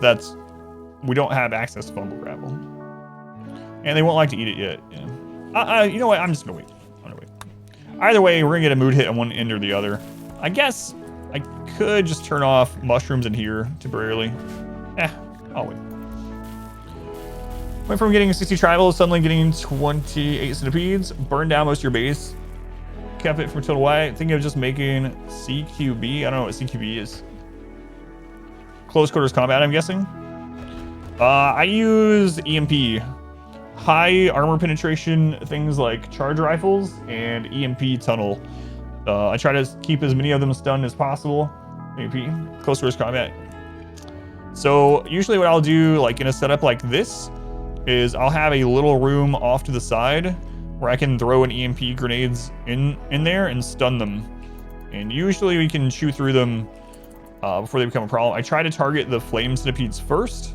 Speaker 2: we don't have access to fungal gravel. And they won't like to eat it yet. Yeah. You know what? I'm just gonna wait. I'm gonna wait. Either way, we're gonna get a mood hit on one end or the other. I guess I could just turn off mushrooms in here temporarily. I'll wait. Went from getting 60 tribals, suddenly getting 28 centipedes. Burned down most of your base. Kept it from total white. Thinking of just making CQB. I don't know what CQB is. Close quarters combat, I'm guessing. I use EMP. High armor penetration things like charge rifles and EMP tunnel. I try to keep as many of them stunned as possible. EMP, close quarters combat. So usually what I'll do, like in a setup like this, is I'll have a little room off to the side where I can throw an EMP grenades in there and stun them. And usually we can chew through them before they become a problem. I try to target the flame centipedes first.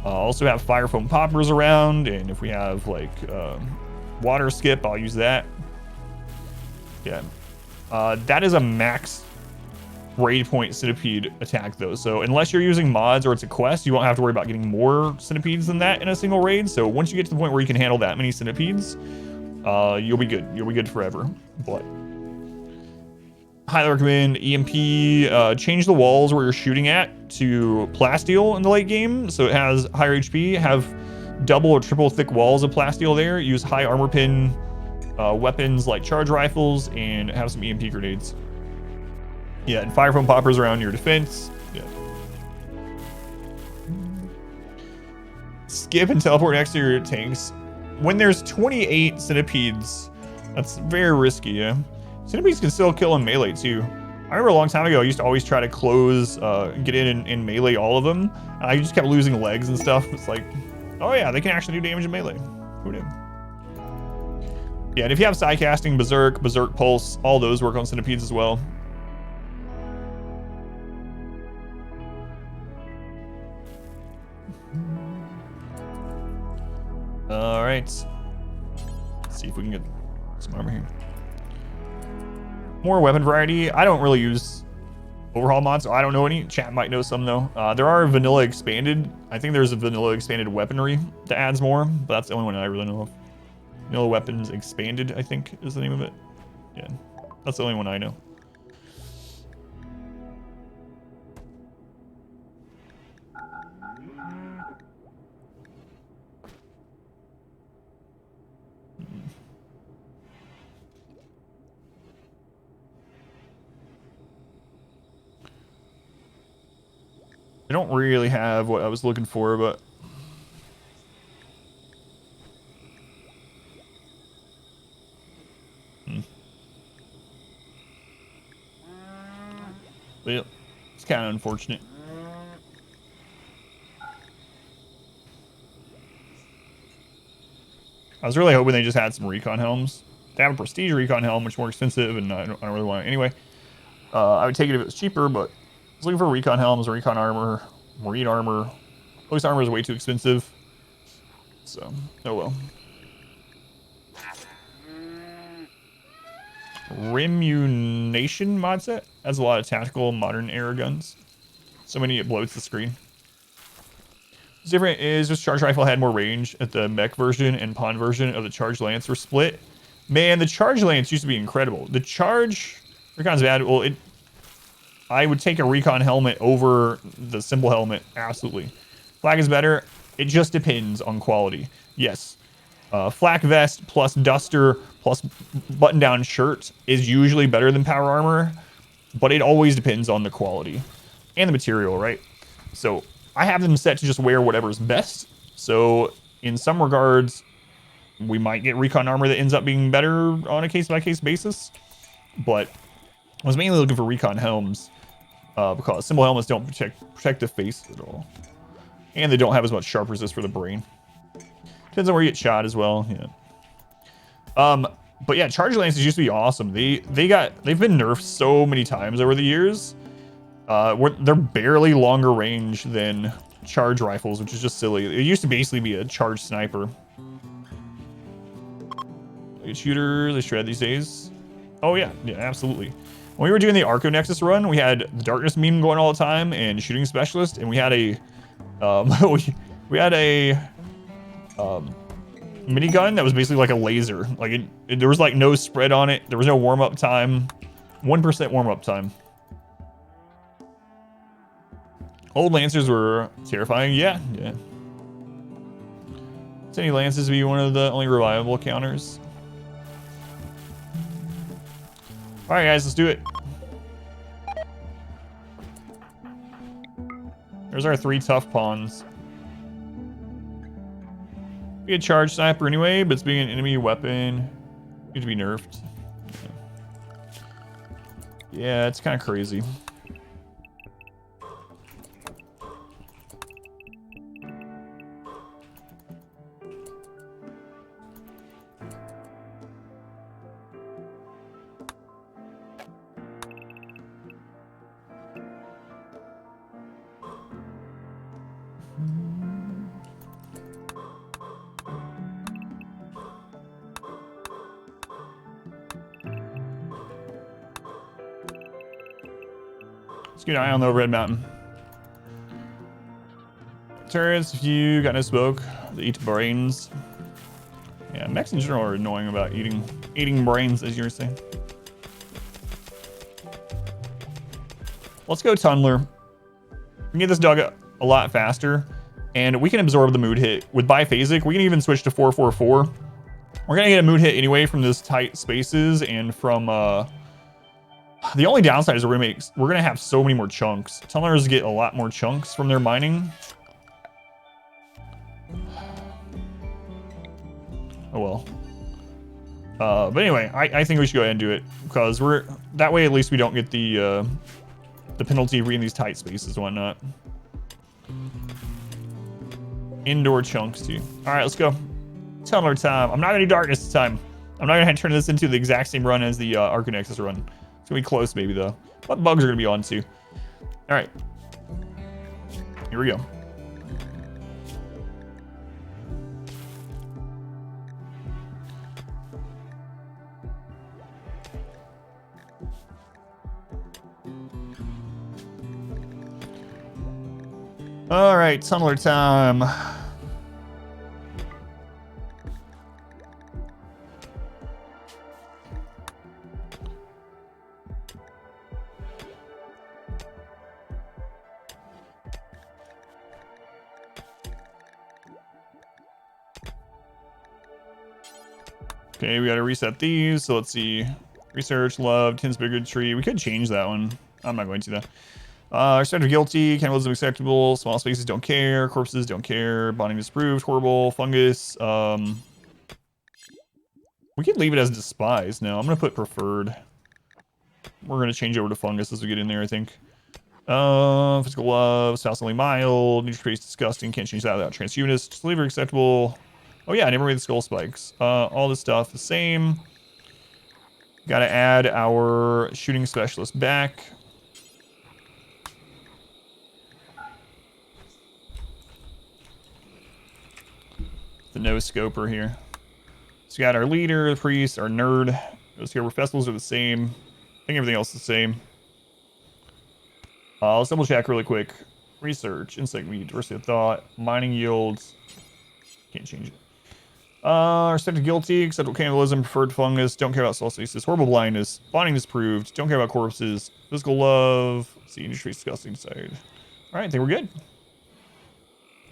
Speaker 2: Also have fire foam poppers around, and if we have like water skip, I'll use that. Yeah, that is a max raid point centipede attack though. So unless you're using mods or it's a quest, you won't have to worry about getting more centipedes than that in a single raid. So once you get to the point where you can handle that many centipedes, you'll be good. You'll be good forever. But highly recommend EMP. Change the walls where you're shooting at to plasteel in the late game, so it has higher HP. Have double or triple thick walls of plasteel there. Use high armor pin weapons like charge rifles, and have some EMP grenades. Yeah, and fire foam poppers around your defense. Yeah. Skip and teleport next to your tanks. When there's 28 centipedes, that's very risky. Yeah. Centipedes can still kill in melee too. I remember a long time ago, I used to always try to close, get in and melee all of them. And I just kept losing legs and stuff. It's like, oh yeah, they can actually do damage in melee. Who knew? Yeah, and if you have side casting, Berserk Pulse, all those work on centipedes as well. All right. Let's see if we can get some armor here. More weapon variety. I don't really use overhaul mods, so I don't know any. Chat might know some though. There are vanilla expanded. I think there's a vanilla expanded weaponry that adds more, but that's the only one I really know of. Vanilla weapons expanded, I think is the name of it. Yeah, that's the only one I know. I don't really have what I was looking for, but well, it's kind of unfortunate. I was really hoping they just had some recon helms. They have a prestige recon helm, which is more expensive, and I don't really want it anyway. I would take it if it was cheaper, but I was looking for recon helms, recon armor, marine armor, Police armor is way too expensive. So, oh well. Remunation mod set has a lot of tactical modern era guns. So many it bloats the screen. What's different is this charge rifle had more range at the mech version and pawn version of the charge lance were split. Man, the charge lance used to be incredible. The charge recon's bad. Well, I would take a recon helmet over the simple helmet. Absolutely. Flak is better. It just depends on quality. Yes. Flak vest plus duster plus button down shirt is usually better than power armor, but it always depends on the quality and the material, right? So I have them set to just wear whatever's best. So in some regards, we might get recon armor that ends up being better on a case-by-case basis. But I was mainly looking for recon helms because simple helmets don't protect the face at all. And they don't have as much sharp resist for the brain. Depends on where you get shot as well. Yeah. But yeah, charge lances used to be awesome. They've been nerfed so many times over the years. They're barely longer range than charge rifles, which is just silly. It used to basically be a charge sniper. Shooters, they shred these days. Oh yeah, absolutely. When we were doing the Arco Nexus run, we had the darkness meme going all the time and shooting specialist, and we had a we had a minigun that was basically like a laser. Like there was like no spread on it. There was no warm-up time. 1% warm-up time. Old Lancers were terrifying. Yeah. Any Lances be one of the only reliable counters. All right, guys, let's do it. There's our 3 tough pawns. Be a charge sniper anyway, but it's being an enemy weapon. Need to be nerfed. Yeah, it's kind of crazy. Let's get an eye on the overhead mountain. Turrets, if you got no smoke, they eat brains. Yeah, mechs in general are annoying about eating brains, as you were saying. Let's go tunneler. We can get this dug a lot faster, and we can absorb the mood hit. With biphasic, we can even switch to 444. We're gonna get a mood hit anyway from this tight spaces and from the only downside is we're gonna have so many more chunks. Tunnelers get a lot more chunks from their mining. Oh well. But anyway, I think we should go ahead and do it because that way at least we don't get the penalty of reading these tight spaces and whatnot. Indoor chunks too. All right, let's go. Tunneler time. I'm not gonna do darkness this time. I'm not gonna turn this into the exact same run as the Arco Nexus run. It's gonna be close maybe though. What bugs are gonna be on too? All right. Here we go. All right, tunneler time. Okay, we gotta reset these. So let's see. Research, love, tin's bigotry. We could change that one. I'm not going to though. Respect of guilty, cannibalism acceptable, small spaces don't care, corpses don't care, bonding disapproved, horrible, fungus. We could leave it as despised now. I'm gonna put preferred. We're gonna change over to fungus as we get in there, I think. Physical love, spousally mild, neutral space disgusting, can't change that without transhumanist, slavery acceptable. Oh yeah, I never made the skull spikes. All this stuff the same. Gotta add our shooting specialist back. no scoper here. So we got our leader, the priest, our nerd. Those here where festivals are the same. I think everything else is the same. Let's double check really quick. Research, insect meat, diversity of thought, mining yields. Can't change it. Accepted guilty, acceptable cannibalism, preferred fungus, don't care about solstices, horrible blindness, bonding disproved, don't care about corpses, physical love, let's see, industry disgusting side. Alright, I think we're good.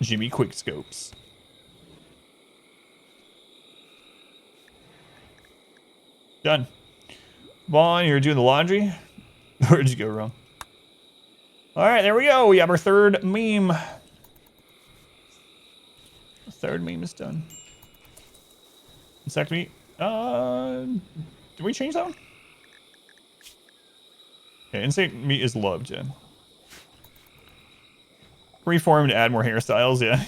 Speaker 2: Jimmy quick scopes. Done. Vaughn, you're doing the laundry? Where'd you go wrong? Alright, there we go. We have our third meme. The third meme is done. Insect meat. Did we change that one? Yeah, insect meat is loved, yeah. Reform to add more hairstyles, yeah.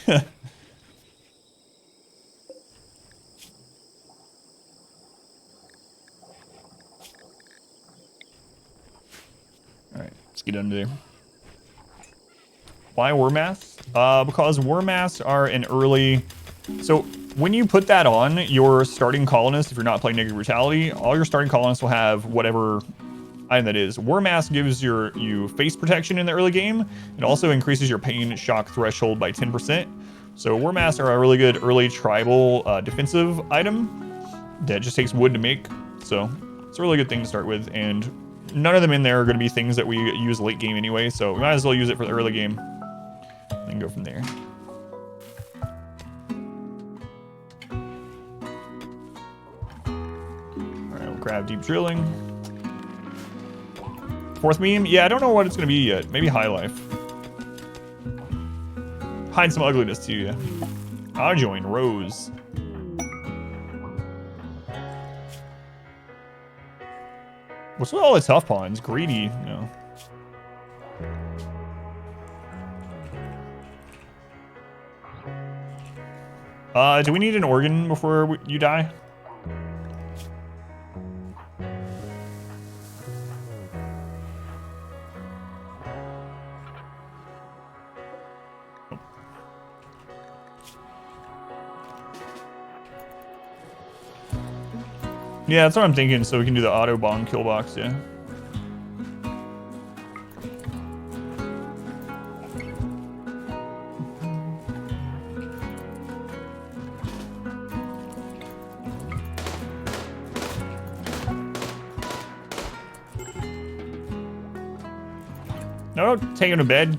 Speaker 2: Alright, let's get under there. Why worm masks? Because worm masks are an early... So when you put that on, your starting colonist, if you're not playing Negative Brutality, all your starting colonists will have whatever item that is. Worm mask gives you face protection in the early game. It also increases your pain shock threshold by 10%. So worm masks are a really good early tribal defensive item that just takes wood to make. So it's a really good thing to start with. And none of them in there are going to be things that we use late game anyway. So we might as well use it for the early game and go from there. Grab deep drilling. Fourth meme? Yeah, I don't know what it's gonna be yet. Maybe high life. Hide some ugliness too, yeah. I'll join Rose. What's with all the tough pawns? Greedy, no. Do we need an organ before you die? Yeah, that's what I'm thinking, so we can do the auto bong kill box, yeah. No, take him to bed.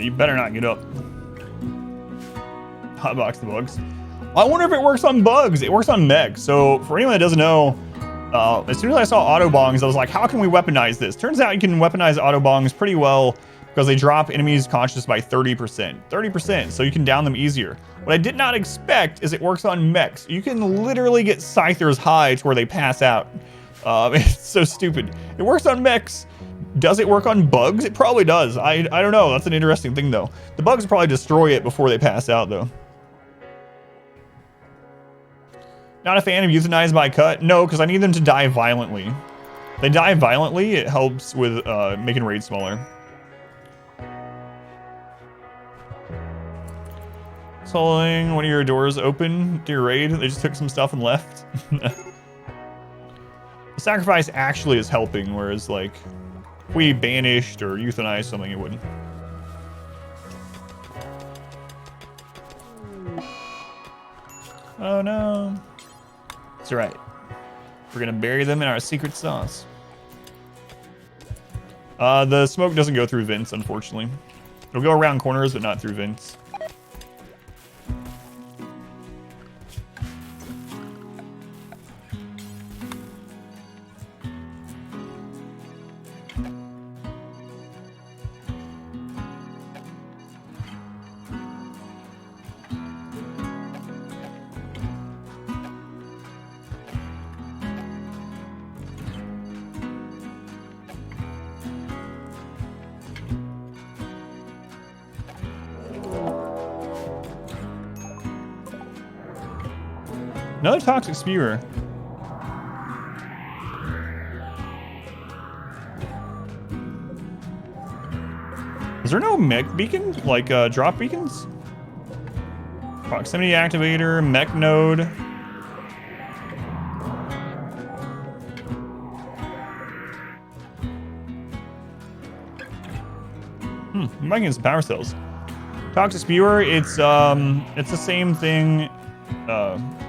Speaker 2: You better not get up. Hotbox the bugs. I wonder if it works on bugs. It works on mechs. So for anyone that doesn't know, as soon as I saw auto bongs, I was like, how can we weaponize this? Turns out you can weaponize auto bongs pretty well because they drop enemies' conscious by 30%. 30%, so you can down them easier. What I did not expect is it works on mechs. You can literally get Scythers high to where they pass out. It's so stupid. It works on mechs. Does it work on bugs? It probably does. I don't know. That's an interesting thing, though. The bugs probably destroy it before they pass out, though. Not a fan of euthanized by cut? No, because I need them to die violently. If they die violently, it helps with making raids smaller. Holding one of your doors open to your raid. They just took some stuff and left. The sacrifice actually is helping, whereas, like, if we banished or euthanized something, it wouldn't. Oh no. That's right. We're gonna bury them in our secret sauce. The smoke doesn't go through vents, unfortunately. It'll go around corners, but not through vents. Another toxic spewer. Is there no mech beacon? Like drop beacons? Proximity activator, mech node. We might get some power cells. Toxic spewer, it's the same thing.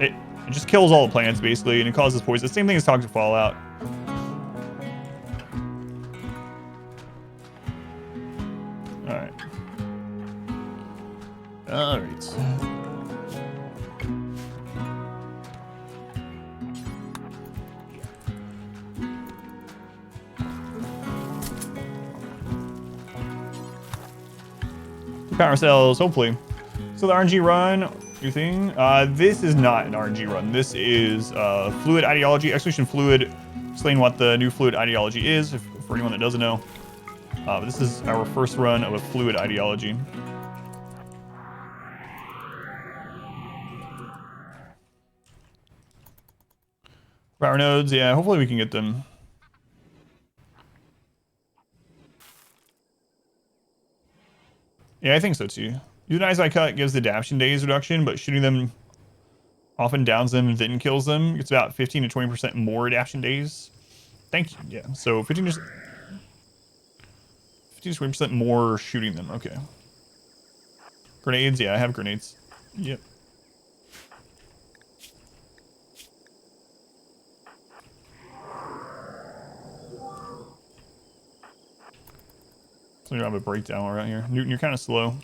Speaker 2: It just kills all the plants basically, and it causes poison. The same thing as toxic fallout. All right. All right. Power cells, hopefully. So the RNG run, your thing. This is not an RNG run. This is fluid ideology, execution fluid. Explain what the new fluid ideology is, for anyone that doesn't know. This is our first run of a fluid ideology. Power nodes, yeah, hopefully we can get them. Yeah, I think so too. Using Eyes Eye Cut gives the adaptation days reduction, but shooting them often downs them and then kills them. It's about 15 to 20% more adaptation days. Thank you. Yeah, so 15 to 20% more shooting them. Okay. Grenades, yeah, I have grenades. Yep. So you have a breakdown around here. Newton, you're kind of slow.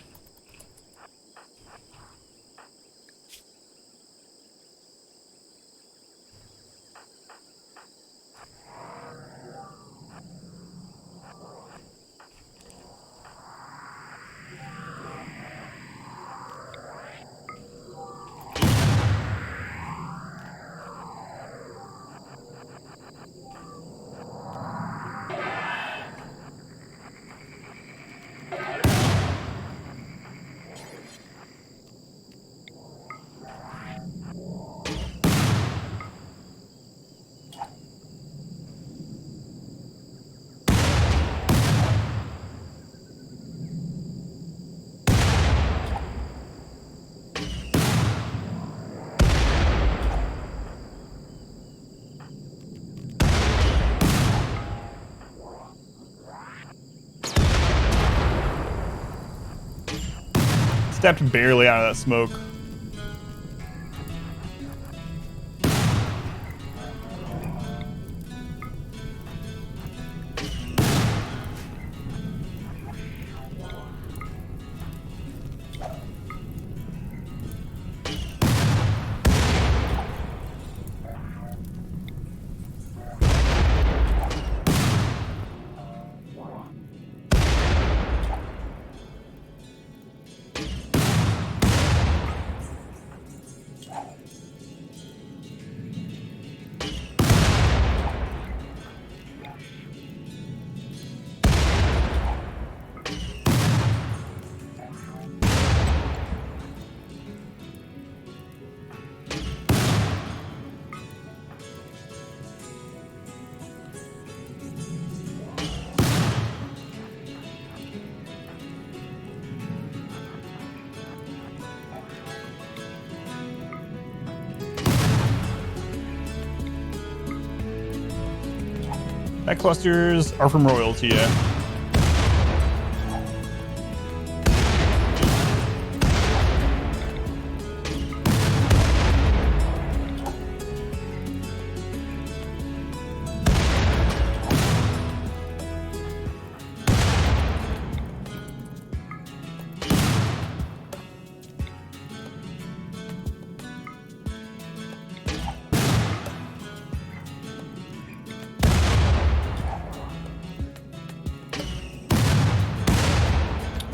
Speaker 2: Stepped barely out of that smoke. Mech Clusters are from royalty, yeah.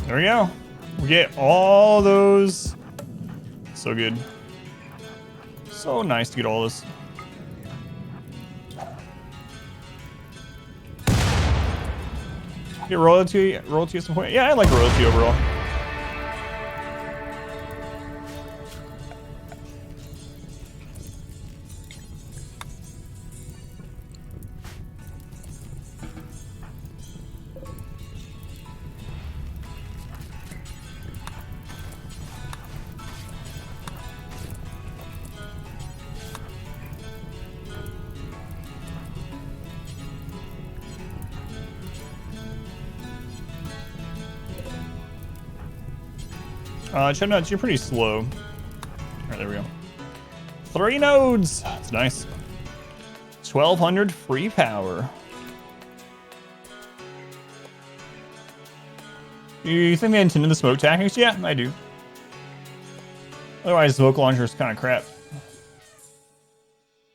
Speaker 2: There we go. We get all those. So good. So nice to get all this. Get royalty at some point. Yeah, I like royalty overall. Chestnuts, you're pretty slow. All right, there we go. 3 nodes. That's nice. 1,200 free power. You think they intended the smoke tactics? Yeah, I do. Otherwise, smoke launcher is kind of crap.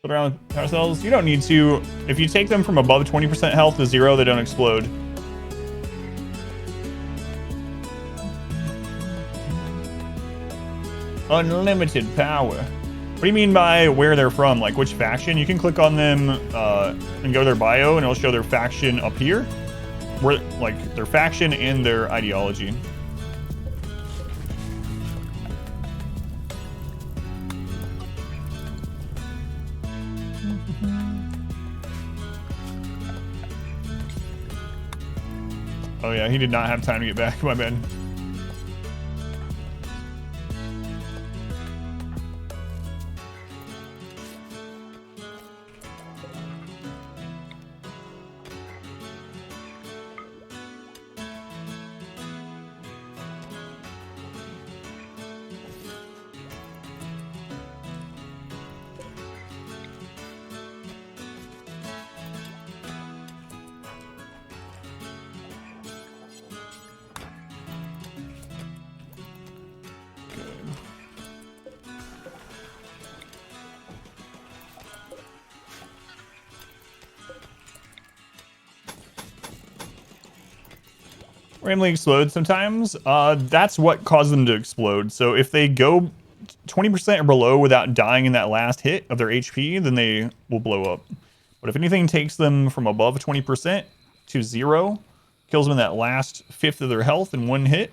Speaker 2: Put around power cells. You don't need to. If you take them from above 20% health to 0, they don't explode. Unlimited power. What do you mean by where they're from? Like which faction? You can click on them and go to their bio, and it'll show their faction up here. Where, like their faction and their ideology. Oh yeah, he did not have time to get back. My bad. Randomly explode sometimes. That's what causes them to explode. So if they go 20% or below without dying in that last hit of their HP, then they will blow up. But if anything takes them from above 20% to 0, kills them in that last fifth of their health in one hit,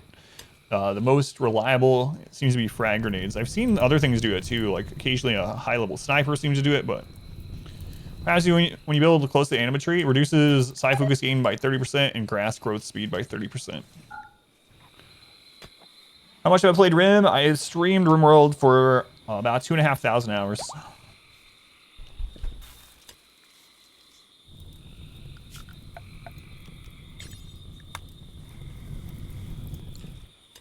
Speaker 2: the most reliable seems to be frag grenades. I've seen other things do it too, like occasionally a high-level sniper seems to do it, but as you, when you build close to the animatree, it reduces psi focus gain by 30% and grass growth speed by 30%. How much have I played Rim? I streamed RimWorld for about 2,500 hours.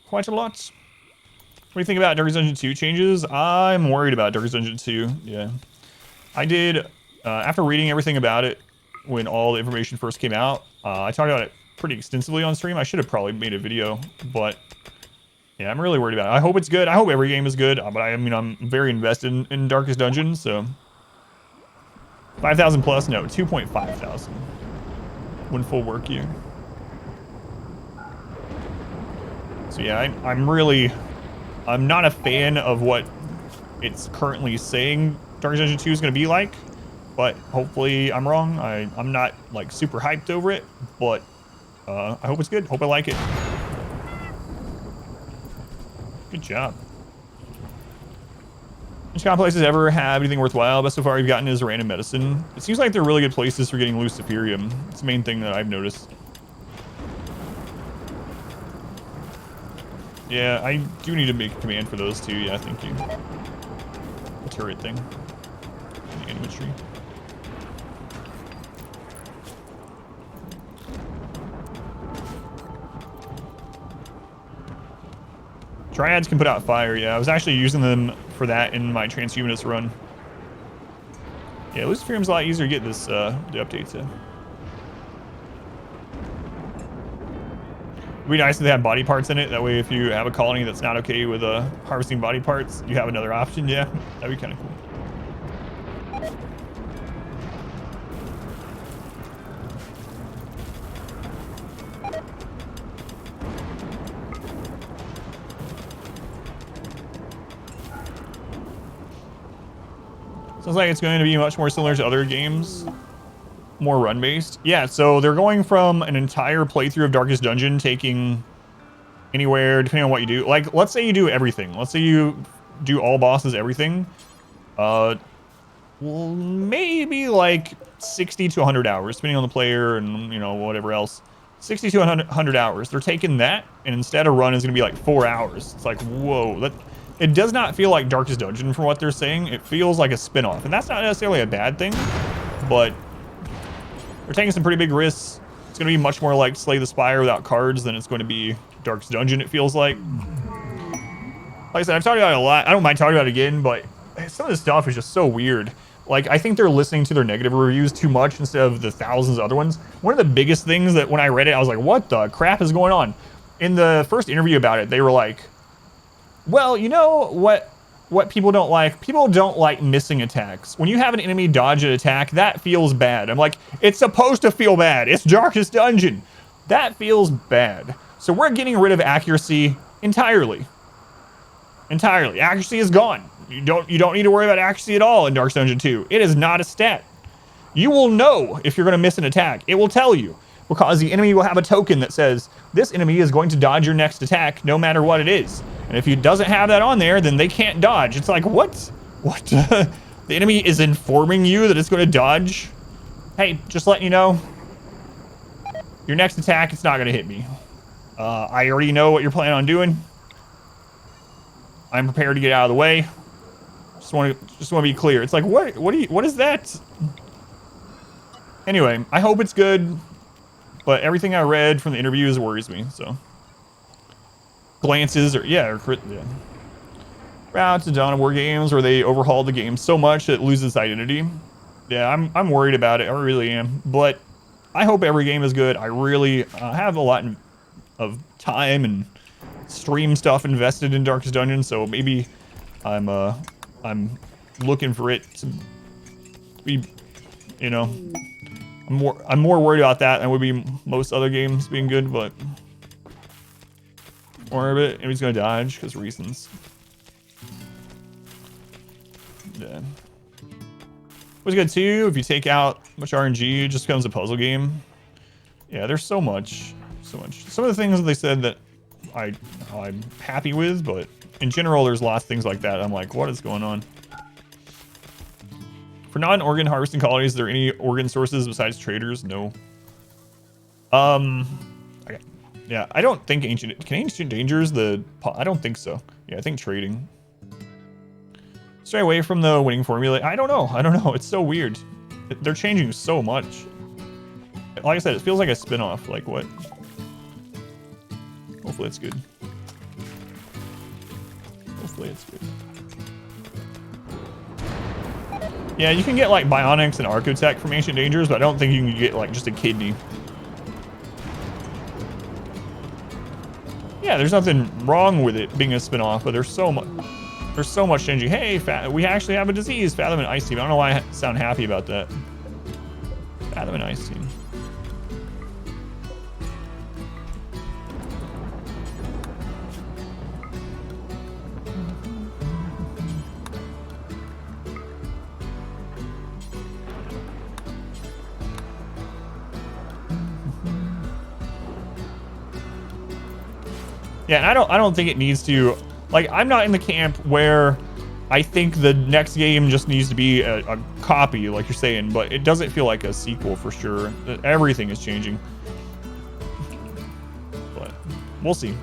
Speaker 2: Quite a lot. What do you think about Darkest Dungeon 2 changes? I'm worried about Darkest Dungeon 2, yeah. I did... after reading everything about it, when all the information first came out, I talked about it pretty extensively on stream. I should have probably made a video, but yeah, I'm really worried about it. I hope it's good. I hope every game is good, but I mean, I'm very invested in Darkest Dungeon, so 5,000 plus, no, 2,500 one full work year. So yeah, I'm not a fan of what it's currently saying Darkest Dungeon 2 is going to be like. But hopefully I'm wrong. I'm not like super hyped over it, but I hope it's good. Hope I like it. Good job. Which kind of places ever have anything worthwhile? Best so far you've gotten is random medicine. It seems like they're really good places for getting Luciferium. It's the main thing that I've noticed. Yeah, I do need to make a command for those two. Yeah, thank you. The turret thing. The animatree. Triads can put out fire, yeah. I was actually using them for that in my transhumanist run. Yeah, Luciferium's a lot easier to get this, the updates in. It'd be nice if they had body parts in it. That way if you have a colony that's not okay with harvesting body parts, you have another option, yeah. That'd be kind of cool. Sounds like it's going to be much more similar to other games. More run-based. Yeah, so they're going from an entire playthrough of Darkest Dungeon taking anywhere, depending on what you do. Like, let's say you do everything. Let's say you do all bosses, everything. Well, maybe like 60 to 100 hours, depending on the player and, you know, whatever else. 60 to 100 hours. They're taking that, and instead a run is going to be like 4 hours. It's like, whoa. It does not feel like Darkest Dungeon from what they're saying. It feels like a spin-off, and that's not necessarily a bad thing, but they're taking some pretty big risks. It's going to be much more like Slay the Spire without cards than it's going to be Darkest Dungeon, it feels like. Like I said, I've talked about it a lot. I don't mind talking about it again, but some of this stuff is just so weird. Like, I think they're listening to their negative reviews too much instead of the thousands of other ones. One of the biggest things that when I read it, I was like, what the crap is going on? In the first interview about it, they were like, well, you know what people don't like? People don't like missing attacks. When you have an enemy dodge an attack, that feels bad. I'm like, it's supposed to feel bad. It's Darkest Dungeon. That feels bad. So we're getting rid of accuracy entirely. Entirely. Accuracy is gone. You don't need to worry about accuracy at all in Dark Dungeon 2. It is not a stat. You will know if you're going to miss an attack. It will tell you because the enemy will have a token that says this enemy is going to dodge your next attack no matter what it is. And if he doesn't have that on there, then they can't dodge. It's like, what? What? The enemy is informing you that it's going to dodge? Hey, just letting you know, your next attack, it's not going to hit me. I already know what you're planning on doing. I'm prepared to get out of the way. Just want to be clear. It's like, what is that? Anyway, I hope it's good, but everything I read from the interviews worries me, so. Glances, yeah. Route to Dawn of War games where they overhauled the game so much that it loses its identity. Yeah, I'm worried about it. I really am. But I hope every game is good. I really have a lot of time and stream stuff invested in Darkest Dungeon, so maybe I'm looking for it to be, you know, I'm more worried about that than would be most other games being good, but more of it, and he's gonna dodge because reasons. Yeah. What's good too, if you take out much RNG, it just becomes a puzzle game. Yeah, there's so much. Some of the things that they said that I'm happy with, but in general, there's lots of things like that. I'm like, what is going on? For non-organ harvesting colonies, are there any organ sources besides traders? No. Okay. Yeah, I don't think Ancient Dangers I don't think so. Yeah, I think trading. Stray away from the winning formula. I don't know. It's so weird. They're changing so much. Like I said, it feels like a spin-off. Like what? Hopefully it's good. Hopefully it's good. Yeah, you can get like bionics and architect from Ancient Dangers, but I don't think you can get like just a kidney. Yeah, there's nothing wrong with it being a spin-off, but there's so much changing. Hey, we actually have a disease, Fathom and Ice Team. I don't know why I sound happy about that. Fathom and Ice Team. Yeah, and I don't think it needs to, like, I'm not in the camp where I think the next game just needs to be a copy, like you're saying, but it doesn't feel like a sequel for sure. Everything is changing. But we'll see.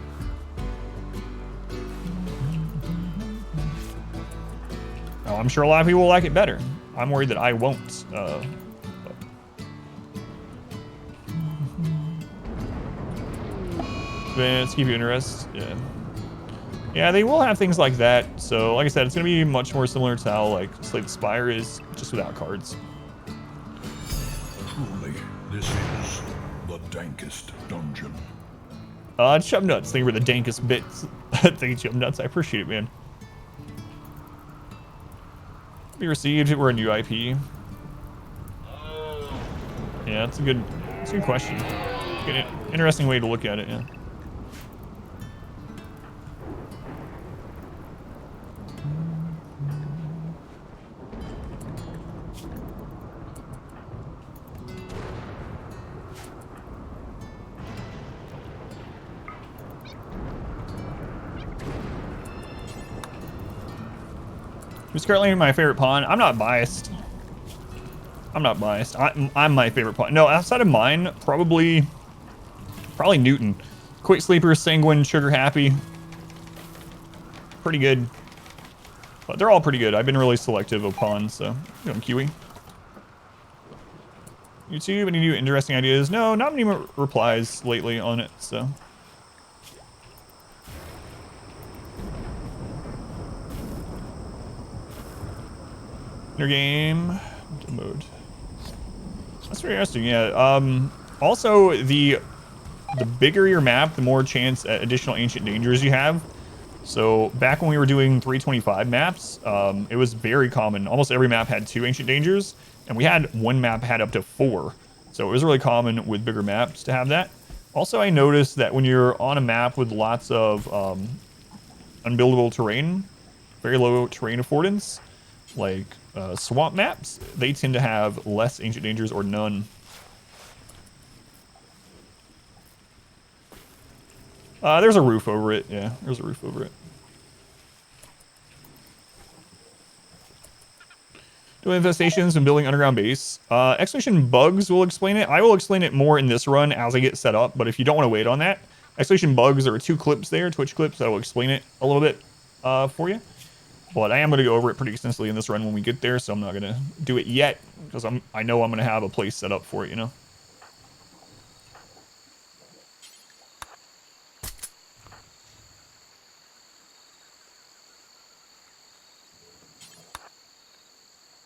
Speaker 2: Oh, I'm sure a lot of people will like it better. I'm worried that I won't. Let's keep you interested. Yeah, they will have things like that. So, like I said, it's gonna be much more similar to how like Slay the Spire is, just without cards.
Speaker 3: Truly, this is the dankest dungeon.
Speaker 2: Chub Nuts, thank you for the dankest bits. Thank you, Chub Nuts. I appreciate it, man. Be received if we're a new IP. Yeah, it's a good question. Good, interesting way to look at it. Yeah. Who's currently my favorite pawn? I'm not biased. I'm my favorite pawn. No, outside of mine, probably Newton. Quick Sleeper, Sanguine, Sugar Happy. Pretty good. But they're all pretty good. I've been really selective of pawns, so I'm Kiwi. YouTube, any new interesting ideas? No, not many more replies lately on it, so. Inner game mode. That's very interesting. Yeah. Also, the bigger your map, the more chance at additional ancient dangers you have. So back when we were doing 325 maps, it was very common. Almost every map had 2 ancient dangers, and we had one map had up to 4. So it was really common with bigger maps to have that. Also, I noticed that when you're on a map with lots of unbuildable terrain, very low terrain affordance, like swamp maps, they tend to have less ancient dangers or none. There's a roof over it. Yeah, there's a roof over it. Doing infestations and building underground base. Excavation bugs will explain it. I will explain it more in this run as I get set up, but if you don't want to wait on that, excavation bugs, there are 2 clips there, Twitch clips, that will explain it a little bit for you. But I am going to go over it pretty extensively in this run when we get there, so I'm not going to do it yet, because I know I'm going to have a place set up for it, you know?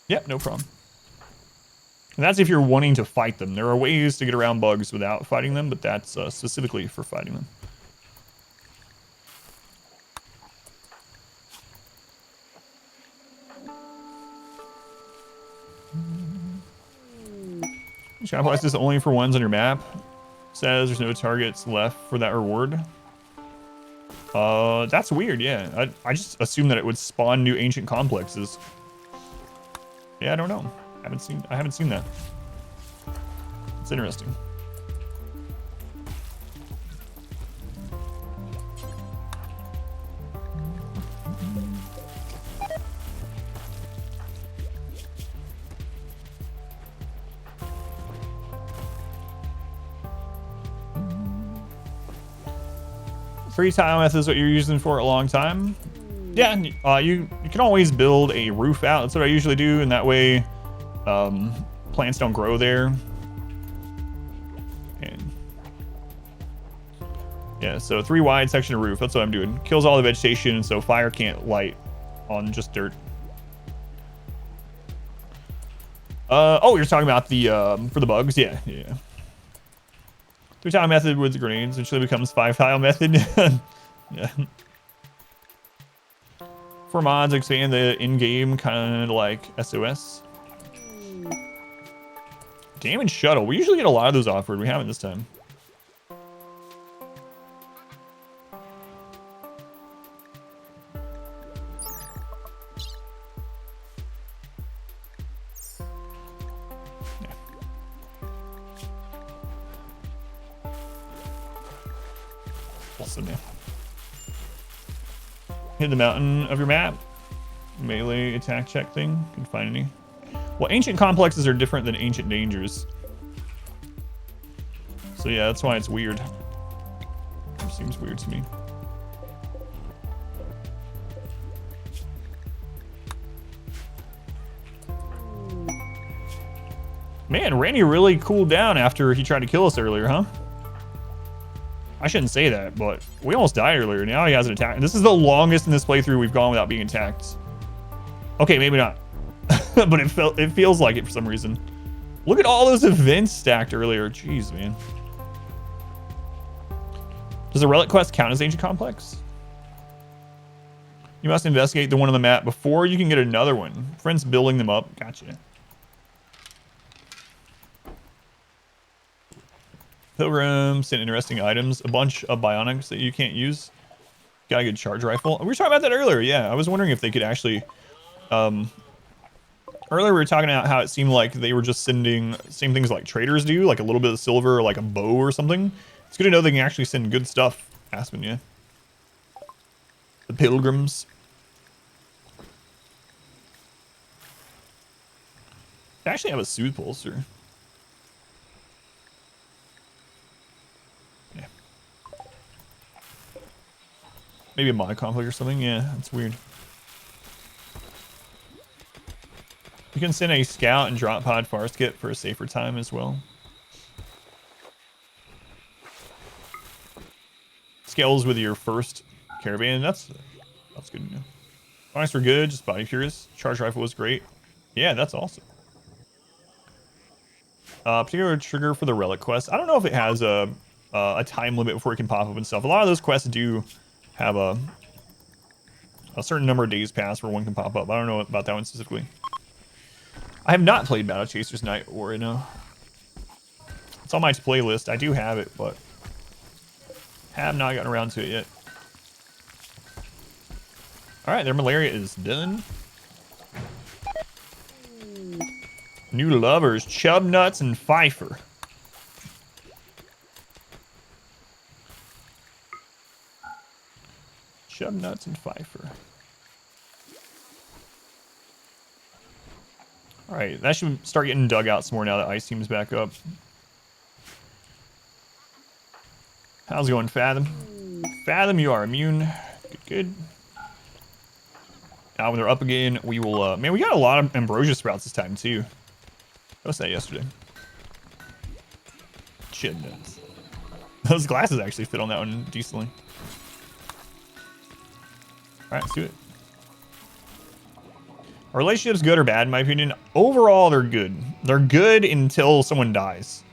Speaker 2: Yep, no problem. And that's if you're wanting to fight them. There are ways to get around bugs without fighting them, but that's specifically for fighting them. Shopwise is only for ones on your map. Says there's no targets left for that reward. That's weird, yeah. I just assumed that it would spawn new ancient complexes. Yeah, I don't know. I haven't seen that. It's interesting. Free tile method is what you're using for a long time. Yeah, you can always build a roof out. That's what I usually do, and that way plants don't grow there. And yeah, so 3 wide section of roof. That's what I'm doing. Kills all the vegetation, so fire can't light on just dirt. Oh, you're talking about the for the bugs? Yeah. 3 tile method with the grenades eventually becomes 5 tile method. Yeah. For mods, expand the in-game kind of like SOS. Damage shuttle. We usually get a lot of those offered. We haven't this time. Awesome, yeah. Hit the mountain of your map. Melee attack check thing. Can find any. Well, ancient complexes are different than ancient dangers. So yeah, that's why it's weird. It seems weird to me. Man, Randy really cooled down after he tried to kill us earlier, huh? I shouldn't say that, but we almost died earlier. Now he has an attack. This is the longest in this playthrough we've gone without being attacked. Okay, maybe not. But it feels like it for some reason. Look at all those events stacked earlier. Jeez, man. Does a relic quest count as ancient complex? You must investigate the one on the map before you can get another one. Friends building them up. Gotcha. Pilgrim sent interesting items. A bunch of bionics that you can't use. Got a good charge rifle. We were talking about that earlier. Yeah, I was wondering if they could actually... earlier we were talking about how it seemed like they were just sending same things like traders do, like a little bit of silver, or like a bow or something. It's good to know they can actually send good stuff. Aspen, yeah. The pilgrims. They actually have a soothe pulser. Yeah. Maybe a mod conflict or something. Yeah, that's weird. You can send a scout and drop pod forest kit for a safer time as well. Scales with your first caravan. That's good to know. Bonics were good, just body curious. Charge rifle was great. Yeah, that's awesome. Particular trigger for the relic quest. I don't know if it has a time limit before it can pop up and stuff. A lot of those quests do have a certain number of days pass where one can pop up. I don't know about that one specifically. I have not played Battle Chasers Night or no. It's on my playlist. I do have it, but have not gotten around to it yet. All right, their malaria is done. New lovers, Chub Nuts and Pfeiffer. Chub Nuts and Pfeiffer. All right, that should start getting dug out some more now that Ice Team's back up. How's it going, Fathom? Fathom, you are immune. Good, good. Now when they're up again, we will... man, we got a lot of Ambrosia Sprouts this time, too. I was that yesterday. Shit nuts. Those glasses actually fit on that one decently. Alright, let's do it. Our relationship's good or bad, in my opinion. Overall, they're good. They're good until someone dies.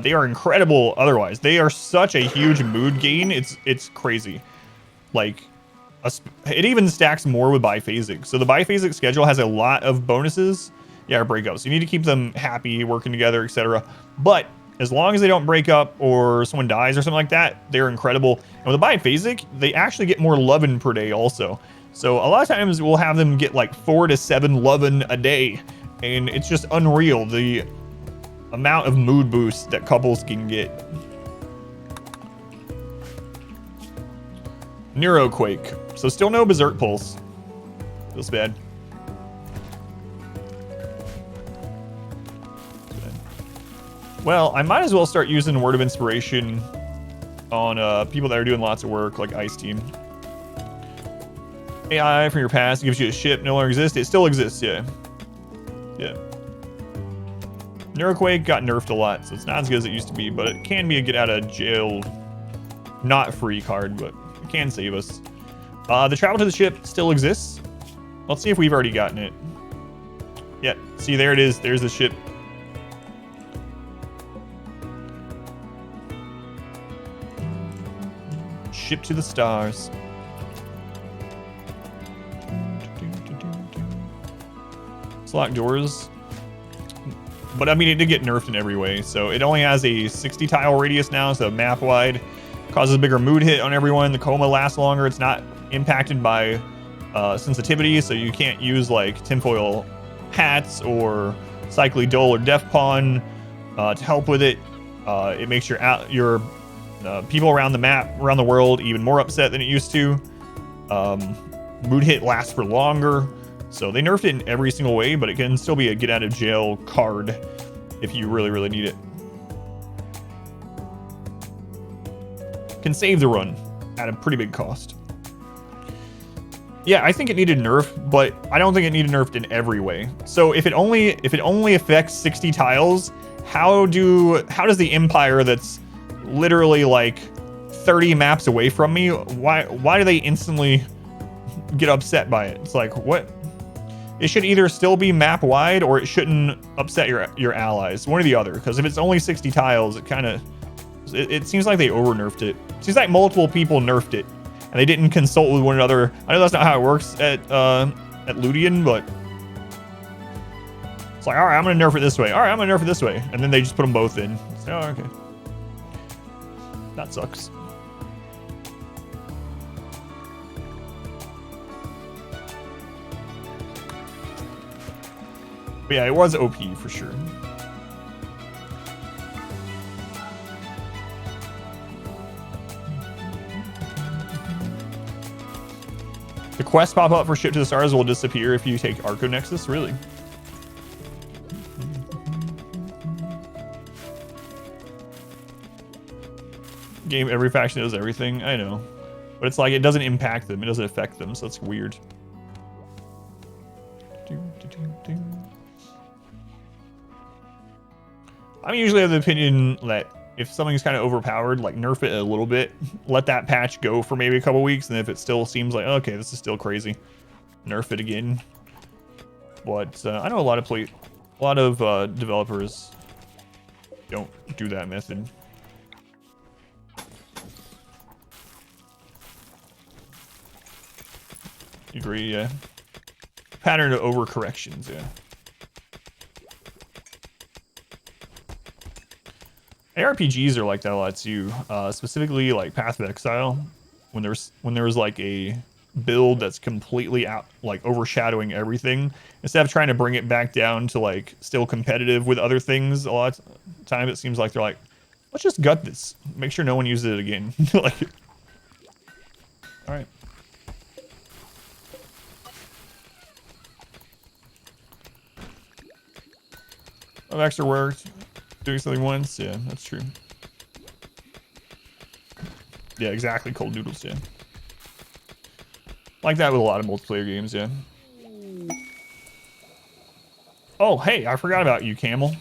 Speaker 2: They are incredible otherwise. They are such a huge mood gain. It's crazy. Like, it even stacks more with biphasic. So the biphasic schedule has a lot of bonuses. Yeah, breakups. You need to keep them happy, working together, etc. But as long as they don't break up or someone dies or something like that, they're incredible. And with a biphasic, they actually get more lovin' per day also. So a lot of times we'll have them get like 4 to 7 lovin' a day. And it's just unreal, the amount of mood boost that couples can get. Neuroquake. So still no Berserk Pulse. Feels bad. Well, I might as well start using Word of Inspiration on people that are doing lots of work, like Ice Team. AI from your past gives you a ship no longer exists. It still exists, yeah. Yeah. Neuroquake got nerfed a lot, so it's not as good as it used to be, but it can be a get out of jail, not free card, but it can save us. The travel to the ship still exists. Let's see if we've already gotten it. Yeah, see, there it is. There's the ship. Ship to the stars. Select doors. But I mean, it did get nerfed in every way. So it only has a 60 tile radius now, so map wide. Causes a bigger mood hit on everyone. The coma lasts longer. It's not impacted by sensitivity, so you can't use like tinfoil hats or cycly dole or def pawn to help with it. It makes your people around the map, around the world, even more upset than it used to. Mood hit lasts for longer. So they nerfed it in every single way, but it can still be a get out of jail card if you really, really need it. Can save the run at a pretty big cost. Yeah, I think it needed nerf, but I don't think it needed nerfed in every way. So if it only affects 60 tiles, how does the Empire that's literally like 30 maps away from me, why do they instantly get upset by it? It's like, what? It should either still be map wide or it shouldn't upset your allies. One or the other. Because if it's only 60 tiles, it seems like they over nerfed it. It seems like multiple people nerfed it and they didn't consult with one another. I know that's not how it works at Ludian, but it's like, all right, I'm gonna nerf it this way. All right, I'm gonna nerf it this way, and then they just put them both in. So, oh, okay, that sucks. But yeah, it was OP for sure. The quest pop up for Ship to the Stars will disappear if you take Arco Nexus, really? Game, every faction does everything, I know. But it's like, it doesn't impact them, it doesn't affect them, so it's weird. I'm usually of the opinion that if something's kind of overpowered, like nerf it a little bit, let that patch go for maybe a couple weeks, and if it still seems like, okay, this is still crazy, nerf it again. But I know a lot of developers don't do that method. Agree, yeah. Pattern of overcorrections, yeah. ARPGs are like that a lot too. Specifically like Path of Exile, when there was like a build that's completely out, like overshadowing everything, instead of trying to bring it back down to like still competitive with other things, a lot of times it seems like they're like, let's just gut this, make sure no one uses it again. Like, all right. I've extra worked doing something once. Yeah, that's true. Yeah, exactly. Cold noodles. Yeah. Like that with a lot of multiplayer games. Yeah. Oh, hey, I forgot about you, Camel.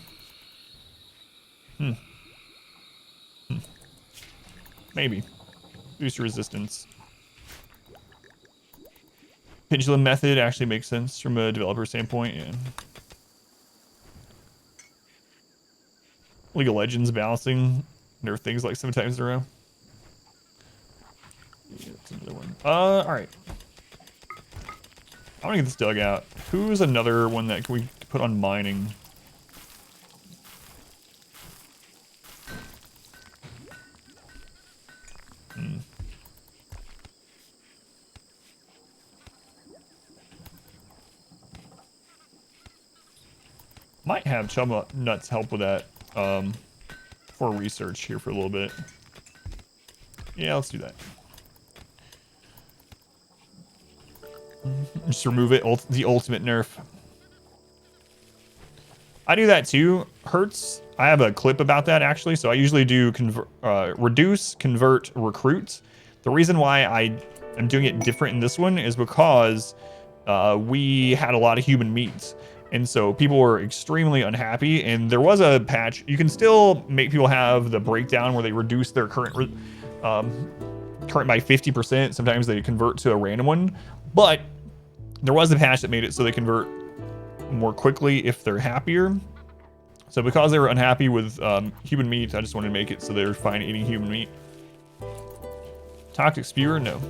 Speaker 2: Maybe. Boost your resistance. Pendulum method actually makes sense from a developer standpoint. Yeah. League of Legends balancing. There are things like 7 times in a row. Yeah, that's another one. All right. I want to get this dug out. Who's another one that we put on mining? Might have Chum Nuts help with that for research here for a little bit. Yeah, let's do that. Just remove it. The ultimate nerf. I do that too. Hurts. I have a clip about that actually. So I usually do reduce, convert, recruit. The reason why I am doing it different in this one is because we had a lot of human meat. And so people were extremely unhappy, and there was a patch. You can still make people have the breakdown where they reduce their current by 50%. Sometimes they convert to a random one, but there was a patch that made it so they convert more quickly if they're happier. So because they were unhappy with human meat, I just wanted to make it so they're fine eating human meat. Toxic spewer, no.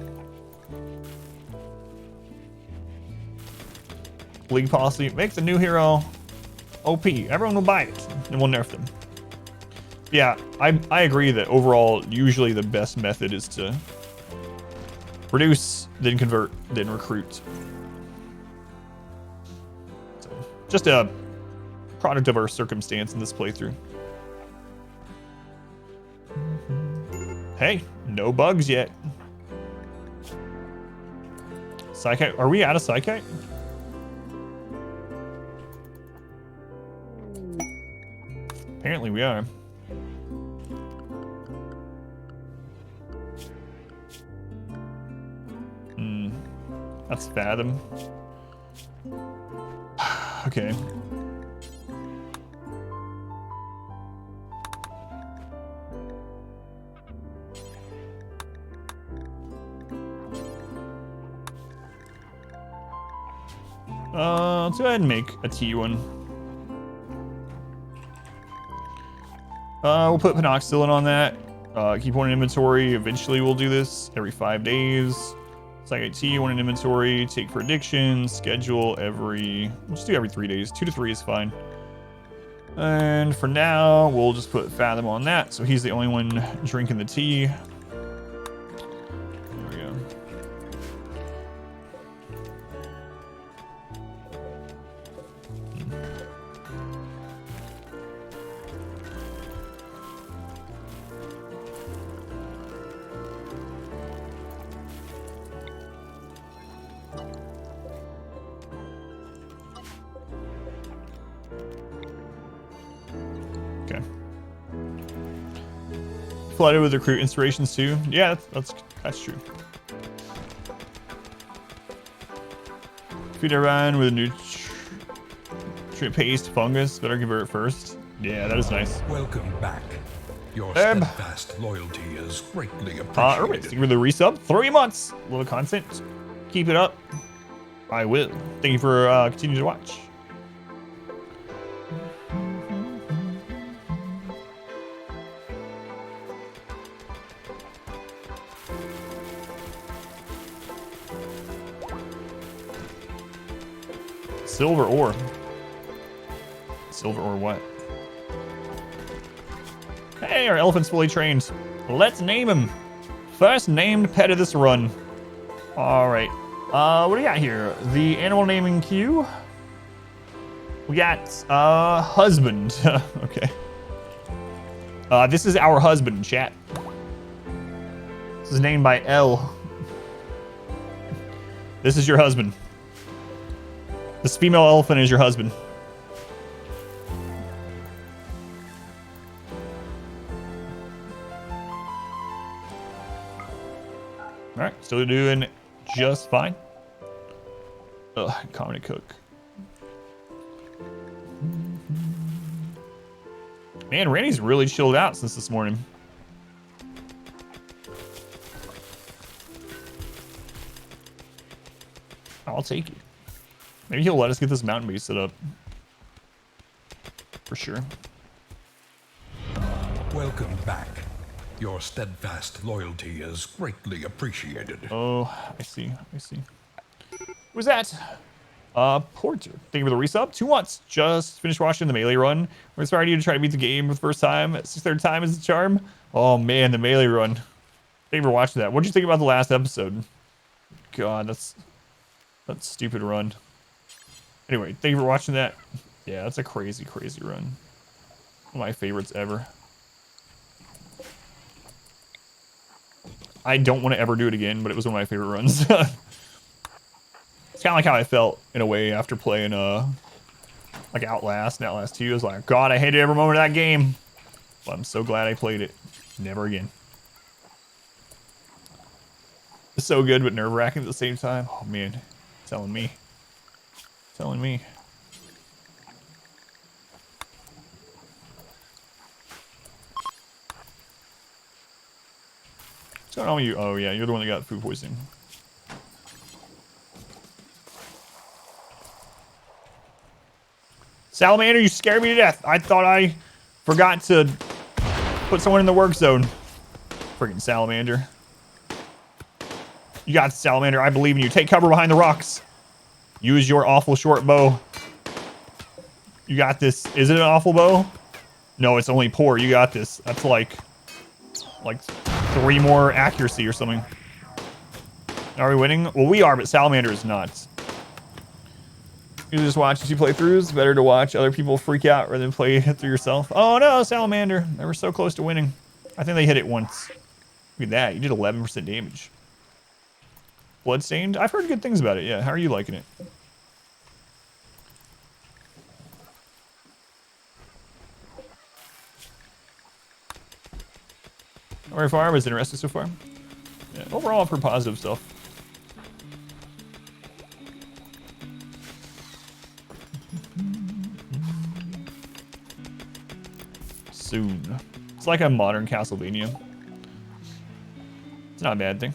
Speaker 2: League policy makes a new hero OP. Everyone will buy it, and we'll nerf them. Yeah, I agree that overall, usually the best method is to reduce, then convert, then recruit. So, just a product of our circumstance in this playthrough. Hey, no bugs yet. Psychite, are we out of Psychite? Apparently we are. That's Fathom. Okay. Let's go ahead and make a T one. We'll put Penoxyllin on that. Keep one in inventory. Eventually we'll do this every 5 days. Psychite T, one in inventory. Take for addiction. Schedule every... We'll just do every 3 days. 2 to 3 is fine. And for now, we'll just put Fathom on that. So he's the only one drinking the tea. There we go. Okay. Flooded with recruit inspirations too. Yeah, that's true. Feed everyone with a nutrient paste fungus. Better convert it first. Yeah, that is nice.
Speaker 3: Welcome back. Your steadfast loyalty is greatly
Speaker 2: Urban,
Speaker 3: appreciated.
Speaker 2: thank you for the resub. 3 months. Little content. Keep it up. I will. Thank you for continuing to watch. Silver ore. Silver ore what? Hey, our elephant's fully trained. Let's name him. First named pet of this run. All right. What do we got here? The animal naming queue. We got husband. Okay. This is our husband, chat. This is named by L. This is your husband. This female elephant is your husband. All right, still doing just fine. Ugh, common to cook. Man, Randy's really chilled out since this morning. I'll take it. Maybe he'll let us get this mountain base set up. For sure.
Speaker 3: Welcome back. Your steadfast loyalty is greatly appreciated.
Speaker 2: Oh, I see. I see. Who's that? Porter. Thank you for the resub. 2 months. Just finished watching the Melee run. We're inspired you to try to beat the game for the first time. It's the third time is the charm. Oh man, the Melee run. Thank you for watching that. What did you think about the last episode? God, that's stupid run. Anyway, thank you for watching that. Yeah, that's a crazy, crazy run. One of my favorites ever. I don't want to ever do it again, but it was one of my favorite runs. It's kind of like how I felt in a way after playing like Outlast and Outlast 2. I was like, God, I hated every moment of that game. But I'm so glad I played it. Never again. It's so good, but nerve-wracking at the same time. Oh man, telling me. Telling me. What's going on with you? Oh yeah, you're the one that got food poisoning. Salamander, you scared me to death. I thought I forgot to put someone in the work zone. Freaking salamander. You got it, salamander. I believe in you. Take cover behind the rocks. Use your awful short bow. You got this. Is it an awful bow? No, it's only poor. You got this. That's like 3 more accuracy or something. Are we winning? Well, we are, but salamander is not. You just watch 2 playthroughs. It's better to watch other people freak out rather than play it through yourself. Oh no, salamander. They were so close to winning. I think they hit it once. Look at that. You did 11% damage. Bloodstained? I've heard good things about it. Yeah, how are you liking it? Very far, was interesting so far. Yeah, overall, I've heard positive stuff. Soon. It's like a modern Castlevania. It's not a bad thing.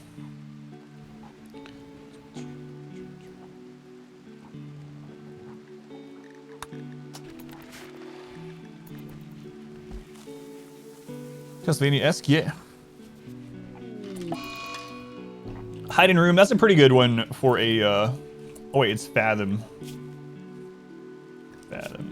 Speaker 2: Castlevania-esque, yeah. Hiding room, that's a pretty good one for a, oh wait, it's Fathom. Fathom.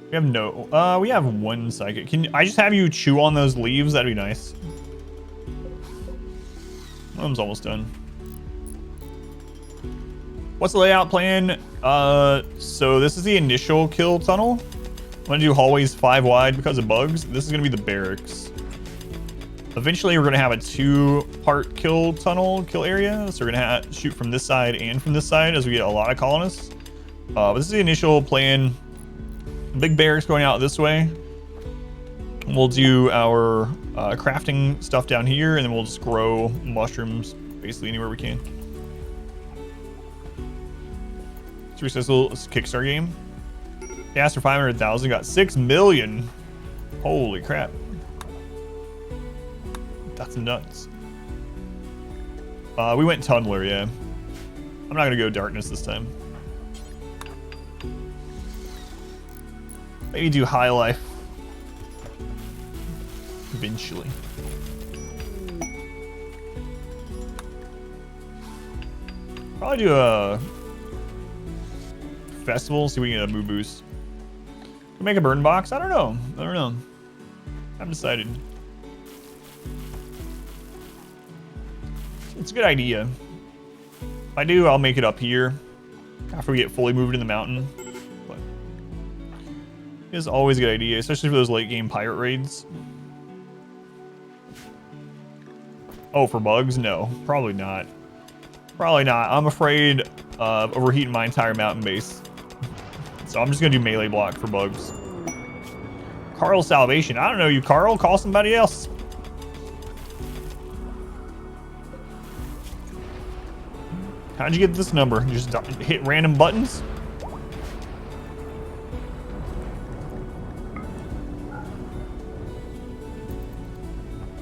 Speaker 2: We have no, we have 1 psychic. Can I just have you chew on those leaves? That'd be nice. One of them's almost done. What's the layout plan? So this is the initial kill tunnel. I'm gonna do hallways 5 wide because of bugs. This is gonna be the barracks. Eventually we're gonna have a 2-part kill tunnel, kill area. So we're gonna shoot from this side and from this side as we get a lot of colonists. But this is the initial plan. Big bear's going out this way. We'll do our crafting stuff down here, and then we'll just grow mushrooms basically anywhere we can. Successful Kickstarter game. They asked for 500,000, got 6 million. Holy crap. That's nuts. We went Tunneler, yeah. I'm not gonna go Darkness this time. Maybe do High Life. Eventually. Probably do a festival, see if we can get a move boost. Make a burn box? I don't know. I haven't decided. It's a good idea. If I do, I'll make it up here after we get fully moved in the mountain. But it's always a good idea, especially for those late game pirate raids. Oh, for bugs? No, probably not. Probably not. I'm afraid of overheating my entire mountain base. So I'm just gonna do melee block for bugs. Carl's salvation. I don't know you, Carl. Call somebody else. How'd you get this number? You just hit random buttons?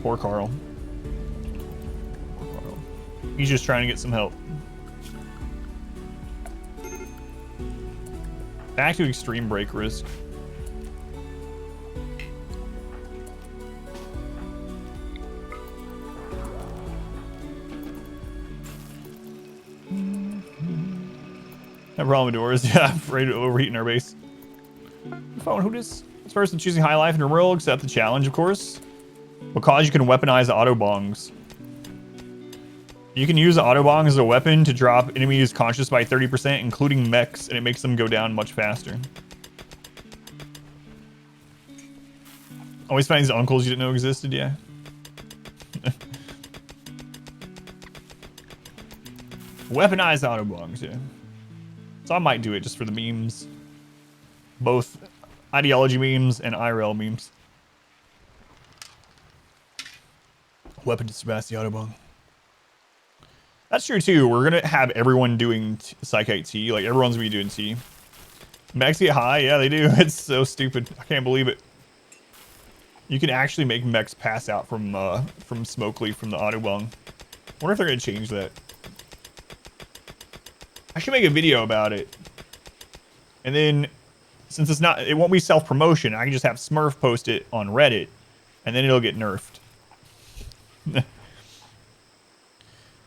Speaker 2: Poor Carl. Poor Carl. He's just trying to get some help. Back to extreme break risk. No problem with doors. Yeah, afraid of overheating our base. Phone, who dis? This person choosing high life in a world, accept the challenge, of course. Because you can weaponize auto bongs. You can use the auto bong as a weapon to drop enemies conscious by 30%, including mechs, and it makes them go down much faster. Always find these uncles you didn't know existed, yeah. Weaponized auto bongs, yeah. So I might do it just for the memes. Both ideology memes and IRL memes. Weapon to surpass the auto bong. That's true too. We're gonna have everyone doing Psychite T. Like everyone's gonna be doing T. Mechs get high, yeah they do. It's so stupid. I can't believe it. You can actually make mechs pass out from smoke leaf from the auto bong. Wonder if they're gonna change that. I should make a video about it. And then since it won't be self-promotion, I can just have Smurf post it on Reddit and then it'll get nerfed. I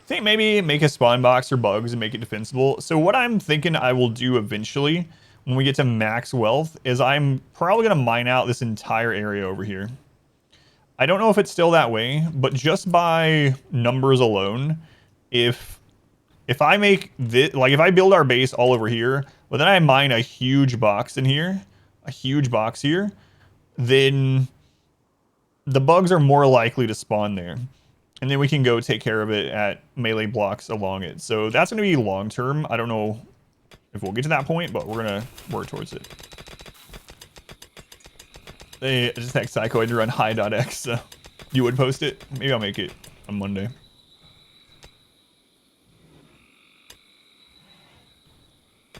Speaker 2: think maybe make a spawn box for bugs and make it defensible. So what I'm thinking I will do eventually when we get to max wealth is I'm probably going to mine out this entire area over here. I don't know if it's still that way, but just by numbers alone, if I make this, like if I build our base all over here, but then I mine a huge box in here, then the bugs are more likely to spawn there. And then we can go take care of it at melee blocks along it. So that's going to be long term. I don't know if we'll get to that point, but we're going to work towards it. They just text Psychoid to run high.x, so you would post it? Maybe I'll make it on Monday.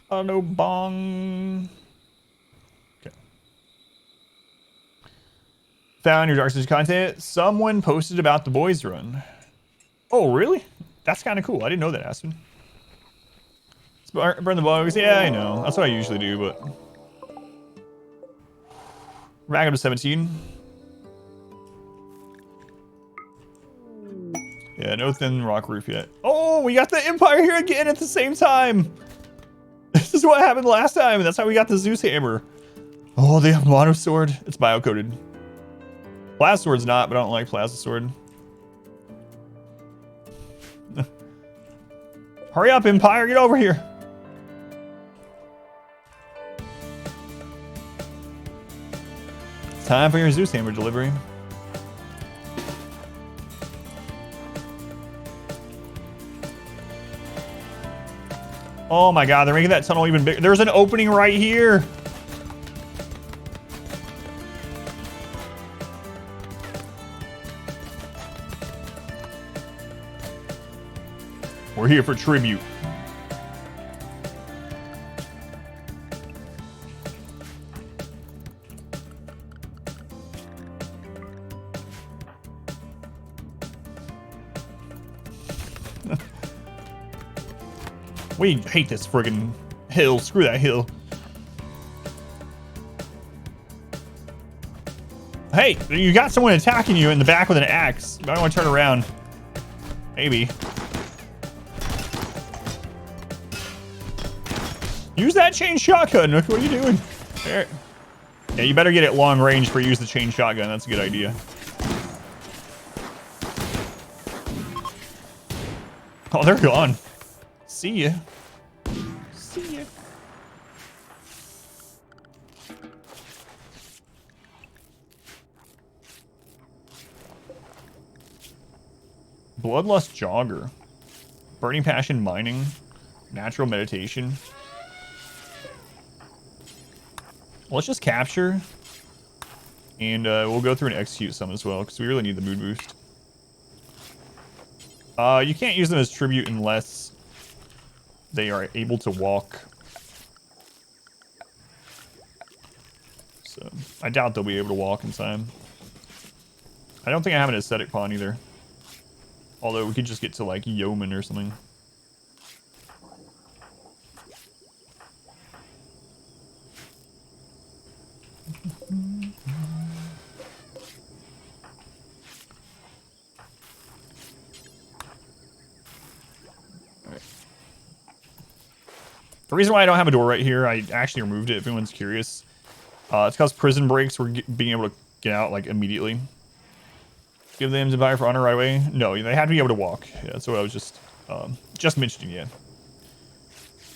Speaker 2: Oh, no bong. Okay. Found your Dark Souls content. Someone posted about the boys run. Oh, really? That's kind of cool. I didn't know that, Aspen. Burn the bugs. Yeah, I know. That's what I usually do, but... Rack up to 17. Yeah, no thin rock roof yet. Oh, we got the Empire here again at the same time. This is what happened last time, and that's how we got the Zeus hammer. Oh, they have mono sword. It's bio-coded. Plasma sword's not, but I don't like plasma sword. Hurry up, Empire, get over here. It's time for your Zeus hammer delivery. Oh my god, they're making that tunnel even bigger. There's an opening right here. We're here for tribute. We hate this friggin' hill. Screw that hill. Hey, you got someone attacking you in the back with an axe. You might want to turn around. Maybe. Use that chain shotgun. What are you doing? There. Yeah, you better get it long range for use the chain shotgun. That's a good idea. Oh, they're gone. See ya. See ya. Bloodlust jogger. Burning passion mining. Natural meditation. Let's just capture. And we'll go through and execute some as well, because we really need the mood boost. You can't use them as tribute unless they are able to walk. So, I doubt they'll be able to walk in time. I don't think I have an aesthetic pawn either. Although we could just get to like yeoman or something. The reason why I don't have a door right here, I actually removed it if anyone's curious. It's because prison breaks, we're being able to get out like immediately. Give them desire for honor right away. No, they have to be able to walk. Yeah, that's what I was just mentioning. Yeah.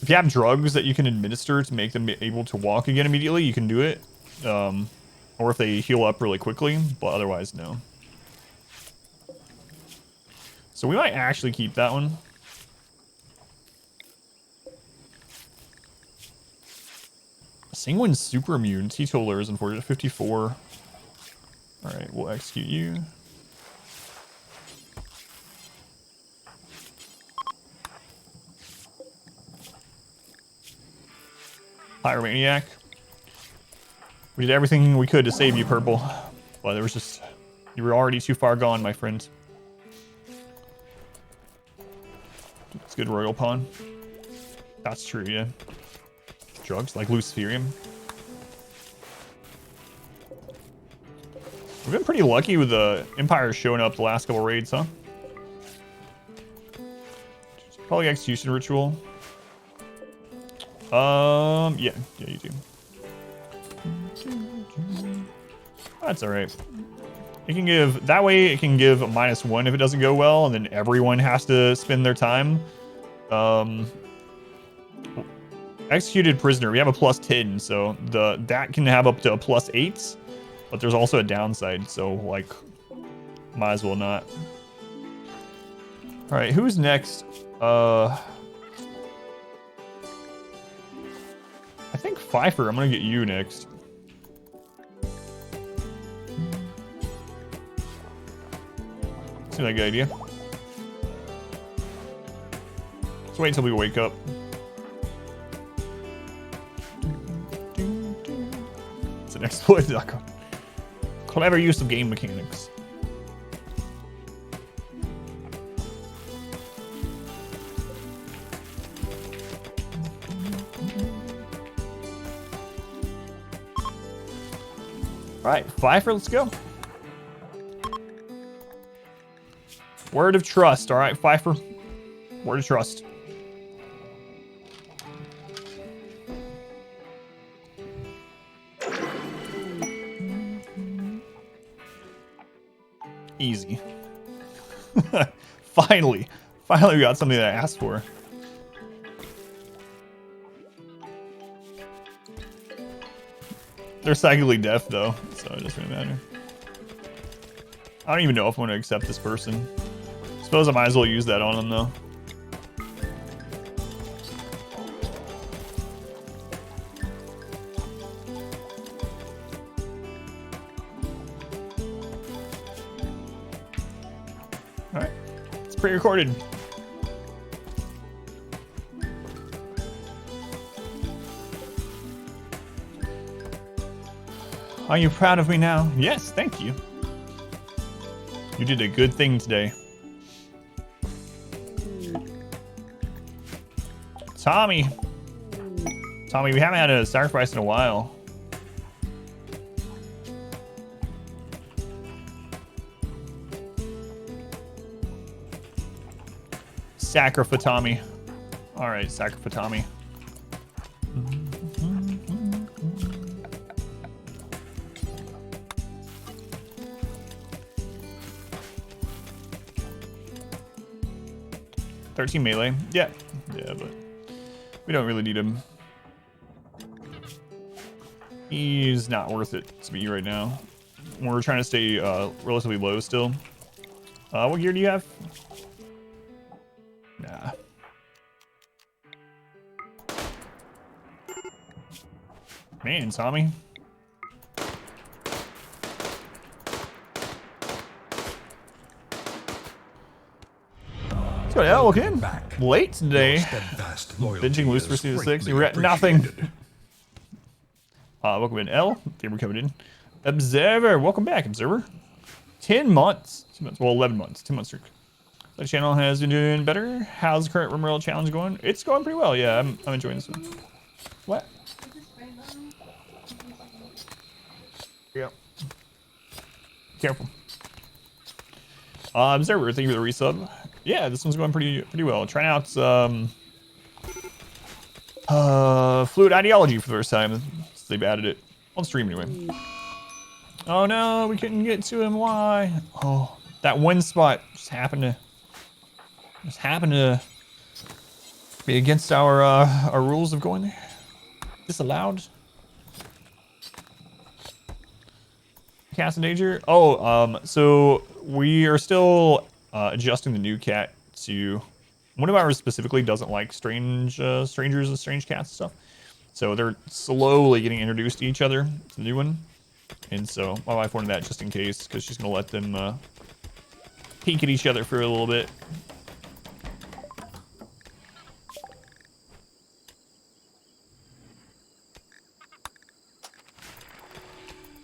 Speaker 2: If you have drugs that you can administer to make them able to walk again immediately, you can do it. Or if they heal up really quickly, but otherwise, no. So we might actually keep that one. Sanguine's super immune. Teetotaler is unfortunate. 54. Alright, we'll execute you. Pyromaniac. We did everything we could to save you, Purple. But there was just... You were already too far gone, my friend. It's good royal pawn. That's true, yeah. Drugs like Luciferium. We've been pretty lucky with the Empire showing up the last couple raids, huh? Probably Execution Ritual. Yeah, you do. That's alright. It can give, that way it can give a -1 if it doesn't go well, and then everyone has to spend their time. Executed prisoner, we have a +10, so that can have up to a +8, but there's also a downside, so like, might as well not. All right, who's next? I think Pfeiffer. I'm gonna get you next. Seems like a good idea. Let's wait until we wake up. It's an exploit. Clever use of game mechanics. All right, Pfeiffer, let's go. Word of trust. All right, Pfeiffer. Word of trust. Easy. Finally we got something that I asked for. They're psychically deaf though, so it doesn't really matter. I don't even know if I want to accept this person. Suppose I might as well use that on them though. Alright. It's pre-recorded. Are you proud of me now? Yes, thank you. You did a good thing today. Tommy. Tommy, we haven't had a sacrifice in a while. Sacrifatami. All right, Sacrifatami. 13 melee. Yeah, but we don't really need him. He's not worth it to me right now. We're trying to stay relatively low still. What gear do you have? Nah. Man, Tommy. So yeah, look in. Late today. Binging Lucifer Season 6. You regret nothing. Welcome in, L. Gamer coming in. Observer, welcome back, Observer. 10 months. 2 months. Well, 11 months. 2 months. The channel has been doing better. How's the current Regrow challenge going? It's going pretty well. Yeah, I'm enjoying this one. What? Yeah. Careful. Observer, thank you for the resub. Yeah, this one's going pretty well. Trying out fluid ideology for the first time. They've added it on stream anyway. Oh no, we couldn't get to him. Why? Oh, that one spot just happened to be against our rules of going there. Disallowed. Cast in danger. Oh, so we are still adjusting the new cat to. One of ours specifically doesn't like strangers and strange cats and stuff. So they're slowly getting introduced to each other, to the new one. And so my wife wanted that just in case, because she's going to let them peek at each other for a little bit.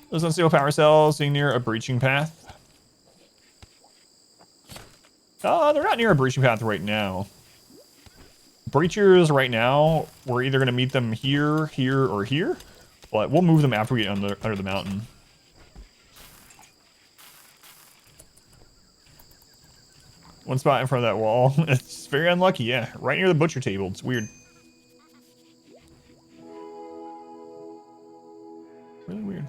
Speaker 2: Those unstable power cells being near a breaching path. They're not near a breaching path right now. Breachers right now, we're either going to meet them here, here, or here. But we'll move them after we get under the mountain. One spot in front of that wall. It's very unlucky, yeah. Right near the butcher table. It's weird. Really weird.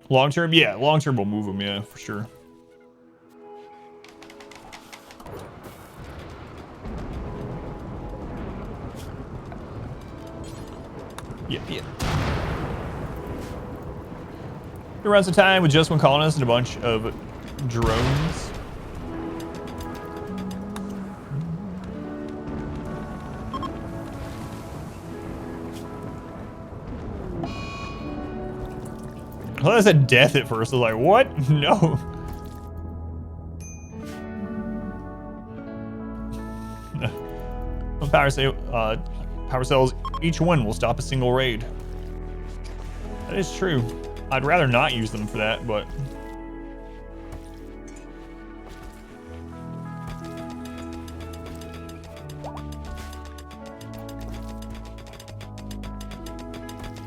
Speaker 2: Long term? Yeah, long term we'll move them, yeah, for sure. Yeah. It runs the time with just one colonist and a bunch of drones. I thought I said death at first. I was like, what? No. Power cells, each one will stop a single raid. That is true. I'd rather not use them for that, but...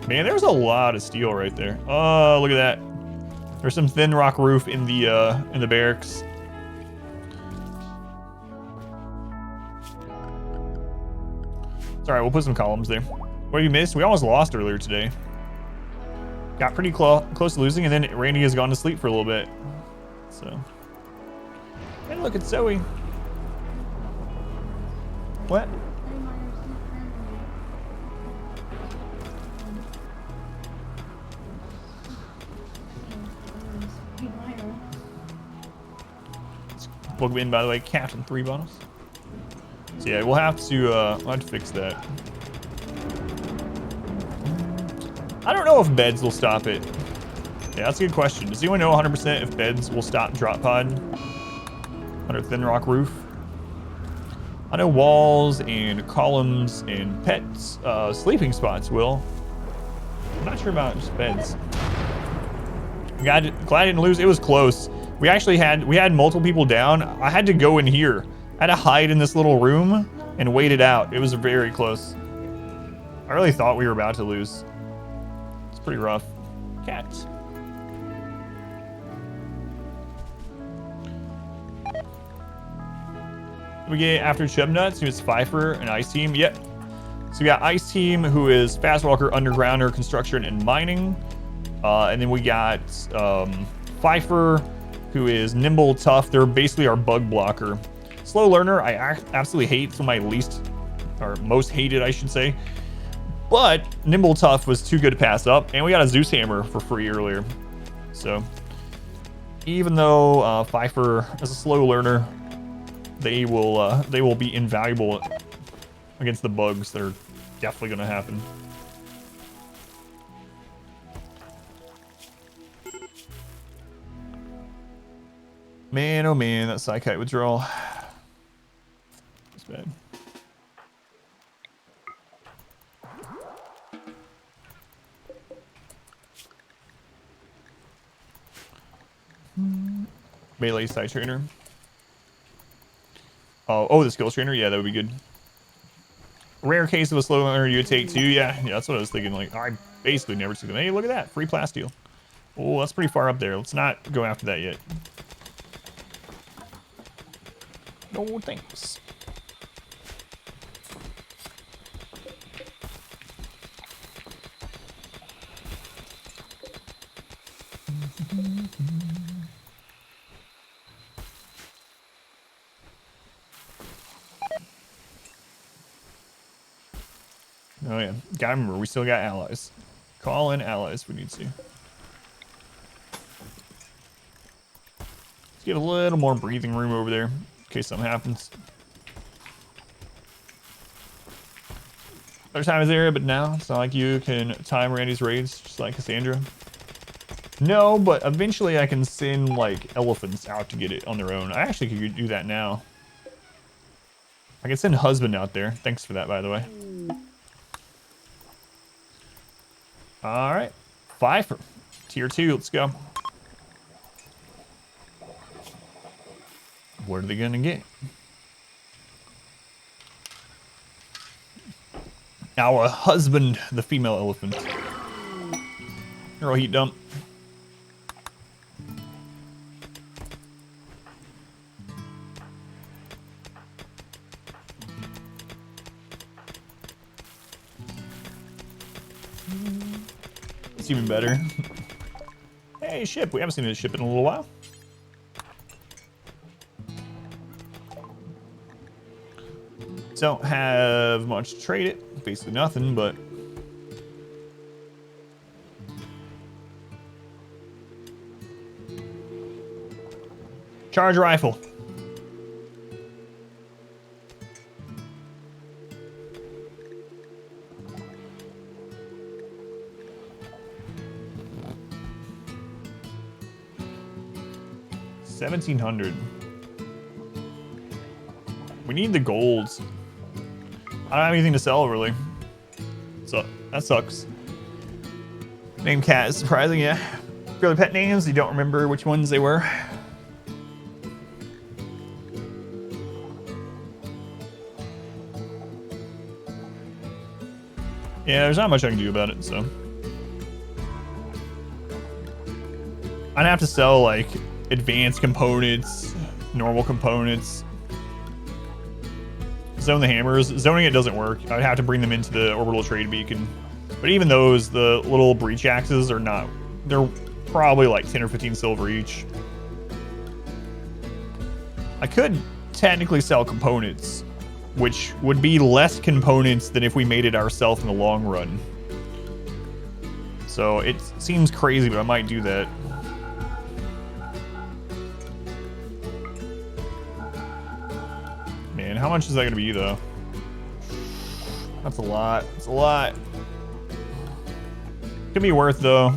Speaker 2: Man, there's a lot of steel right there. Oh, look at that. There's some thin rock roof in the barracks. It's alright, we'll put some columns there. What you missed? We almost lost earlier today. Got pretty close to losing, and then Randy has gone to sleep for a little bit. So. And look at Zoe. What? Welcome in, by the way, Captain 3 Bottles. So yeah, we'll have to fix that. I don't know if beds will stop it. Yeah, that's a good question. Does anyone know 100% if beds will stop drop pod under thin rock roof? I know walls and columns and pets, sleeping spots will. not sure about just beds. Glad I didn't lose. It was close. We actually had multiple people down. I had to go in here. I had to hide in this little room and wait it out. It was very close. I really thought we were about to lose. It's pretty rough. Cats. We get after Chubnuts, who is Pfeiffer and Ice Team. Yep. So we got Ice Team, who is Fast Walker, Undergrounder, Construction, and Mining. And then we got Pfeiffer, who is Nimble, Tough. They're basically our bug blocker. Slow Learner, I absolutely hate. It's my least, or most hated, I should say. But Nimble Tough was too good to pass up. And we got a Zeus Hammer for free earlier. So even though Pfeiffer is a slow learner, they will be invaluable against the bugs that are definitely going to happen. Man, oh man, that Psykite withdrawal. It's bad. Melee side trainer. Oh, the skills trainer? Yeah, that would be good. Rare case of a slow learner you would take too. Yeah, that's what I was thinking. Like, I basically never took them. Hey, look at that. Free plasteel. Oh, that's pretty far up there. Let's not go after that yet. No thanks. Oh yeah, gotta remember, we still got allies. Call in allies if we need to. Let's get a little more breathing room over there in case something happens. Other time is area, but now it's not like you can time Randy's raids just like Cassandra. No, but eventually I can send like elephants out to get it on their own. I actually could do that now. I can send husband out there. Thanks for that, by the way. All right, Pfeiffer, tier 2, let's go. What are they gonna get? Our husband, the female elephant. Girl heat dump. It's even better. Hey, ship. We haven't seen this ship in a little while. Don't have much to trade it. Basically nothing, but... Charge rifle. $1,700. We need the golds. I don't have anything to sell, really. So, that sucks. Name cat is surprising, yeah. Fairly pet names, you don't remember which ones they were. Yeah, there's not much I can do about it, so. I'd have to sell, like, advanced components, normal components. Zone the hammers. Zoning it doesn't work. I'd have to bring them into the orbital trade beacon. But even those, the little breach axes are not... They're probably like 10 or 15 silver each. I could technically sell components, which would be less components than if we made it ourselves in the long run. So it seems crazy, but I might do that. Man, how much is that going to be, though? That's a lot. It's a lot. Could be worth, though.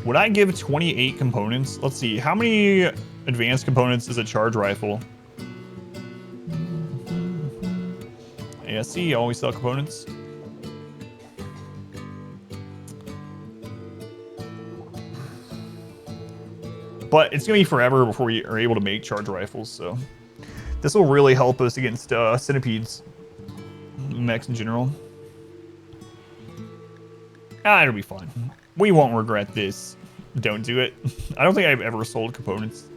Speaker 2: Would I give 28 components? Let's see. How many advanced components is a charge rifle? Yeah, see, always sell components. But it's gonna be forever before we are able to make charge rifles, so this will really help us against centipedes, mechs in general. It'll be fun. We won't regret this. Don't do it. I don't think I've ever sold components.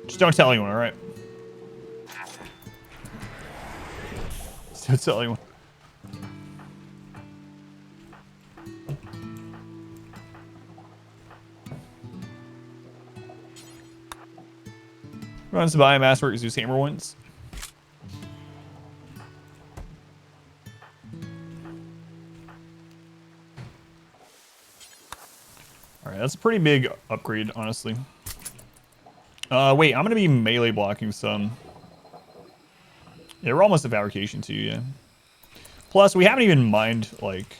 Speaker 2: Just don't tell anyone, alright? Just don't tell anyone. Runs to buy a Masterwork Zeus hammer once. Alright, that's a pretty big upgrade, honestly. Wait, I'm gonna be melee blocking some. Yeah, we're almost at fabrication too, yeah. Plus, we haven't even mined, like,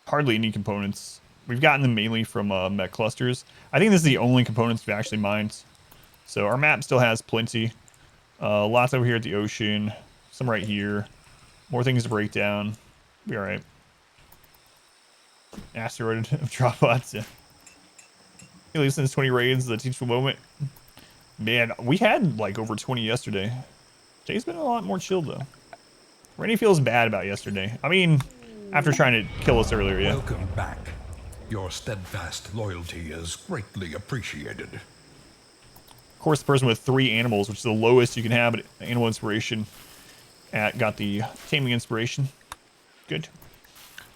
Speaker 2: hardly any components. We've gotten them mainly from Mech Clusters. I think this is the only components we've actually mined. So our map still has plenty. Lots over here at the ocean. Some right here. More things to break down. Be alright. Asteroid of drop bots, yeah. At least since 20 raids, the teachable moment. Man, we had like over 20 yesterday. Today's been a lot more chill though. Rennie feels bad about yesterday. I mean, after trying to kill us earlier, yeah.
Speaker 3: Welcome back. Your steadfast loyalty is greatly appreciated.
Speaker 2: Of course, the person with 3 animals, which is the lowest you can have at animal inspiration, got the taming inspiration. Good.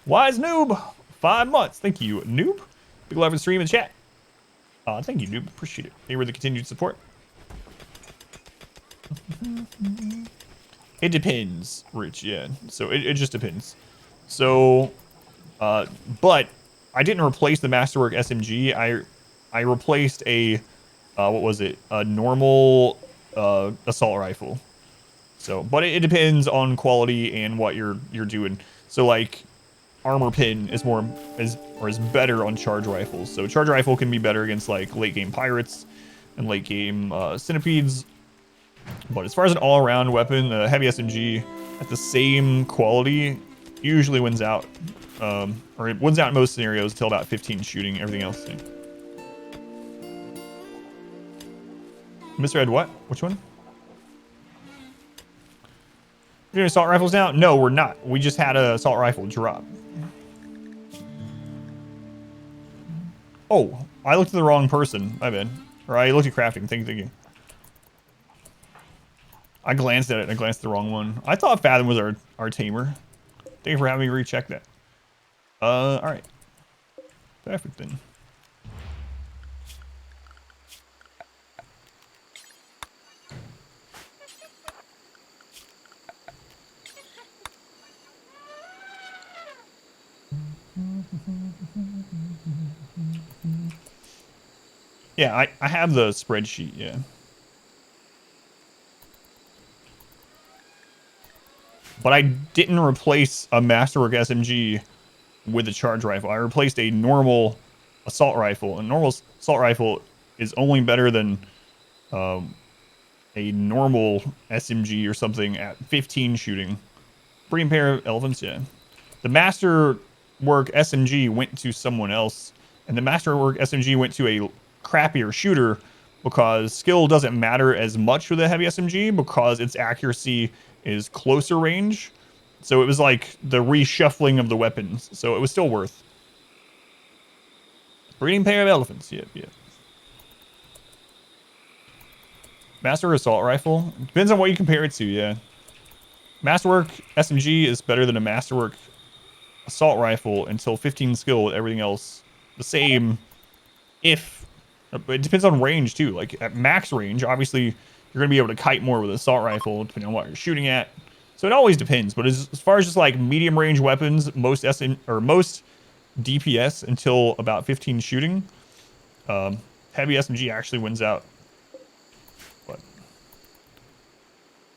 Speaker 2: Wise noob, 5 months. Thank you, noob. Big love and stream and chat. Thank you, noob. Appreciate it. Thank you for the continued support. It depends, Rich. Yeah. So it just depends. So, but I didn't replace the Masterwork SMG. I replaced a what was it? A normal assault rifle. So, but it depends on quality and what you're doing. So like armor pin is better on charge rifles. So charge rifle can be better against like late game pirates and late game centipedes. But as far as an all-around weapon, the heavy SMG at the same quality usually wins out. Or it wins out in most scenarios until about 15 shooting, everything else. Yeah. Misread what? Which one? We're doing assault rifles now? No, we're not. We just had an assault rifle drop. Oh, I looked at the wrong person. My bad. Or I looked at crafting. Thank you. I glanced at it and I glanced at the wrong one. I thought Fathom was our tamer. Thank you for having me recheck that. Alright. Perfect then. Yeah, I have the spreadsheet, yeah. But I didn't replace a Masterwork SMG with a charge rifle. I replaced a normal assault rifle. A normal assault rifle is only better than a normal SMG or something at 15 shooting. Breeding pair of elephants, yeah. The Masterwork SMG went to someone else, and the Masterwork SMG went to a crappier shooter because skill doesn't matter as much with a heavy SMG because its accuracy is closer range. So it was like the reshuffling of the weapons. So it was still worth. Breeding pair of elephants. Yep. Master assault rifle. Depends on what you compare it to, yeah. Masterwork SMG is better than a Masterwork assault rifle until 15 skill with everything else the same. It depends on range too. Like at max range, obviously you're gonna be able to kite more with an assault rifle depending on what you're shooting at. So it always depends. But as far as just like medium range weapons, most DPS until about 15 shooting, heavy SMG actually wins out. But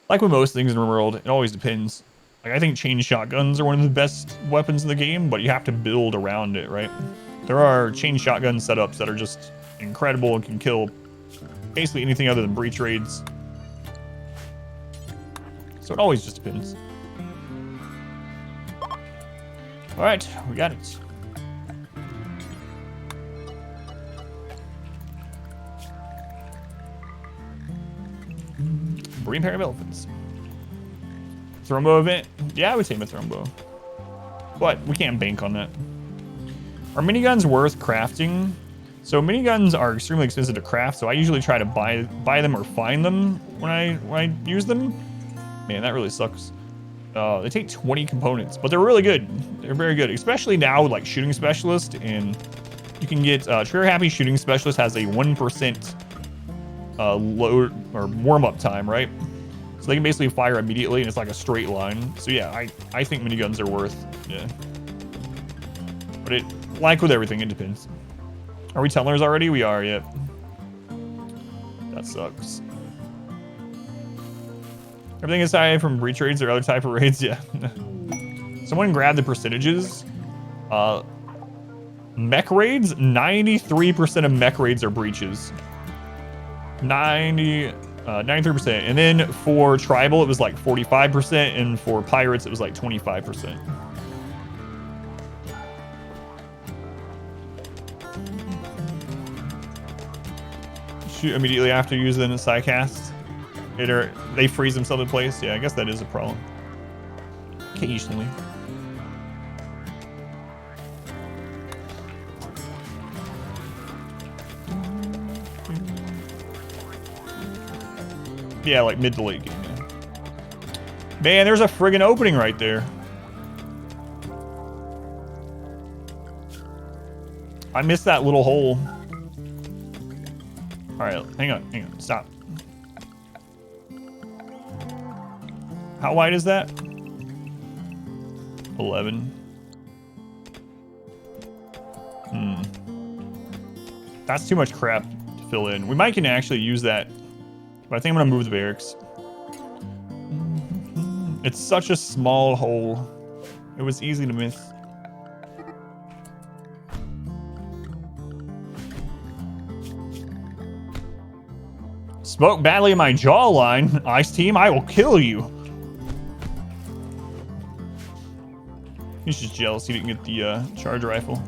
Speaker 2: like with most things in the world, it always depends. Like I think chain shotguns are one of the best weapons in the game, but you have to build around it, right? There are chain shotgun setups that are just incredible and can kill basically anything other than breach raids. So it always just depends. All right, we got it. Breeding pair of elephants. Thrombo event? Yeah, I would take a thrombo. But we can't bank on that. Are miniguns worth crafting? So miniguns are extremely expensive to craft, so I usually try to buy them or find them when I use them. Man, that really sucks. They take 20 components, but they're really good. They're very good, especially now with like shooting specialist, and you can get trigger happy shooting specialist has a 1% load or warm up time, right? So they can basically fire immediately, and it's like a straight line. So yeah, I think miniguns are worth, yeah. But it, like with everything, it depends. Are we tellers already? We are, yep. That sucks. Everything aside from breach raids or other type of raids, yeah. Someone grab the percentages. Mech raids, 93% of mech raids are breaches. 93%. And then for tribal, it was like 45%, and for pirates, it was like 25%. Shoot immediately after using the psycast. They freeze themselves in place. Yeah, I guess that is a problem. Occasionally. Yeah, like mid to late game. Yeah. Man, there's a friggin' opening right there. I missed that little hole. All right, hang on, stop. How wide is that? 11. That's too much crap to fill in. We might can actually use that, but I think I'm gonna move the barracks. It's such a small hole. It was easy to miss. Spoke badly in my jawline. Ice team, I will kill you. He's just jealous he didn't get the charge rifle.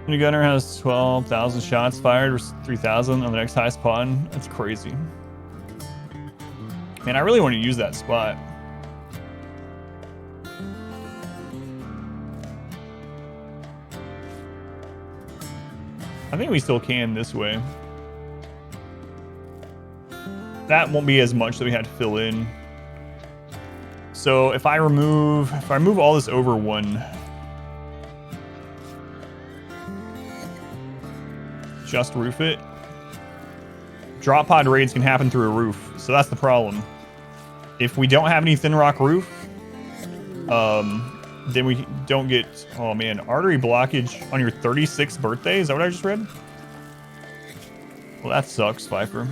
Speaker 2: New gunner has 12,000 shots fired versus 3,000 on the next highest pawn. That's crazy. Man, I really want to use that spot. I think we still can this way. That won't be as much that we had to fill in. So if I move all this over one, just roof it. Drop pod raids can happen through a roof, so that's the problem. If we don't have any thin rock roof, then we don't get, oh man, artery blockage on your 36th birthday? Is that what I just read? Well, that sucks, Viper.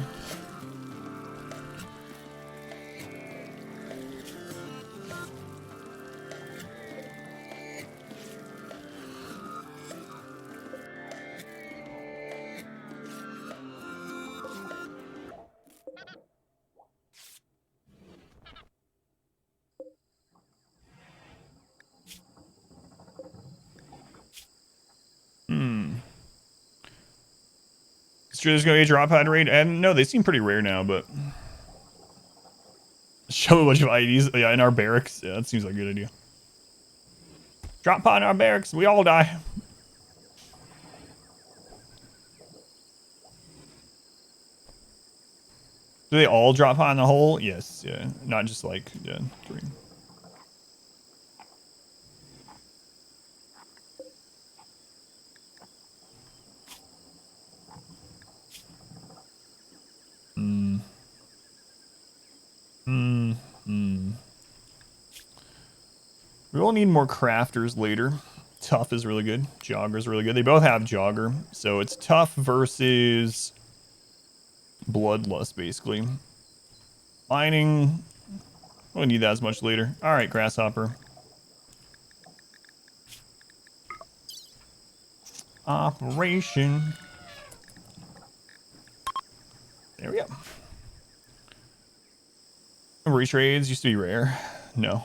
Speaker 2: Is there's gonna be a drop pod raid? And no, they seem pretty rare now, but show a bunch of IDs, yeah, in our barracks. Yeah, that seems like a good idea. Drop pod in our barracks, we all die. Do they all drop pod in the hole? Yes, yeah, not just like, yeah, 3. We will need more crafters later. Tough is really good. Jogger is really good. They both have Jogger. So it's tough versus bloodlust, basically. Mining. We'll need that as much later. All right, grasshopper. Operation. There we go. Retrades used to be rare. No,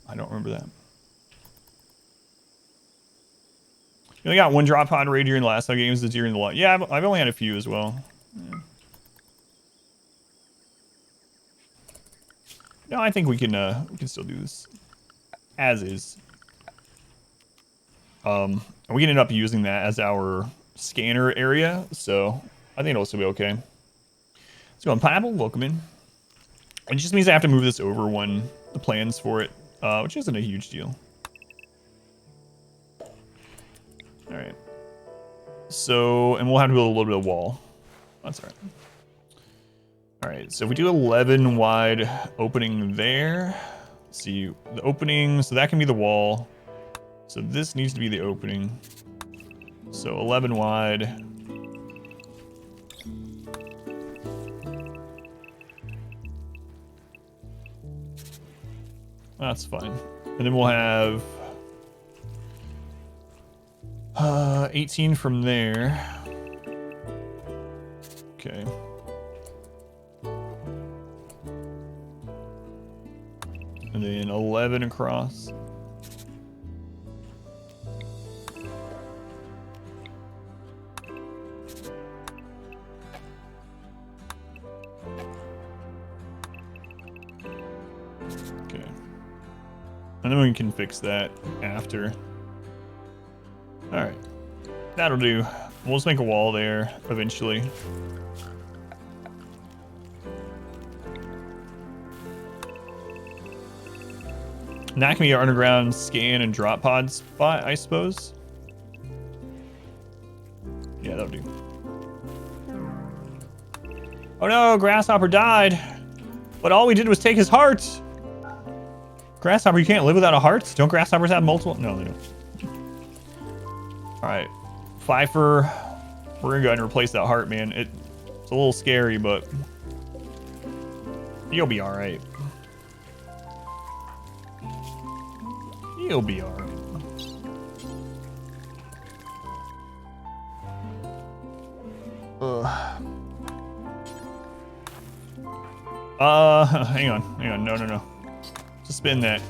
Speaker 2: I don't remember that. You only got one drop pod raid during the last five games. During the lot. Yeah, I've only had a few as well. Yeah. No, I think we can still do this as is. We can end up using that as our scanner area, so I think it'll still be okay. Let's go on Pineapple. Welcome in. It just means I have to move this over when the plans for it, which isn't a huge deal. All right. So, and we'll have to build a little bit of wall. That's all right. All right, so if we do 11 wide opening there, see the opening, so that can be the wall. So this needs to be the opening. So 11 wide. That's fine. And then we'll have 18 from there. Okay. And then 11 across. Okay. And then we can fix that after. Alright. That'll do. We'll just make a wall there eventually. And that can be our underground scan and drop pod spot, I suppose. Yeah, that'll do. Oh no, Grasshopper died. But all we did was take his heart. Grasshopper, you can't live without a heart? Don't grasshoppers have multiple? No, they don't. Alright. Pfeiffer. We're gonna go ahead and replace that heart, man. It's a little scary, but you'll be alright. You'll be alright. Hang on. No. Suspend that.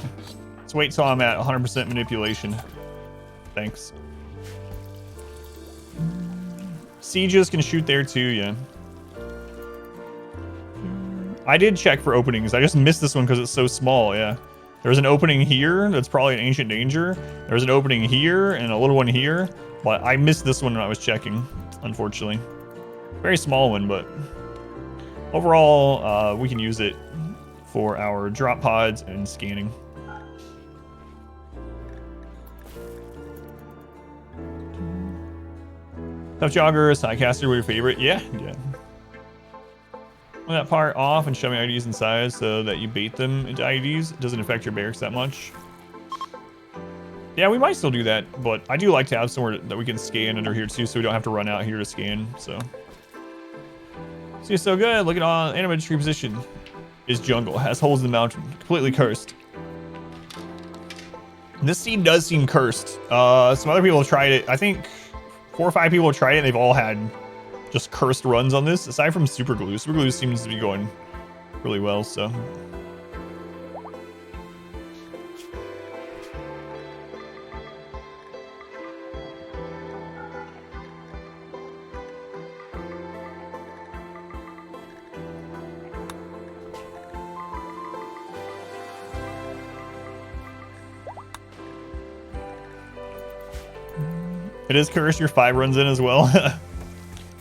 Speaker 2: Let's wait till I'm at 100% manipulation. Thanks. Sieges can shoot there too, yeah. I did check for openings. I just missed this one because it's so small, yeah. There's an opening here that's probably an ancient danger. There's an opening here and a little one here, but I missed this one when I was checking, unfortunately. Very small one, but overall, we can use it for our drop pods and scanning. Tough Jogger, Sidecaster were your favorite? Yeah. Pull that part off and show me IDs and size so that you bait them into IDs. It doesn't affect your barracks that much. Yeah, we might still do that, but I do like to have somewhere that we can scan under here too, so we don't have to run out here to scan. So, see, so good. Look at all animated tree position. Is jungle, has holes in the mountain, completely cursed. This seed does seem cursed. Some other people have tried it. I think 4 or 5 people have tried it, and they've all had just cursed runs on this, aside from Super Glue. Super Glue seems to be going really well, so. It is cursed. Your 5 runs in as well.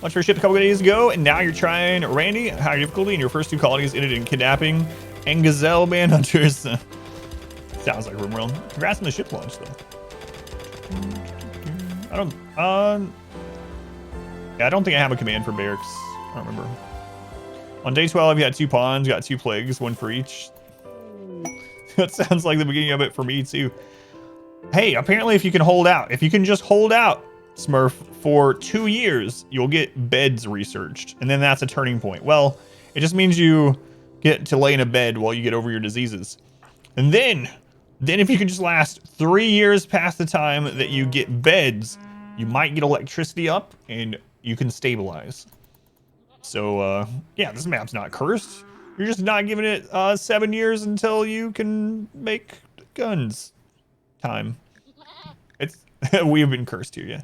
Speaker 2: Launched your ship a couple of days ago, and now you're trying Randy. Higher difficulty, and your first 2 colonies ended in kidnapping and gazelle manhunters. Sounds like RimWorld. Congrats on the ship launch, though. Yeah, I don't think I have a command for barracks. I don't remember. On day 12, you had 2 pawns, you got 2 plagues, 1 for each. That sounds like the beginning of it for me, too. Hey, apparently if you can hold out, if you can just hold out, Smurf, for 2 years, you'll get beds researched. And then that's a turning point. Well, it just means you get to lay in a bed while you get over your diseases. And then if you can just last 3 years past the time that you get beds, you might get electricity up and you can stabilize. So, yeah, this map's not cursed. You're just not giving it 7 years until you can make guns. Time. It's we have been cursed here, yeah.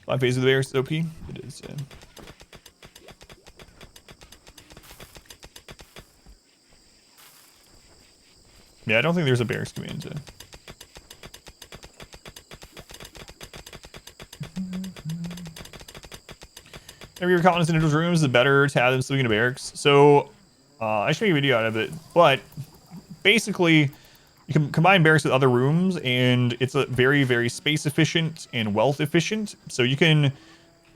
Speaker 2: 5 phase of the bear is OP. It is, yeah. Yeah, I don't think there's a barracks command. Every your colonists in individual rooms, the better to have them sleeping in a barracks. So, I should make a video out of it, but basically, you can combine barracks with other rooms, and it's a very, very space efficient and wealth efficient. So you can,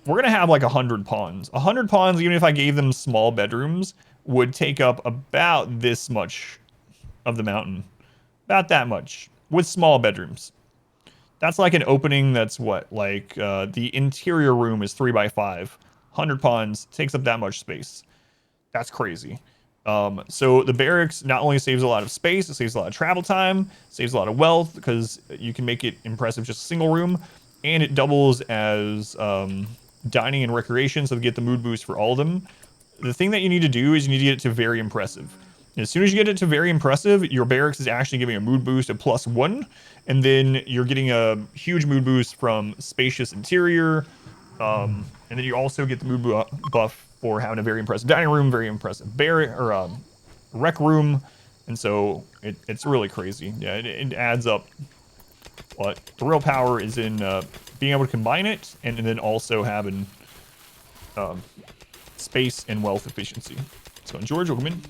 Speaker 2: we're gonna have like 100 pawns. 100 pawns, even if I gave them small bedrooms, would take up about this much of the mountain. About that much, with small bedrooms. That's like an opening that's what, like, the interior room is 3 by 5. 100 pawns takes up that much space. That's crazy. So the barracks not only saves a lot of space, it saves a lot of travel time, saves a lot of wealth because you can make it impressive just a single room, and it doubles as dining and recreation, so to get the mood boost for all of them. The thing that you need to do is you need to get it to very impressive. And as soon as you get it to very impressive, your barracks is actually giving a mood boost of +1, and then you're getting a huge mood boost from spacious interior, and then you also get the mood buff for having a very impressive dining room, very impressive rec room, and so it's really crazy. Yeah, it adds up. But the real power is in being able to combine it, and then also having space and wealth efficiency. So, George, welcome in.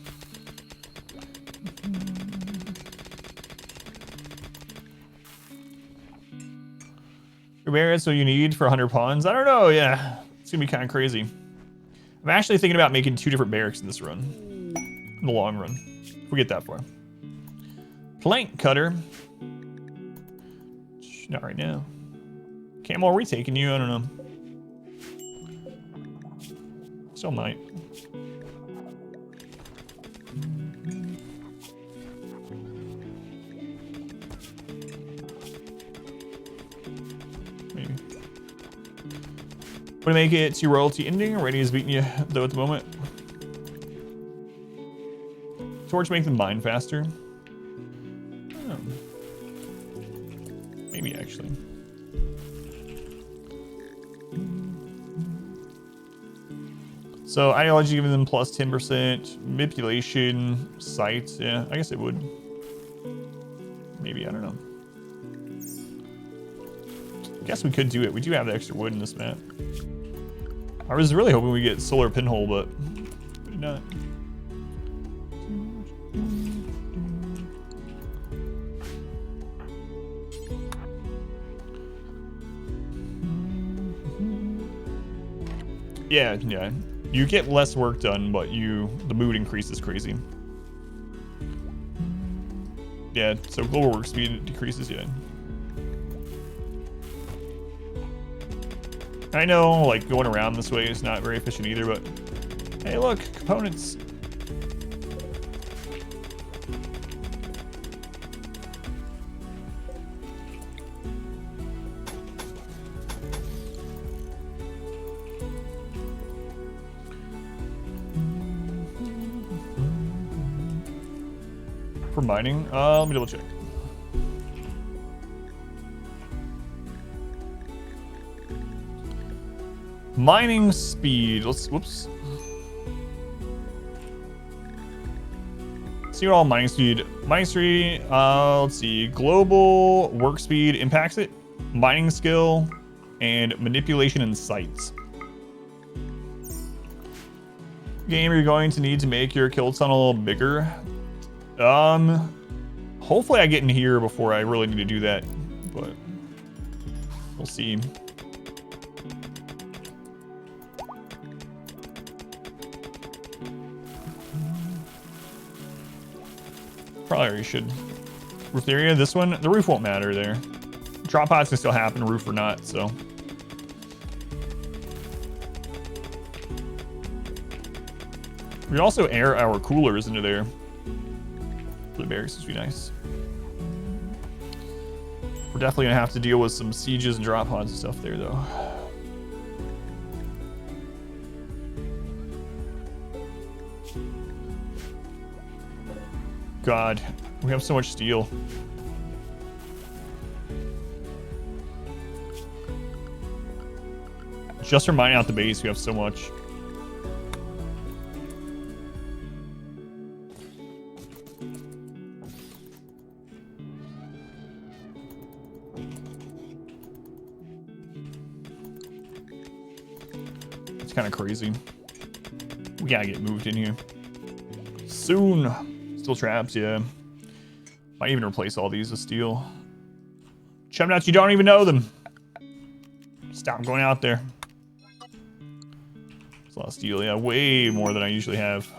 Speaker 2: Your barracks, so you need for 100 pawns? I don't know, yeah. It's gonna be kind of crazy. I'm actually thinking about making 2 different barracks in this run. In the long run. If we get that far. Plank cutter. Not right now. Camel, are we taking you? I don't know. Still might. Maybe. Want to make it to royalty ending? Rating is beating you though at the moment. Torch make them mine faster. Oh. Maybe actually. So ideology giving them plus 10%, manipulation, sight. Yeah, I guess it would. Maybe, I don't know. I guess we could do it. We do have the extra wood in this map. I was really hoping we get solar pinhole, but we did not. Yeah. You get less work done, but the mood increases crazy. Yeah, so global work speed decreases, yeah. I know, like, going around this way is not very efficient either, but hey, look, components. For mining, let me double check. Mining speed. Whoops. See what all mining speed. Mining speed. Let's see. Global work speed impacts it. Mining skill and manipulation and sights. Game, you're going to need to make your kill tunnel bigger. Hopefully I get in here before I really need to do that, but we'll see. probably already should. Roof area, this one, the roof won't matter there. Drop pods can still happen, roof or not, so. We can also air our coolers into there. The barracks would be nice. We're definitely gonna have to deal with some sieges and drop pods and stuff there, though. God, we have so much steel. Just for mining out the base, we have so much. It's kind of crazy. We gotta get moved in here soon. Still traps, yeah. Might even replace all these with steel. Chum nuts, you don't even know them. Stop going out there. It's a lot of steel, yeah. Way more than I usually have.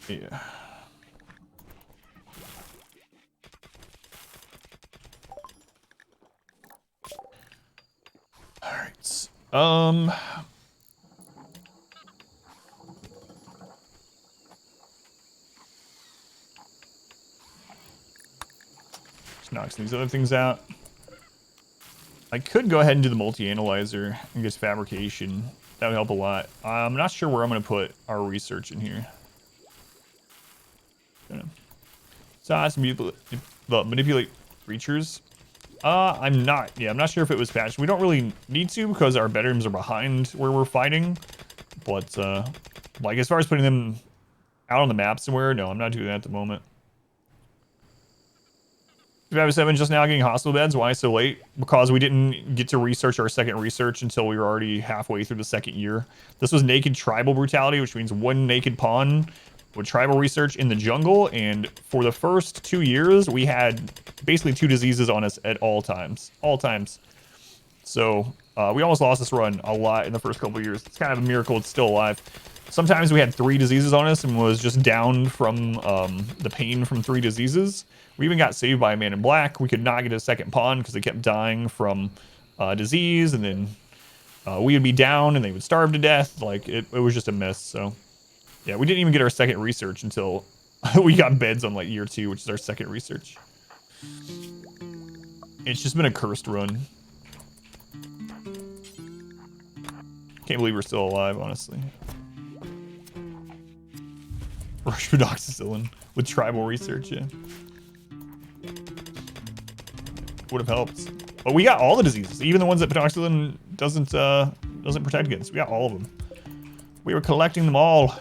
Speaker 2: Yeah. All right. Just knock some of these other things out. I could go ahead and do the multi-analyzer and get fabrication. That would help a lot. I'm not sure where I'm going to put our research in here. Size, manipulate creatures. I'm not sure if it was patched. We don't really need to because our bedrooms are behind where we're fighting. But, like, as far as putting them out on the map somewhere, no, I'm not doing that at the moment. 5-7 just now getting hospital beds. Why so late? Because we didn't get to research our second research until we were already halfway through the second year. This was naked tribal brutality, which means one naked pawn with tribal research in the jungle. And for the first 2 years, we had basically 2 diseases on us at all times. So we almost lost this run a lot in the first couple of years. It's kind of a miracle it's still alive. Sometimes we had 3 diseases on us and was just down from the pain from 3 diseases. We even got saved by a man in black. We could not get a second pawn because they kept dying from disease, and then we would be down and they would starve to death. Like, it was just a mess. So yeah, we didn't even get our second research until we got beds on like year 2, which is our second research. It's just been a cursed run. Can't believe we're still alive, honestly. Rush pedoxycyllin with tribal research, yeah. Would have helped. But we got all the diseases, even the ones that pedoxycyllin doesn't protect against. We got all of them. We were collecting them all.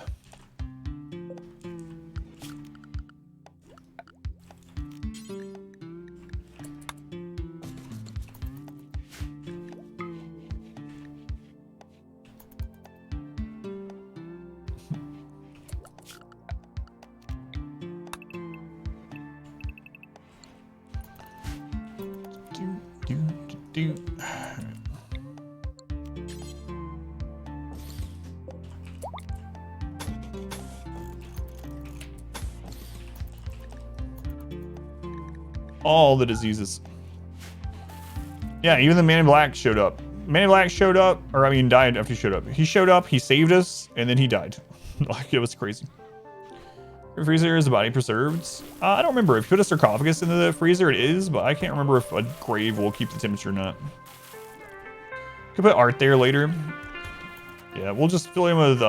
Speaker 2: All the diseases. Yeah, even the man in black showed up. Man in black showed up, or I mean died after he showed up. He showed up, he saved us, and then he died. Like, it was crazy. Your freezer is the body preserved. I don't remember. If you put a sarcophagus into the freezer, it is, but I can't remember if a grave will keep the temperature or not. Could put art there later. Yeah, we'll just fill in with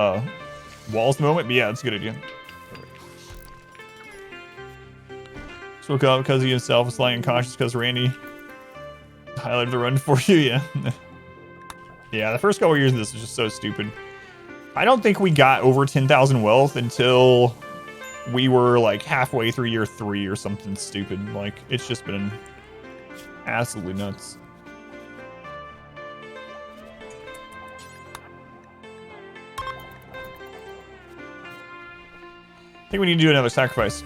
Speaker 2: walls at the moment, but yeah, it's a good idea. Just woke up because he himself was lying unconscious because Randy highlighted the run for you, yeah. Yeah, the first couple of years of this was just so stupid. I don't think we got over 10,000 wealth until we were like halfway through year 3 or something stupid. Like, it's just been absolutely nuts. I think we need to do another sacrifice.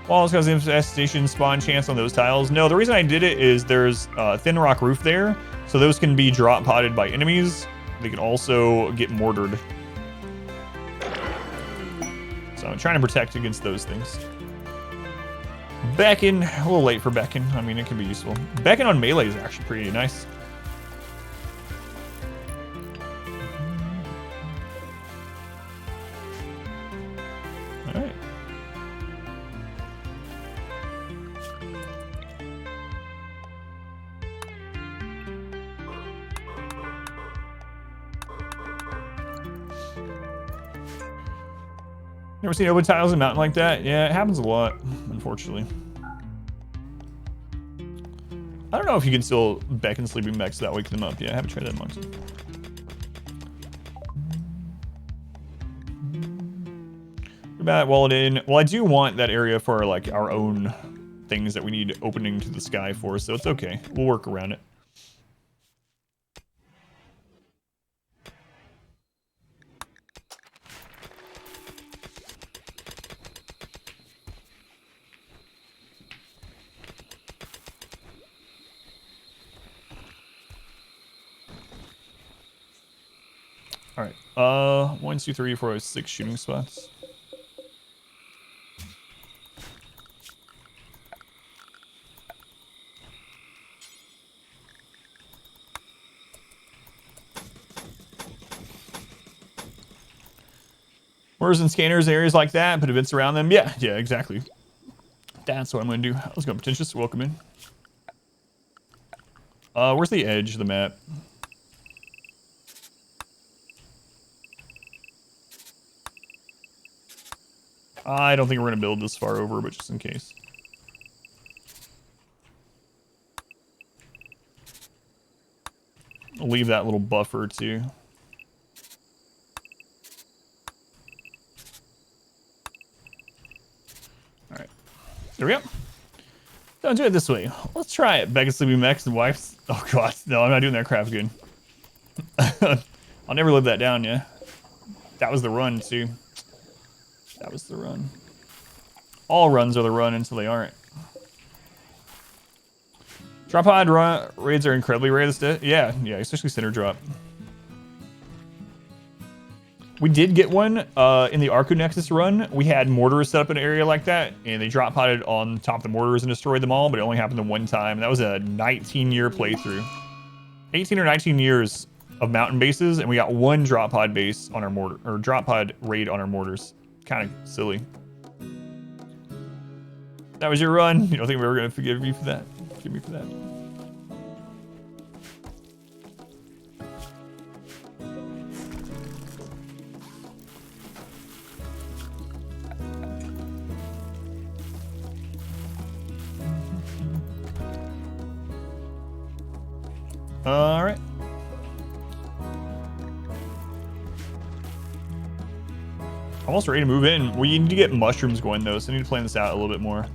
Speaker 2: Walls because infestation spawn chance on those tiles. No, the reason I did it is there's a thin rock roof there, So those can be drop potted by enemies. They can also get mortared. So I'm trying to protect against those things. Beckon, a little late for Beckon. I mean, it can be useful. Beckon on melee is actually pretty nice. All right. Never seen open tiles in a mountain like that? Yeah, it happens a lot, unfortunately. I don't know if you can still beckon sleeping mechs without waking them up. Yeah, I haven't tried that amongst them. About wall it in. Well, I do want that area for like our own things that we need opening to the sky for, so it's okay. We'll work around it. All right. 1, 2, 3, 4, 5, 6 shooting spots. Mortars and scanners, areas like that, put events around them. Yeah, exactly. That's what I'm gonna do. Let's go, pretentious. Welcome in. Where's the edge of the map? I don't think we're gonna build this far over, but just in case. I'll leave that little buffer too. All right, there we go. Don't do it this way. Let's try it. Begging sleeping mechs and wives. Oh god, no, I'm not doing that crap again. I'll never live that down, yeah. That was the run too. That was the run. All runs are the run until they aren't. Drop pod raids are incredibly rare this day. Yeah, especially center drop. We did get one in the Arco Nexus run. We had mortars set up in an area like that, and they drop podded on top of the mortars and destroyed them all, but it only happened the one time. That was a 19-year playthrough. 18 or 19 years of mountain bases, and we got one drop pod base on our mortar, or drop pod raid on our mortars. Kind of silly. That was your run. You don't think we were gonna forgive me for that? Forgive me for that. All right. Almost ready to move in. We need to get mushrooms going though, so I need to plan this out a little bit more.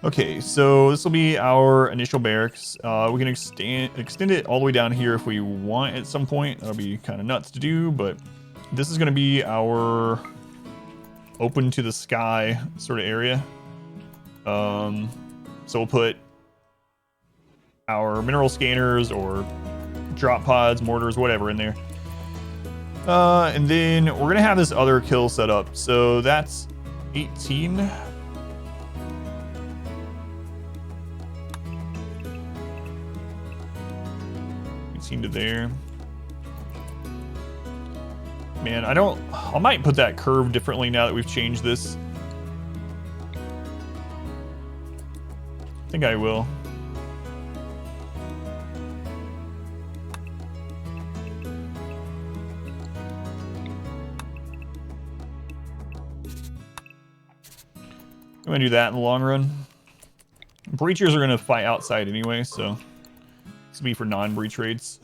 Speaker 2: Okay, so this will be our initial barracks. We can extend it all the way down here if we want at some point. That'll be kind of nuts to do, but this is going to be our open to the sky sort of area. So we'll put our mineral scanners or drop pods, mortars, whatever in there. And then we're going to have this other kill set up. So that's 18. To there. Man, I might put that curve differently now that we've changed this. I think I will. I'm gonna do that in the long run. Breachers are gonna fight outside anyway, so this will be for non-breach raids.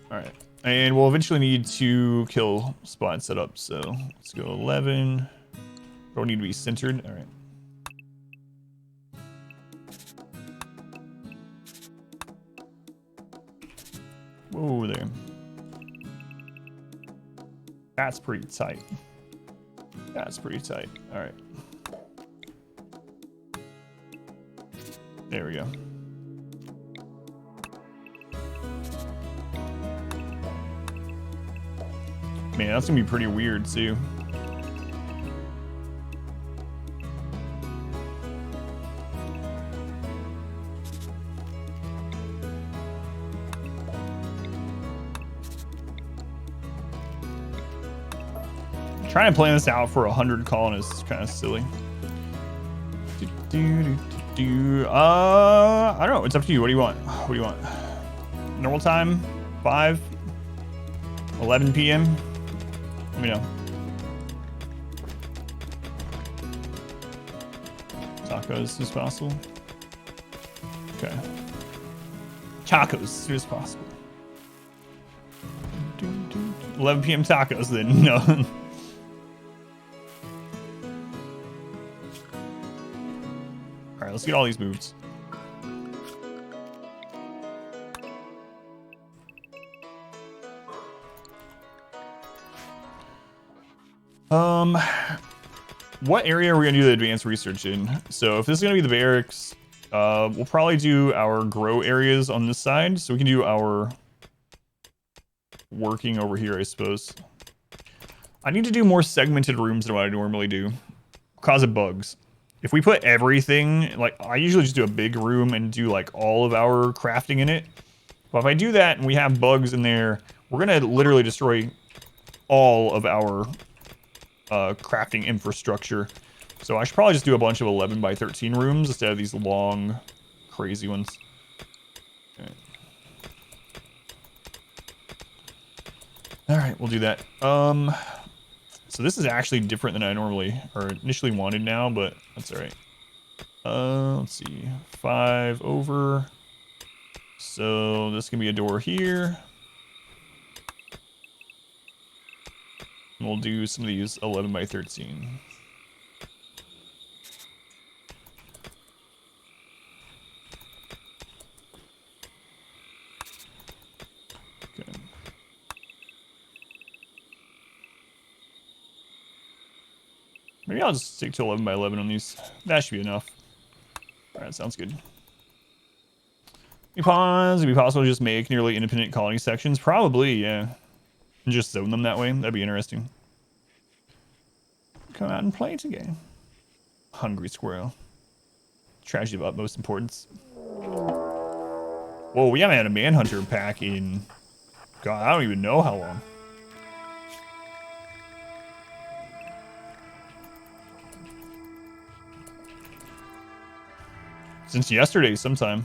Speaker 2: Alright. And we'll eventually need to kill spot set up, so let's go 11. Don't need to be centered. Alright. Whoa there. That's pretty tight. That's pretty tight. Alright. There we go. Man, that's gonna be pretty weird too. Trying to plan this out for 100 colonists is kind of silly. I don't know. It's up to you. What do you want? What do you want? Normal time? 5? 11 p.m.? Let me know. Tacos as soon as possible. Okay. Tacos as soon as possible. 11 p.m. tacos then. No. Alright, let's get all these moves. What area are we gonna do the advanced research in? So if this is gonna be the barracks, we'll probably do our grow areas on this side, so we can do our working over here, I suppose. I need to do more segmented rooms than what I normally do because of bugs. If we put everything, like I usually just do a big room and do like all of our crafting in it. But if I do that and we have bugs in there, we're gonna literally destroy all of our crafting infrastructure. So I should probably just do a bunch of 11 by 13 rooms instead of these long, crazy ones. Okay. All right, we'll do that. So this is actually different than I normally or initially wanted now, but that's all right. Let's see, 5 over. So this can be a door here. And we'll do some of these 11 by 13. Okay. Maybe I'll just stick to 11 by 11 on these. That should be enough. All right, sounds good. It'd be possible to just make nearly independent colony sections. Probably, yeah. And just zone them that way. That'd be interesting. Come out and play today. Hungry squirrel. Tragedy of utmost importance. Whoa, we haven't had a manhunter pack in... God, I don't even know how long. Since yesterday sometime.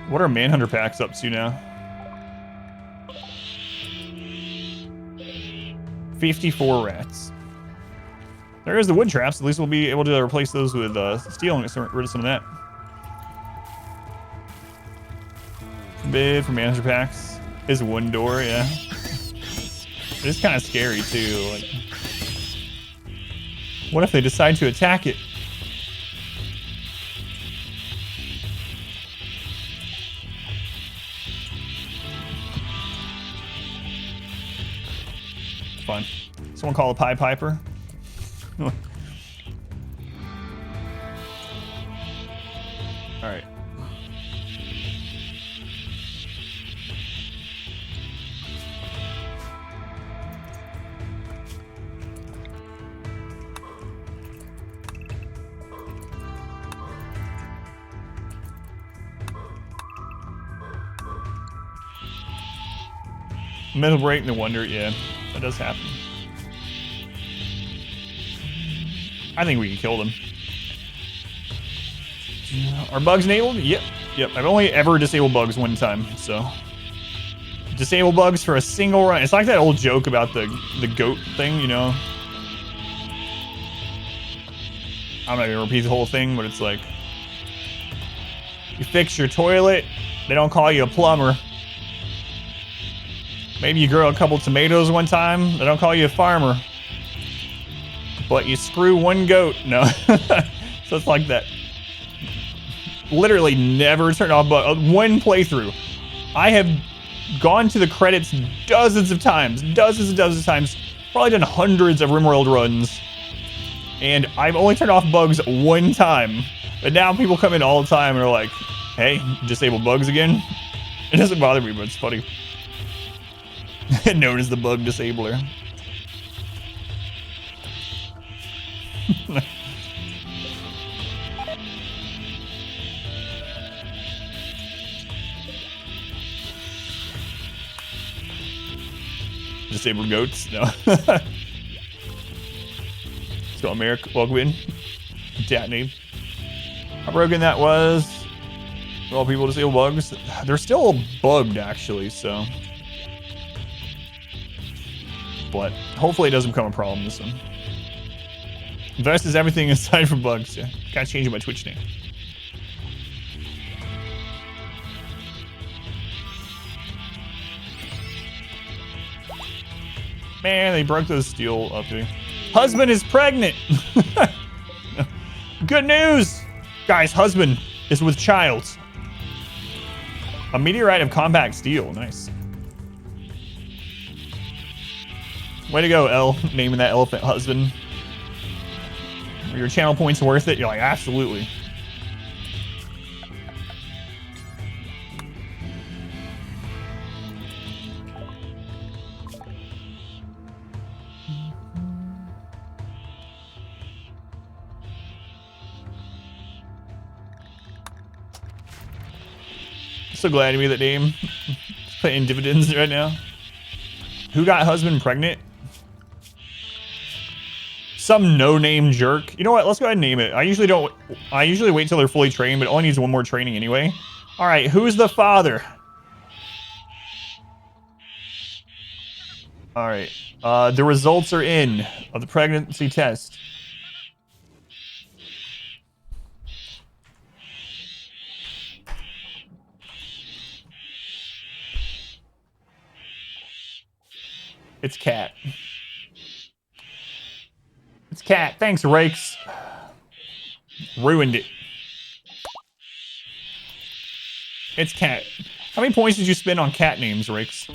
Speaker 2: What are manhunter packs up to now? 54 rats. There is the wood traps. At least we'll be able to replace those with steel and get rid of some of that. Bid for manhunter packs. Is one door, yeah. It is kind of scary too. Like, what if they decide to attack it? Fun. Someone call a Pied Piper. All right. Mental break, no wonder, yeah. That does happen. I think we can kill them. Are bugs enabled? Yep. Yep. I've only ever disabled bugs one time, so. Disable bugs for a single run. It's like that old joke about the goat thing, you know? I'm not gonna repeat the whole thing, but it's like, you fix your toilet, they don't call you a plumber. Maybe you grow a couple tomatoes one time, they don't call you a farmer. But you screw one goat. No. So it's like that. Literally never turned off one playthrough. I have gone to the credits dozens of times. Dozens and dozens of times. Probably done hundreds of RimWorld runs. And I've only turned off bugs one time. But now people come in all the time and are like, Hey, disable bugs again? It doesn't bother me, but it's funny. Known as the bug disabler. Disabled goats? No. So America, welcome in. Dat name. How broken that was. All people disable bugs. They're still bugged actually, so. But hopefully it doesn't become a problem this one. Vest is everything aside from bugs. Yeah. Gotta change my Twitch name. Man, they broke those steel up here. Husband is pregnant. Good news, guys. Husband is with child. A meteorite of compact steel. Nice. Way to go, L. Naming that elephant husband. Are your channel points worth it? You're like, absolutely. So glad to be that name. Paying dividends right now. Who got husband pregnant? Some no-name jerk. You know what? Let's go ahead and name it. I usually wait till they're fully trained, but it only needs one more training anyway. All right, who's the father? All right. The results are in of the pregnancy test. It's Cat. It's Cat. Thanks, Rakes. Ruined it. It's Cat. How many points did you spend on cat names, Rakes?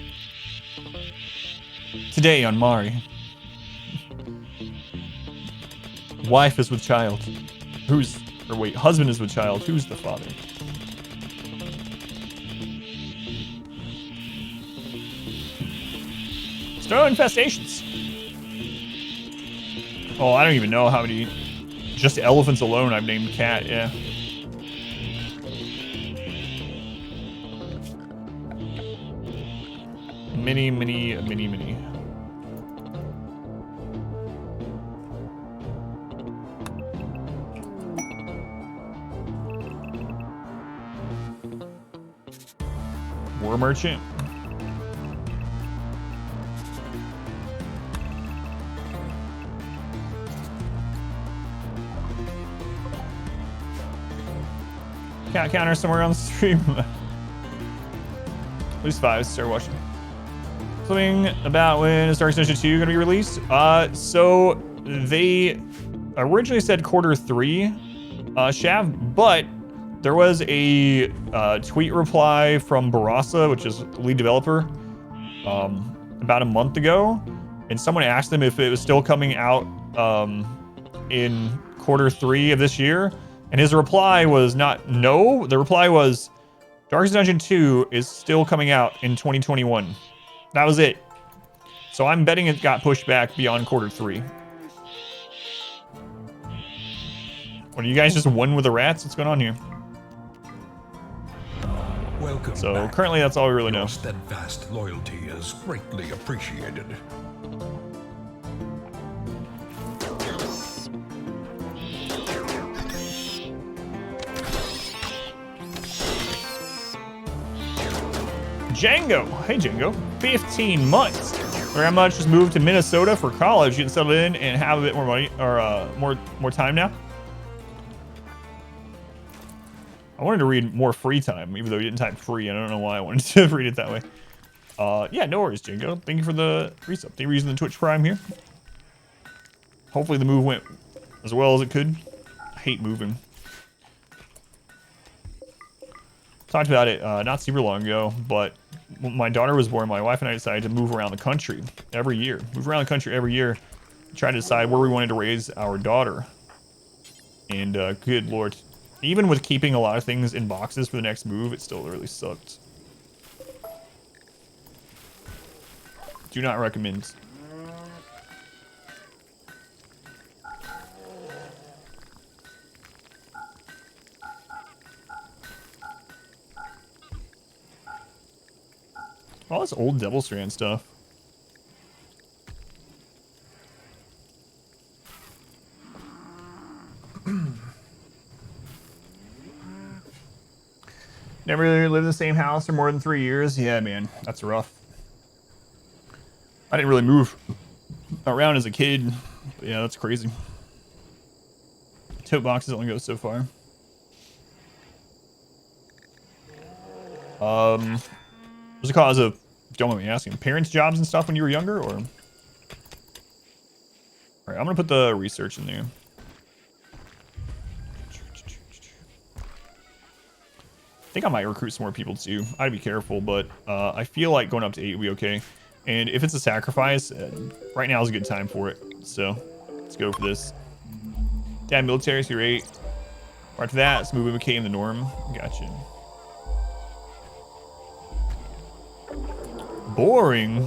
Speaker 2: Today on Mari. Wife is with child. Husband is with child. Who's the father? Snow infestations. Oh, I don't even know how many. Just elephants alone I've named Cat, yeah. Mini. War merchant. Cat counter somewhere on the stream. At least 5. Start watching. Something about when is Dark Extension 2 going to be released? So they originally said Q3, Shav, but there was a tweet reply from Barasa, which is lead developer, about a month ago, and someone asked them if it was still coming out in Q3 of this year, and his reply was no. The reply was Darkest Dungeon 2 is still coming out in 2021. That was it. So I'm betting it got pushed back beyond Q3. What, are you guys just one with the rats? What's going on here?
Speaker 3: Welcome
Speaker 2: so
Speaker 3: back.
Speaker 2: Currently that's all we really
Speaker 3: Your
Speaker 2: know.
Speaker 3: steadfast loyalty is greatly appreciated.
Speaker 2: Django. Hey, Django. 15 months. Grandma just moved to Minnesota for college. You can settle in and have a bit more money or more time now. I wanted to read more free time, even though you didn't type free. I don't know why I wanted to read it that way. Yeah, no worries, Django. Thank you for the resub. Thank you for using the Twitch Prime here. Hopefully the move went as well as it could. I hate moving. Talked about it not super long ago, but when my daughter was born, my wife and I decided to move around the country every year. Move around the country every year, try to decide where we wanted to raise our daughter. And good Lord, Even with keeping a lot of things in boxes for the next move, it still really sucked. Do not recommend. All this old Devil Strand stuff. Never really lived in the same house for more than 3 years. Yeah, man, that's rough. I didn't really move around as a kid. But yeah, that's crazy. Tote boxes only go so far. Was it cause of, don't mind me asking, parents' jobs and stuff when you were younger, or? All right, I'm gonna put the research in there. I think I might recruit some more people too. I'd be careful, but I feel like going up to 8 will be okay. And if it's a sacrifice, right now is a good time for it. So let's go for this. Dad, military, so you're 8. After that, let's move McKay in the norm. Gotcha. Boring.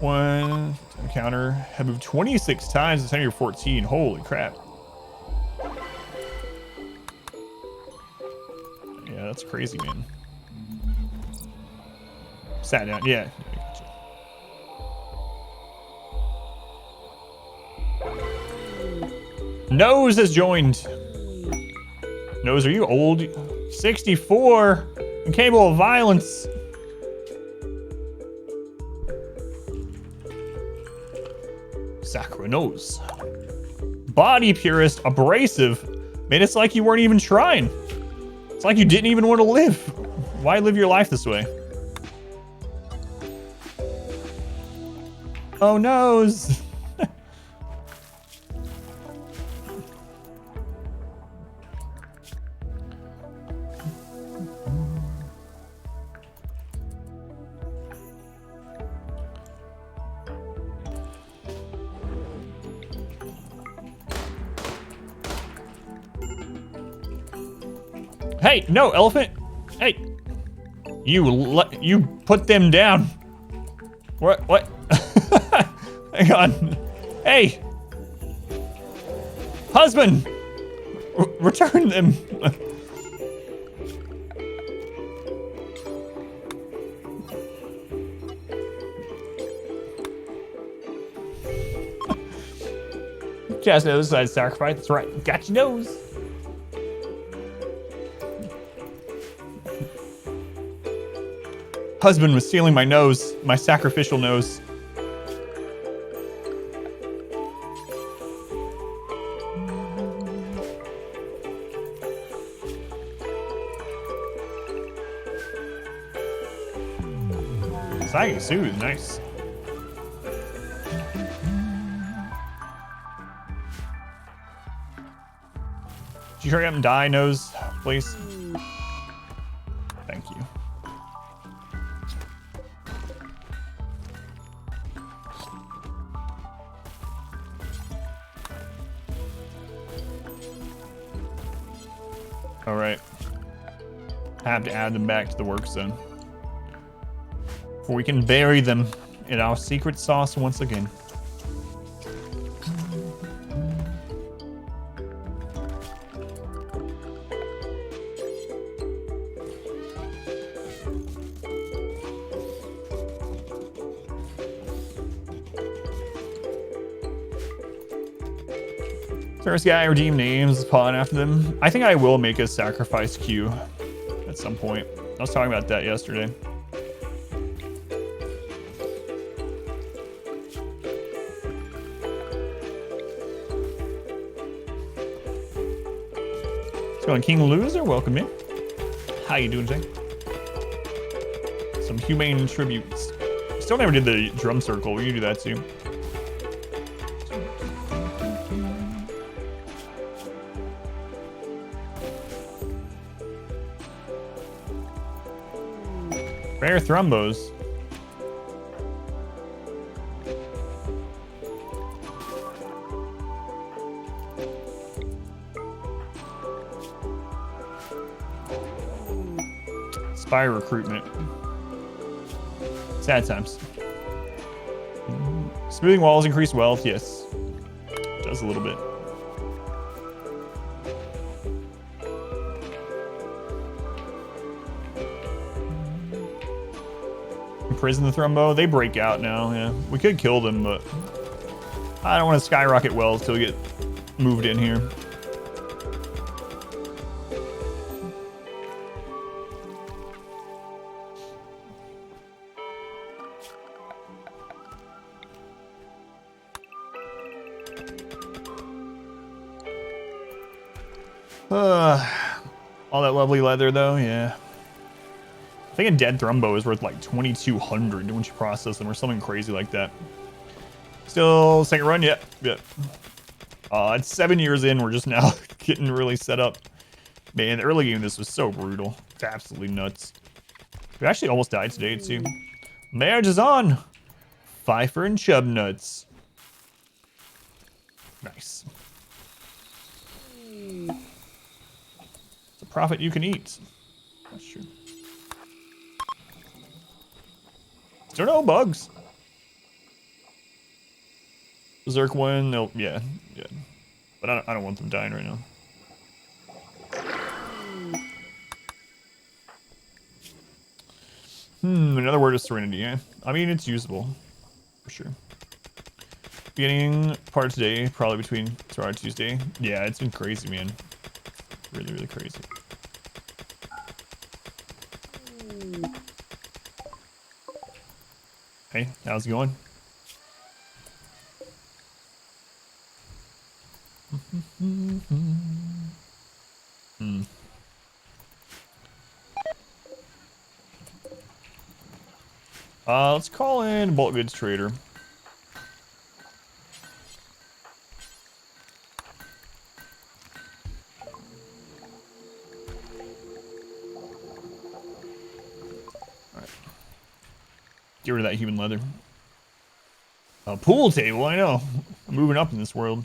Speaker 2: One encounter. Have moved 26 times since you're 14. Holy crap. Yeah, that's crazy, man. Sat down. Yeah. Nose has joined. Nose, are you old? 64. Incapable of violence. Sakura Nose. Body purist, abrasive. Man, it's like you weren't even trying. It's like you didn't even want to live. Why live your life this way? Oh, Nose. Hey, no, elephant. Hey, you put them down. What? Hang on. Hey, husband, return them. Cast nose side sacrifice. That's right. Got your nose. Husband was stealing my nose, my sacrificial nose. Sagi Soothe, nice. Did you hurry up and die, nose, please? Thank you. All right. I have to add them back to the work zone. For we can bury them in our secret sauce once again. First guy redeem names, pawn after them. I think I will make a sacrifice queue at some point. I was talking about that yesterday. What's going on, King Loser? Welcome in. How you doing, Jay? Some humane tributes. Still never did the drum circle. We can do that too. Rare thrombos. Spy recruitment. Sad times. Smoothing walls increase wealth. Yes. Does a little bit. Imprison the Thrumbo. They break out now. Yeah. We could kill them, but I don't want to skyrocket wealth till we get moved in here. All that lovely leather, though, yeah. I think a dead Thrumbo is worth like 2,200 once you process them or something crazy like that. Still second run? Yep. It's 7 years in. We're just now getting really set up. Man, the early game this was so brutal. It's absolutely nuts. We actually almost died today, too. Marriage is on. Pfeiffer and Chub Nuts. Nice. It's a profit you can eat. That's true. Still no bugs. Berserk one, they'll, yeah. But I don't want them dying right now. Another word of serenity, yeah. I mean, it's usable, for sure. Beginning part of today, probably between tomorrow and Tuesday. Yeah, it's been crazy, man. Really, really crazy. Hey, how's it going? Let's call in bulk goods trader. Alright. Get rid of that human leather. A pool table, I know. I'm moving up in this world.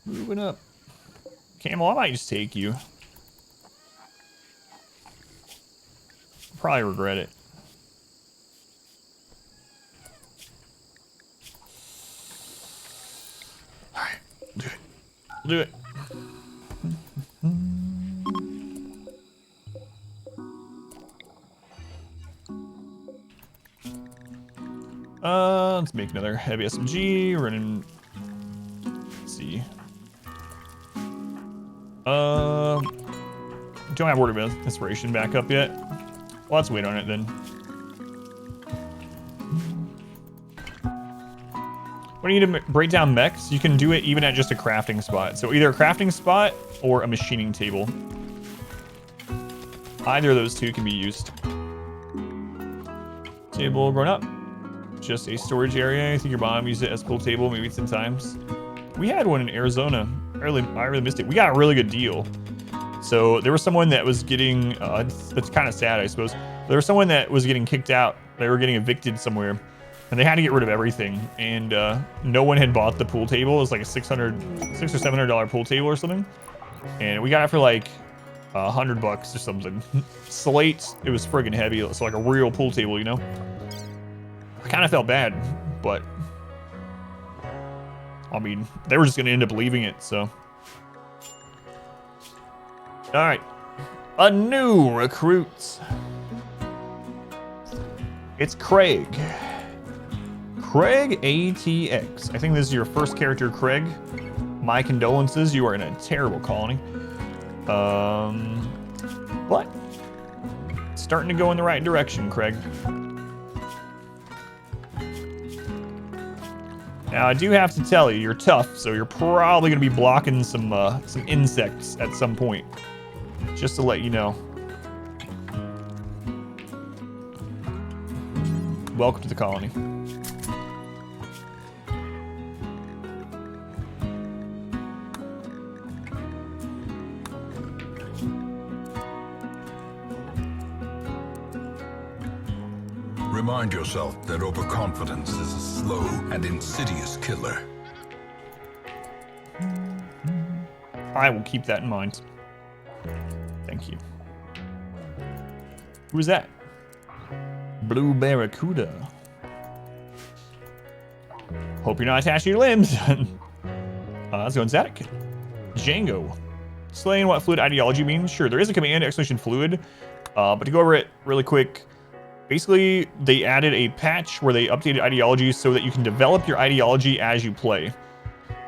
Speaker 2: Moving up. Camel, I might just take you. Probably regret it. Alright, do it. Do it. Let's make another heavy SMG. Running. Let's see. Don't have word of inspiration back up yet. Well, let's wait on it then. When you need to break down mechs, you can do it even at just a crafting spot. So either a crafting spot or a machining table. Either of those two can be used. Table grown up. Just a storage area. I think your mom used it as a pool table maybe sometimes. We had one in Arizona. I really missed it. We got a really good deal. So there was someone that was getting, that's kind of sad, I suppose. There was someone that was getting kicked out. They were getting evicted somewhere. And they had to get rid of everything. And no one had bought the pool table. It was like a $600 or $700 pool table or something. And we got it for like $100 or something. Slate, it was friggin' heavy. So like a real pool table, you know? I kind of felt bad, but I mean, they were just going to end up leaving it, so. All right. A new recruit. It's Craig. Craig ATX. I think this is your first character, Craig. My condolences. You are in a terrible colony. But it's starting to go in the right direction, Craig. Now, I do have to tell you, you're tough, so you're probably going to be blocking some insects at some point. Just to let you know. Welcome to the colony.
Speaker 3: Remind yourself that overconfidence is a slow and insidious killer.
Speaker 2: I will keep that in mind. Thank you. Who's that? Blue Barracuda. Hope you're not attached to your limbs. Let's go in static. Django. Explain what fluid ideology means. Sure, there is a command, exclamation fluid. But to go over it really quick, basically they added a patch where they updated ideology so that you can develop your ideology as you play.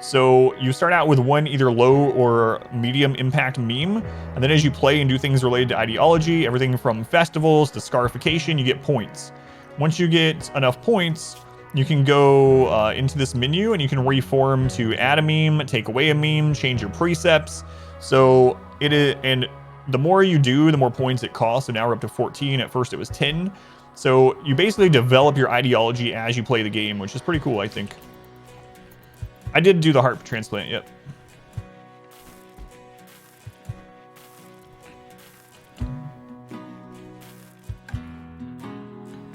Speaker 2: So you start out with one either low or medium impact meme, and then as you play and do things related to ideology, everything from festivals to scarification, you get points. Once you get enough points, you can go into this menu and you can reform to add a meme, take away a meme, change your precepts. So it is, and the more you do, the more points it costs. So now we're up to 14. At first it was 10. So you basically develop your ideology as you play the game, which is pretty cool, I think. I did do the heart transplant, yep.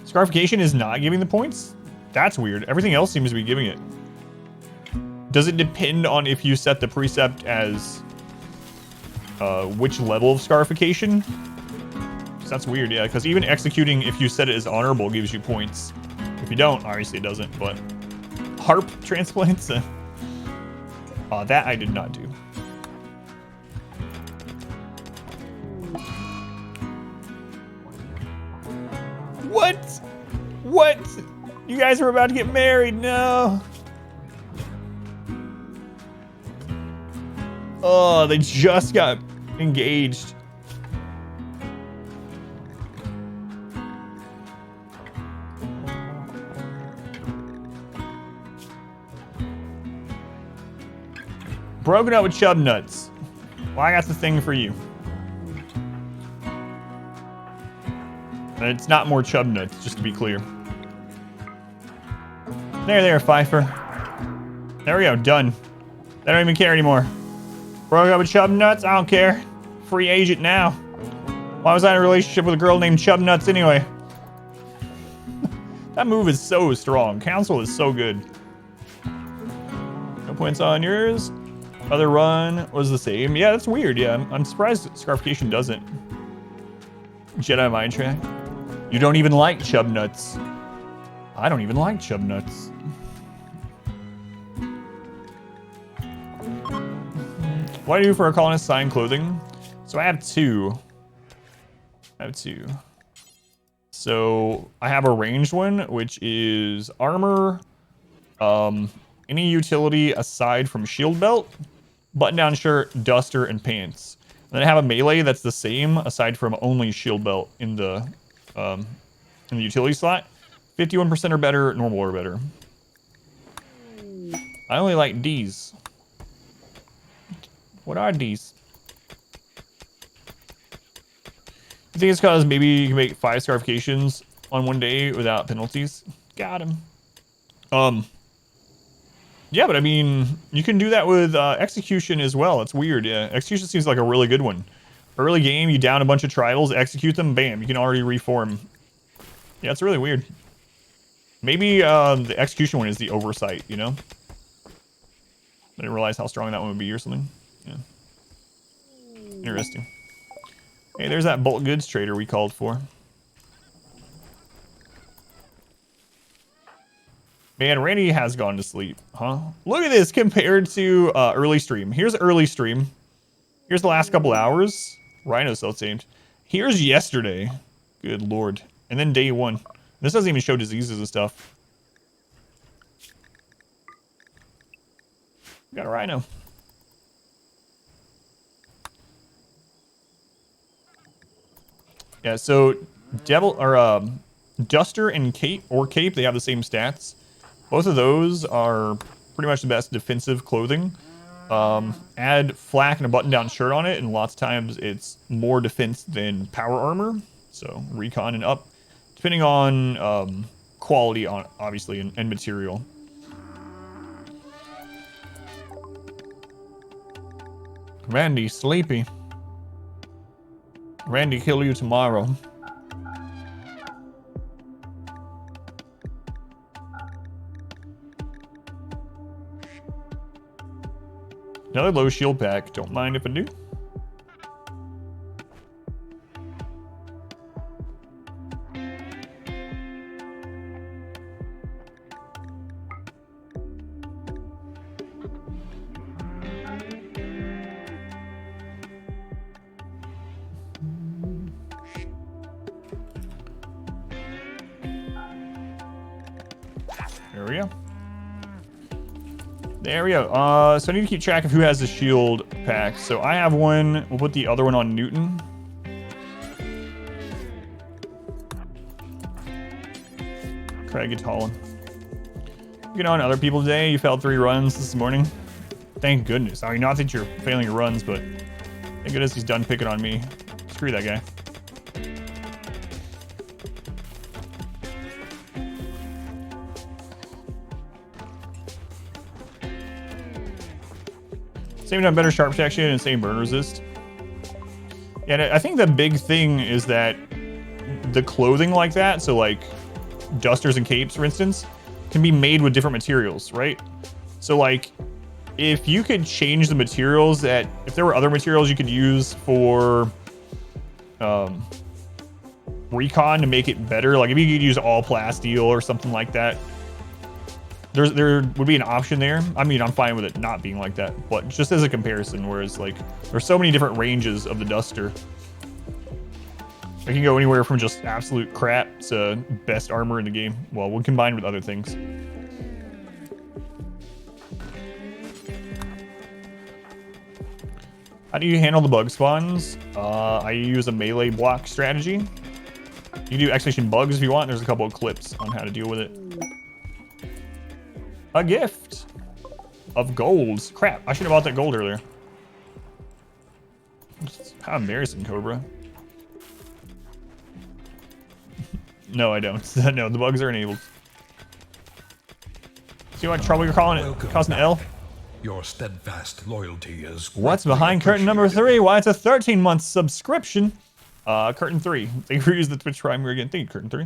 Speaker 2: Scarification is not giving the points? That's weird. Everything else seems to be giving it. Does it depend on if you set the precept as which level of scarification? That's weird, yeah, because even executing, if you set it as honorable, gives you points. If you don't, obviously it doesn't, but harp transplants? That I did not do. What? What? You guys were about to get married? No. Oh, they just got engaged. Broken up with chub nuts. Well, I got the thing for you. And it's not more chub nuts, just to be clear. There, Pfeiffer. There we go, done. I don't even care anymore. Broke up with chub nuts? I don't care. Free agent now. Why was I in a relationship with a girl named Chub Nuts anyway? That move is so strong. Council is so good. No points on yours. Other run was the same. Yeah, that's weird. Yeah, I'm surprised Scarification doesn't. Jedi Mind Track. You don't even like Chub Nuts. I don't even like Chub Nuts. What do I do for a colonist sign clothing? So I have two. So I have a ranged one, which is armor, any utility aside from shield belt, button-down shirt, duster, and pants. And then I have a melee that's the same aside from only shield belt in the utility slot. 51% or better, normal or better. I only like D's. What are D's? I think it's because maybe you can make 5 scarifications on one day without penalties. Got him. Yeah, but I mean, you can do that with execution as well. It's weird, yeah. Execution seems like a really good one. Early game, you down a bunch of trials, execute them, bam, you can already reform. Yeah, it's really weird. Maybe the execution one is the oversight, you know? I didn't realize how strong that one would be or something. Yeah. Interesting. Hey, there's that bulk goods trader we called for. Man, Randy has gone to sleep, huh? Look at this compared to early stream. Here's early stream. Here's the last couple hours. Rhino self-tamed. Here's yesterday. Good lord. And then day 1. This doesn't even show diseases and stuff. Got a rhino. Yeah, so Duster and Cape, they have the same stats. Both of those are pretty much the best defensive clothing. Add flak and a button-down shirt on it, and lots of times it's more defense than power armor. So recon and up, depending on quality, on obviously, and material. Randy, sleepy. Randy, kill you tomorrow. Another low shield pack. Don't mind if I do. There we go. There we go. So I need to keep track of who has the shield pack. So I have one. We'll put the other one on Newton. Craig and Holland. Get on other people today. You failed 3 runs this morning. Thank goodness. I mean, not that you're failing your runs, but thank goodness he's done picking on me. Screw that guy. Same time, better sharp protection and same burn resist. Yeah, and I think the big thing is that the clothing like that, so like dusters and capes, for instance, can be made with different materials, right? So like, if you could change the materials that, if there were other materials you could use for recon to make it better, like if you could use all plasteel or something like that, there would be an option there. I mean, I'm fine with it not being like that, but just as a comparison, whereas like there's so many different ranges of the duster. It can go anywhere from just absolute crap to best armor in the game. Well, when combined with other things. How do you handle the bug spawns? I use a melee block strategy. You can do execution bugs if you want. There's a couple of clips on how to deal with it. A gift of golds. Crap, I should have bought that gold earlier. How embarrassing, Cobra. No, I don't. No, the bugs are enabled. See what trouble you're causing L?
Speaker 3: Your steadfast loyalty is...
Speaker 2: What's behind curtain number 3? Why, it's a 13-month subscription. Curtain 3. Thank you for using the Twitch Prime again. Thank you, Curtain 3.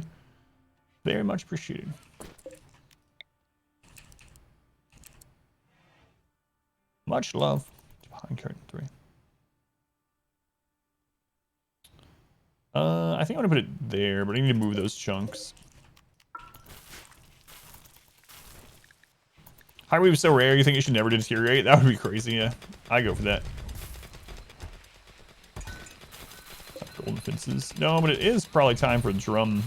Speaker 2: Very much appreciated. Much love to behind curtain 3. I think I'm gonna put it there, but I need to move those chunks. Highway was so rare, you think it should never deteriorate? That would be crazy, yeah. I go for that. Golden fences. No, but it is probably time for a drum.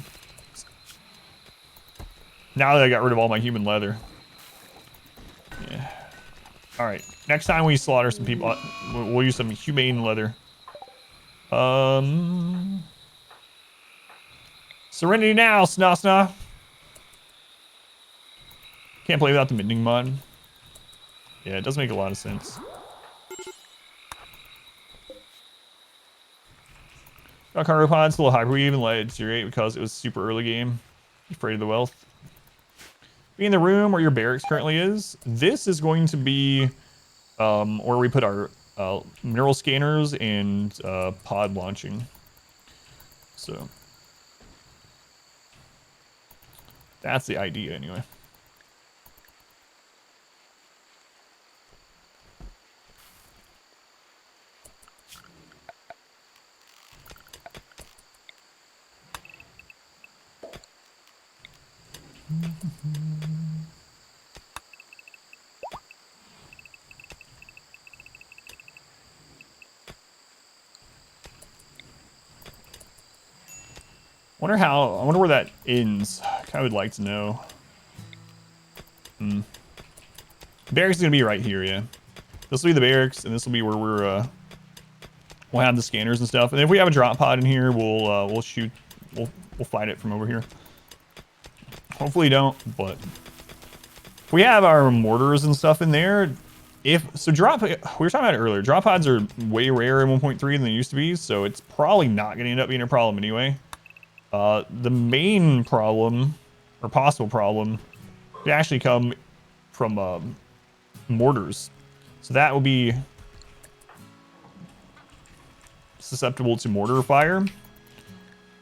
Speaker 2: Now that I got rid of all my human leather. Yeah. Alright, next time we slaughter some people, we'll use some humane leather. Serenity now, Sna. Can't play without the mending mod. Yeah, it does make a lot of sense. Got cargo pods, a little hyper. We even let it deteriorate because it was super early game. Afraid of the wealth. Be in the room where your barracks currently is. This is going to be where we put our mineral scanners and pod launching. So that's the idea anyway. I wonder where that ends. I kind of would like to know. Barracks is gonna be right here, yeah. This will be the barracks, and this will be where we'll have the scanners and stuff. And if we have a drop pod in here, we'll shoot. We'll fight it from over here. Hopefully don't, but if we have our mortars and stuff in there, we were talking about it earlier. Drop pods are way rarer in 1.3 than they used to be, so it's probably not gonna end up being a problem anyway. The main problem, or possible problem, could actually come from mortars. So that will be susceptible to mortar fire.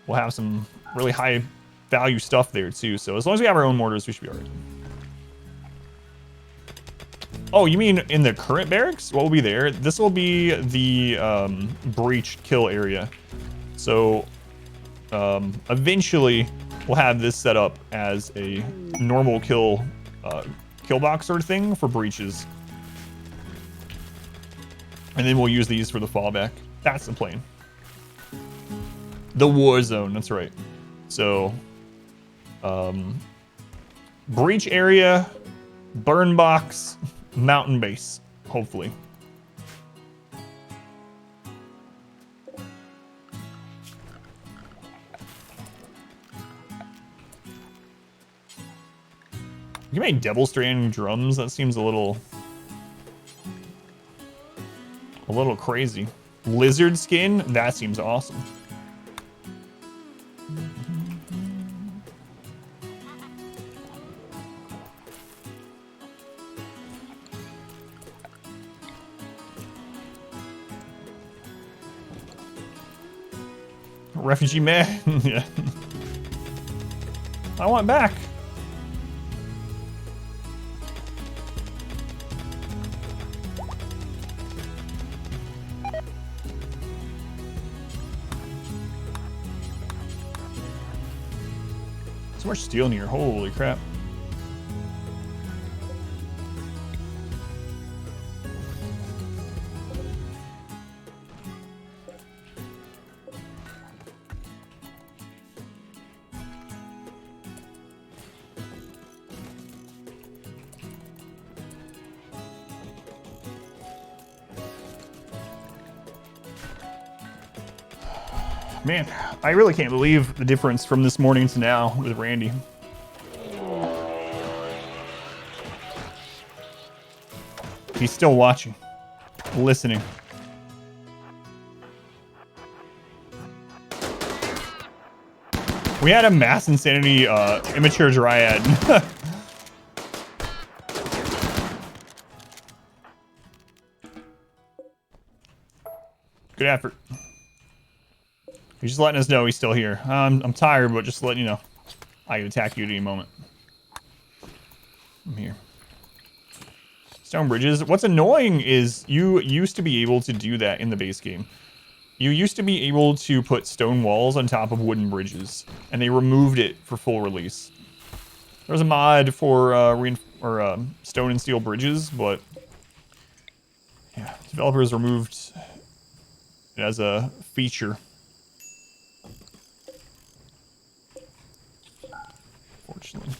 Speaker 2: We'll have some really high value stuff there too. So as long as we have our own mortars, we should be alright. Oh, you mean in the current barracks? What will be there? This will be the breach kill area. So eventually we'll have this set up as a normal kill box sort of thing for breaches. And then we'll use these for the fallback. That's the plan. The war zone, that's right. So breach area, burn box, mountain base, hopefully. You made double strand drums? That seems a little crazy. Lizard skin? That seems awesome. Refugee man. Yeah. I want back. So much steel in here. Holy crap. Man, I really can't believe the difference from this morning to now with Randy. He's still watching, listening. We had a mass insanity immature dryad. Good effort. He's just letting us know he's still here. I'm tired, but just letting you know. I can attack you at any moment. I'm here. Stone bridges. What's annoying is you used to be able to do that in the base game. You used to be able to put stone walls on top of wooden bridges, and they removed it for full release. There was a mod for stone and steel bridges, but yeah, developers removed it as a feature. Fortunately.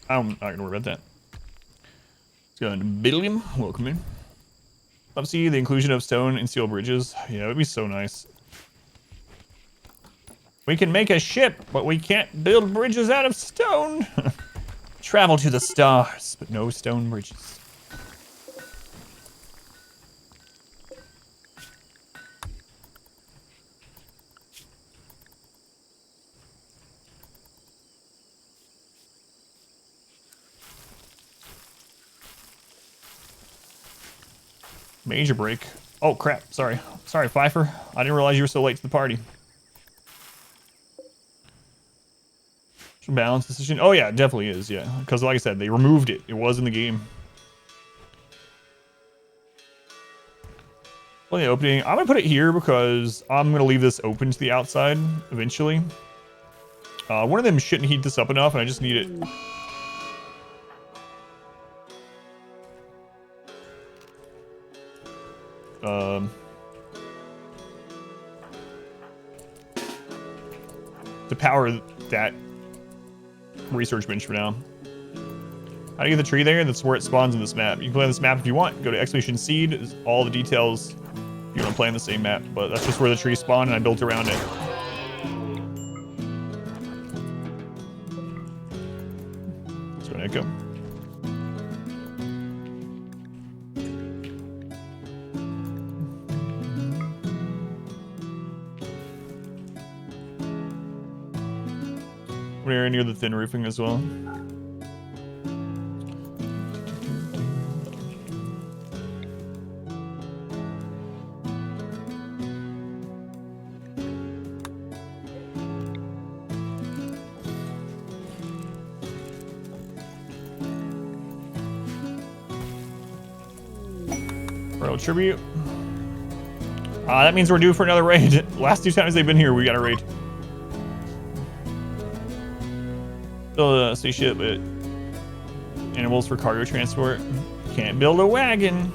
Speaker 2: I'm not gonna worry about that. Let's go into Billiam. Welcome in. Love to see the inclusion of stone and steel bridges. Yeah, it would be so nice. We can make a ship, but we can't build bridges out of stone. Travel to the stars, but no stone bridges. Major break. Oh, crap. Sorry. Sorry, Pfeiffer. I didn't realize you were so late to the party. Balance decision. Oh, yeah, it definitely is, yeah. Because, like I said, they removed it. It was in the game. Well, the opening. I'm going to put it here because I'm going to leave this open to the outside eventually. One of them shouldn't heat this up enough, and I just need it. To power that research bench for now. How do you get the tree there? That's where it spawns in this map. You can play on this map if you want. Go to Expedition Seed. All the details if you want to play on the same map. But that's just where the trees spawn, and I built around it. Let's go to Echo. We're near the thin roofing as well. Royal tribute. That means we're due for another raid. Last 2 times they've been here, we got a raid. Build a spaceship, but animals for cargo transport. Can't build a wagon.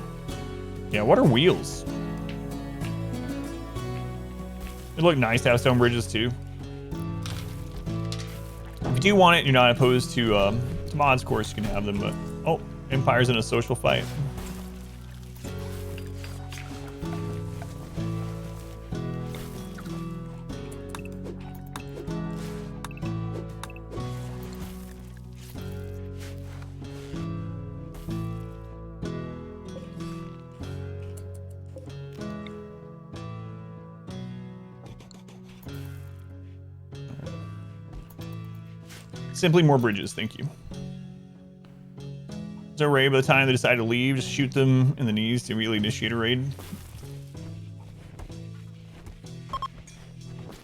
Speaker 2: Yeah, what are wheels? It look nice to have stone bridges too. If you do want it, you're not opposed to mods, of course you can have them, but oh, Empire's in a social fight. Simply more bridges, thank you. So raid, by the time they decide to leave, just shoot them in the knees to immediately initiate a raid.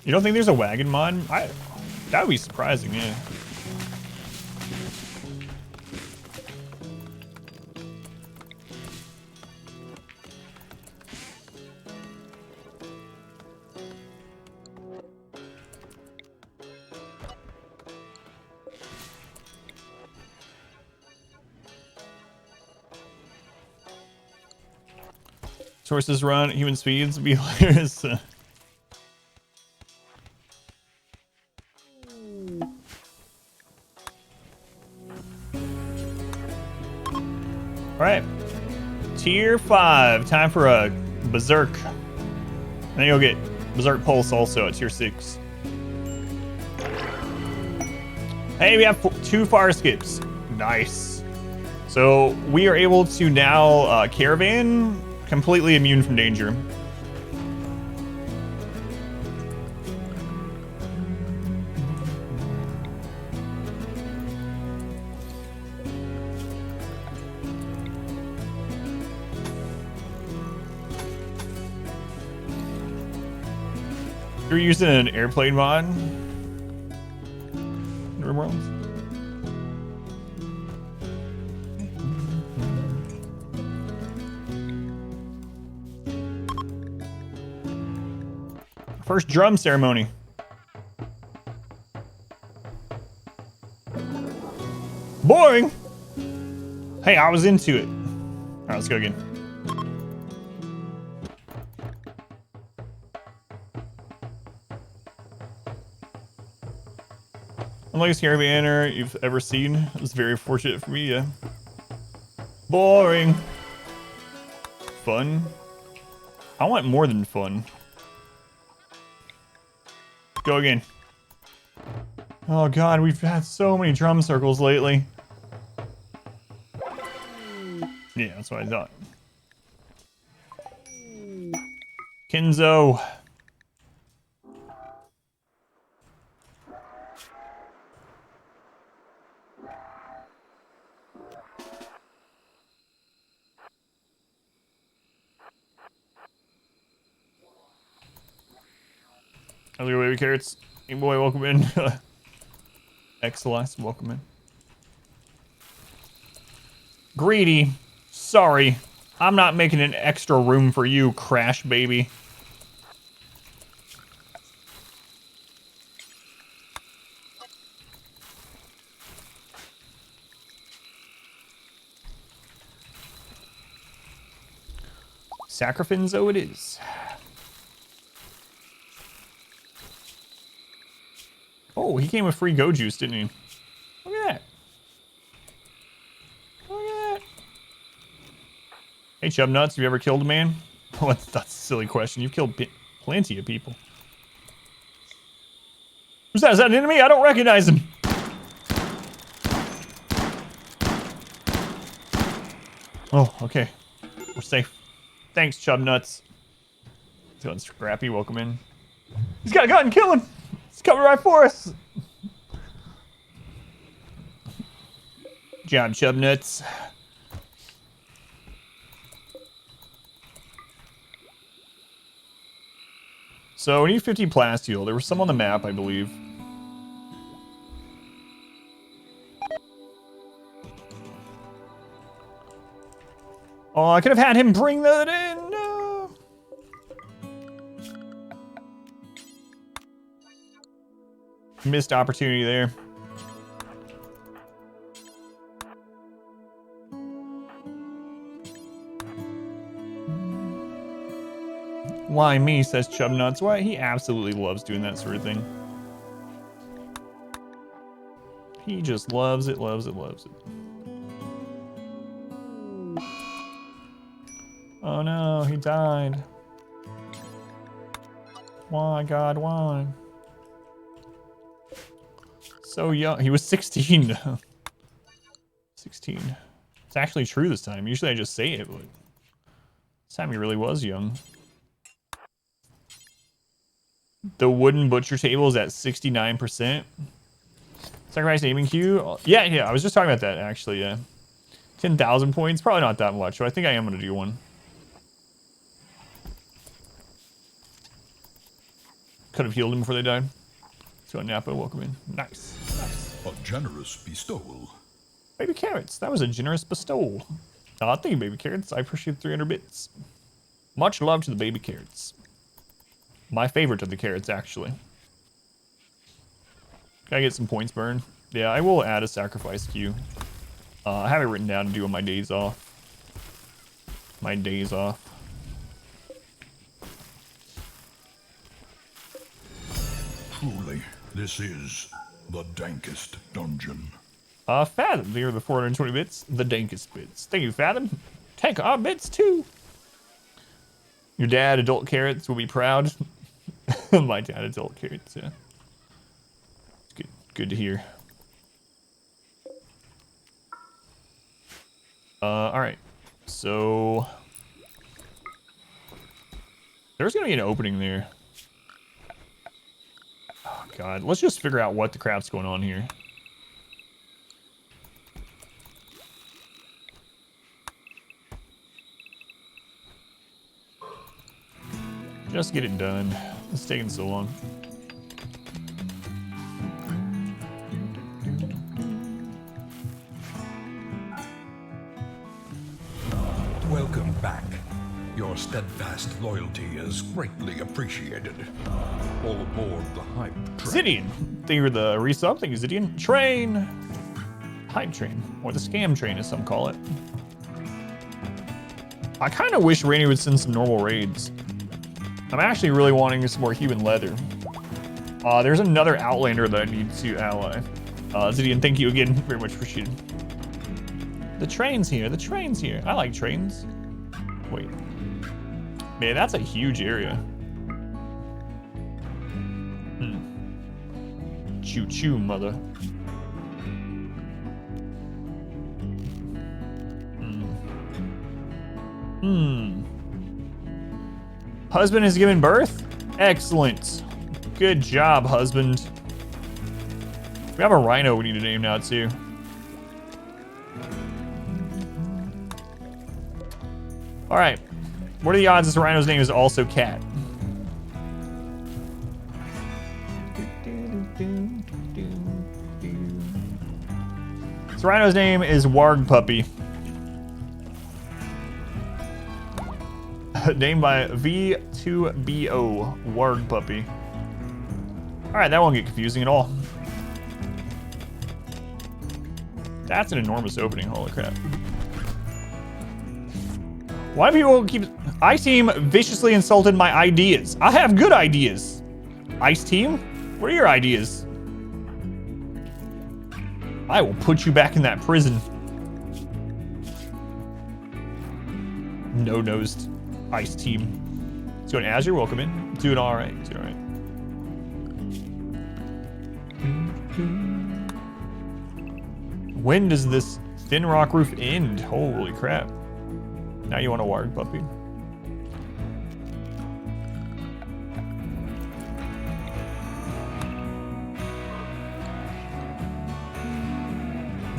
Speaker 2: You don't think there's a wagon mod? That would be surprising, yeah. Sources run at human speeds would be hilarious. Alright. Tier 5. Time for a Berserk. And then you'll get Berserk Pulse also at Tier 6. Hey, we have 2 fire skips. Nice. So we are able to now caravan completely immune from danger. You're using an airplane mod? Rimworlds? First drum ceremony. Boring. Hey, I was into it. All right, let's go again. Unlike a caravanner you've ever seen. It was very fortunate for me, yeah. Boring. Fun. I want more than fun. Go again. Oh god, we've had so many drum circles lately. Yeah, that's what I thought. Kenzo. How's your baby carrots? Hey boy, welcome in. Excellent, welcome in. Greedy. Sorry. I'm not making an extra room for you, Crash baby. Sacrifinzo it is. Oh, he came with free go juice, didn't he? Look at that. Look at that. Hey, Chub Nuts, have you ever killed a man? Oh, that's a silly question. You've killed plenty of people. Who's that? Is that an enemy? I don't recognize him. Oh, okay. We're safe. Thanks, Chub Nuts. Feeling scrappy, welcome in. He's got a gun, kill him! He's coming right for us! Good job, Chub Nuts. So we need 50 plasteel. There was some on the map, I believe. Oh, Oh, I could have had him bring that in. Missed opportunity there. Why me, says Chubnuts. Why? He absolutely loves doing that sort of thing. He just loves it, loves it, loves it. Oh no, he died. Why, God, why? So young. He was 16. 16. It's actually true this time. Usually I just say it, but this time he really was young. The wooden butcher table is at 69%. Sacrifice aiming queue. Yeah, I was just talking about that actually. Yeah, 10,000 points. Probably not that much, but I think I am gonna do one. Could have healed him before they died. So Napa, welcome in. Nice. Nice.
Speaker 3: A generous bestowal.
Speaker 2: Baby carrots. That was a generous bestowal. Thank you, baby carrots. I appreciate 300 bits. Much love to the baby carrots. My favorite of the carrots, actually. Gotta get some points burned. Yeah, I will add a sacrifice queue. I have it written down to do on my days off. My days off.
Speaker 3: Truly, this is the dankest dungeon.
Speaker 2: Fathom, there are the 420 bits. The dankest bits. Thank you, Fathom. Take our bits, too. Your dad, adult carrots, will be proud. My dad, adult carrots, yeah. Good to hear. Alright. So there's gonna be an opening there. Oh god. Let's just figure out what the crap's going on here. Just get it done. It's taking so long.
Speaker 3: Welcome back. Your steadfast loyalty is greatly appreciated. All aboard the hype train.
Speaker 2: Zidian, thank you for the resub. Thank you, Zidian. Train. Hype train, or the scam train as some call it. I kind of wish Rainy would send some normal raids. I'm actually really wanting some more human leather. There's another Outlander that I need to ally. Zidian, thank you again. Very much appreciated. The train's here. The train's here. I like trains. Wait. Man, that's a huge area. Choo-choo, mother. Husband has given birth? Excellent. Good job, husband. We have a rhino we need to name now, too. Alright. What are the odds this rhino's name is also Cat? This rhino's name is Warg Puppy. Named by V2BO, Warg Puppy. Alright, that won't get confusing at all. That's an enormous opening, holy crap. Why do people keep... Ice Team viciously insulted my ideas. I have good ideas. Ice Team, what are your ideas? I will put you back in that prison. No-nosed Ice Team. Let's go to Azure, welcome in. Doing all right, doing all right. When does this thin rock roof end? Holy crap. Now you want a Warg Puppy.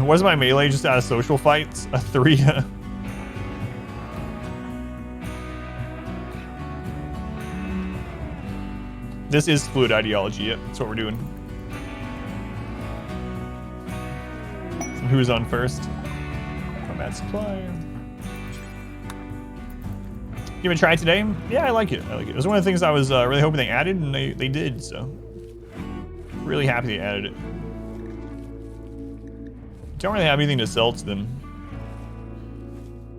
Speaker 2: Was my melee just out of social fights? A 3? This is fluid ideology, yep. That's what we're doing. Who's on first? Combat supplier. Give it a try today. Yeah, I like it. I like it. It was one of the things I was really hoping they added, and they did. So really happy they added it. Don't really have anything to sell to them.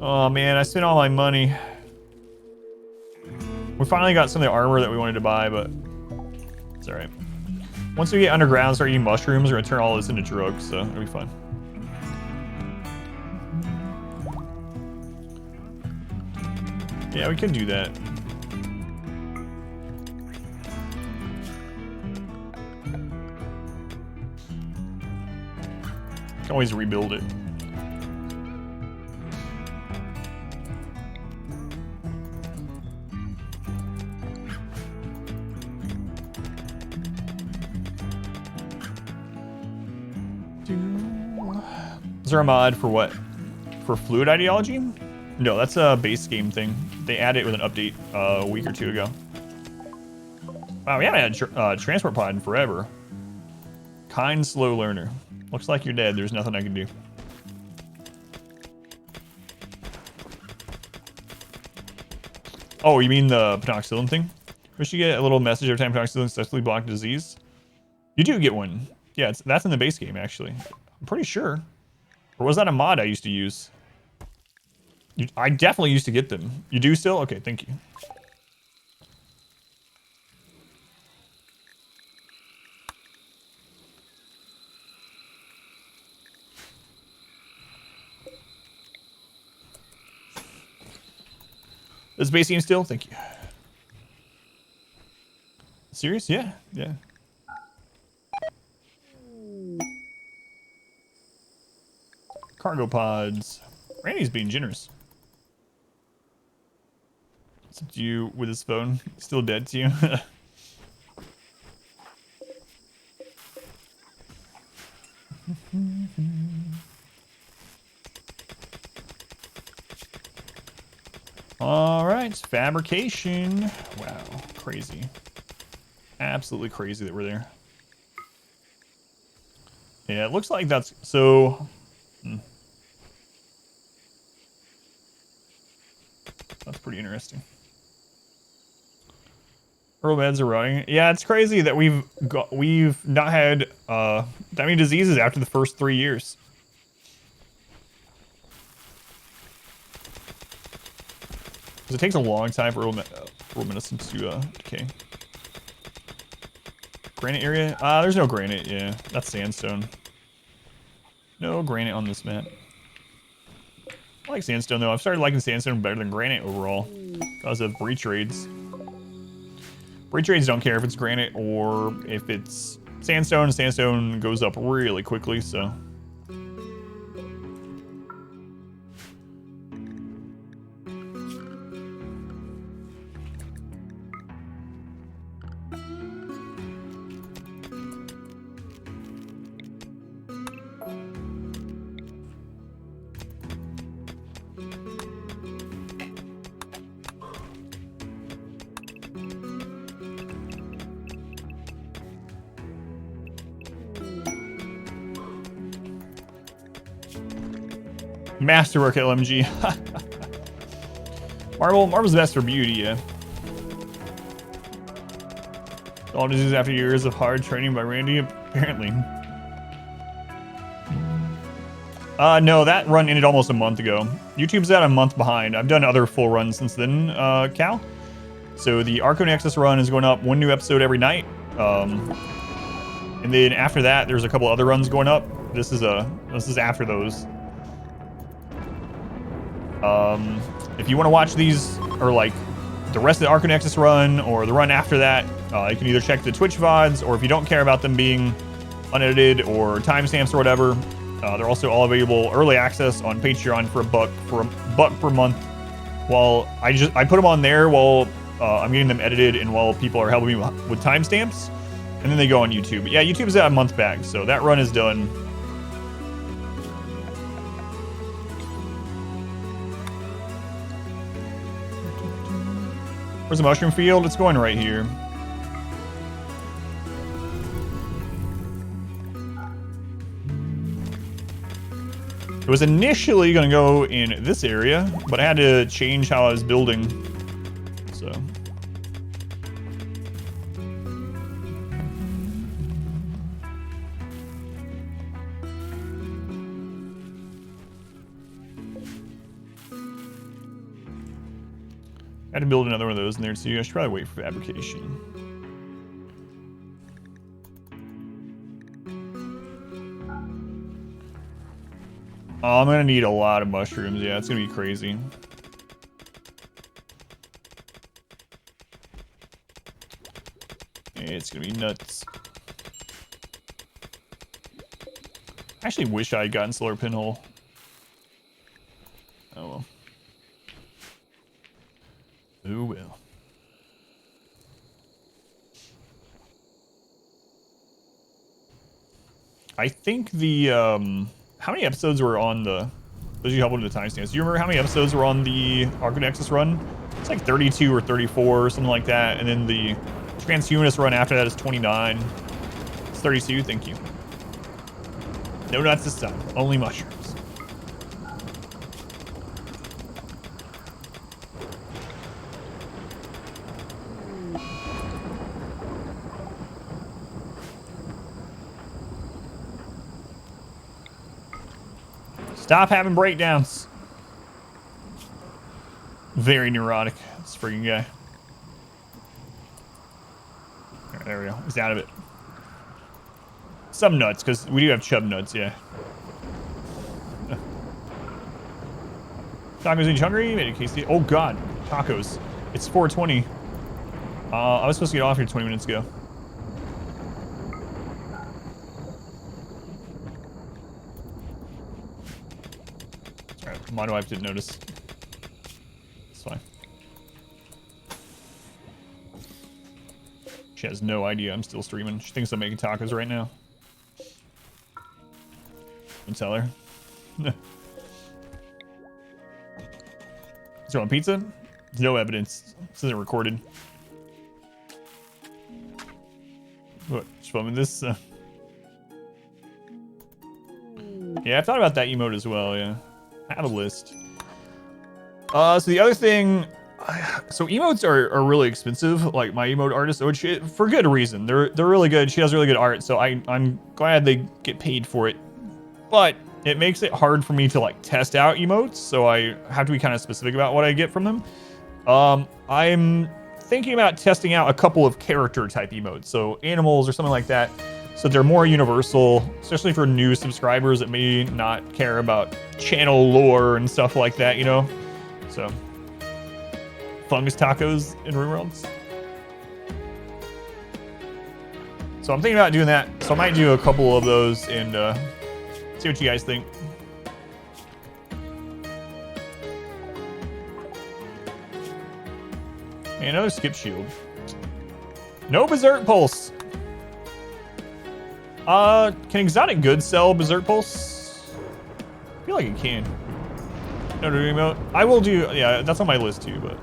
Speaker 2: Oh man, I spent all my money. We finally got some of the armor that we wanted to buy, but it's all right. Once we get underground, start eating mushrooms, we're gonna turn all this into drugs, so it'll be fun. Yeah, we could do that. Can always rebuild it. Is there a mod for what? For fluid ideology? No, that's a base game thing. They added it with an update a week or two ago. Wow, we haven't had transport pod in forever. Kind slow learner. Looks like you're dead. There's nothing I can do. Oh, you mean the penoxidine thing? We should get a little message every time penoxidine successfully blocked disease. You do get one. Yeah, that's in the base game, actually. I'm pretty sure. Or was that a mod I used to use? I definitely used to get them. You do still? Okay, thank you. Is base game still? Thank you. Serious? Yeah, yeah. Cargo pods. Randy's being generous. It's up to you with his phone. Still dead to you. All right, fabrication. Wow, crazy. Absolutely crazy that we're there. Yeah, it looks like that's so. That's pretty interesting. Earl beds are running. Yeah, it's crazy that we've not had that many diseases after the first 3 years. Because it takes a long time for Earl medicine to decay. Granite area? There's no granite. Yeah, that's sandstone. No granite on this map. I like sandstone though. I've started liking sandstone better than granite overall because of breach raids. Breach raids don't care if it's granite or if it's sandstone. Sandstone goes up really quickly, so. Masterwork LMG. Marble's best for beauty, yeah. All disease after years of hard training by Randy, apparently. No, that run ended almost a month ago. YouTube's at a month behind. I've done other full runs since then, Cal. So the Arco Nexus run is going up 1 new episode every night. And then after that, there's a couple other runs going up. This is after those. If you want to watch these, or like the rest of the Arco Nexus run, or the run after that, you can either check the Twitch VODs, or if you don't care about them being unedited or timestamps or whatever, they're also all available early access on Patreon for a buck per month. While I put them on there while I'm getting them edited and while people are helping me with timestamps, and then they go on YouTube. But yeah, YouTube's at a month back, so that run is done. Where's the mushroom field? It's going right here. It was initially going to go in this area, but I had to change how I was building so. I had to build another one of those in there too. I should probably wait for fabrication. Oh, I'm gonna need a lot of mushrooms. Yeah, it's gonna be crazy. It's gonna be nuts. I actually wish I had gotten solar pinhole. Oh well. Oh well. I think the how many episodes were on the those you help with the timestamps? Do you remember how many episodes were on the Arconexus run? It's like 32 or 34 or something like that, and then the Transhumanist run after that is 29. It's 32, thank you. No nuts this time, only mushrooms. Stop having breakdowns. Very neurotic, this freaking guy. Right, there we go. He's out of it. Some nuts, because we do have chub nuts, yeah. Tacos, are you hungry? Made a KC. Oh god, tacos. It's 4:20. I was supposed to get off here 20 minutes ago. Alright, my wife didn't notice. It's fine. She has no idea I'm still streaming. She thinks I'm making tacos right now. Don't tell her. Is there on pizza? No evidence. This isn't recorded. What? Just filming this? Yeah, I've thought about that emote as well, yeah. I have a list. So the other thing... So emotes are really expensive, like my emote artist, which for good reason. They're really good. She has really good art, so I'm glad they get paid for it. But it makes it hard for me to like test out emotes, so I have to be kind of specific about what I get from them. I'm thinking about testing out a couple of character type emotes, so animals or something like that, so they're more universal, especially for new subscribers that may not care about channel lore and stuff like that, you know? So, fungus tacos in RimWorlds. So I'm thinking about doing that, so I might do a couple of those and see what you guys think. And another skip shield. No Berserk Pulse. Can Exotic Goods sell Berserk Pulse? I feel like it can. No emote. I will do, yeah, that's on my list too, but.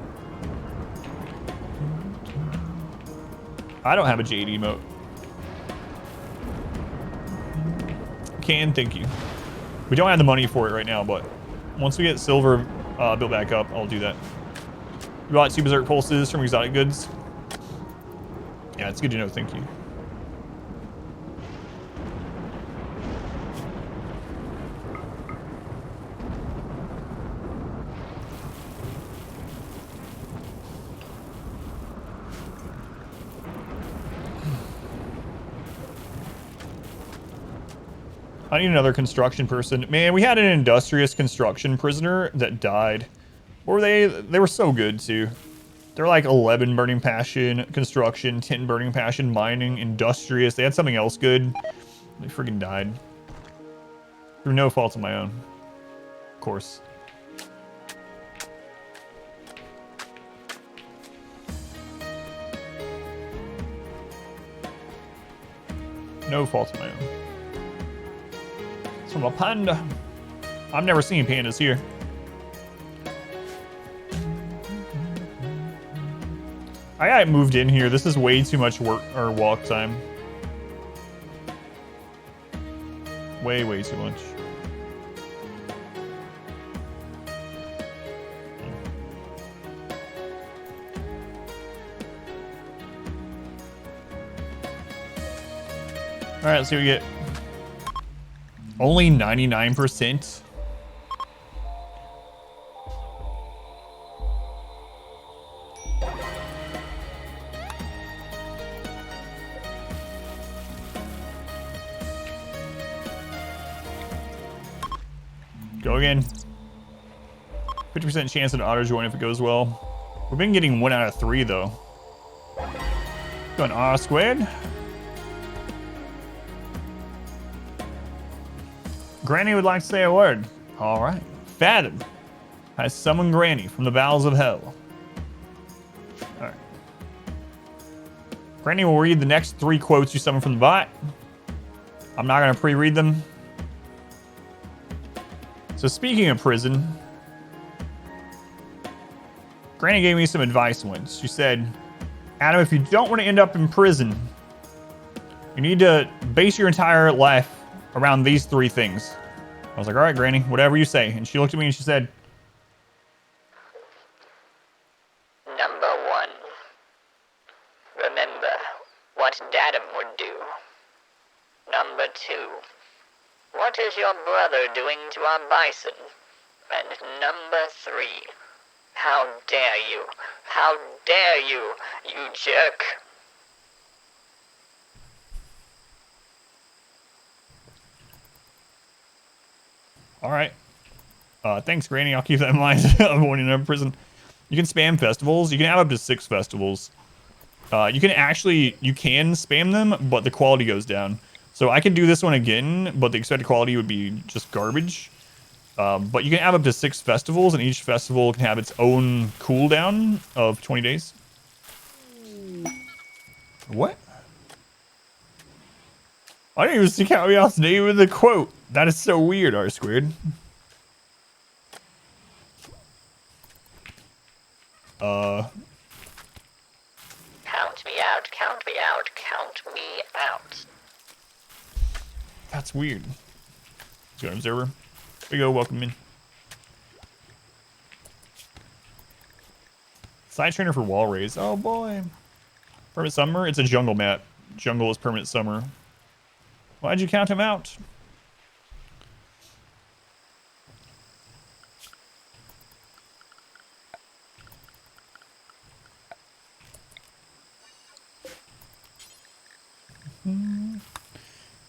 Speaker 2: I don't have a Jade emote. Can, thank you. We don't have the money for it right now, but once we get silver built back up, I'll do that. You bought 2 Berserk Pulses from Exotic Goods? Yeah, it's good to know, thank you. I need another construction person. Man, we had an industrious construction prisoner that died. What were they? They were so good, too. They're like 11 burning passion, construction, 10 burning passion, mining, industrious. They had something else good. They freaking died. Through no fault of my own. Of course. No fault of my own. It's from a panda. I've never seen pandas here. I got moved in here. This is way too much work or walk time. Way too much. right, let's see what we get. Only 99%. Go again. 50% chance at an auto join if it goes well. We've been getting 1 out of 3 though. Going R squared. Granny would like to say a word. All right. Fathom has summoned Granny from the bowels of hell. All right. Granny will read the next 3 quotes you summon from the bot. I'm not going to pre-read them. So speaking of prison, Granny gave me some advice once. She said, Adam, if you don't want to end up in prison, you need to base your entire life around these 3 things. I was like, all right, Granny, whatever you say. And she looked at me and she said,
Speaker 4: Number 1. Remember what Daddam would do. Number 2. What is your brother doing to our bison? And number 3. How dare you? How dare you, you jerk?
Speaker 2: all right. Thanks, Granny. I'll keep that in mind. I'm wanting to prison. You can spam festivals. You can have up to 6 festivals. You can spam them, but the quality goes down. So I can do this one again, but the expected quality would be just garbage. But you can have up to 6 festivals, and each festival can have its own cooldown of 20 days. What? I didn't even see Caveat's name in the quote. That is so weird, R squared.
Speaker 4: Count me out, count me out, count me out.
Speaker 2: That's weird. Let's go to observer. Here we go, welcome in. Side trainer for wall raise. Oh boy. Permanent summer? It's a jungle map. Jungle is permanent summer. Why'd you count him out?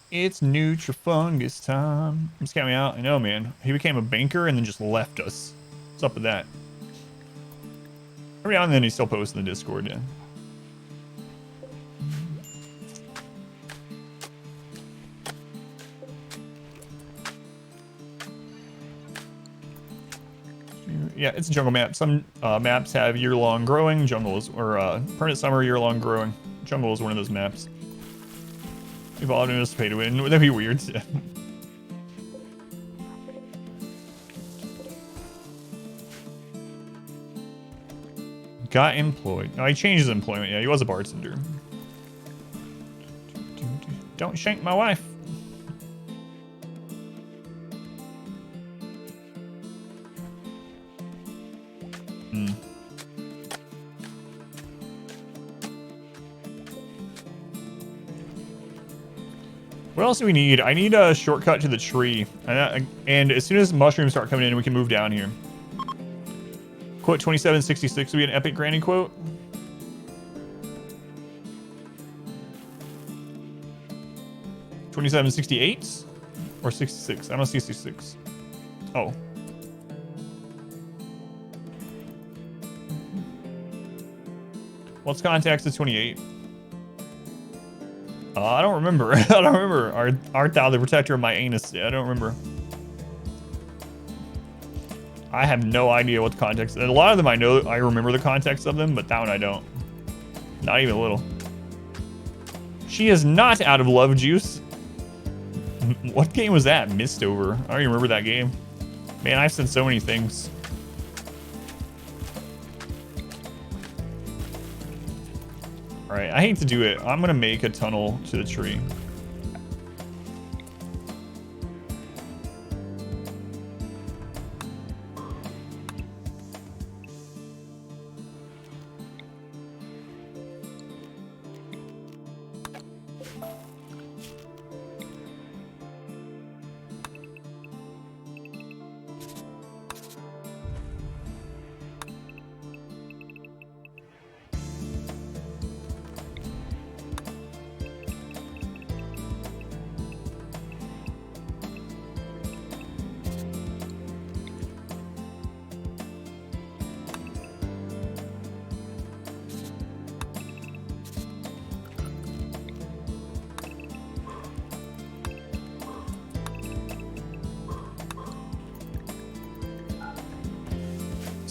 Speaker 2: It's Nutrifungus time. He's counting me out. I know, man. He became a banker and then just left us. What's up with that? Every now and then he still posts in the Discord, yeah. Yeah, it's a jungle map. Some maps have year-long growing. Jungles or permanent summer, year-long growing. Jungle is one of those maps. Evolved into pay to win. Would that be weird? Yeah. Got employed. No, he changed his employment. Yeah, he was a bartender. Don't shank my wife. What else do we need? I need a shortcut to the tree. And as soon as mushrooms start coming in, we can move down here. Quote 2766 would be an epic Granny quote. $27.68 or 66? I don't see 66. Oh. What's context to 28? I don't remember. I don't remember. Art thou the protector of my anus? I don't remember. I have no idea what the context is. A lot of them I know, I remember the context of them, but that one I don't. Not even a little. She is not out of love juice. What game was that? Mistover. I don't even remember that game. Man, I've said so many things. Alright, I hate to do it. I'm gonna make a tunnel to the tree.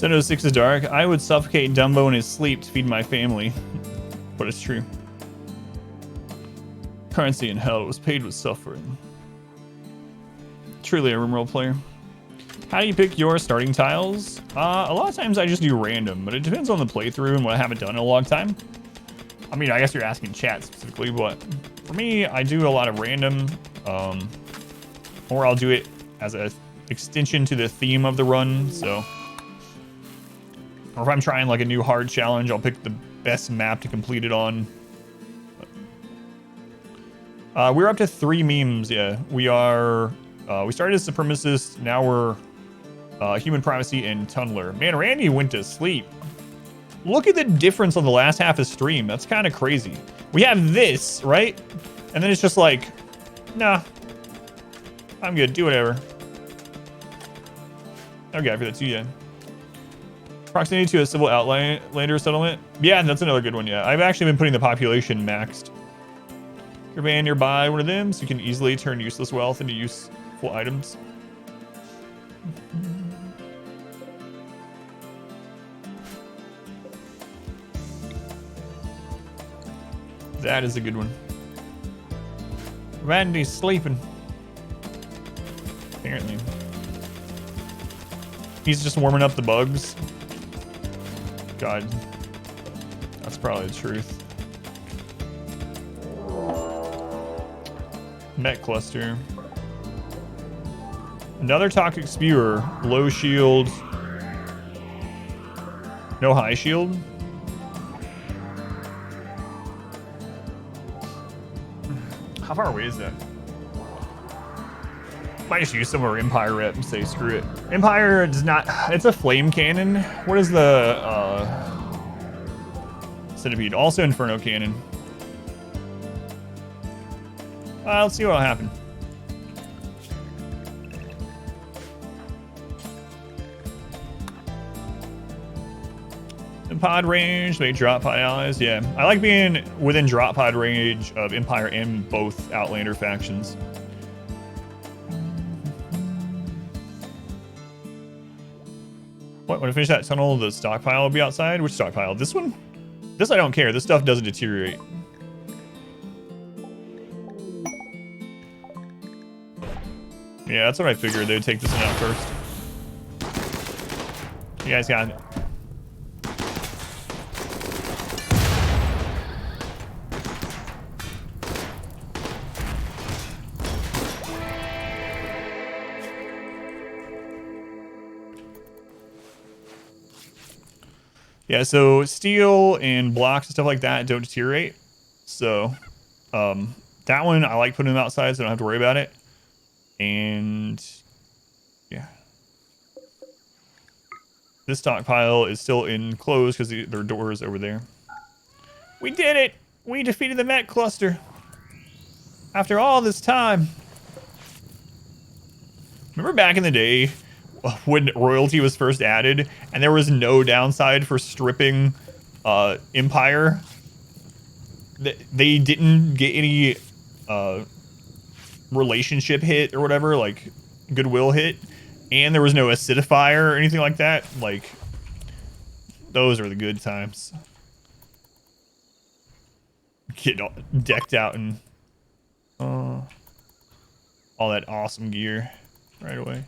Speaker 2: 706 is dark. I would suffocate Dumbo in his sleep to feed my family. But it's true. Currency in hell was paid with suffering. Truly a rimroll player. How do you pick your starting tiles? A lot of times I just do random, but it depends on the playthrough and what I haven't done in a long time. I mean, I guess you're asking chat specifically, but for me, I do a lot of random, or I'll do it as an extension to the theme of the run, so. Or if I'm trying like a new hard challenge, I'll pick the best map to complete it on. We're up to 3 memes, yeah. We are, we started as Supremacist, now we're Human Primacy and Tunneler. Man, Randy went to sleep. Look at the difference on the last half of stream. That's kind of crazy. We have this, right? And then it's just like, nah, I'm good, do whatever. Okay, for that too, yeah. Proximity to a civil outlander settlement. Yeah, that's another good one, yeah. I've actually been putting the population maxed. Your van nearby one of them, so you can easily turn useless wealth into useful items. That is a good one. Randy's sleeping. Apparently. He's just warming up the bugs. God. That's probably the truth. Mech Cluster. Another toxic spewer. Low shield. No high shield. How far away is that? Might just use some of our Empire rep and say screw it. Empire does not. It's a flame cannon. What is the Centipede? Also Inferno cannon. Let's see what'll happen. In pod range, make drop pod allies. Yeah, I like being within drop pod range of Empire and both Outlander factions. What? When I finish that tunnel, the stockpile will be outside? Which stockpile? This one? This I don't care. This stuff doesn't deteriorate. Yeah, that's what I figured. They'd take this one out first. You guys got it. Yeah, so steel and blocks and stuff like that don't deteriorate. So that one, I like putting them outside so I don't have to worry about it. And yeah. This stockpile is still enclosed because their door is over there. We did it! We defeated the Mech Cluster. After all this time. Remember back in the day when royalty was first added and there was no downside for stripping Empire? They didn't get any relationship hit or whatever, like goodwill hit, and there was no acidifier or anything like that. Like, those are the good times. Get all decked out in all that awesome gear right away.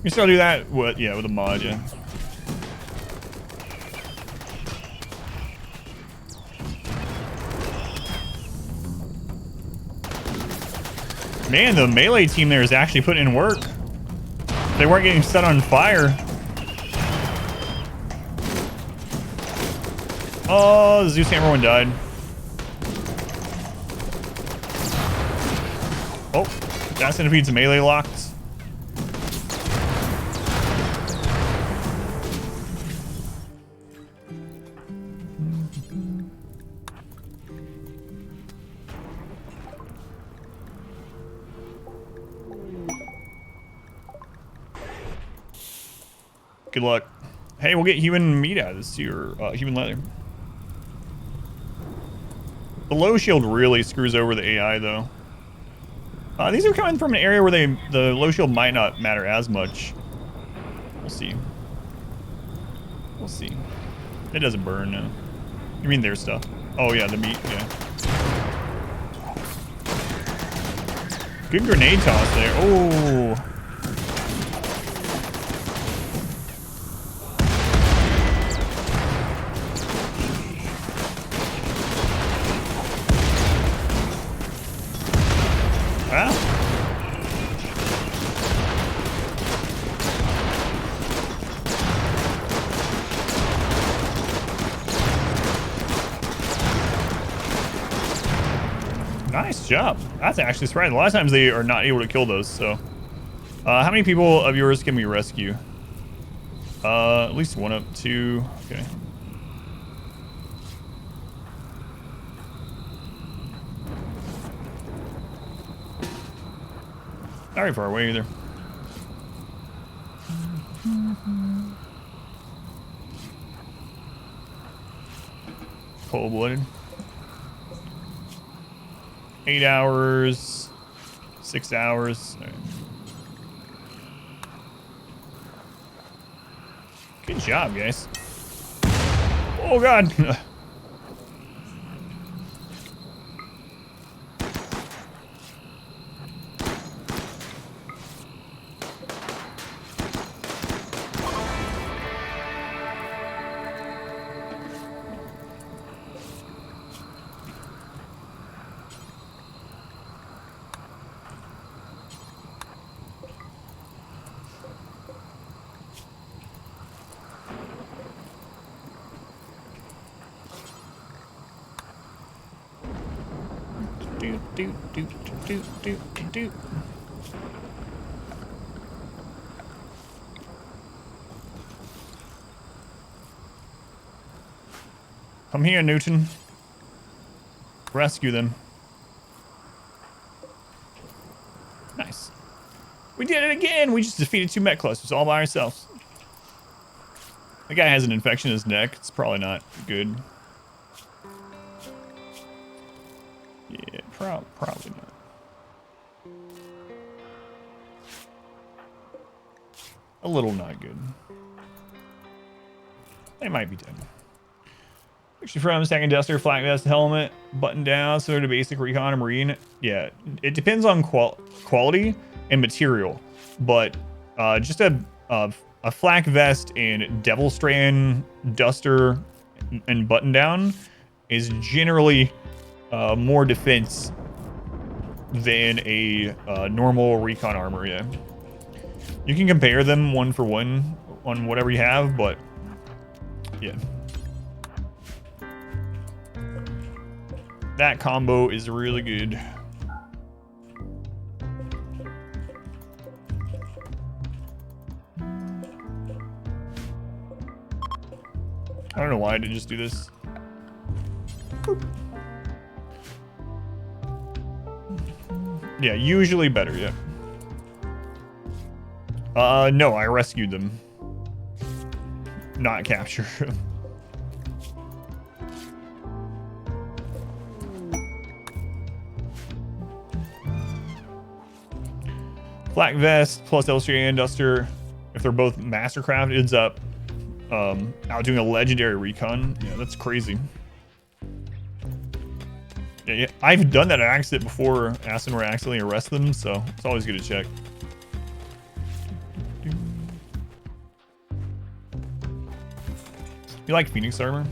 Speaker 2: You still do that? What? Yeah, with a mod, yeah. Man, the melee team there is actually putting in work. They weren't getting set on fire. Oh, the Zeus Hammer one died. Oh, that Centipede's melee locked. Good luck. Hey, we'll get human meat out of this too, or human leather. The low shield really screws over the AI though. These are coming from an area where the low shield might not matter as much. We'll see. We'll see. It doesn't burn, no. You mean their stuff? Oh yeah, the meat, yeah. Good grenade toss there. Oh. Nice job. That's actually surprising. A lot of times they are not able to kill those, so. How many people of yours can we rescue? At least one up, two. Okay. Not very far away either. Cold-blooded. 8 hours, 6 hours. Right. Good job, guys. Oh God. Do. Come here, Newton. Rescue them. Nice. We did it again! We just defeated 2 Mech Clusters all by ourselves. The guy has an infection in his neck. It's probably not good. Yeah, probably not. A little not good. They might be dead. Picture from second duster, flak vest, helmet, button down, similar to basic recon and marine. Yeah, it depends on quality and material, but just a flak vest and devil strand duster and button down is generally more defense than a normal recon armor. Yeah, you can compare them one for one on whatever you have, but yeah. That combo is really good. I don't know why I didn't just do this. Boop. Yeah, usually better, yeah. No, I rescued them. Not capture. Black vest plus Elstrand Duster, if they're both Mastercraft, ends up out doing a legendary recon. Yeah, that's crazy. Yeah, I've done that accident before, asking where I accidentally arrest them, so it's always good to check. You like Phoenix armor?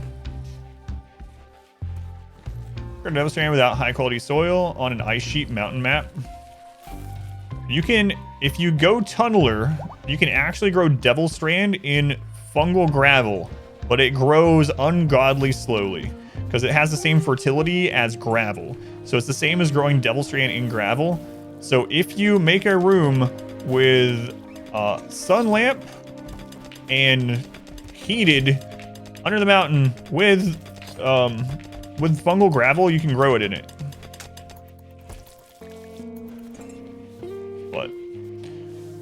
Speaker 2: Devil Strand without high quality soil on an ice sheet mountain map. You can, if you go tunneler, you can actually grow Devil Strand in fungal gravel, but it grows ungodly slowly because it has the same fertility as gravel. So it's the same as growing Devil Strand in gravel. So if you make a room with sun lamp and heated under the mountain with fungal gravel, you can grow it in it.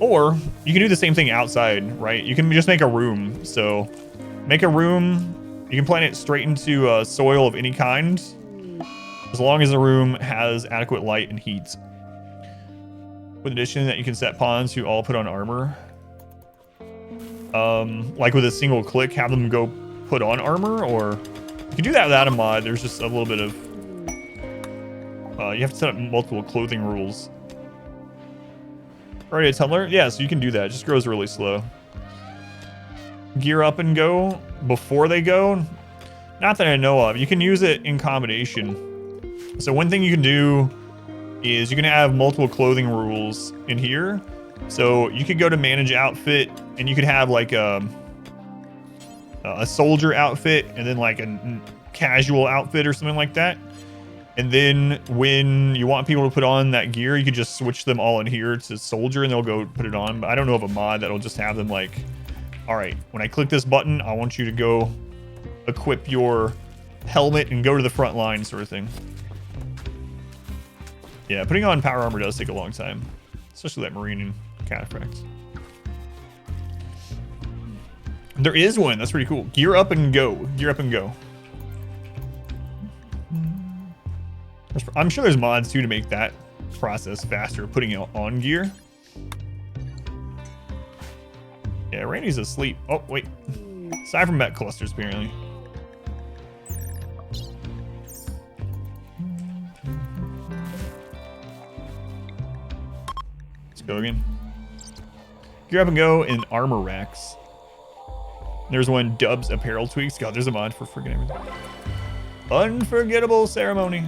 Speaker 2: Or you can do the same thing outside, right? You can just make a room. So Make a room. You can plant it straight into soil of any kind, as long as the room has adequate light and heat. With addition that you can set pawns who all put on armor. Like with a single click, have them go put on armor, or you can do that without a mod. There's just a little bit of you have to set up multiple clothing rules. Already a tumbler? Yeah, so you can do that. It just grows really slow. Gear up and go before they go? Not that I know of. You can use it in combination. So one thing you can do is you can have multiple clothing rules in here. So you could go to manage outfit, and you could have like a soldier outfit, and then like a casual outfit or something like that. And then when you want people to put on that gear, you could just switch them all in here to soldier, and they'll go put it on. But I don't know of a mod that'll just have them like, all right, when I click this button, I want you to go equip your helmet and go to the front line, sort of thing. Yeah, putting on power armor does take a long time, especially that marine and cataphracts. There is one. That's pretty cool. Gear up and go. Gear up and go. I'm sure there's mods too to make that process faster, putting it on gear. Yeah, Randy's asleep. Oh, wait. Aside from Mech Clusters, apparently. Let's go again. Gear up and go in armor racks. There's one, Dubs Apparel Tweaks. God, there's a mod for freaking everything. Unforgettable ceremony.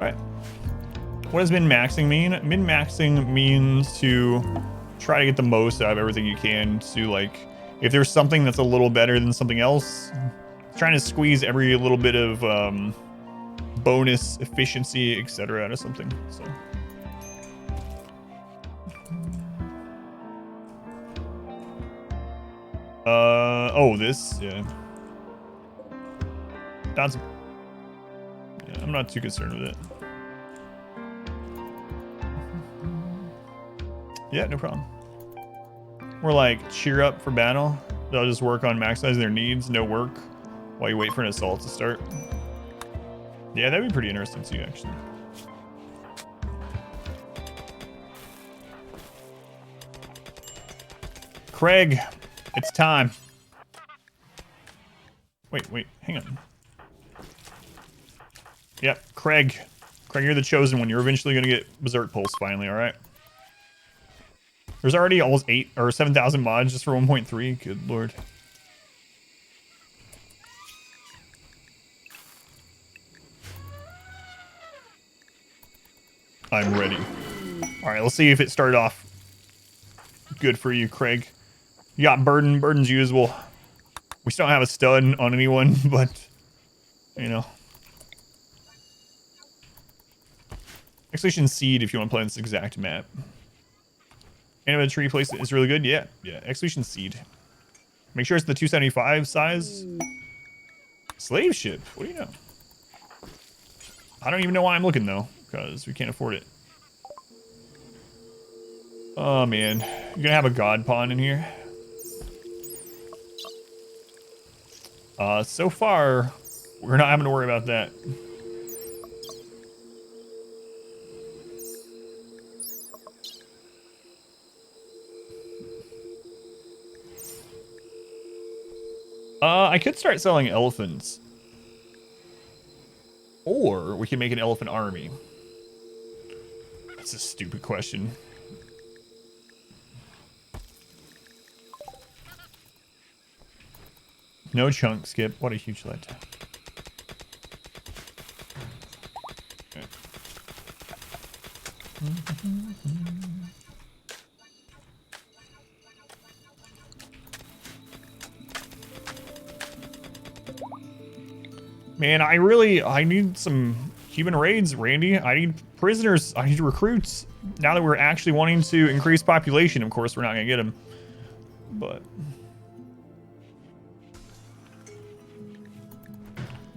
Speaker 2: Alright. What does min-maxing mean? Min-maxing means to try to get the most out of everything you can. To like, if there's something that's a little better than something else, trying to squeeze every little bit of bonus, efficiency, etc. out of something. So. Oh, this, yeah. That's, yeah, I'm not too concerned with it. Yeah, no problem. We're like, cheer up for battle. They'll just work on maximizing their needs, no work, while you wait for an assault to start. Yeah, that'd be pretty interesting too, actually. Craig, it's time. Wait, hang on. Yep, Craig. Craig, you're the chosen one. You're eventually going to get Berserk Pulse finally, alright? There's already almost 8 or 7,000 mods just for 1.3. Good lord. I'm ready. Alright, let's see if it started off good for you, Craig. You got Burden. Burden's usable. We still don't have a stun on anyone, but, you know. Exhalation Seed if you want to play on this exact map. Animated tree placement is really good. Yeah. Exhalation Seed. Make sure it's the 275 size. Slave ship. What do you know? I don't even know why I'm looking though, because we can't afford it. Oh man, you're gonna have a god pawn in here. So far, we're not having to worry about that. I could start selling elephants. Or we can make an elephant army. That's a stupid question. No chunk skip. What a huge letdown. Okay. Man, I need some keeping raids, Randy. I need prisoners. I need recruits. Now that we're actually wanting to increase population, of course, we're not going to get them. But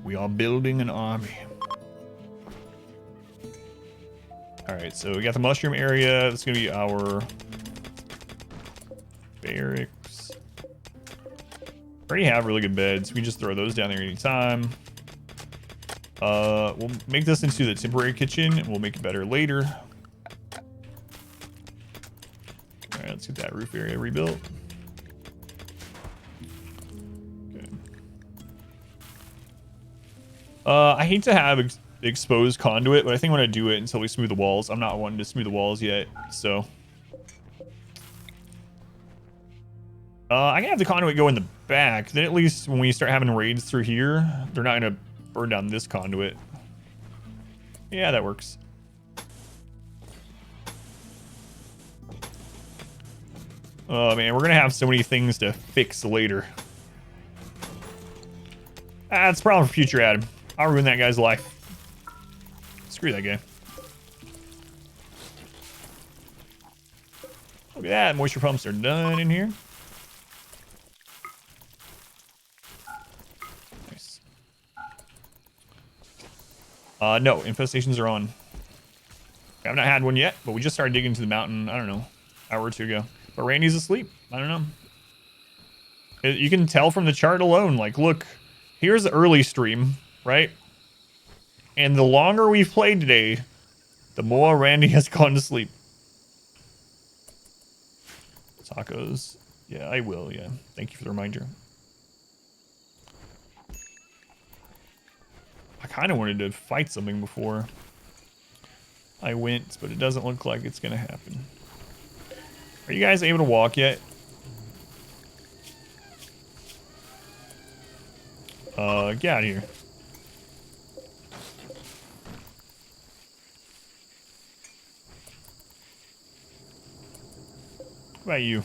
Speaker 2: we are building an army. All right, so we got the mushroom area. That's going to be our barracks. Already have really good beds. We can just throw those down there anytime. We'll make this into the temporary kitchen, and we'll make it better later. All right, let's get that roof area rebuilt. Okay. I hate to have exposed conduit, but I think I'm gonna do it until we smooth the walls. I'm not wanting to smooth the walls yet, so. I can have the conduit go in the back. Then at least when we start having raids through here, they're not gonna burn down this conduit. Yeah, that works. Oh man, we're gonna have so many things to fix later. That's a problem for future Adam. I'll ruin that guy's life. Screw that guy. Look at that, moisture pumps are done in here. Nice. No, infestations are on. I've not had one yet, but we just started digging into the mountain, I don't know, an hour or two ago. But Randy's asleep. I don't know. You can tell from the chart alone, like, look, here's the early stream, right? And the longer we've played today, the more Randy has gone to sleep. Tacos. Yeah, I will, yeah. Thank you for the reminder. I kind of wanted to fight something before I went, but it doesn't look like it's going to happen. Are you guys able to walk yet? Get out of here. What about you?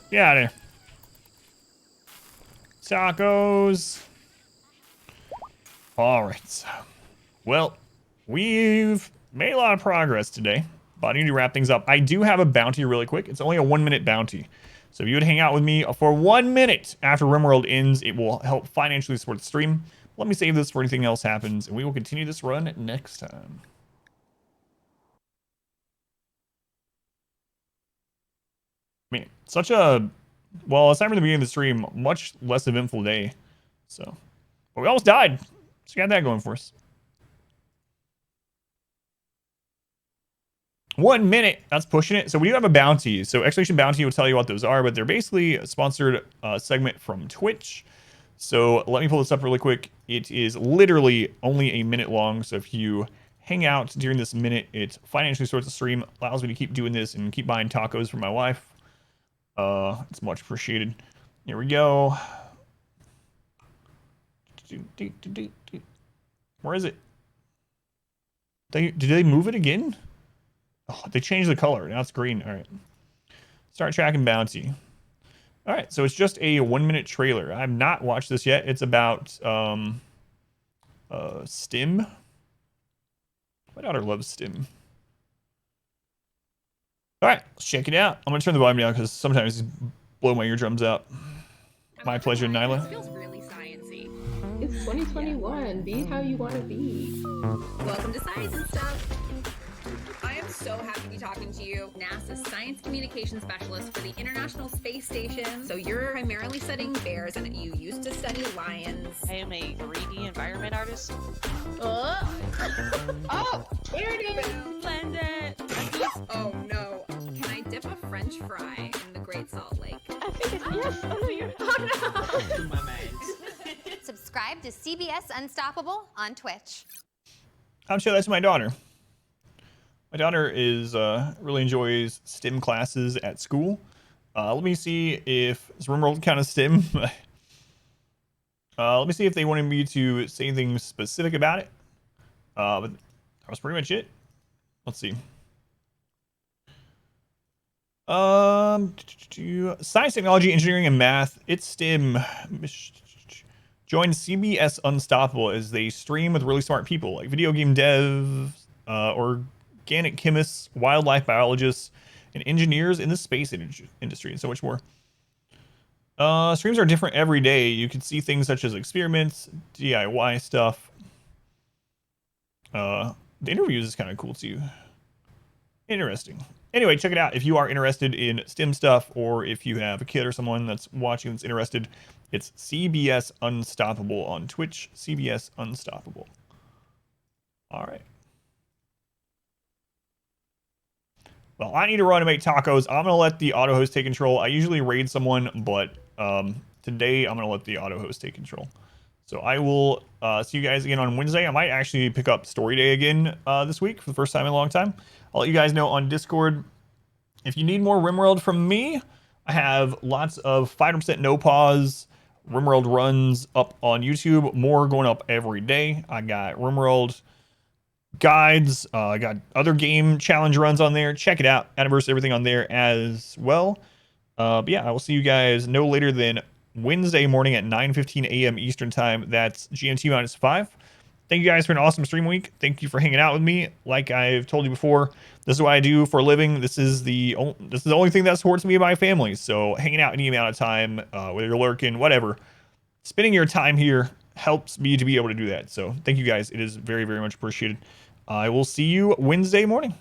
Speaker 2: Get out of here. Tacos. All right. Well, we've made a lot of progress today, but I need to wrap things up. I do have a bounty really quick. It's only a 1-minute bounty. So if you would hang out with me for 1 minute after RimWorld ends, it will help financially support the stream. Let me save this for anything else happens, and we will continue this run next time. I mean, such a, well, aside from the beginning of the stream, much less eventful day. So, but we almost died. So we got that going for us. 1 minute, that's pushing it. So we do have a bounty. So Exploration Bounty will tell you what those are, but they're basically a sponsored segment from Twitch. So let me pull this up really quick. It is literally only a minute long. So if you hang out during this minute, it financially supports the stream, allows me to keep doing this and keep buying tacos for my wife. It's much appreciated. Here we go. Where is it? Did they move it again? Oh, they changed the color. Now it's green. All right. Start tracking bounty. All right. So it's just a 1-minute trailer. I've not watched this yet. It's about Stim. My daughter loves Stim. All right. Let's check it out. I'm going to turn the volume down because sometimes it's blow my eardrums out. My pleasure, Nyla.
Speaker 5: This feels really sciencey.
Speaker 6: It's 2021. Be how you want to be.
Speaker 5: Welcome to Science and Stuff. I am so happy to be talking to you, NASA's Science Communication Specialist for the International Space Station. So you're primarily studying bears, and you used to study lions.
Speaker 7: I am a 3D environment artist.
Speaker 6: Oh, there it is.
Speaker 7: Blend it.
Speaker 5: Oh no. Can I dip a French fry in the Great Salt Lake?
Speaker 6: I think it's yes. Oh no, you're. Oh no.
Speaker 7: My man.
Speaker 8: Subscribe to CBS Unstoppable on Twitch.
Speaker 2: I'm sure that's my daughter. My daughter is really enjoys STEM classes at school. Let me see if is RimWorld kind of STEM. Let me see if they wanted me to say anything specific about it. But that was pretty much it. Let's see. Science, technology, engineering, and math. It's STEM. Join CBS Unstoppable as they stream with really smart people like video game devs, organic chemists, wildlife biologists, and engineers in the space industry, and so much more. Streams are different every day. You can see things such as experiments, DIY stuff. The interviews is kind of cool too. Interesting. Anyway, check it out if you are interested in STEM stuff, or if you have a kid or someone that's watching that's interested. It's CBS Unstoppable on Twitch. CBS Unstoppable. All right. Well, I need to run and make tacos. I'm going to let the auto host take control. I usually raid someone, but today I'm going to let the auto host take control. So I will see you guys again on Wednesday. I might actually pick up Story Day again this week for the first time in a long time. I'll let you guys know on Discord. If you need more RimWorld from me, I have lots of 5% no pause RimWorld runs up on YouTube. More going up every day. I got RimWorld guides. I got other game challenge runs on there. Check it out. Anniversary, everything on there as well. But yeah, I will see you guys no later than Wednesday morning at 9:15 a.m. Eastern time. That's GMT -5. Thank you guys for an awesome stream week. Thank you for hanging out with me. Like I've told you before, this is what I do for a living. This is the only thing that supports me and my family. So hanging out any amount of time, whether you're lurking, whatever, spending your time here helps me to be able to do that. So thank you guys. It is very, very much appreciated. I will see you Wednesday morning.